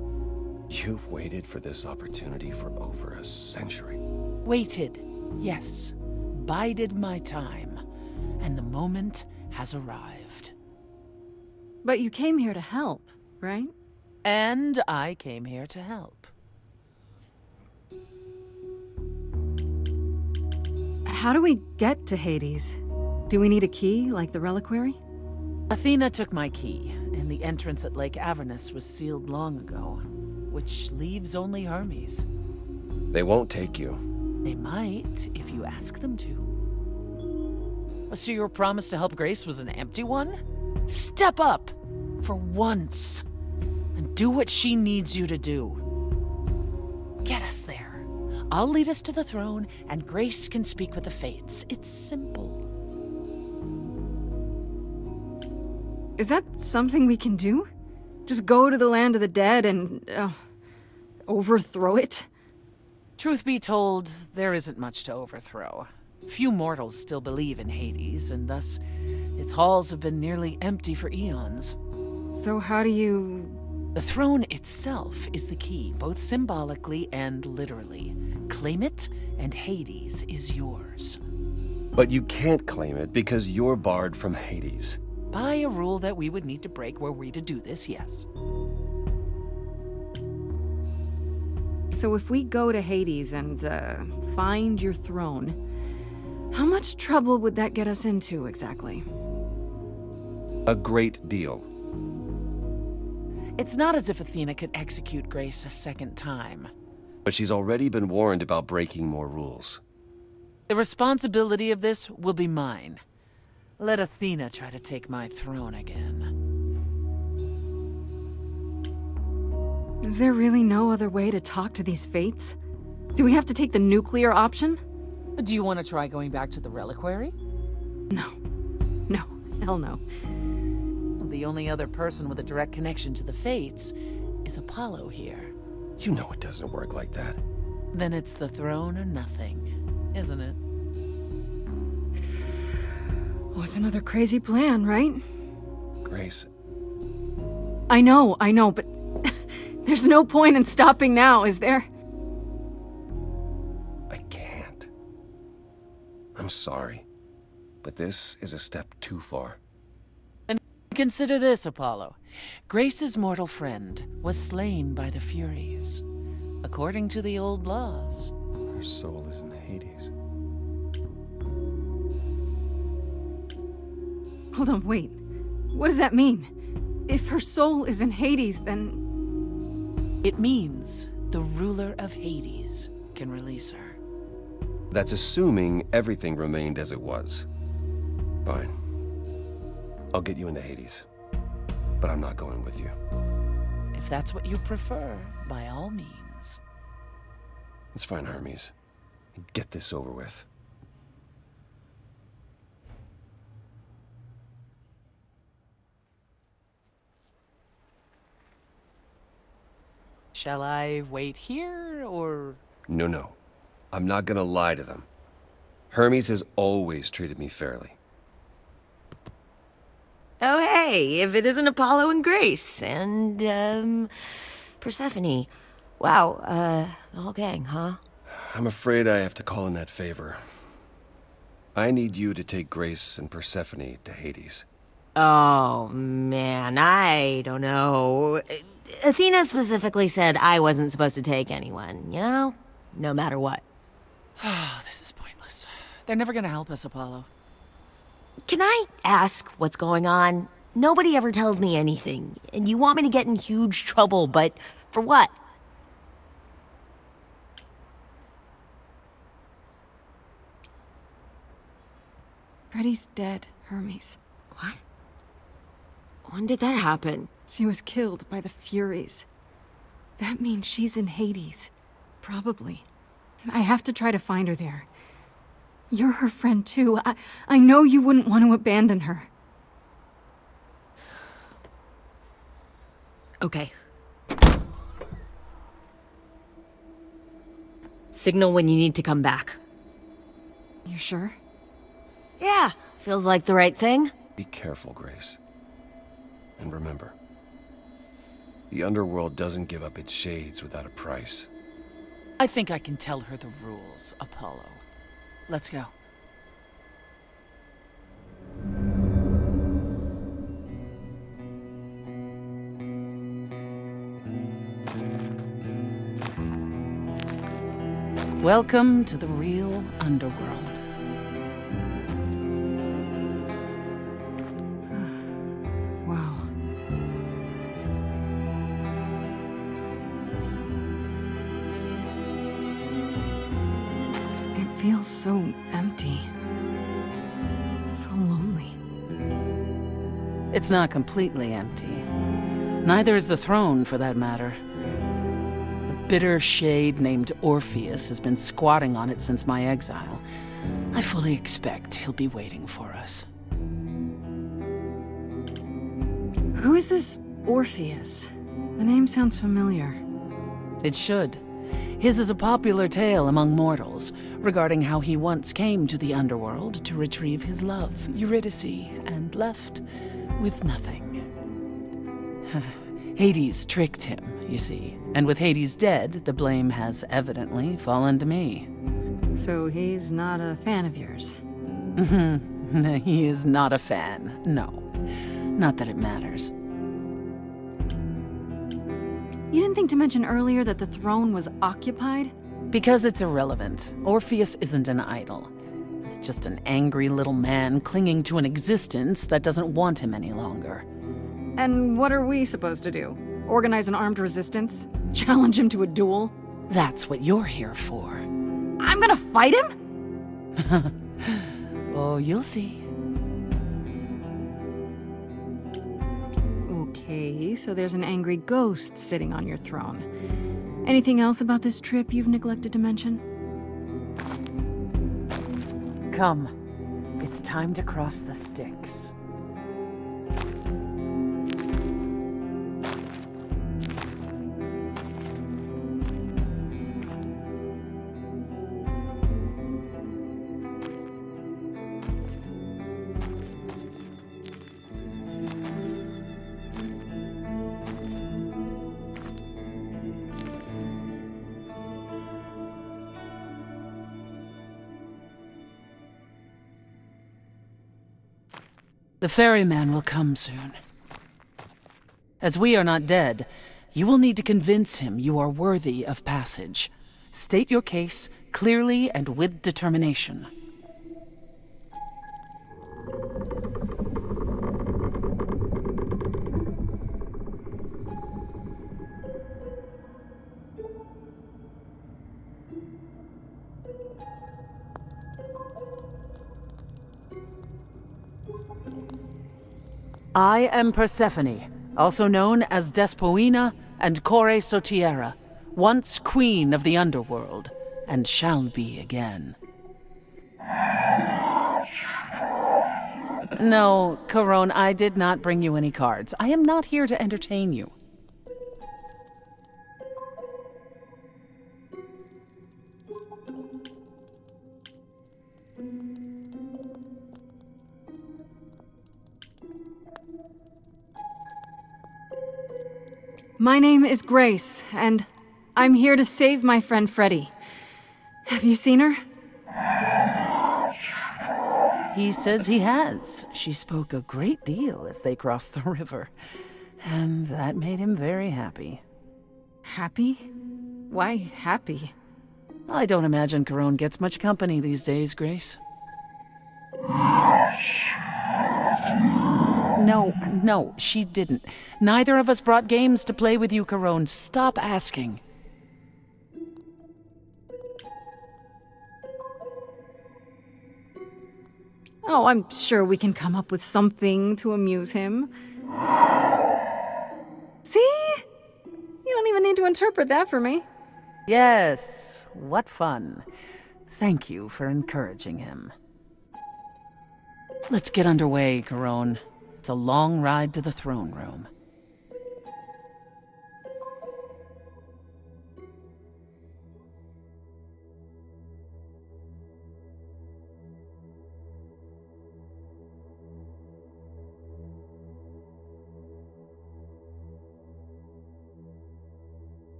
You've waited for this opportunity for over a century. Waited, yes. Bided my time. And the moment has arrived. But you came here to help, right? And I came here to help. How do we get to Hades? Do we need a key, like the reliquary? Athena took my key, and the entrance at Lake Avernus was sealed long ago, which leaves only Hermes. They won't take you. They might, if you ask them to. So your promise to help Grace was an empty one? Step up, for once, and do what she needs you to do. Get us there. I'll lead us to the throne, and Grace can speak with the Fates. It's simple. Is that something we can do? Just go to the land of the dead and, overthrow it? Truth be told, there isn't much to overthrow. Few mortals still believe in Hades, and thus its halls have been nearly empty for eons. So how do you... The throne itself is the key, both symbolically and literally. Claim it, and Hades is yours. But you can't claim it because you're barred from Hades. By a rule that we would need to break were we to do this, yes. So if we go to Hades and, find your throne, how much trouble would that get us into, exactly? A great deal. It's not as if Athena could execute Grace a second time. But she's already been warned about breaking more rules. The responsibility of this will be mine. Let Athena try to take my throne again. Is there really no other way to talk to these Fates? Do we have to take the nuclear option? Do you want to try going back to the reliquary? No, hell no. The only other person with a direct connection to the Fates is Apollo here. You know it doesn't work like that. Then it's the throne or nothing, isn't it? What's another crazy plan, right? Grace. I know, but there's no point in stopping now, is there? I can't. I'm sorry, but this is a step too far. And consider this, Apollo. Grace's mortal friend was slain by the Furies, according to the old laws. Her soul is in Hades. Hold on, wait. What does that mean? If her soul is in Hades, then... It means the ruler of Hades can release her. That's assuming everything remained as it was. Fine. I'll get you into Hades. But I'm not going with you. If that's what you prefer, by all means. It's fine, Hermes. Get this over with. Shall I wait here, or...? No. I'm not gonna lie to them. Hermes has always treated me fairly. Oh, hey, if it isn't Apollo and Grace, and, Persephone. Wow, the whole gang, huh? I'm afraid I have to call in that favor. I need you to take Grace and Persephone to Hades. Oh, man, I don't know. Athena specifically said I wasn't supposed to take anyone, you know? No matter what. Oh, this is pointless. They're never gonna help us, Apollo. Can I ask what's going on? Nobody ever tells me anything, and you want me to get in huge trouble, but for what? Freddie's dead, Hermes. What? When did that happen? She was killed by the Furies. That means she's in Hades. Probably. I have to try to find her there. You're her friend too. I know you wouldn't want to abandon her. Okay. Signal when you need to come back. You sure? Yeah, feels like the right thing. Be careful, Grace. And remember, the underworld doesn't give up its shades without a price. I think I can tell her the rules, Apollo. Let's go. Welcome to the real underworld. Wow. It feels so empty. So lonely. It's not completely empty. Neither is the throne, for that matter. A bitter shade named Orpheus has been squatting on it since my exile. I fully expect he'll be waiting for us. Who is this Orpheus? The name sounds familiar. It should. His is a popular tale among mortals regarding how he once came to the underworld to retrieve his love, Eurydice, and left with nothing. Hades tricked him, you see, and with Hades dead, the blame has evidently fallen to me. So he's not a fan of yours? He is not a fan, no. Not that it matters. You didn't think to mention earlier that the throne was occupied? Because it's irrelevant. Orpheus isn't an idol. He's just an angry little man clinging to an existence that doesn't want him any longer. And what are we supposed to do? Organize an armed resistance? Challenge him to a duel? That's what you're here for. I'm gonna fight him? Oh, you'll see. Okay, so there's an angry ghost sitting on your throne. Anything else about this trip you've neglected to mention? Come, it's time to cross the Styx. The ferryman will come soon. As we are not dead, you will need to convince him you are worthy of passage. State your case clearly and with determination. I am Persephone, also known as Despoina and Kore Sotiera, once queen of the underworld, and shall be again. No, Caron, I did not bring you any cards. I am not here to entertain you. My name is Grace, and I'm here to save my friend Freddie. Have you seen her? He says he has. She spoke a great deal as they crossed the river, and that made him very happy. Happy? Why happy? I don't imagine Caron gets much company these days, Grace. No, she didn't. Neither of us brought games to play with you, Caron. Stop asking. Oh, I'm sure we can come up with something to amuse him. See? You don't even need to interpret that for me. Yes, what fun. Thank you for encouraging him. Let's get underway, Caron. It's a long ride to the throne room.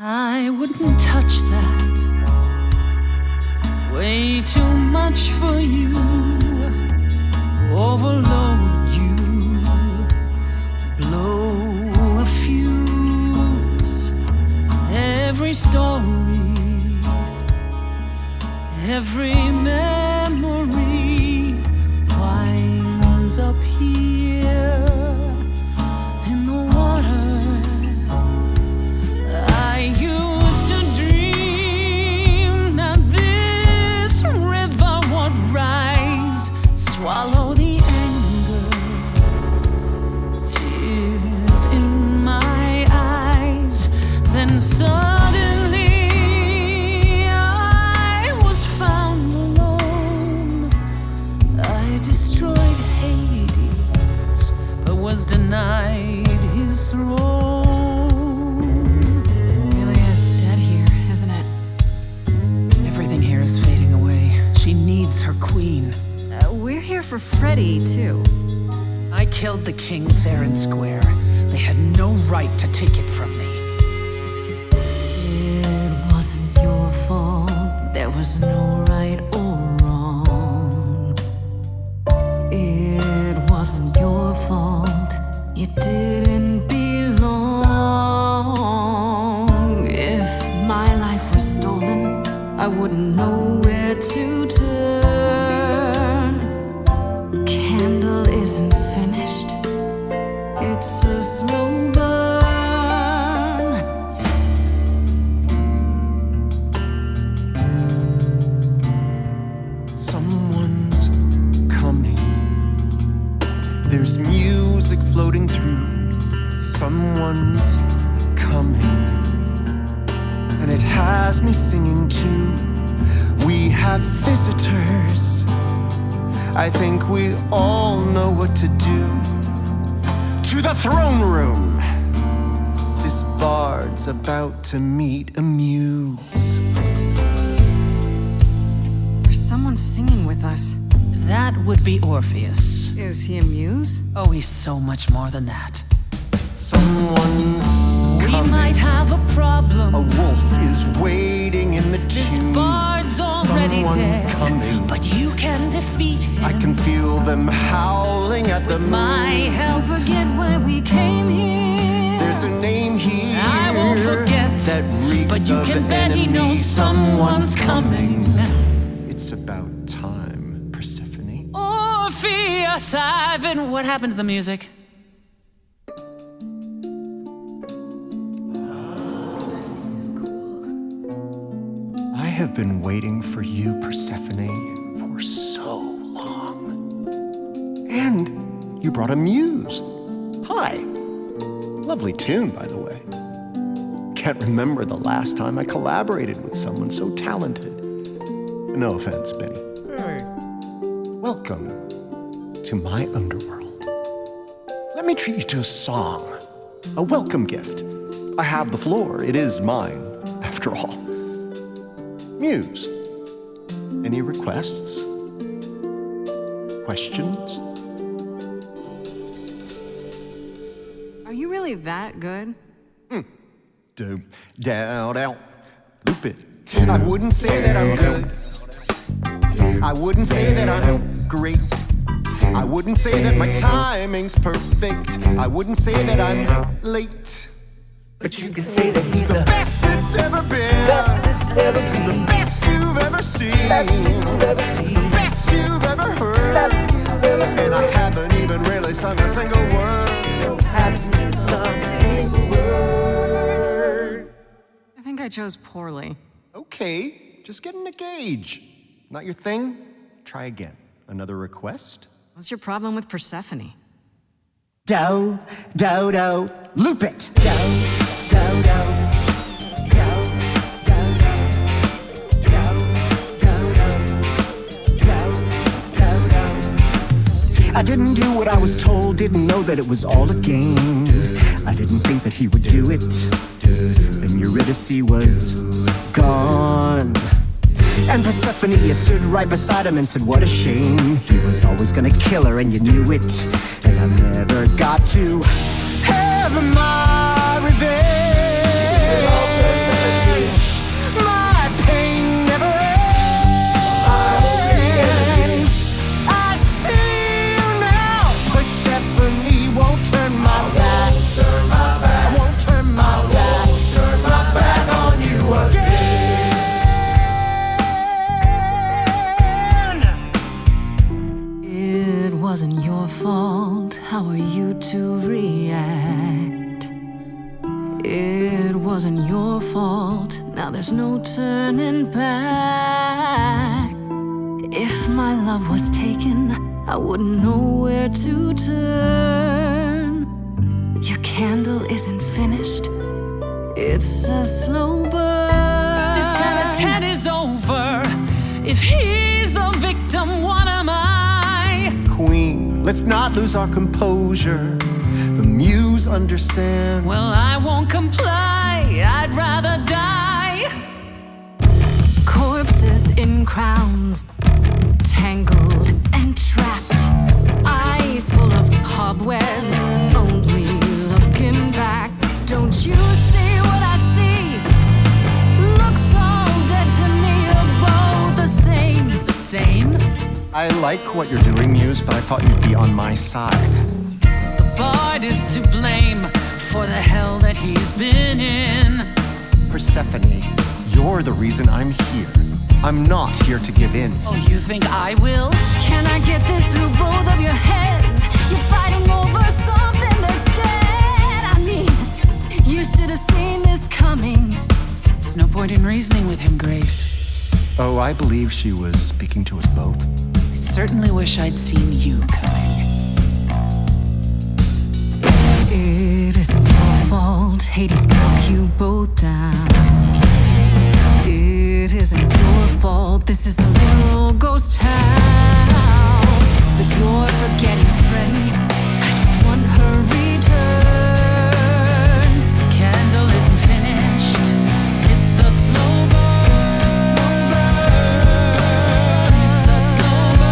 I wouldn't touch that. Way too much for you. Overload you. Blow a fuse. Every story, every memory winds up here in the water. I used to dream that this river would rise, swallow the anger, tears in my eyes. Then suddenly I was found alone. I destroyed Hades, but was denied his throne. Is fading away. She needs her queen. We're here for Freddie, too. I killed the king fair and square. They had no right to take it from me. It wasn't your fault. There was no right or wrong. It wasn't your fault. You didn't belong. If my life was stolen, I wouldn't know where to turn. Candle isn't finished. It's a slow burn. Someone's coming. music floating through. Someone's coming, and it has me singing too. We have visitors. I think we all know what to do. To the throne room. This bard's about to meet a muse. There's someone singing with us. That would be Orpheus. Is he a muse? Oh, he's so much more than that. Someone's coming. We might have a problem. A wolf is waiting in the This tomb. bard's already Someone's dead, coming. but you can defeat him. I can feel them howling at the moon. My help. Don't forget why we came here. There's a name here I won't forget, that reeks but you of can bet he enemy. knows someone's coming. It's about time, Persephone. Orpheus, What happened to the music? I have been waiting for you, Persephone, for so long. And you brought a muse. Hi. Lovely tune, by the way. Can't remember the last time I collaborated with someone so talented. No offense, Benny. Welcome to my underworld. Let me treat you to a song, a welcome gift. I have the floor. It is mine, after all. Muse, any requests? Questions? Are you really that good? Down, loop it. I wouldn't say that I'm good. I wouldn't say that I'm great. I wouldn't say that my timing's perfect. I wouldn't say that I'm late. But you can say that he's the best that's ever been. The best you've ever seen. The best you've ever heard. And I haven't even really sung a single word. I think I chose poorly. Okay, just getting a gauge. Not your thing? Try again. Another request? What's your problem with Persephone? Do, loop it. Do. I didn't do what I was told, didn't know that it was all a game. I didn't think that he would do it. Then Eurydice was gone. And Persephone, you stood right beside him and said, what a shame. He was always gonna kill her and you knew it. And I never got to have my revenge. My pain never ends. I see you now. Persephone won't turn my back. I won't turn my back on you again. It wasn't your fault. How are you to react? It wasn't your fault. Now there's no turning back. If my love was taken, I wouldn't know where to turn. Your candle isn't finished. It's a slow burn. This tete-a-tete is over. If he's the victim, what am I? Queen, let's not lose our composure. The muse understands. Well, I won't comply. I'd rather die. Corpses in crowns, tangled and trapped. Eyes full of cobwebs, only looking back. Don't you see what I see? Looks all dead to me, are both the same. The same? I like what you're doing, Muse, but I thought you'd be on my side. The bard is to blame for the hell that he's been in. Persephone, you're the reason I'm here. I'm not here to give in. Oh, you think I will? Can I get this through both of your heads? You're fighting over something that's dead. I mean, you should have seen this coming. There's no point in reasoning with him, Grace. Oh, I believe she was speaking to us both. I certainly wish I'd seen you coming. isn't your fault. Hades broke you both down. It isn't your fault. This is a little ghost town. But you're forgetting Freddie. I just want her return. The candle isn't finished. It's a slow burn. It's a slow burn. It's a slow burn.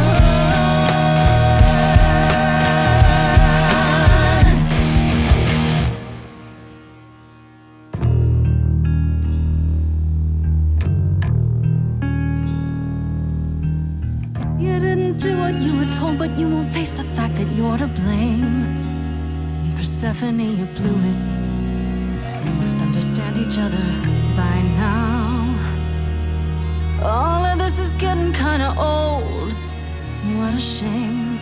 You didn't do what you were told, but you won't face the fact that you're to blame. And Persephone, you blew it. You must understand each other by now. All of this is getting kinda old. What a shame.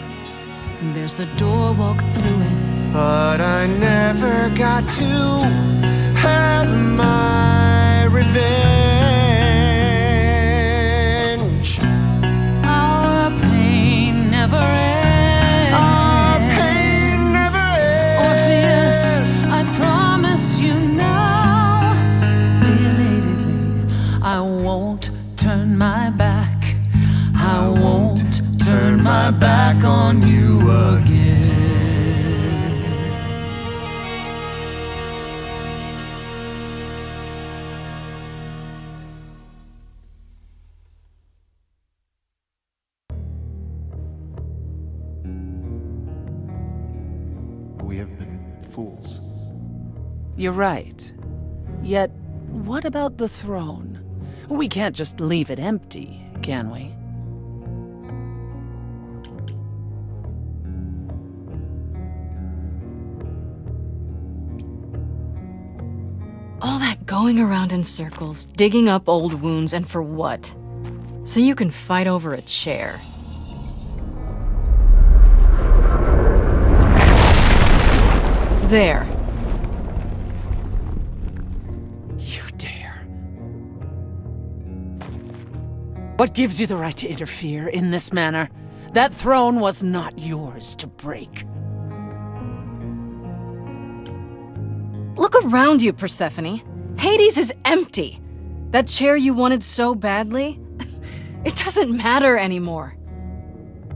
There's the door, walk through it. But I never got to have my revenge. Our pain never ends. Our pain never ends. Orpheus, I promise you now, belatedly, I won't turn my back. I won't turn my back on you again. We have been fools. You're right. Yet, what about the throne? We can't just leave it empty, can we? All that going around in circles, digging up old wounds, and for what? So you can fight over a chair. There. You dare. What gives you the right to interfere in this manner? That throne was not yours to break. Look around you, Persephone. Hades is empty. That chair you wanted so badly, it doesn't matter anymore.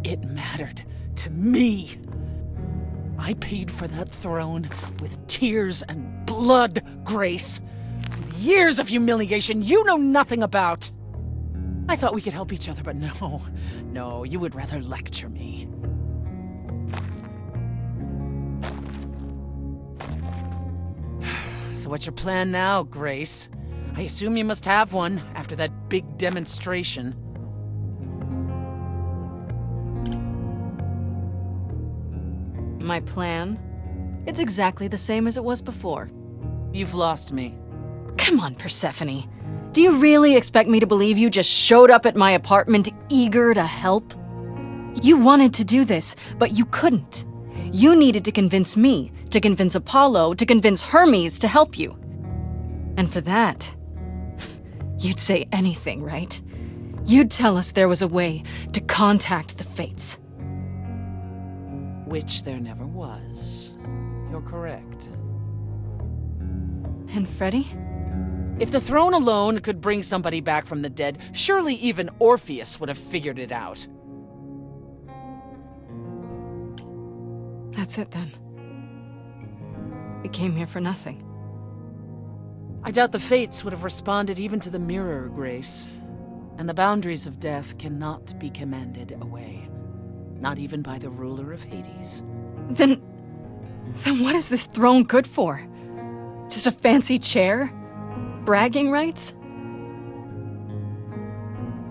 It mattered to me. I paid for that throne with tears and blood, Grace. With years of humiliation you know nothing about. I thought we could help each other, but no, you would rather lecture me. So what's your plan now, Grace? I assume you must have one after that big demonstration. My plan? It's exactly the same as it was before. You've lost me. Come on, Persephone. Do you really expect me to believe you just showed up at my apartment eager to help? You wanted to do this, but you couldn't. You needed to convince me, to convince Apollo, to convince Hermes to help you. And for that, you'd say anything, right? You'd tell us there was a way to contact the fates. Which there never was. You're correct. And Freddie? If the throne alone could bring somebody back from the dead, surely even Orpheus would have figured it out. That's it then. We came here for nothing. I doubt the fates would have responded even to the mirror, Grace. And the boundaries of death cannot be commanded away. Not even by the ruler of Hades. Then what is this throne good for? Just a fancy chair? Bragging rights?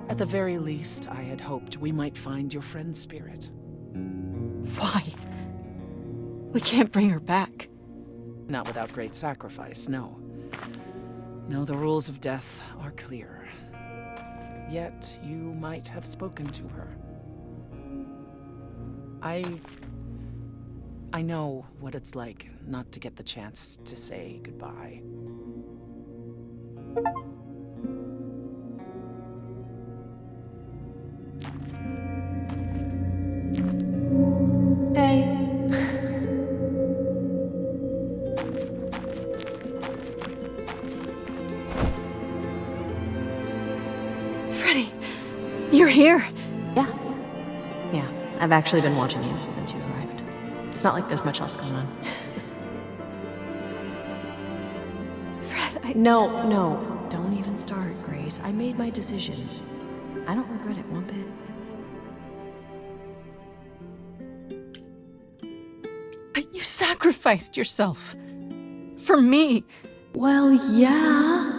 At the very least, I had hoped we might find your friend's spirit. Why? We can't bring her back. Not without great sacrifice, no. No, the rules of death are clear. Yet, you might have spoken to her. I know what it's like not to get the chance to say goodbye. Hey. Freddie, you're here. Yeah, I've actually been watching you since you arrived. It's not like there's much else going on. Fred, No, don't even start, Grace. I made my decision. I don't regret it one bit. You sacrificed yourself. For me. Well, yeah.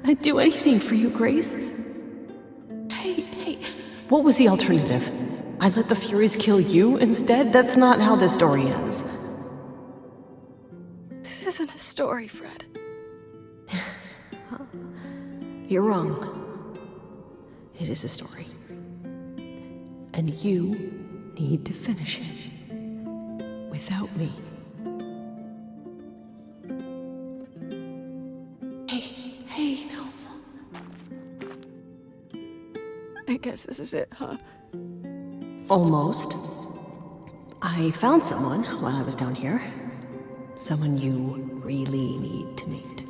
I'd do anything for you, Grace. Hey, what was the alternative? I let the Furies kill you instead? That's not how this story ends. This isn't a story, Fred. You're wrong. It is a story. And you need to finish it. Without me. Hey, no. I guess this is it, huh? Almost. I found someone while I was down here. Someone you really need to meet.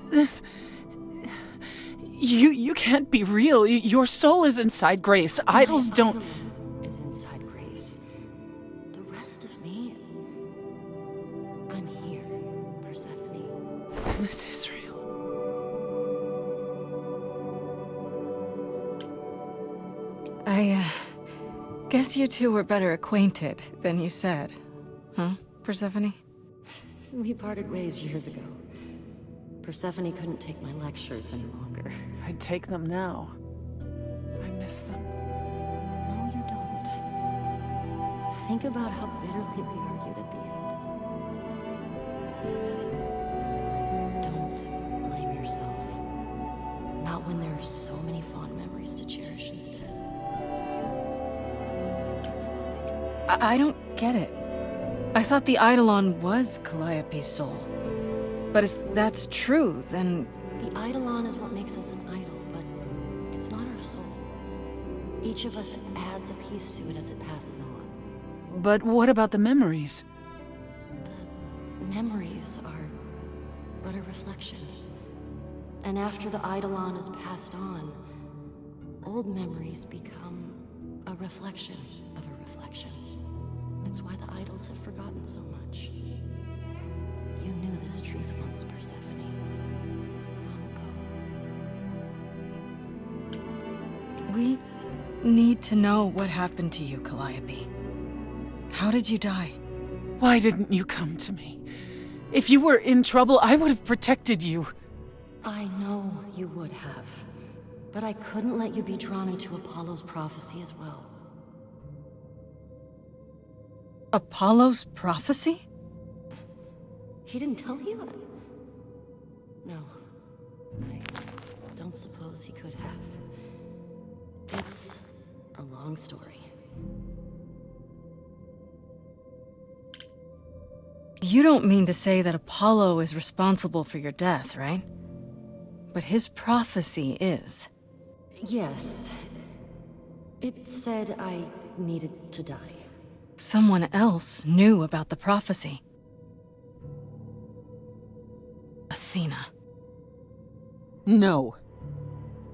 This... You can't be real. Your soul is inside Grace. Idols don't... Is inside Grace. The rest of me... I'm here, Persephone. This is real. I guess you two were better acquainted than you said. Huh, Persephone? We parted ways years ago. Persephone couldn't take my lectures any longer. I'd take them now. I miss them. No, you don't. Think about how bitterly we argued at the end. Don't blame yourself. Not when there are so many fond memories to cherish instead. I don't get it. I thought the Eidolon was Calliope's soul. But if that's true, then... The Eidolon is what makes us an idol, but it's not our soul. Each of us adds a piece to it as it passes on. But what about the memories? The memories are but a reflection. And after the Eidolon is passed on, old memories become a reflection of a reflection. That's why the idols have forgotten so much. You knew this truth once, Persephone. Long ago. We need to know what happened to you, Calliope. How did you die? Why didn't you come to me? If you were in trouble, I would have protected you. I know you would have. But I couldn't let you be drawn into Apollo's prophecy as well. Apollo's prophecy? He didn't tell you? No. I don't suppose he could have. It's a long story. You don't mean to say that Apollo is responsible for your death, right? But his prophecy is. Yes. It said I needed to die. Someone else knew about the prophecy. Athena. No.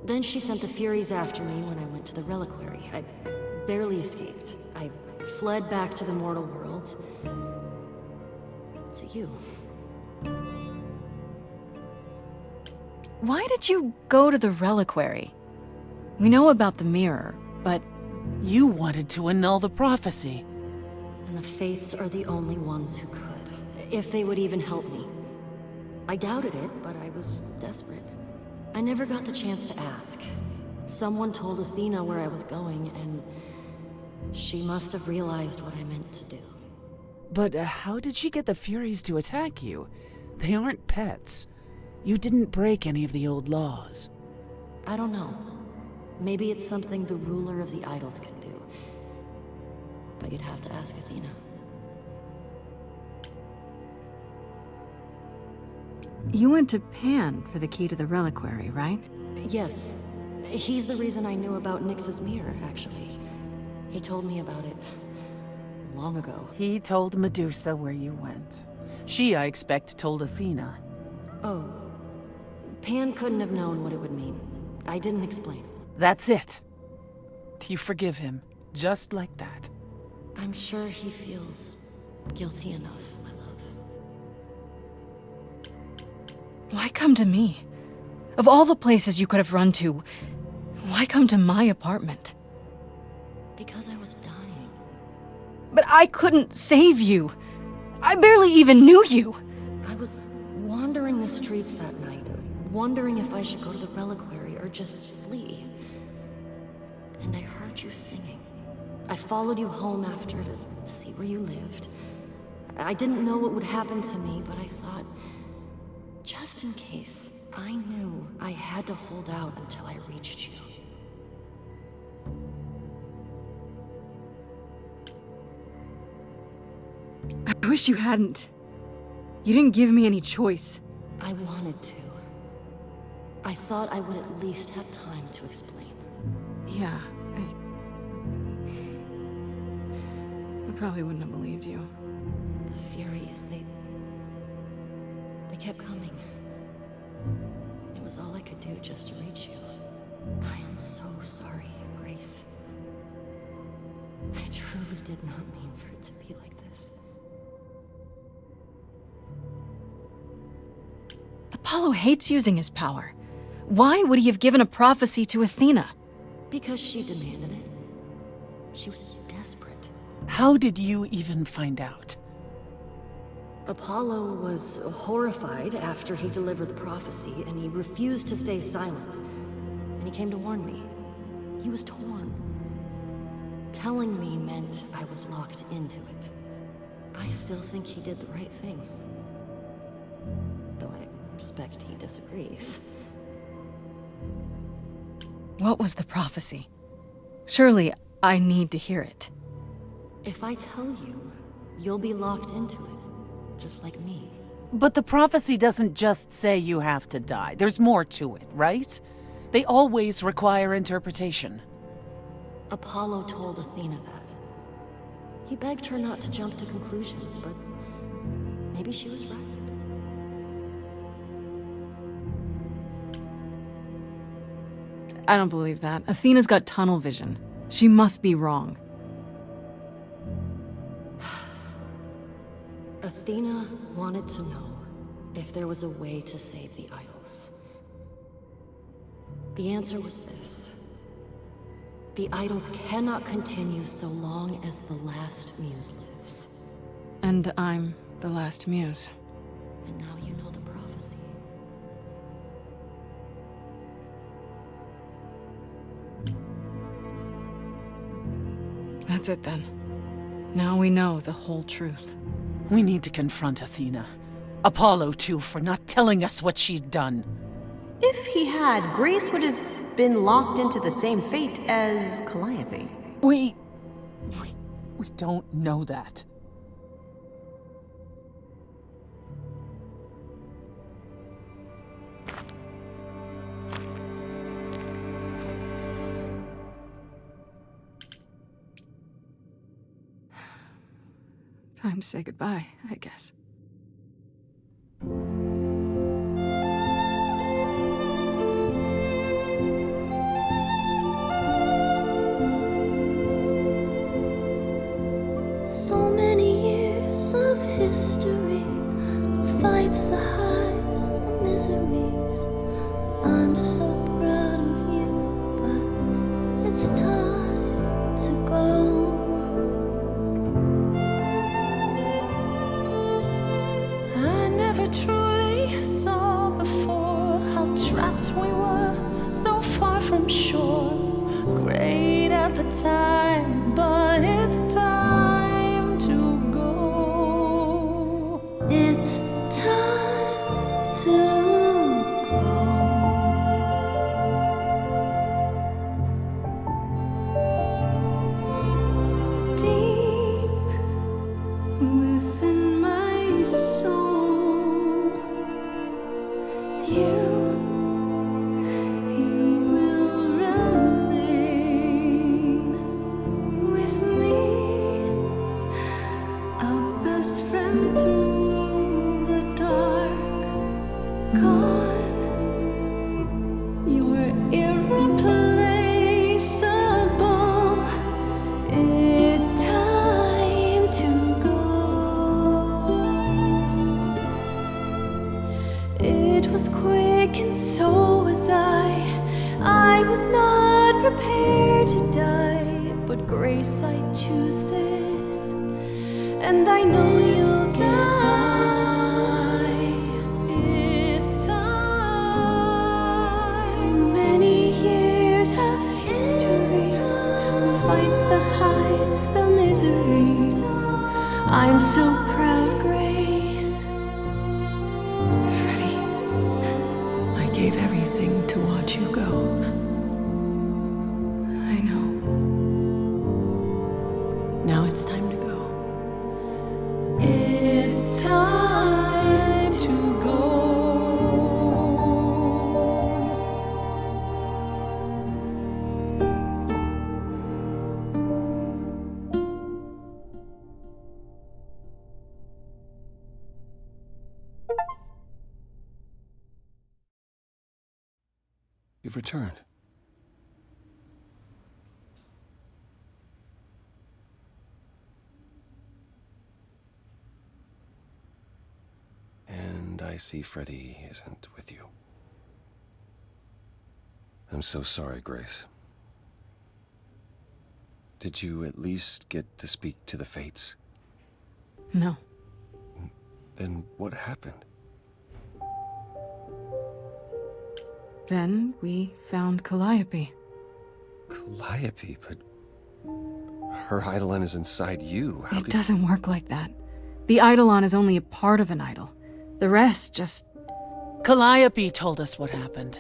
Then she sent the Furies after me when I went to the reliquary. I barely escaped. I fled back to the mortal world. To you. Why did you go to the reliquary? We know about the mirror, but... You wanted to annul the prophecy. And the Fates are the only ones who could. If they would even help me. I doubted it, but I was desperate. I never got the chance to ask. Someone told Athena where I was going, and she must have realized what I meant to do. But how did she get the Furies to attack you? They aren't pets. You didn't break any of the old laws. I don't know. Maybe it's something the ruler of the idols can do. But you'd have to ask Athena. You went to Pan for the key to the reliquary, right? Yes. He's the reason I knew about Nyx's mirror, actually. He told me about it long ago. He told Medusa where you went. She, I expect, told Athena. Oh. Pan couldn't have known what it would mean. I didn't explain. That's it. You forgive him, just like that. I'm sure he feels guilty enough, my love. Why come to me? Of all the places you could have run to, why come to my apartment? Because I was dying. But I couldn't save you. I barely even knew you. I was wandering the streets that night, wondering if I should go to the reliquary or just flee. And I heard you singing. I followed you home after to see where you lived. I didn't know what would happen to me, but I thought, just in case, I knew I had to hold out until I reached you. I wish you hadn't. You didn't give me any choice. I wanted to. I thought I would at least have time to explain. Yeah, I probably wouldn't have believed you. The Furies, they kept coming. It was all I could do just to reach you. I am so sorry, Grace. I truly did not mean for it to be like this. Apollo hates using his power. Why would he have given a prophecy to Athena? Because she demanded it. She was desperate. How did you even find out? Apollo was horrified after he delivered the prophecy, and he refused to stay silent. And he came to warn me. He was torn. Telling me meant I was locked into it. I still think he did the right thing. Though I expect he disagrees. What was the prophecy? Surely I need to hear it. If I tell you, you'll be locked into it, just like me. But the prophecy doesn't just say you have to die. There's more to it, right? They always require interpretation. Apollo told Athena that. He begged her not to jump to conclusions, but maybe she was right. I don't believe that. Athena's got tunnel vision. She must be wrong. Athena wanted to know if there was a way to save the idols. The answer was this. The idols cannot continue so long as the last muse lives. And I'm the last muse. And now you know the prophecy. That's it then. Now we know the whole truth. We need to confront Athena. Apollo, too, for not telling us what she'd done. If he had, Grace would have been locked into the same fate as Calliope. We don't know that. Time to say goodbye, I guess. So many years of history, the fights, the highs, the miseries. I'm so proud of you, but it's time to go. I never truly saw before how trapped we were, so far from shore. Great at the time, but it's time to go. It's time to go. Deep within my soul, you will I was not prepared to die, but Grace, I choose this, and I know you'll get by. It's time. So many years of history, the fights, the highs, the miseries. I'm so proud, Grace. Freddie, I gave everything to watch you go. I know. Now it's time to go. It's time to go. You've returned. And I see Freddie isn't with you. I'm so sorry, Grace. Did you at least get to speak to the Fates? No. Then what happened? Then we found Calliope. Calliope, but her Eidolon is inside you. How It doesn't work like that. The Eidolon is only a part of an idol. The rest just... Calliope told us what happened.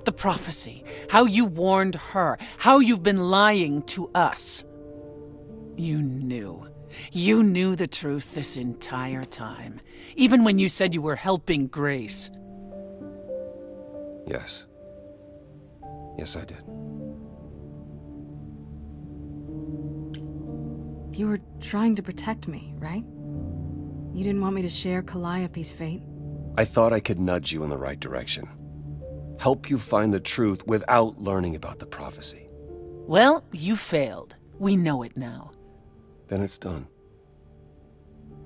The prophecy, how you warned her, how you've been lying to us. You knew. You knew the truth this entire time, even when you said you were helping Grace. Yes. Yes, I did. You were trying to protect me, right? You didn't want me to share Calliope's fate? I thought I could nudge you in the right direction. Help you find the truth without learning about the prophecy. Well, you failed. We know it now. Then it's done.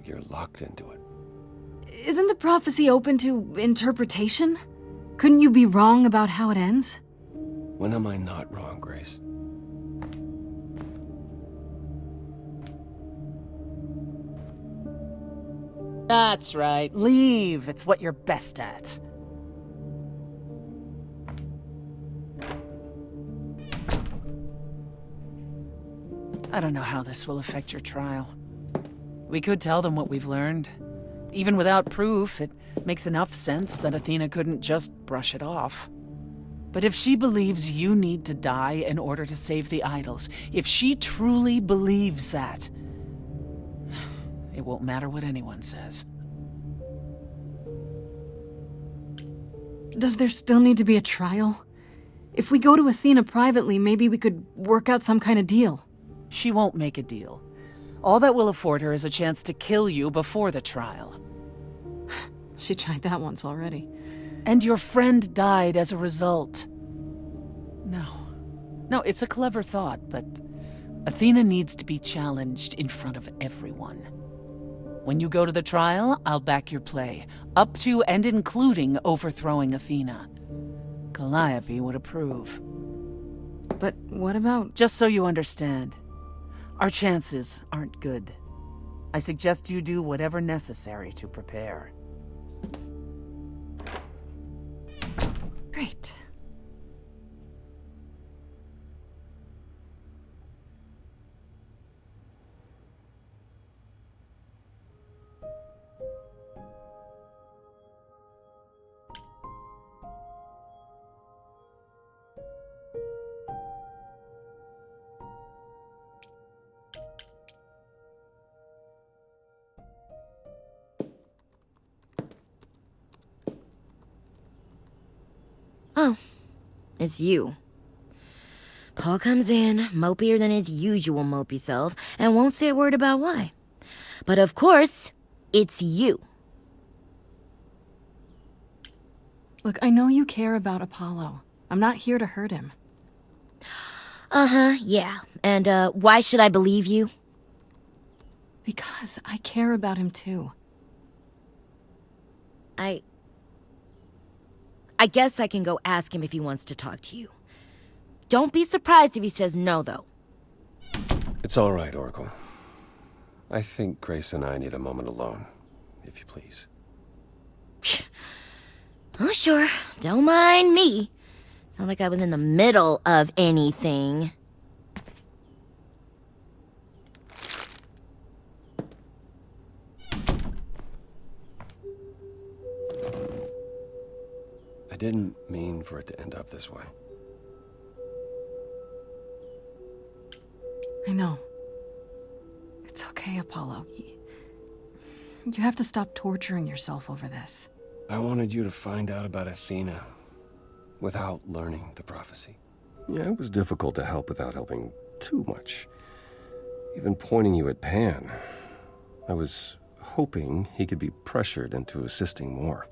You're locked into it. Isn't the prophecy open to interpretation? Couldn't you be wrong about how it ends? When am I not wrong, Grace? That's right. Leave. It's what you're best at. I don't know how this will affect your trial. We could tell them what we've learned. Even without proof, it makes enough sense that Athena couldn't just brush it off. But if she believes you need to die in order to save the idols, if she truly believes that, it won't matter what anyone says. Does there still need to be a trial? If we go to Athena privately, maybe we could work out some kind of deal. She won't make a deal. All that will afford her is a chance to kill you before the trial. She tried that once already. And your friend died as a result. No, it's a clever thought, but Athena needs to be challenged in front of everyone. When you go to the trial, I'll back your play, up to and including overthrowing Athena. Calliope would approve. But what about... Just so you understand, our chances aren't good. I suggest you do whatever necessary to prepare. Great. Oh, it's you. Paul comes in, mopier than his usual mopey self, and won't say a word about why. But of course, it's you. Look, I know you care about Apollo. I'm not here to hurt him. Uh-huh, yeah. And, why should I believe you? Because I care about him too. I guess I can go ask him if he wants to talk to you. Don't be surprised if he says no, though. It's all right, Oracle. I think Grace and I need a moment alone, if you please. Oh, sure. Don't mind me. It's not like I was in the middle of anything. I didn't mean for it to end up this way. I know. It's okay, Apollo. You have to stop torturing yourself over this. I wanted you to find out about Athena without learning the prophecy. Yeah, it was difficult to help without helping too much. Even pointing you at Pan. I was hoping he could be pressured into assisting more.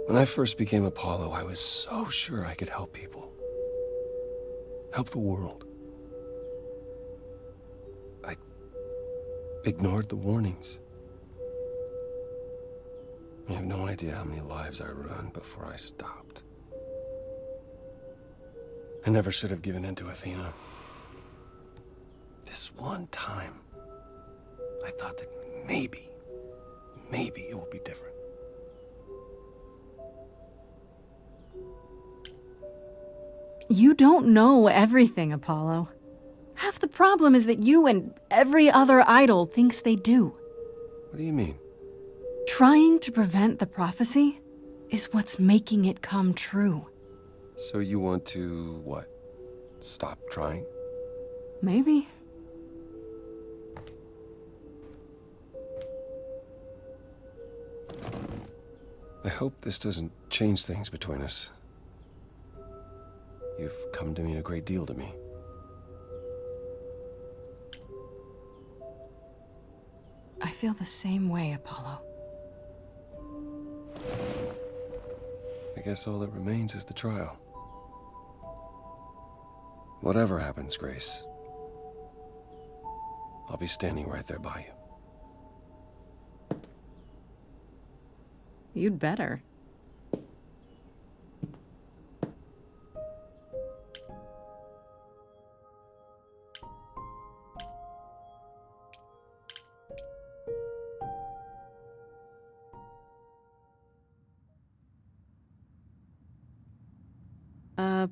When I first became Apollo, I was so sure I could help people. Help the world. I ignored the warnings. You have no idea how many lives I ruined before I stopped. I never should have given in to Athena. This one time, I thought that maybe it will be different. You don't know everything, Apollo. Half the problem is that you and every other idol thinks they do. What do you mean? Trying to prevent the prophecy is what's making it come true. So you want to, what? Stop trying? Maybe. I hope this doesn't change things between us. You've come to mean a great deal to me. I feel the same way, Apollo. I guess all that remains is the trial. Whatever happens, Grace, I'll be standing right there by you. You'd better.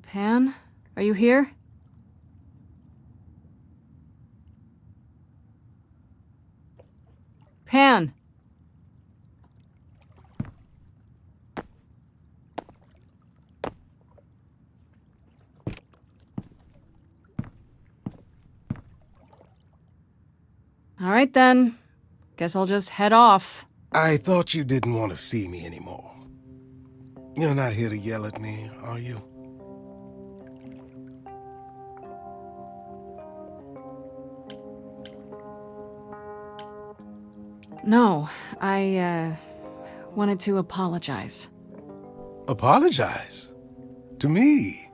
Pan? Are you here? Pan! All right then. Guess I'll just head off. I thought you didn't want to see me anymore. You're not here to yell at me, are you? No, I, wanted to apologize. Apologize? To me?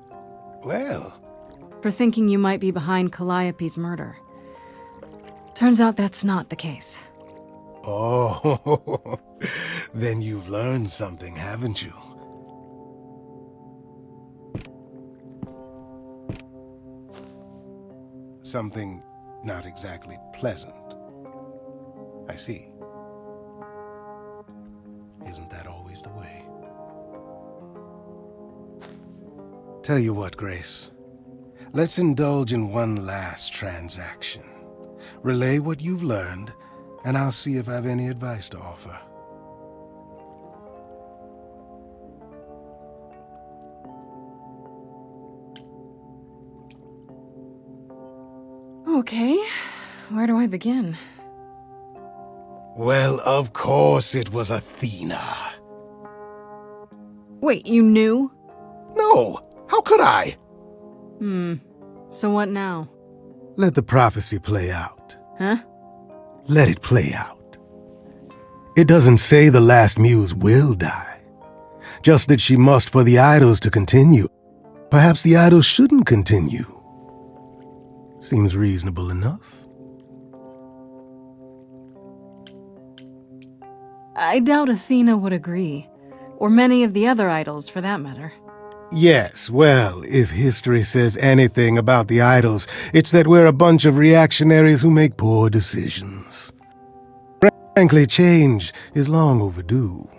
Well... For thinking you might be behind Calliope's murder. Turns out that's not the case. Oh, then you've learned something, haven't you? Something not exactly pleasant. I see. Isn't that always the way? Tell you what, Grace. Let's indulge in one last transaction. Relay what you've learned, and I'll see if I have any advice to offer. Okay, where do I begin? Well, of course it was Athena. Wait, you knew? No, how could I? So what now? Let the prophecy play out. Huh? Let it play out. It doesn't say the last muse will die, just that she must for the idols to continue. Perhaps the idols shouldn't continue. Seems reasonable enough. I doubt Athena would agree. Or many of the other idols, for that matter. Yes, well, if history says anything about the idols, it's that we're a bunch of reactionaries who make poor decisions. Frankly, change is long overdue.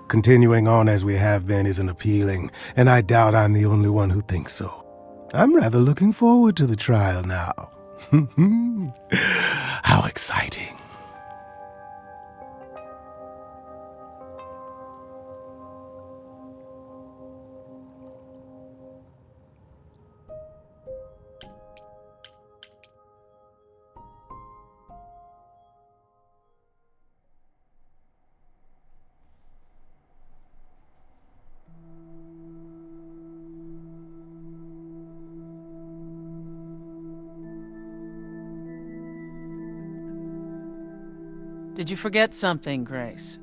Continuing on as we have been isn't appealing, and I doubt I'm the only one who thinks so. I'm rather looking forward to the trial now. How exciting. Did you forget something, Grace?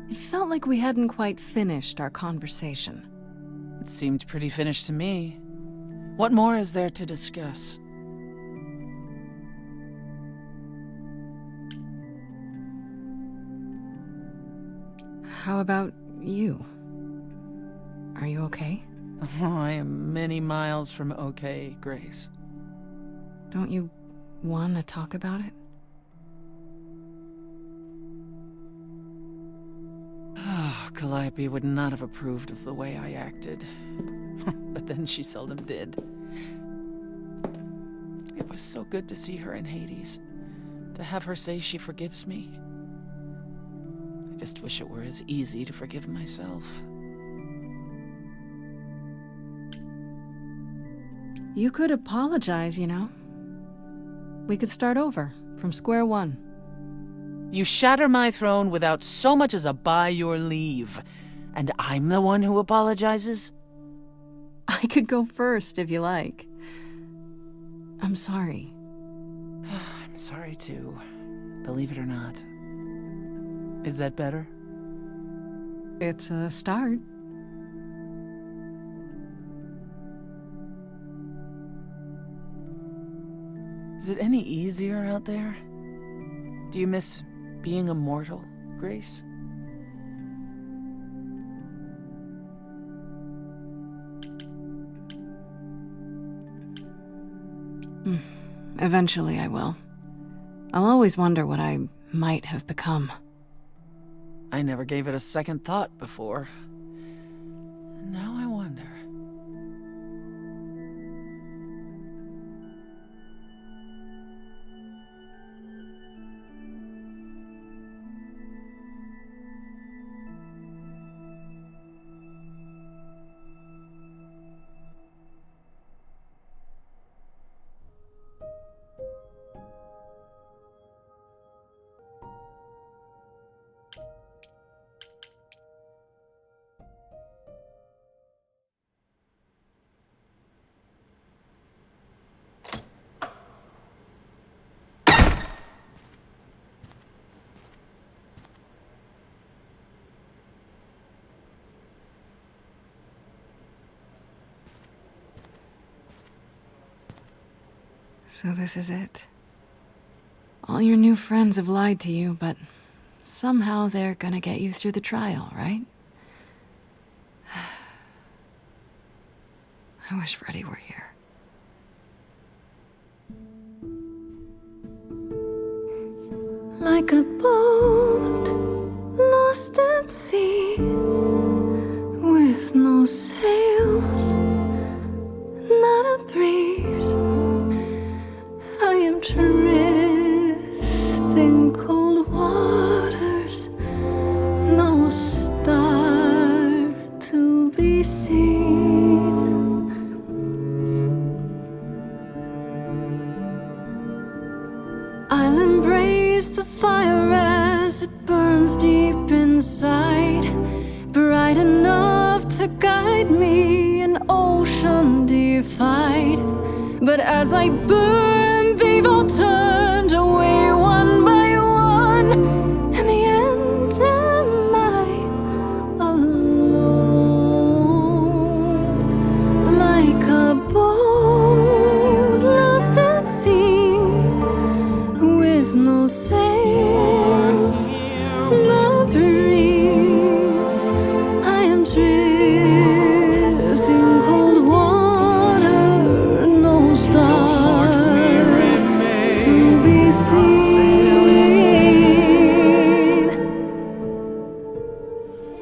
It felt like we hadn't quite finished our conversation. It seemed pretty finished to me. What more is there to discuss? How about you? Are you okay? Oh, I am many miles from okay, Grace. Don't you want to talk about it? Calliope would not have approved of the way I acted. But then she seldom did. It was so good to see her in Hades. To have her say she forgives me. I just wish it were as easy to forgive myself. You could apologize, you know. We could start over, from square one. You shatter my throne without so much as a by your leave. And I'm the one who apologizes? I could go first, if you like. I'm sorry. I'm sorry, too. Believe it or not. Is that better? It's a start. Is it any easier out there? Do you miss being immortal, Grace? Eventually I will. I'll always wonder what I might have become. I never gave it a second thought before. Now I wonder. So this is it. All your new friends have lied to you, but somehow they're gonna get you through the trial, right? I wish Freddie were here. Like a boat lost at sea, with no sails, not a breeze. I am drifting cold waters, no star to be seen. I'll embrace the fire as it burns deep inside, bright enough to guide me, an ocean defied. But as I burn, they've all turned away one by one. In the end, am I alone? Like a boat lost at sea, with no sails, not a breeze.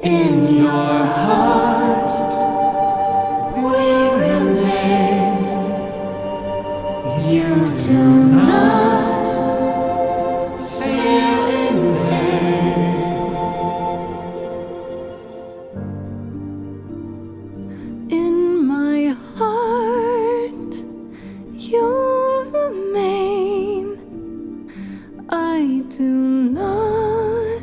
In your heart, we remain. You do not sail in vain. In my heart, you remain. I do not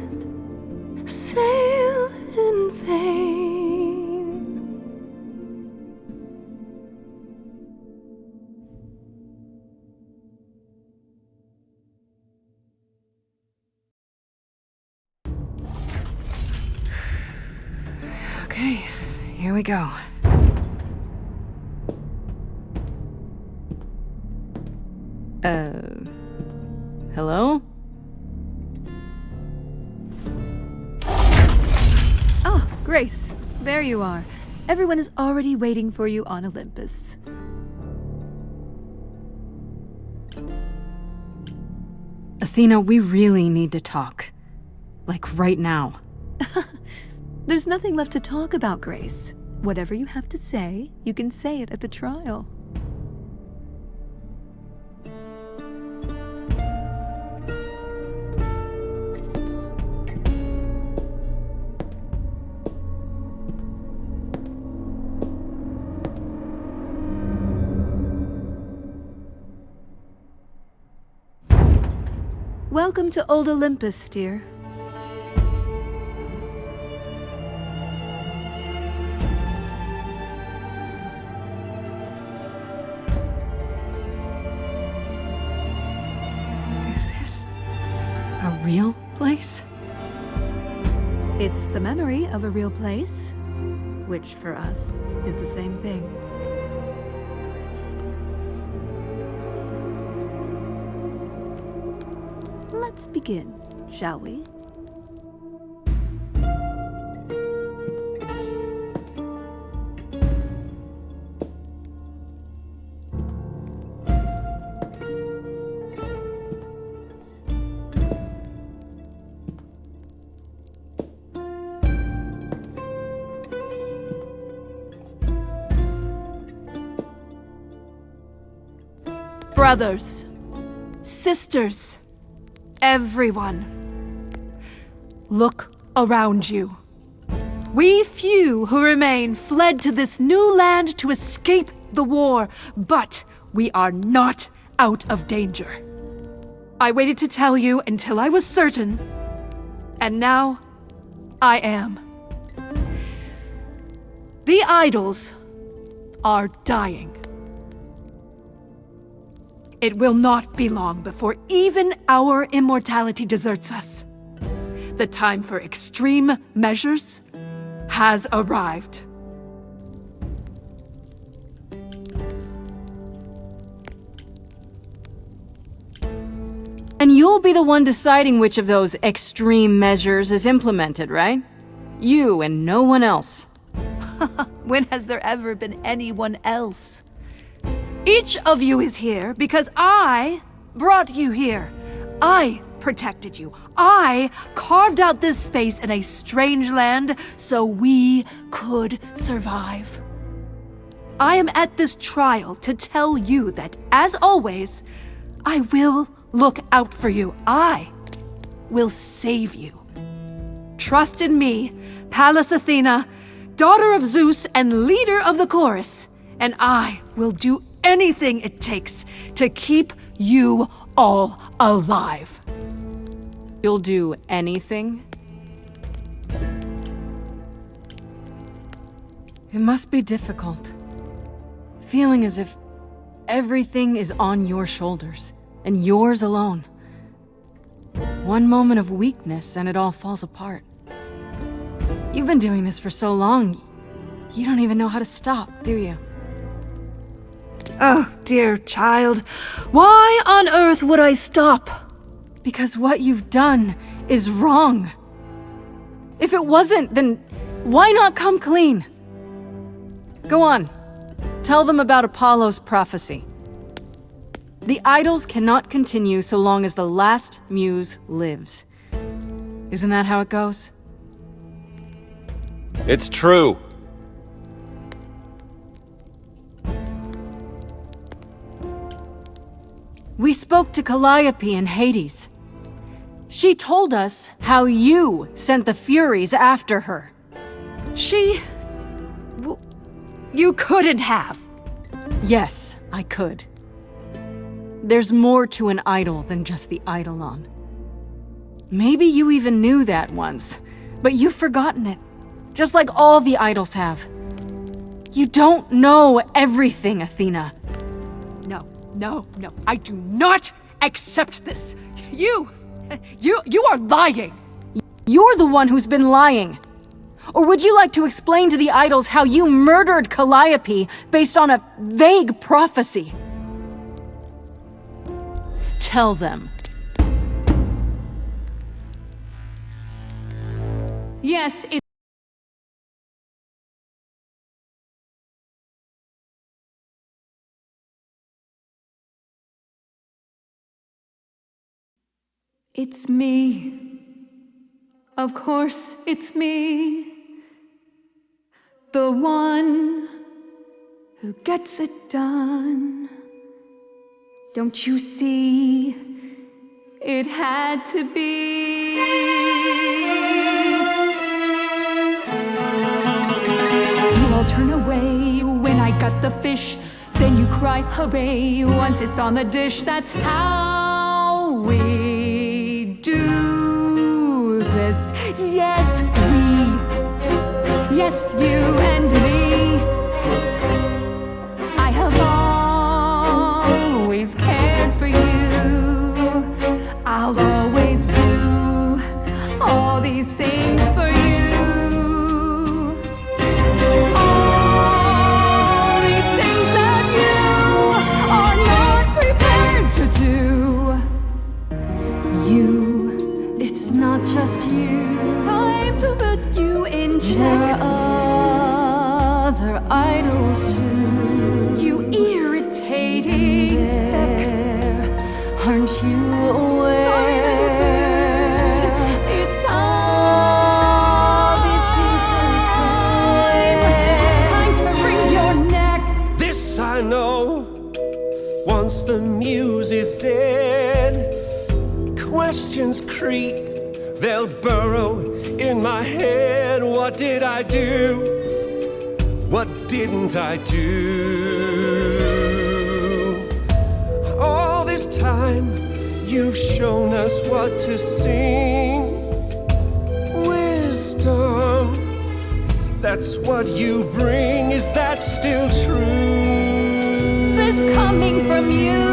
sail in vain. Okay, here we go. Hello? Oh, Grace, there you are. Everyone is already waiting for you on Olympus. Athena, we really need to talk. Like right now. There's nothing left to talk about, Grace. Whatever you have to say, you can say it at the trial. Welcome to Old Olympus, dear. Is this a real place? It's the memory of a real place, which for us is the same thing. Let's begin, shall we? Brothers, sisters, everyone, look around you. We few who remain fled to this new land to escape the war, but we are not out of danger. I waited to tell you until I was certain, and now I am. The idols are dying. It will not be long before even our immortality deserts us. The time for extreme measures has arrived. And you'll be the one deciding which of those extreme measures is implemented, right? You and no one else. When has there ever been anyone else? Each of you is here because I brought you here. I protected you. I carved out this space in a strange land so we could survive. I am at this trial to tell you that, as always, I will look out for you. I will save you. Trust in me, Pallas Athena, daughter of Zeus and leader of the chorus, and I will do anything it takes to keep you all alive. You'll do anything? It must be difficult. Feeling as if everything is on your shoulders, and yours alone. One moment of weakness and it all falls apart. You've been doing this for so long, you don't even know how to stop, do you? Oh, dear child, why on earth would I stop? Because what you've done is wrong. If it wasn't, then why not come clean? Go on, tell them about Apollo's prophecy. The idols cannot continue so long as the last muse lives. Isn't that how it goes? It's true. We spoke to Calliope in Hades. She told us how you sent the Furies after her. You couldn't have. Yes, I could. There's more to an idol than just the eidolon. Maybe you even knew that once, but you've forgotten it, just like all the idols have. You don't know everything, Athena. No, I do not accept this. You are lying. You're the one who's been lying. Or would you like to explain to the idols how you murdered Calliope based on a vague prophecy? Tell them. Yes, it's me. Of course, it's me. The one who gets it done. Don't you see? It had to be. You all turn away when I got the fish. Then you cry, hooray, once it's on the dish. That's how we do this. Yes, we. Yes, you and me. I have always cared for you. I'll always do all these things for you. All these things that you are not prepared to do. You, it's not just you. Time to put you in check. There are other idols too. You irritating speck. Aren't you aware? Sorry, little bird. It's time. These people climb. Time to wring your neck. This I know. Once the muse is dead, questions creep. They'll burrow in my head. What did I do? What didn't I do? All this time, you've shown us what to sing. Wisdom, that's what you bring. Is that still true? This coming from you.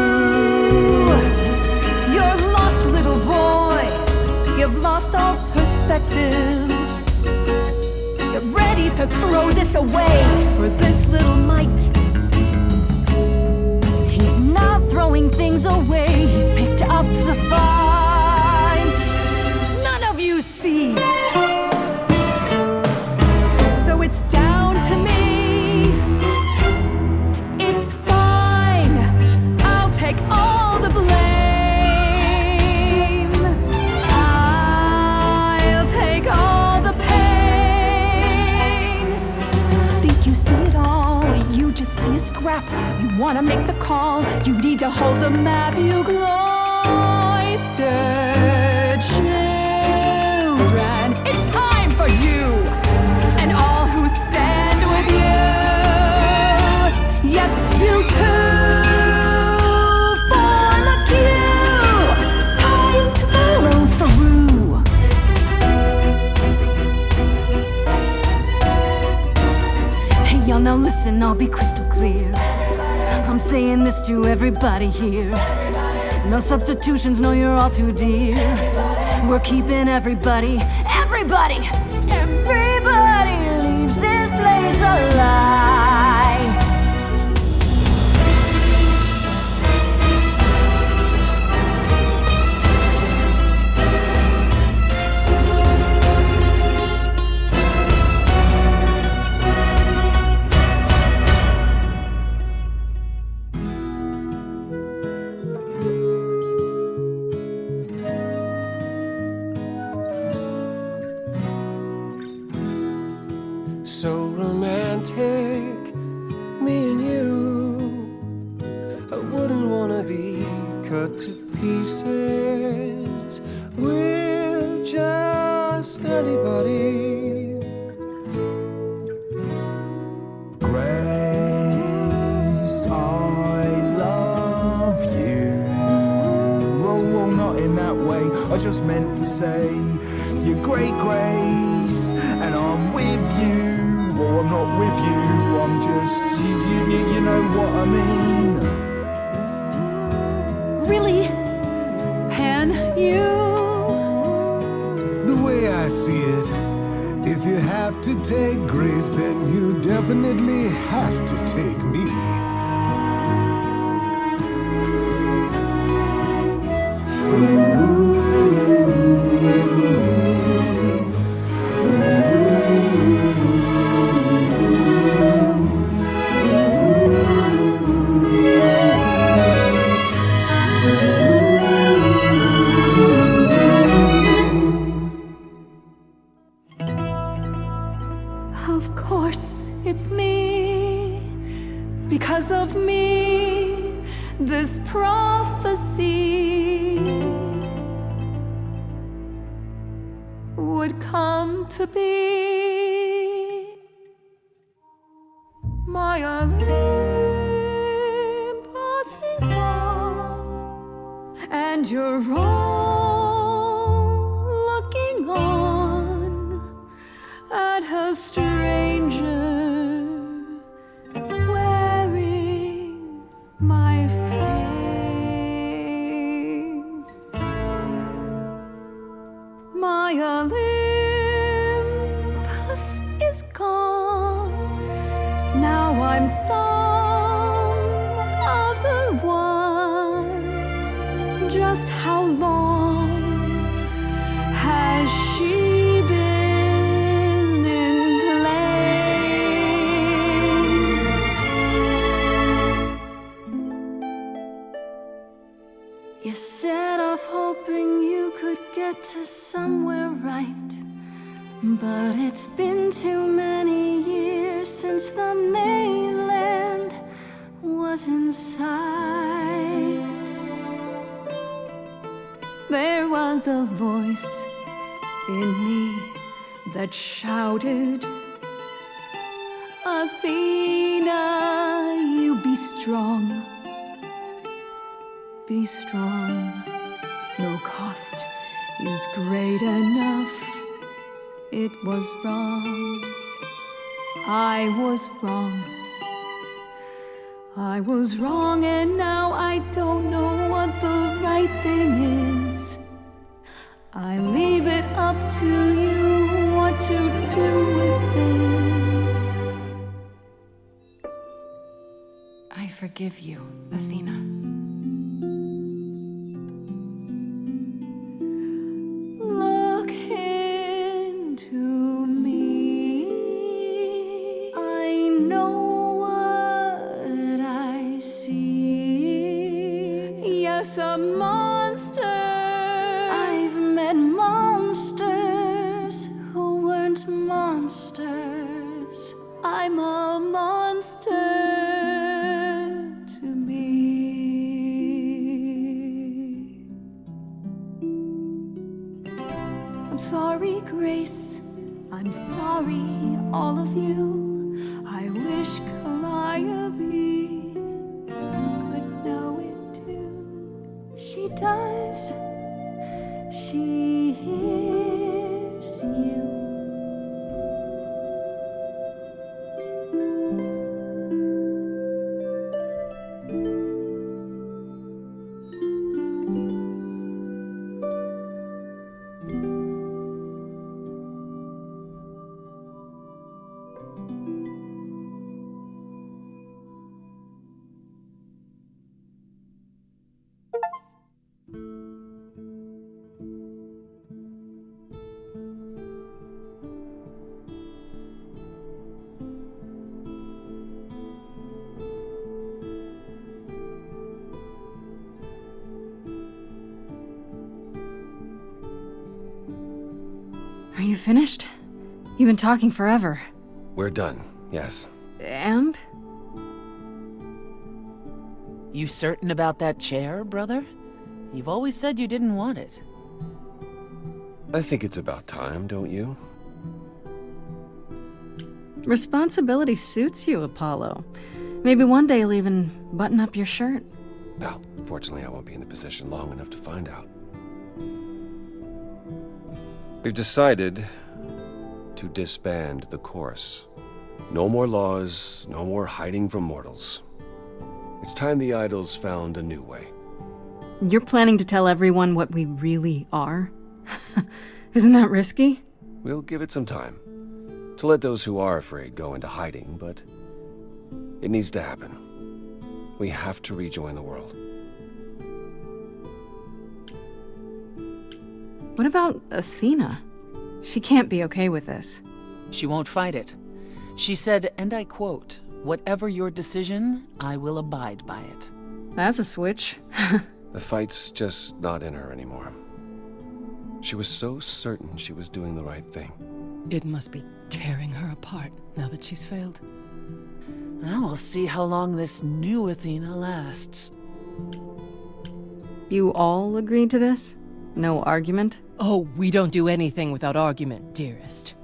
You're lost, little boy. You've lost all perspective. You're ready to throw this away for this little mite. He's not throwing things away. He's picked up the fight. None of you see. So it's down to me. It's fine. I'll take all the blame. I'll take all the pain. Think you see it all? You just see a scrap. You wanna make the call. You need to hold the map. You cloistered children. It's time for you and all who stand with you. Yes, you too. Form a queue. Time to follow through. Hey, y'all, now listen, I'll be crystal clear. I'm saying this to everybody here. No substitutions, no, you're all too dear. We're keeping everybody leaves this place alive. so romantic, me and you. I wouldn't wanna be cut to pieces with just anybody. Grace, I love you. Oh, not in that way. I just meant to say you're great, Grace, and I'm with you. Or I'm not with you. I'm just you know what I mean. Really? Pan, you? The way I see it, if you have to take Grace, then you definitely have to take me. Of course, it's me. Because of me, this prophecy would come to be. My Olympus is gone, and you're all looking on at a stranger wearing my face. My Olympus is gone. Now I'm some other one. Just how long has she been in place? You set off hoping you could get to somewhere right, but it's been too many years since the mainland was in sight. There was a voice in me that shouted, Athena, you be strong. Be strong. No cost is great enough. It was wrong. I was wrong. I was wrong, and now I don't know what the right thing is. I leave it up to you what to do with this. I forgive you, Athena. Look into me. I know what I see. Yes, a monster. I've met monsters who weren't monsters. I'm a monster to me. I'm sorry, Grace. I'm sorry, all of you. I wish Calliope could know it too. She does. She hears you. Are you finished? You've been talking forever. We're done, yes. And? You certain about that chair, brother? You've always said you didn't want it. I think it's about time, don't you? Responsibility suits you, Apollo. Maybe one day you'll even button up your shirt. Well, fortunately, I won't be in the position long enough to find out. We've decided to disband the course. No more laws, no more hiding from mortals. It's time the idols found a new way. You're planning to tell everyone what we really are? Isn't that risky? We'll give it some time to let those who are afraid go into hiding, but it needs to happen. We have to rejoin the world. What about Athena? She can't be okay with this. She won't fight it. She said, and I quote, "Whatever your decision, I will abide by it." That's a switch. The fight's just not in her anymore. She was so certain she was doing the right thing. It must be tearing her apart now that she's failed. Well, we'll see how long this new Athena lasts. You all agreed to this? No argument? Oh, we don't do anything without argument, dearest.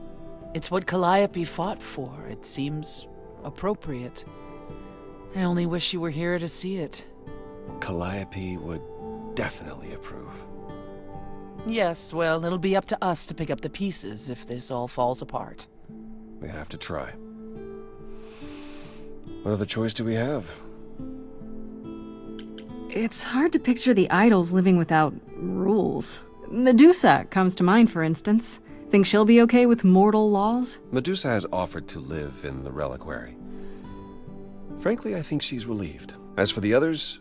It's what Calliope fought for. It seems appropriate. I only wish you were here to see it. Calliope would definitely approve. Yes, well, it'll be up to us to pick up the pieces if this all falls apart. We have to try. What other choice do we have? It's hard to picture the idols living without rules. Medusa comes to mind, for instance. Think she'll be okay with mortal laws? Medusa has offered to live in the reliquary. Frankly, I think she's relieved. As for the others,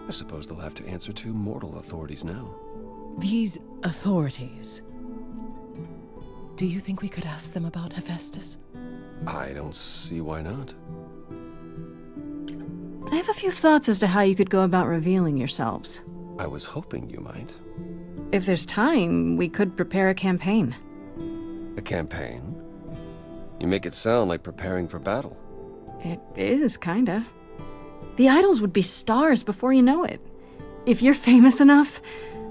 I suppose they'll have to answer to mortal authorities now. These authorities. Do you think we could ask them about Hephaestus? I don't see why not. I have a few thoughts as to how you could go about revealing yourselves. I was hoping you might. If there's time, we could prepare a campaign. A campaign? You make it sound like preparing for battle. It is, kinda. The idols would be stars before you know it. If you're famous enough,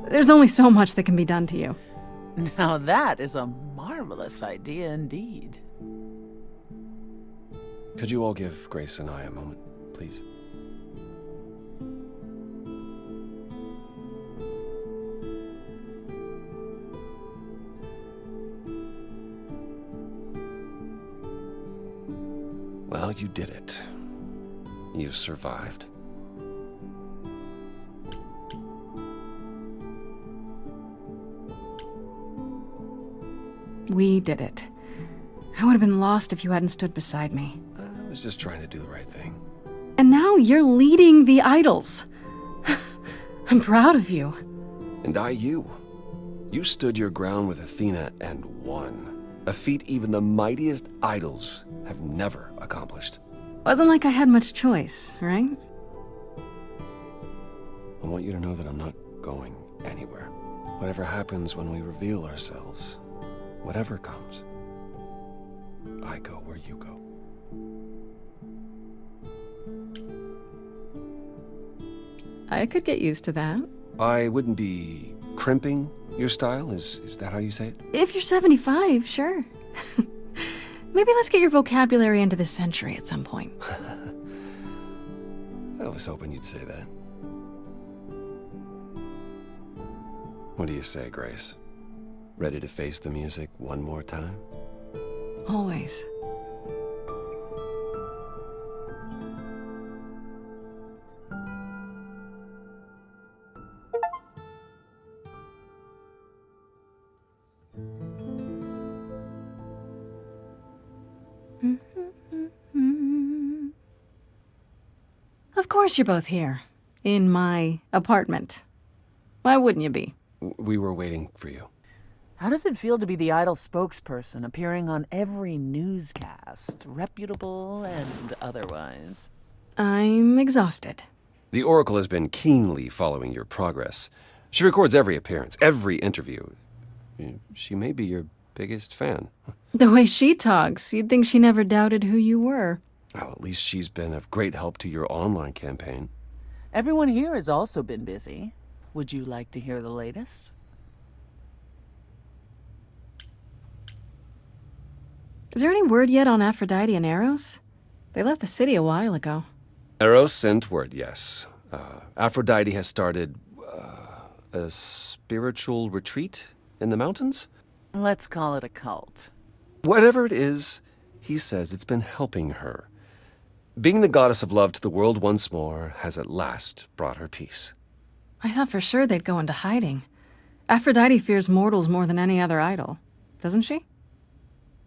there's only so much that can be done to you. Now that is a marvelous idea indeed. Could you all give Grace and I a moment, please? Well, you did it. You survived. We did it. I would have been lost if you hadn't stood beside me. I was just trying to do the right thing. And now you're leading the idols. I'm proud of you. And you. You stood your ground with Athena and won. A feat even the mightiest idols have never accomplished. Wasn't like I had much choice, right? I want you to know that I'm not going anywhere. Whatever happens when we reveal ourselves, whatever comes, I go where you go. I could get used to that. I wouldn't be crimping your style? Is that how you say it? If you're 75, sure. Maybe let's get your vocabulary into this century at some point. I was hoping you'd say that. What do you say, Grace? Ready to face the music one more time? Always. Of course you're both here. In my apartment. Why wouldn't you be? We were waiting for you. How does it feel to be the idol spokesperson, appearing on every newscast, reputable and otherwise? I'm exhausted. The Oracle has been keenly following your progress. She records every appearance, every interview. She may be your biggest fan. The way she talks, you'd think she never doubted who you were. Well, at least she's been of great help to your online campaign. Everyone here has also been busy. Would you like to hear the latest? Is there any word yet on Aphrodite and Eros? They left the city a while ago. Eros sent word, yes. Aphrodite has started a spiritual retreat in the mountains? Let's call it a cult. Whatever it is, he says it's been helping her. Being the goddess of love to the world once more has at last brought her peace. I thought for sure they'd go into hiding. Aphrodite fears mortals more than any other idol, doesn't she?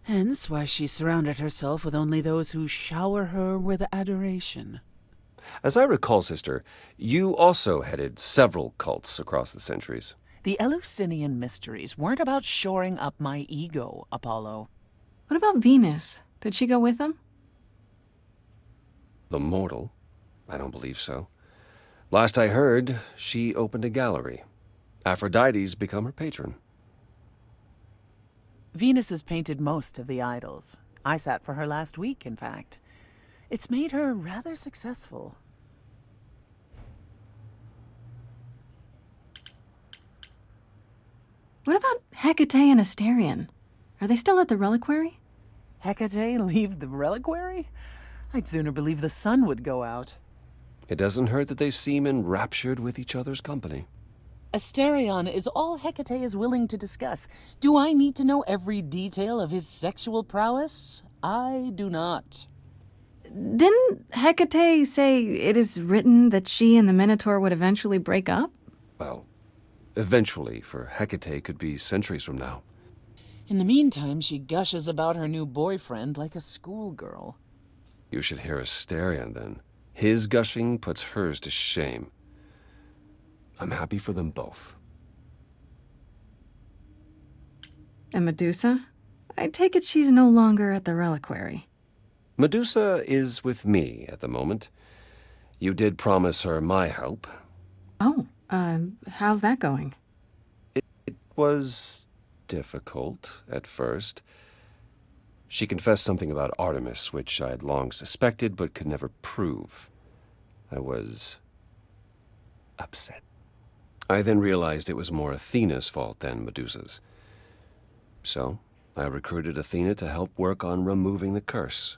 Hence why she surrounded herself with only those who shower her with adoration. As I recall, sister, you also headed several cults across the centuries. The Eleusinian mysteries weren't about shoring up my ego, Apollo. What about Venus? Did she go with them? The mortal? I don't believe so. Last I heard, she opened a gallery. Aphrodite's become her patron. Venus has painted most of the idols. I sat for her last week, in fact. It's made her rather successful. What about Hecate and Asterion? Are they still at the reliquary? Hecate leave the reliquary? I'd sooner believe the sun would go out. It doesn't hurt that they seem enraptured with each other's company. Asterion is all Hecate is willing to discuss. Do I need to know every detail of his sexual prowess? I do not. Didn't Hecate say it is written that she and the Minotaur would eventually break up? Well, eventually, for Hecate could be centuries from now. In the meantime, she gushes about her new boyfriend like a schoolgirl. You should hear Asterion, then. His gushing puts hers to shame. I'm happy for them both. And Medusa? I take it she's no longer at the reliquary. Medusa is with me at the moment. You did promise her my help. Oh, how's that going? It was difficult at first. She confessed something about Artemis, which I had long suspected but could never prove. I was upset. I then realized it was more Athena's fault than Medusa's. So, I recruited Athena to help work on removing the curse.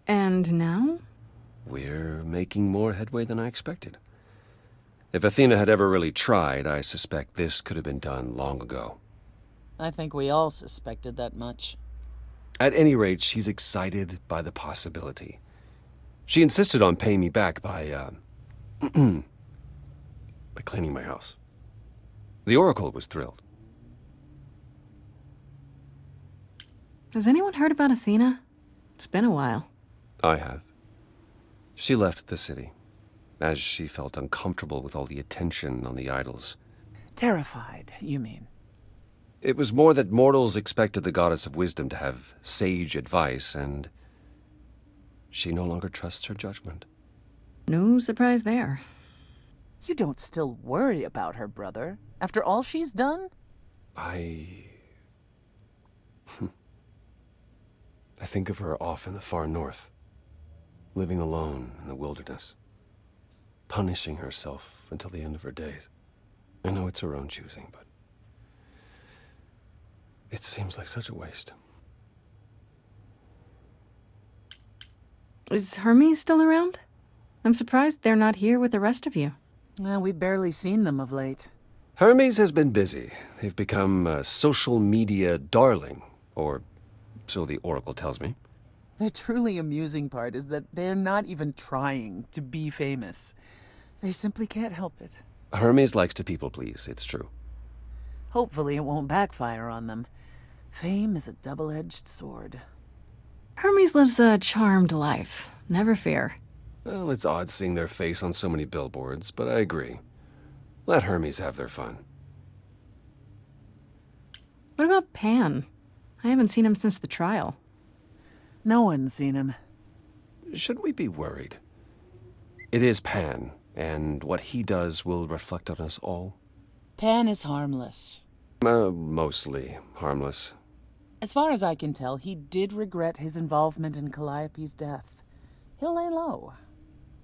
And now? We're making more headway than I expected. If Athena had ever really tried, I suspect this could have been done long ago. I think we all suspected that much. At any rate, she's excited by the possibility. She insisted on paying me back by cleaning my house. The Oracle was thrilled. Has anyone heard about Athena? It's been a while. I have. She left the city, as she felt uncomfortable with all the attention on the idols. Terrified, you mean? It was more that mortals expected the goddess of wisdom to have sage advice, and she no longer trusts her judgment. No surprise there. You don't still worry about her, brother, after all she's done? I think of her off in the far north, living alone in the wilderness, punishing herself until the end of her days. I know it's her own choosing, but it seems like such a waste. Is Hermes still around? I'm surprised they're not here with the rest of you. Well, we've barely seen them of late. Hermes has been busy. They've become a social media darling, or so the Oracle tells me. The truly amusing part is that they're not even trying to be famous. They simply can't help it. Hermes likes to people please, it's true. Hopefully it won't backfire on them. Fame is a double-edged sword. Hermes lives a charmed life. Never fear. Well, it's odd seeing their face on so many billboards, but I agree. Let Hermes have their fun. What about Pan? I haven't seen him since the trial. No one's seen him. Should we be worried? It is Pan, and what he does will reflect on us all. Pan is harmless. Mostly harmless. As far as I can tell, he did regret his involvement in Calliope's death. He'll lay low.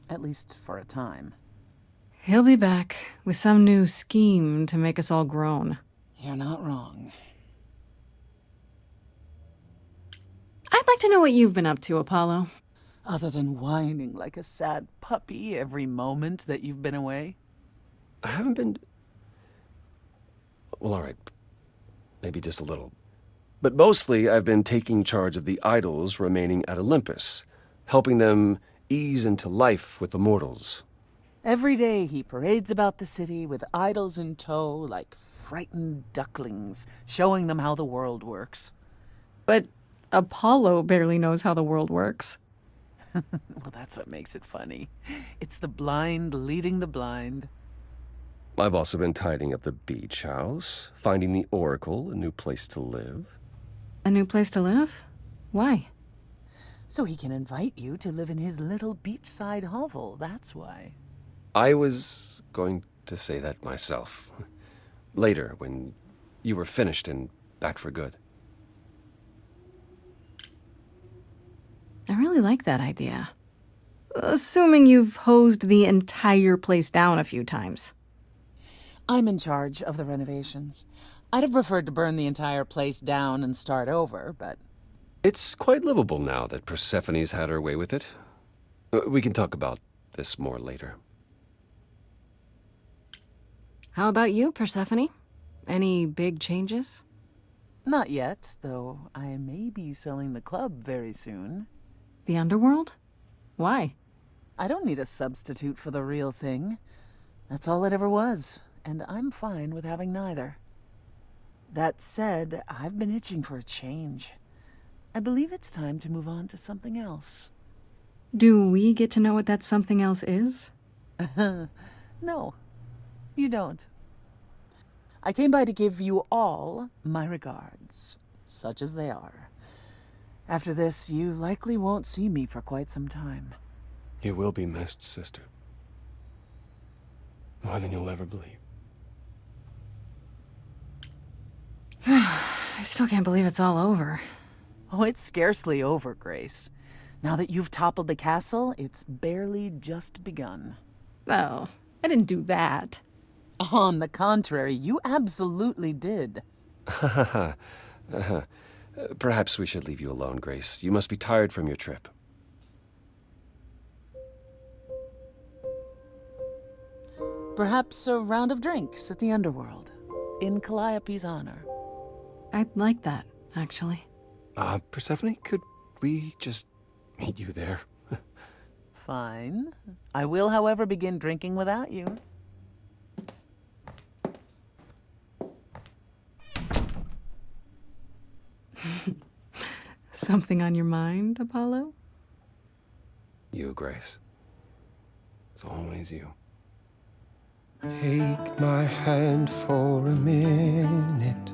At least for a time. He'll be back with some new scheme to make us all groan. You're not wrong. I'd like to know what you've been up to, Apollo. Other than whining like a sad puppy every moment that you've been away? I haven't been... Well, all right. Maybe just a little. But mostly, I've been taking charge of the idols remaining at Olympus, helping them ease into life with the mortals. Every day he parades about the city with idols in tow like frightened ducklings, showing them how the world works. But Apollo barely knows how the world works. Well, that's what makes it funny. It's the blind leading the blind. I've also been tidying up the beach house, finding the Oracle, a new place to live. A new place to live? Why? So he can invite you to live in his little beachside hovel, that's why. I was going to say that myself. Later, when you were finished and back for good. I really like that idea. Assuming you've hosed the entire place down a few times. I'm in charge of the renovations. I'd have preferred to burn the entire place down and start over, but... It's quite livable now that Persephone's had her way with it. We can talk about this more later. How about you, Persephone? Any big changes? Not yet, though I may be selling the club very soon. The underworld? Why? I don't need a substitute for the real thing. That's all it ever was, and I'm fine with having neither. That said, I've been itching for a change. I believe it's time to move on to something else. Do we get to know what that something else is? No, you don't. I came by to give you all my regards, such as they are. After this, you likely won't see me for quite some time. You will be missed, sister. More than you'll ever believe. I still can't believe it's all over. Oh, it's scarcely over, Grace. Now that you've toppled the castle, it's barely just begun. Oh, I didn't do that. On the contrary, you absolutely did. Perhaps we should leave you alone, Grace. You must be tired from your trip. Perhaps a round of drinks at the underworld, in Calliope's honor. I'd like that, actually. Persephone, could we just meet you there? Fine. I will, however, begin drinking without you. Something on your mind, Apollo? You, Grace. It's always you. Take my hand for a minute.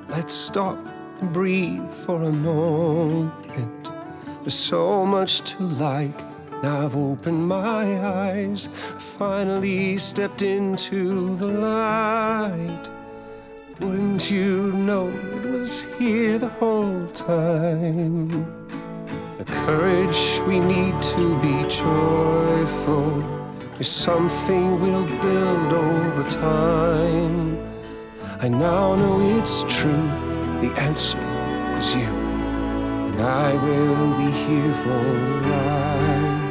Let's stop and breathe for a moment. There's so much to like. Now I've opened my eyes. Finally stepped into the light. Wouldn't you know it was here the whole time? The courage we need to be joyful is something we'll build over time. I now know it's true, the answer is you. And I will be here for the ride.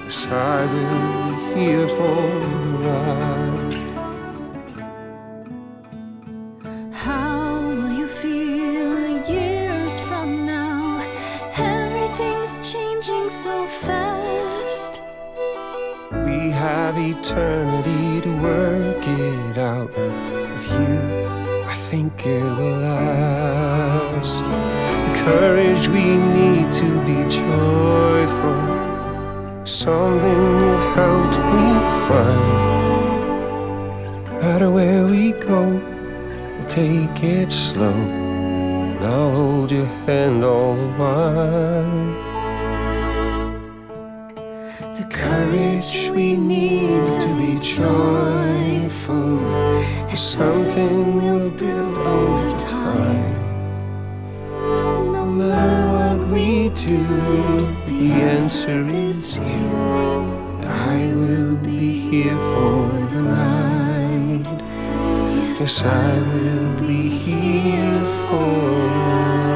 Yes, I will be here for the ride. How will you feel years from now? Everything's changing so fast. We have eternity to work it out. With you, I think it will last. The courage we need to be joyful, something you've helped me find. No matter where we go, we'll take it slow, and I'll hold your hand all the while. The courage we need to be joyful is something we'll build over time. to, the answer is you. I will be here for the ride. Yes, I will be here for the ride.